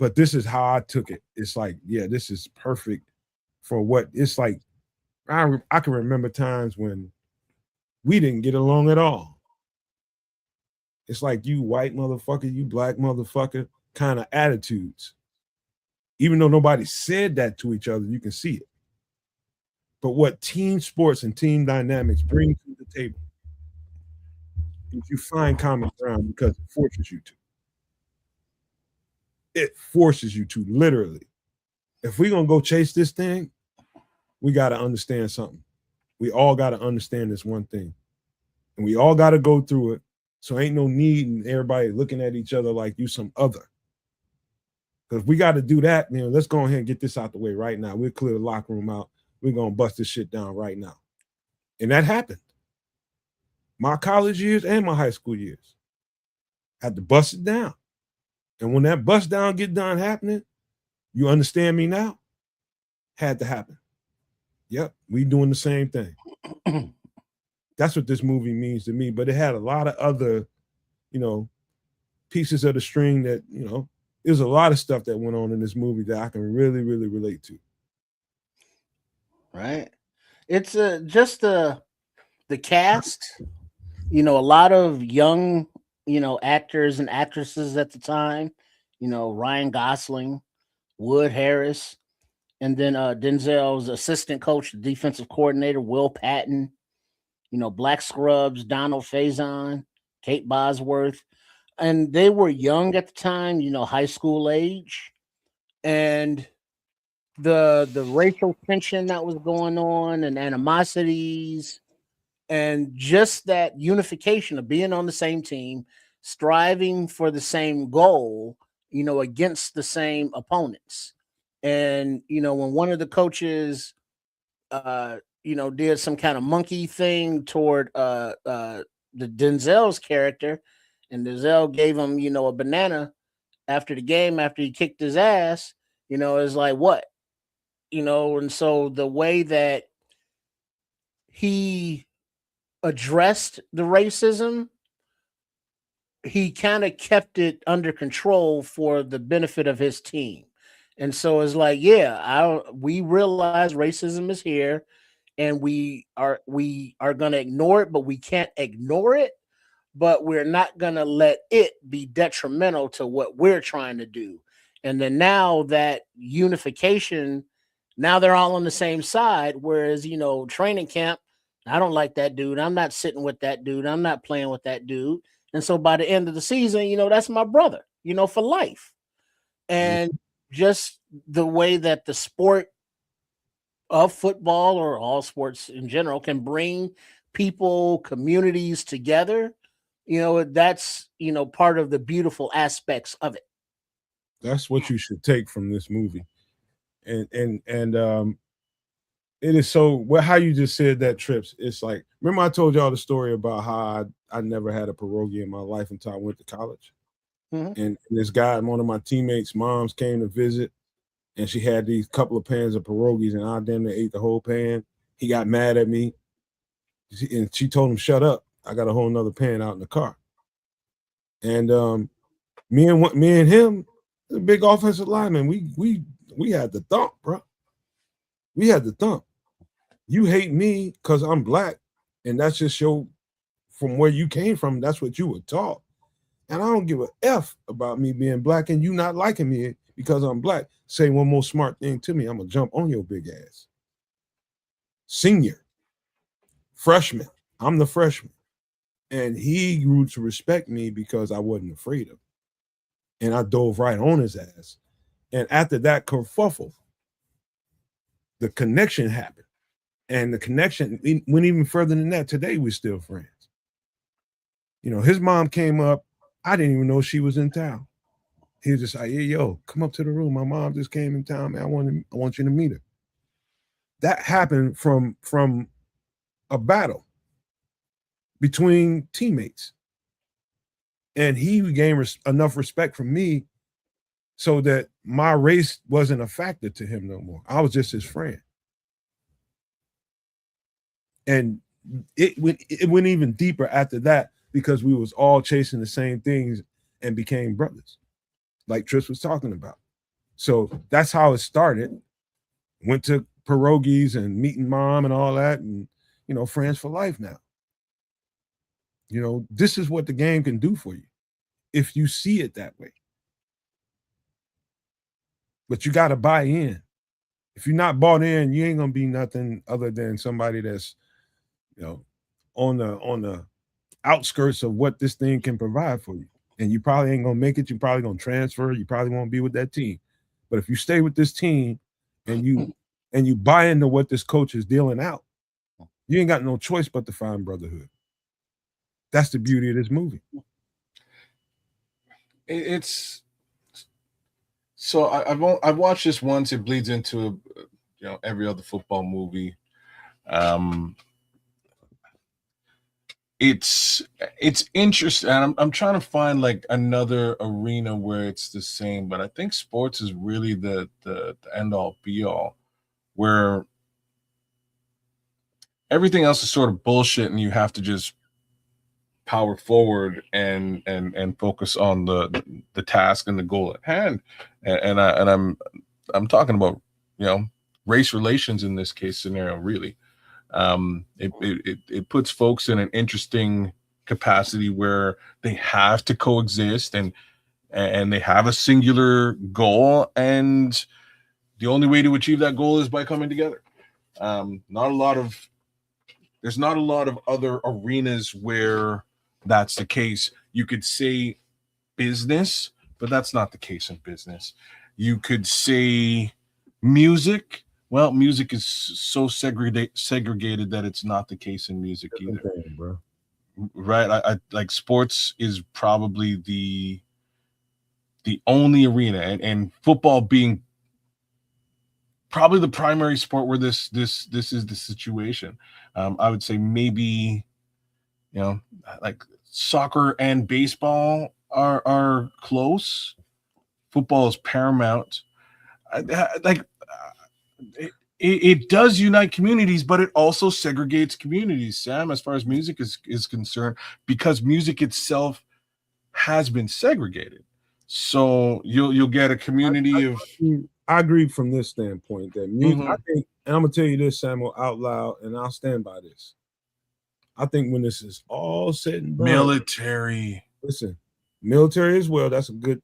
But this is how I took it. It's like, yeah, this is perfect for what it's like. I can remember times when we didn't get along at all. It's like you white motherfucker, you black motherfucker kind of attitudes. Even though nobody said that to each other, you can see it. But what team sports and team dynamics bring to the table is you find common ground because it forces you to. It forces you to, literally. If we're going to go chase this thing, we got to understand something. We all got to understand this one thing. And we all got to go through it. So ain't no need in everybody looking at each other like you some other. Because if we got to do that, let's go ahead and get this out the way right now. We'll clear the locker room out. We're going to bust this shit down right now. And that happened. My college years and my high school years. Had to bust it down. And when that bust down get done happening, you understand me now? Had to happen. Yep, we doing the same thing. That's what this movie means to me. But it had a lot of other, pieces of the string that, there's a lot of stuff that went on in this movie that I can really, really relate to. Right. It's just the cast, a lot of young, actors and actresses at the time, Ryan Gosling, Wood Harris, and then Denzel's assistant coach, the defensive coordinator, Will Patton, Black Scrubs, Donald Faison, Kate Bosworth. And they were young at the time, high school age. And the racial tension that was going on and animosities and just that unification of being on the same team, striving for the same goal, against the same opponents. And when one of the coaches did some kind of monkey thing toward the Denzel's character, and Denzel gave him, a banana after the game after he kicked his ass. Is like what? And so the way that he addressed the racism, he kind of kept it under control for the benefit of his team. And so it's like, yeah, we realize racism is here, and we are going to ignore it, but we can't ignore it. But we're not going to let it be detrimental to what we're trying to do. And then now that unification, now they're all on the same side. Whereas, training camp, I don't like that dude. I'm not sitting with that dude. I'm not playing with that dude. And so by the end of the season, that's my brother, for life. And just the way that the sport of football, or all sports in general, can bring people, communities together, that's, part of the beautiful aspects of it. That's what you should take from this movie. And it is so well how you just said that, Trips. It's like, remember I told y'all the story about how I never had a pierogi in my life until I went to college. Mm-hmm. And this guy, one of my teammates' moms, came to visit, and she had these couple of pans of pierogies, and I damn near ate the whole pan. He got mad at me, and she told him, "Shut up! I got a whole nother pan out in the car." And me and him, the big offensive lineman, we had the thump, bro. We had the thump. You hate me because I'm black, and that's just from where you came from. That's what you were taught. And I don't give a F about me being black and you not liking me because I'm black. Say one more smart thing to me, I'm going to jump on your big ass. Senior, freshman, I'm the freshman. And he grew to respect me because I wasn't afraid of him. And I dove right on his ass. And after that kerfuffle, the connection happened. And the connection went even further than that. Today, we're still friends. His mom came up. I didn't even know she was in town. He was just like, "Hey, yo, come up to the room. My mom just came in town, man. I want you to meet her." That happened from a battle between teammates. And he gained enough respect from me so that my race wasn't a factor to him no more. I was just his friend. And it went even deeper after that because we was all chasing the same things and became brothers, like Tris was talking about. So that's how it started. Went to pierogies and meeting mom and all that, and friends for life now. This is what the game can do for you if you see it that way. But you got to buy in. If you're not bought in, you ain't gonna be nothing other than somebody that's on the outskirts of what this thing can provide for you. And you probably ain't gonna make it. You're probably gonna transfer. You probably won't be with that team. But if you stay with this team and you buy into what this coach is dealing out, you ain't got no choice but to find brotherhood. That's the beauty of this movie. It's so I've watched this once. It bleeds into every other football movie. It's interesting, and I'm trying to find like another arena where it's the same, but I think sports is really the end all be all, where everything else is sort of bullshit and you have to just power forward and focus on the task and the goal at hand. And I'm talking about race relations in this case scenario, really. It puts folks in an interesting capacity where they have to coexist and they have a singular goal, and the only way to achieve that goal is by coming together. There's not a lot of other arenas where that's the case. You could say business, but that's not the case in business. You could say music. Well, music is so segregated that it's not the case in music either, bro. Right? I like sports is probably the only arena, and football being probably the primary sport where this is the situation. I would say maybe, like soccer and baseball are close. Football is paramount. It does unite communities, but it also segregates communities, Sam, as far as music is concerned, because music itself has been segregated. So you'll get a community of. I agree from this standpoint that music. Mhm. I think, and I'm gonna tell you this, Samuel, out loud, and I'll stand by this. I think when this is all said and done, Military. listen, military as well. That's a good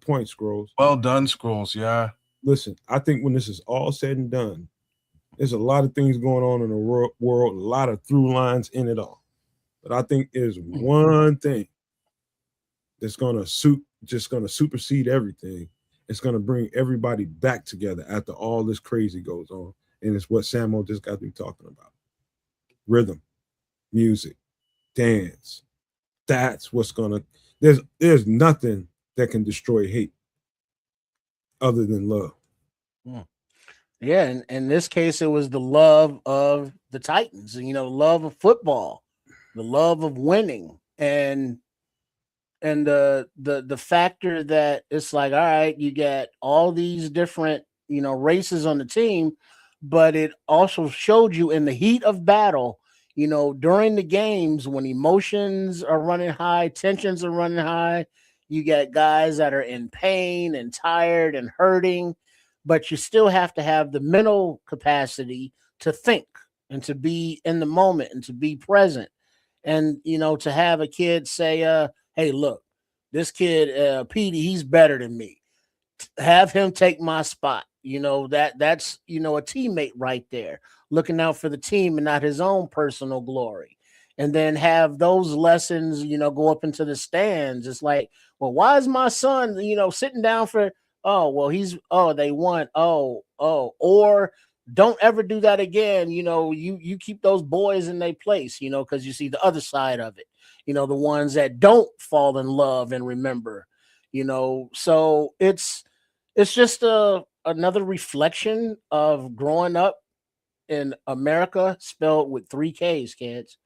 point, Scrolls. Well done, Scrolls. Yeah. Listen, I think when this is all said and done, there's a lot of things going on in the world, a lot of through lines in it all. But I think there's one thing that's gonna supersede everything. It's gonna bring everybody back together after all this crazy goes on. And it's what Samuel just got me talking about. Rhythm, music, dance. That's what's gonna there's nothing that can destroy hate other than love. Yeah, and in this case, it was the love of the Titans, and love of football, the love of winning, and the factor that it's like, all right, you get all these different races on the team, but it also showed you in the heat of battle, during the games when emotions are running high, tensions are running high, you get guys that are in pain and tired and hurting, but you still have to have the mental capacity to think and to be in the moment and to be present. And to have a kid say, hey, look, this kid, Petey, he's better than me. Have him take my spot. That's a teammate right there, looking out for the team and not his own personal glory. And then have those lessons, go up into the stands. It's like, well, why is my son, sitting down for, oh, well, they won. Or don't ever do that again. You keep those boys in their place, because you see the other side of it, the ones that don't fall in love and remember, so it's just another reflection of growing up in America, spelled with 3 K's, kids.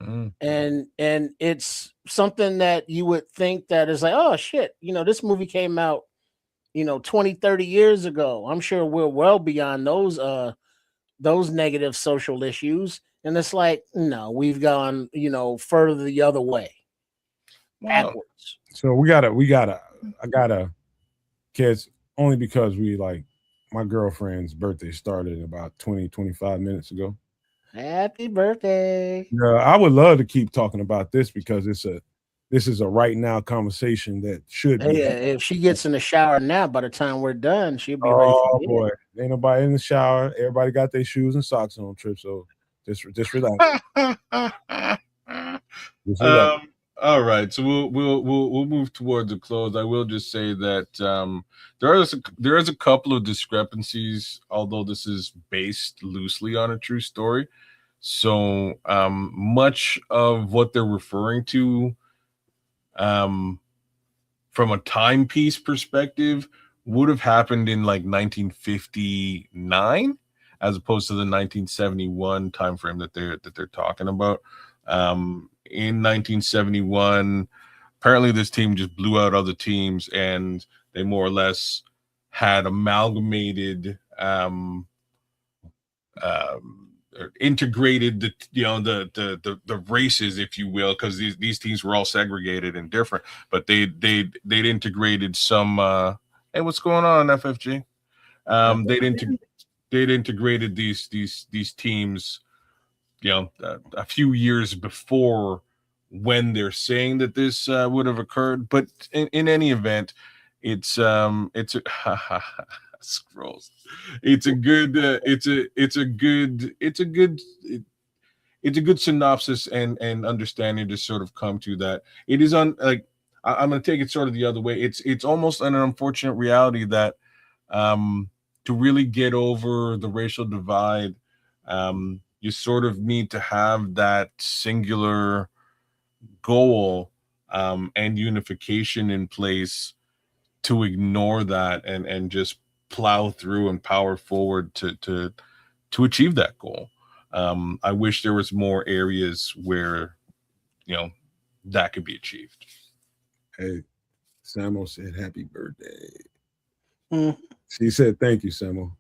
And it's something that you would think that is like, oh shit, this movie came out 20, 30 years ago. I'm sure we're well beyond those negative social issues. And it's like, no, we've gone, further the other way. Backwards. So I gotta, kids, only because my girlfriend's birthday started about 20, 25 minutes ago. Happy birthday. Yeah, I would love to keep talking about this because this is a right now conversation that should be. Hey, if she gets in the shower now, by the time we're done, she'll be ready. Oh boy, ain't nobody in the shower. Everybody got their shoes and socks on trip, so just relax. Just relax. All right, so we'll move towards the close. I will just say that there is a couple of discrepancies, although this is based loosely on a true story. So much of what they're referring to, from a timepiece perspective, would have happened in like 1959, as opposed to the 1971 timeframe that they're talking about. In 1971, apparently this team just blew out other teams, and they more or less had amalgamated, integrated the races, if you will, because these teams were all segregated and different, but they'd integrated some. Hey, what's going on, FFG? They'd integrated these teams, a few years before when they're saying that this would have occurred. But in any event, it's a scrolls. It's a good synopsis and understanding to sort of come to that. It is I'm going to take it sort of the other way. It's almost an unfortunate reality that to really get over the racial divide, you sort of need to have that singular goal and unification in place to ignore that and just plow through and power forward to achieve that goal. I wish there was more areas where, that could be achieved. Hey, Samo said happy birthday. Mm. She said thank you, Samo.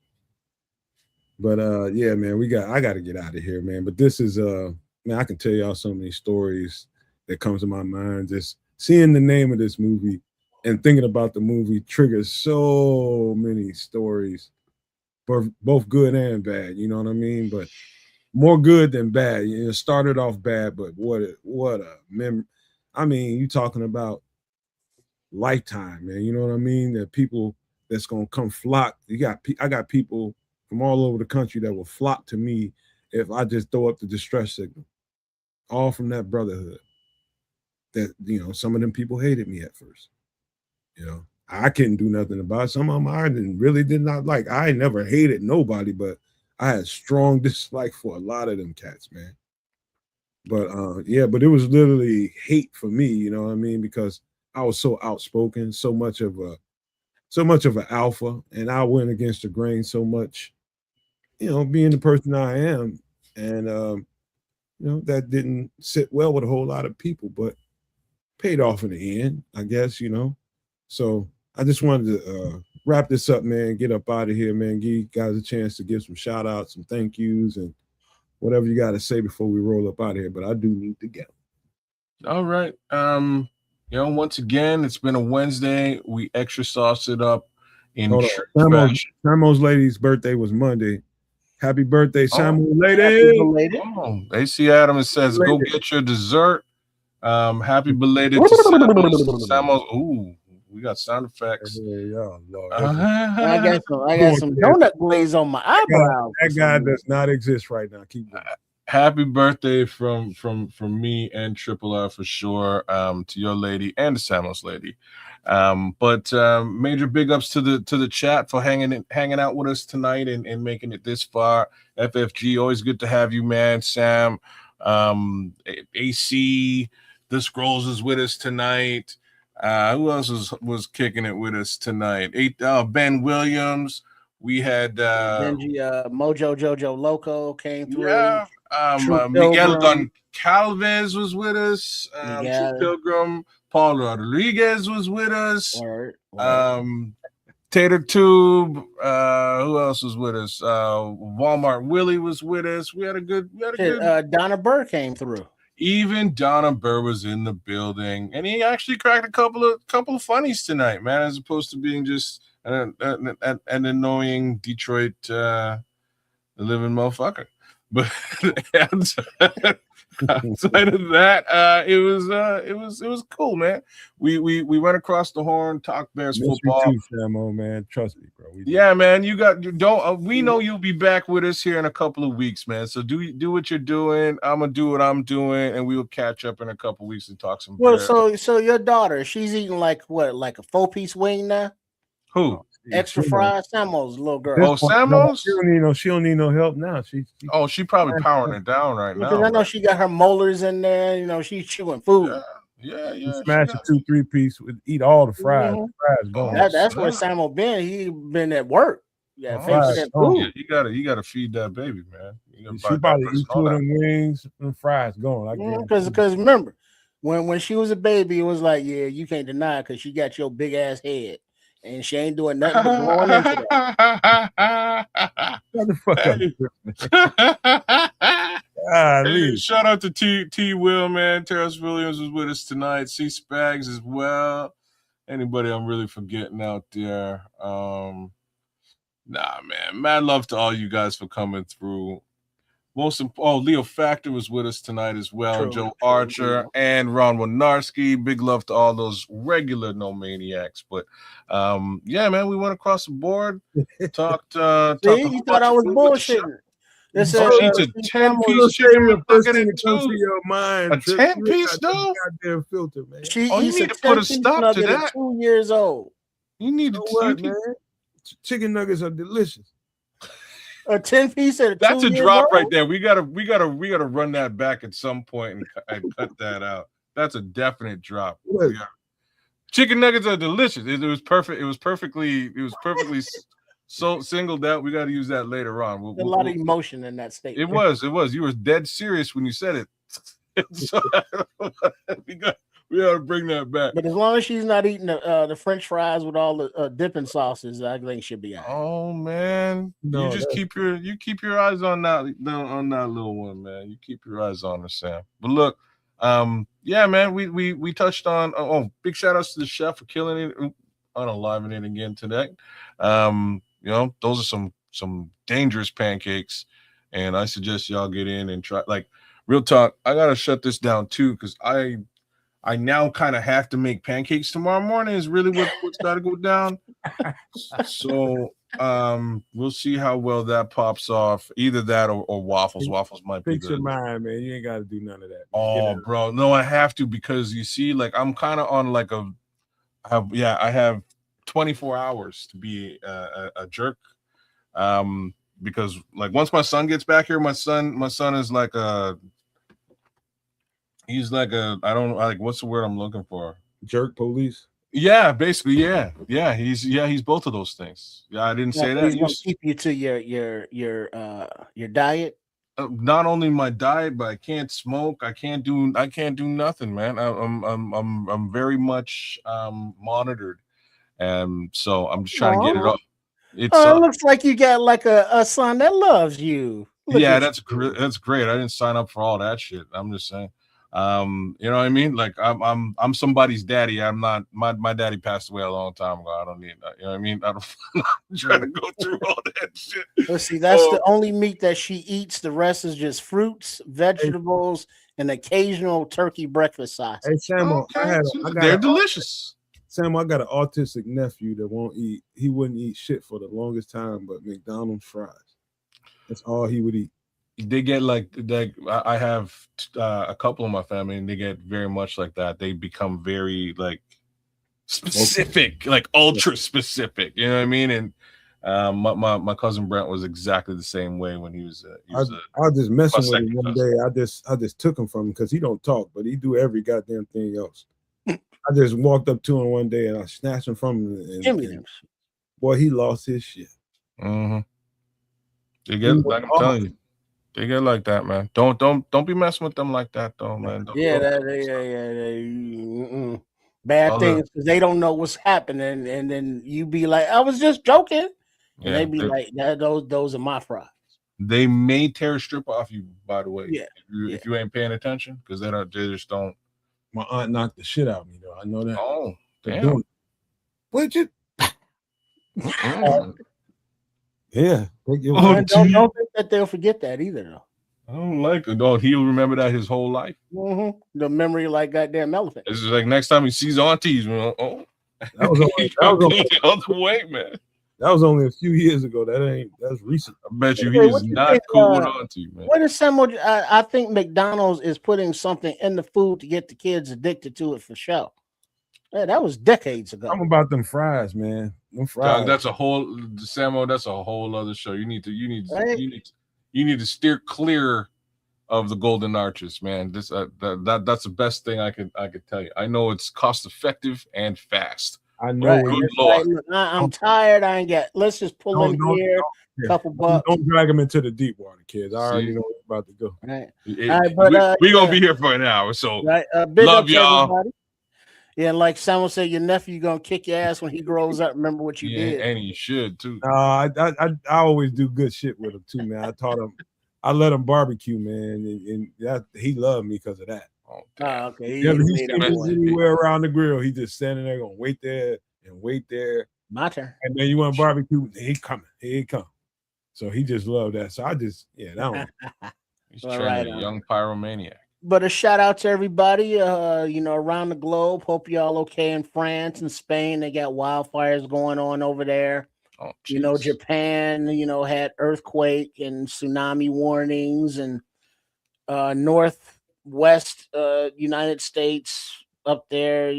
But yeah, man, I gotta get out of here, man. But this is man, I can tell y'all so many stories that comes to my mind. Just seeing the name of this movie and thinking about the movie triggers so many stories, both good and bad. You know what I mean? But more good than bad. It started off bad, but what a memory. I mean, you talking about lifetime, man. You know what I mean? That people that's gonna come flock. I got people from all over the country that will flock to me if I just throw up the distress signal. All from that brotherhood. That some of them people hated me at first. I couldn't do nothing about it. Some of them I really did not like. I never hated nobody, but I had strong dislike for a lot of them cats, man. But yeah, but it was literally hate for me, you know what I mean? Because I was so outspoken, so much of an alpha, and I went against the grain so much, being the person I am. And that didn't sit well with a whole lot of people, but paid off in the end, I guess, So I just wanted to wrap this up, man, get up out of here, man, give you guys a chance to give some shout outs, some thank yous, and whatever you got to say before we roll up out of here. But I do need to go. All right. Once again, it's been a Wednesday. We extra sauced it up in true fashion. Samo's lady's birthday was Monday. Happy birthday, Samo lady. Oh, AC Adams says, go get your dessert. Happy belated to Samo's. Ooh, we got sound effects. I got some donut glaze on my eyebrows. That guy does not exist right now. Keep going. Happy birthday from me and Triple R for sure, to your lady and the Samo's lady. But major big ups to the chat for hanging out with us tonight and making it this far. FFG, always good to have you, man. Sam, AC, the Scrolls is with us tonight. Who else was kicking it with us tonight? Ben Williams. We had Benji, Mojo Jojo Loco came through. Yeah. Miguel Goncalves was with us. True Pilgrim. Paul Rodriguez was with us. Word. Tater Tube. Who else was with us? Walmart Willie was with us. We had a good. Donna Burr came through. Even Donna Burr was in the building, and he actually cracked a couple of funnies tonight, man, as opposed to being just an annoying Detroit living motherfucker. But outside of that, it was cool, man. We went across the horn, talked Bears football. You too, Samo, man. Trust me, bro. Yeah, man. We know you'll be back with us here in a couple of weeks, man. So do what you're doing. I'm gonna do what I'm doing, and we will catch up in a couple of weeks and talk some. Well, so your daughter, she's eating like a 4-piece wing now. Who? Extra fries, Samo's little girl. Oh, Samo's? She don't need no help now. She probably powering it down right now. Because I know she got her molars in there. She's chewing food. Yeah. Smash a 2-3 piece, eat all the fries. Mm-hmm. Fries gone. That's where Samo been. He been at work. Yeah, you gotta feed that baby, man. She probably eat 2 of them wings and fries gone. Because remember, when she was a baby, it was like, yeah, you can't deny it because she got your big ass head. And she ain't doing nothing but going into that. Shout out to T Will, man. Terrence Williams was with us tonight. C Spags as well. Anybody I'm really forgetting out there? Nah, man. Mad love to all you guys for coming through. Leo Factor was with us tonight as well. Joe Archer and Ron Winarski. Big love to all those regular No Maniacs. But yeah, man, we went across the board. Talked. You thought I was bullshitting. It's a 10-piece chicken nugget in 2. A 10-piece though? Goddamn filter, man. You need to put a stop to that. 2 years old. You need to, man. Chicken nuggets are delicious. A 10-piece at that's a drop right there. We gotta run that back at some point and cut that out. That's a definite drop. Chicken nuggets are delicious. It was perfect. It was perfectly so singled out. We got to use that later on. A lot of emotion in that statement. It was. You were dead serious when you said it. So we got to bring that back. But as long as she's not eating the French fries with all the dipping sauces, I think she'll be all right. Oh man, No, you just keep your eyes on that little one, man. You keep your eyes on her, Sam. But look, yeah, man, we touched on. Big shout outs to the chef for killing it, unaliving it again today. Those are some dangerous pancakes, and I suggest y'all get in and try. Like, real talk, I gotta shut this down too because I now kind of have to make pancakes tomorrow morning. Is really what's got to go down. So we'll see how well that pops off. Either that or waffles. Waffles might be Fix your mind, man. You ain't got to do none of that. Oh, bro, no, I have to because you see, like I'm kind of on like I have 24 hours to be a jerk. Because like once my son gets back here, my son is like he's like what's the word I'm looking for? Jerk police. Yeah, basically, yeah. He's both of those things. Yeah, I didn't say that. He's gonna keep you to your diet. Not only my diet, but I can't smoke. I can't do nothing, man. I'm very much monitored, and so I'm just trying to get it up. It looks like you got like a son that loves you. Yeah, that's great. I didn't sign up for all that shit. I'm just saying. You know what I mean? Like I'm somebody's daddy. I'm not. My daddy passed away a long time ago. I don't need that. You know what I mean? I'm trying to go through all that shit. Let's see. That's the only meat that she eats. The rest is just fruits, vegetables, and occasional turkey breakfast sausage. Hey Samuel, they're delicious. Samuel, I got an autistic nephew that won't eat. He wouldn't eat shit for the longest time, but McDonald's fries. That's all he would eat. They get like I have a couple of my family, and they get very much like that. They become very like specific, like ultra specific. You know what I mean? And my cousin Brent was exactly the same way when he was. I was just messing with him one day. I just took him from him because he don't talk, but he do every goddamn thing else. I just walked up to him one day and I snatched him from him. And boy, he lost his shit. Mm-hmm. They get like I'm telling you. They get like that, man. Don't be messing with them like that, though, man. Bad things because they don't know what's happening, and then you be like, "I was just joking," and they be like, "Those are my fries." They may tear a strip off you, by the way. Yeah, if you ain't paying attention, because they just don't. My aunt knocked the shit out of me, though. I know that. Oh, damn! What you? Yeah. Don't think that they'll forget that either, though. I don't like it. No, he'll remember that his whole life. Mm-hmm. The memory like goddamn elephant. It's just like next time he sees aunties, that was the other way, man. That was only a few years ago. That's recent. I bet you he's not cool with auntie, man. What is some? I think McDonald's is putting something in the food to get the kids addicted to it for sure. Yeah, that was decades ago. I'm about them fries, man. Them fries. That's a whole Samo. That's a whole other show. You need to steer clear of the golden arches, man. This that's the best thing I could tell you. I know it's cost effective and fast. I know. Good Lord. I'm tired. I ain't got. Let's just pull in here. Couple bucks. Don't drag them into the deep water, kids. I already know where it's about to go. Right. We're gonna be here for an hour, so love y'all. Everybody. Yeah, and like someone said, your nephew gonna kick your ass when he grows up. Remember what you did, and he should too. I always do good shit with him too, man. I taught him. I let him barbecue, man, and that he loved me because of that. Okay. He's anywhere around the grill. He just standing there gonna wait there. My turn. And then you want barbecue? He coming. Here he come. So he just loved that. So I just that one. He's training a young pyromaniac. But a shout out to everybody, around the globe. Hope y'all okay in France and Spain. They got wildfires going on over there. Oh, Japan, had earthquake and tsunami warnings, and northwest United States up there,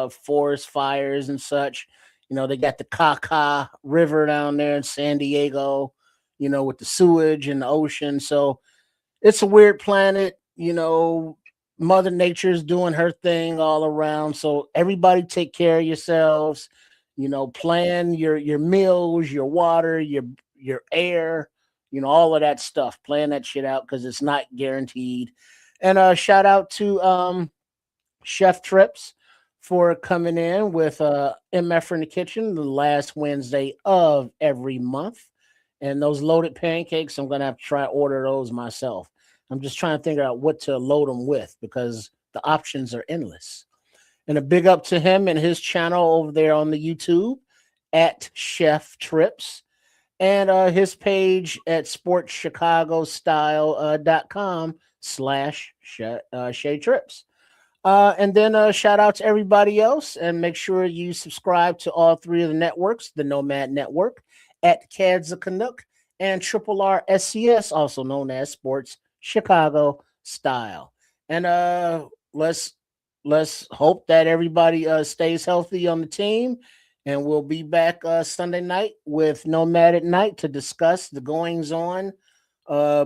forest fires and such. They got the Kaka River down there in San Diego, with the sewage and the ocean. So it's a weird planet. Mother Nature's doing her thing all around. So everybody take care of yourselves. Plan your meals, your water, your air, all of that stuff. Plan that shit out because it's not guaranteed. And shout out to Chef Trips for coming in with MF in the kitchen the last Wednesday of every month. And those loaded pancakes, I'm gonna have to try to order those myself. I'm just trying to figure out what to load them with because the options are endless. And a big up to him and his channel over there on the YouTube at Chef Trips and his page at sportschicagostyle.com/Shay Trips. And then shout out to everybody else and make sure you subscribe to all three of the networks, the Nomad Network at Cads of Canuck and Triple R SCS, also known as Sports Chicago Style. And let's hope that everybody stays healthy on the team. And we'll be back Sunday night with Nomad at Night to discuss the goings on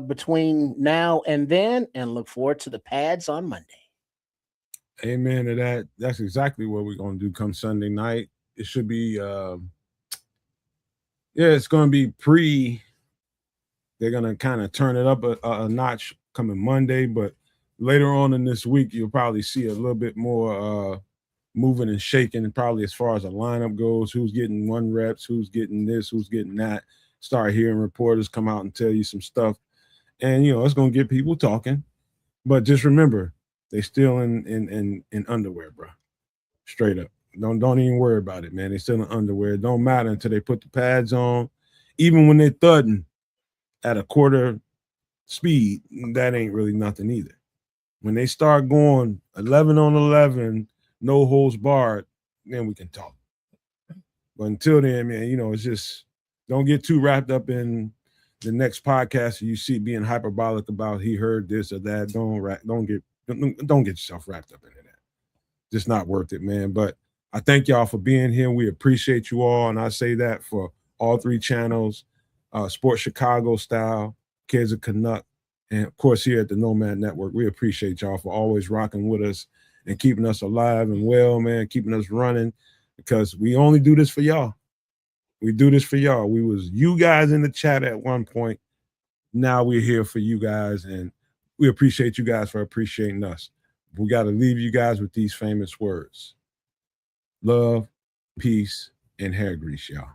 between now and then, and look forward to the pads on Monday. Amen to that. That's exactly what we're going to do come Sunday night. It should be, it's going to be they're going to kind of turn it up a notch coming Monday, but later on in this week, you'll probably see a little bit more moving and shaking, and probably as far as the lineup goes, who's getting 1 reps, who's getting this, who's getting that. Start hearing reporters come out and tell you some stuff. And, it's going to get people talking. But just remember, they still in underwear, bro. Straight up. Don't even worry about it, man. They still in underwear. It don't matter until they put the pads on. Even when they're thudding at a quarter speed, that ain't really nothing either. When they start going 11 on 11, no holds barred, then we can talk. But until then, man, it's just don't get too wrapped up in the next podcast you see being hyperbolic about he heard this or that. Don't get yourself wrapped up into that. Just not worth it, man. But I thank y'all for being here. We appreciate you all, and I say that for all 3 channels, Sports Chicago Style, Kids of Canuck, and of course here at the Nomad Network. We appreciate y'all for always rocking with us and keeping us alive and well, man, keeping us running, because we only do this for y'all. We do this for y'all. We was you guys in the chat at one point. Now we're here for you guys, and we appreciate you guys for appreciating us. We got to leave you guys with these famous words. Love, peace, and hair grease, y'all.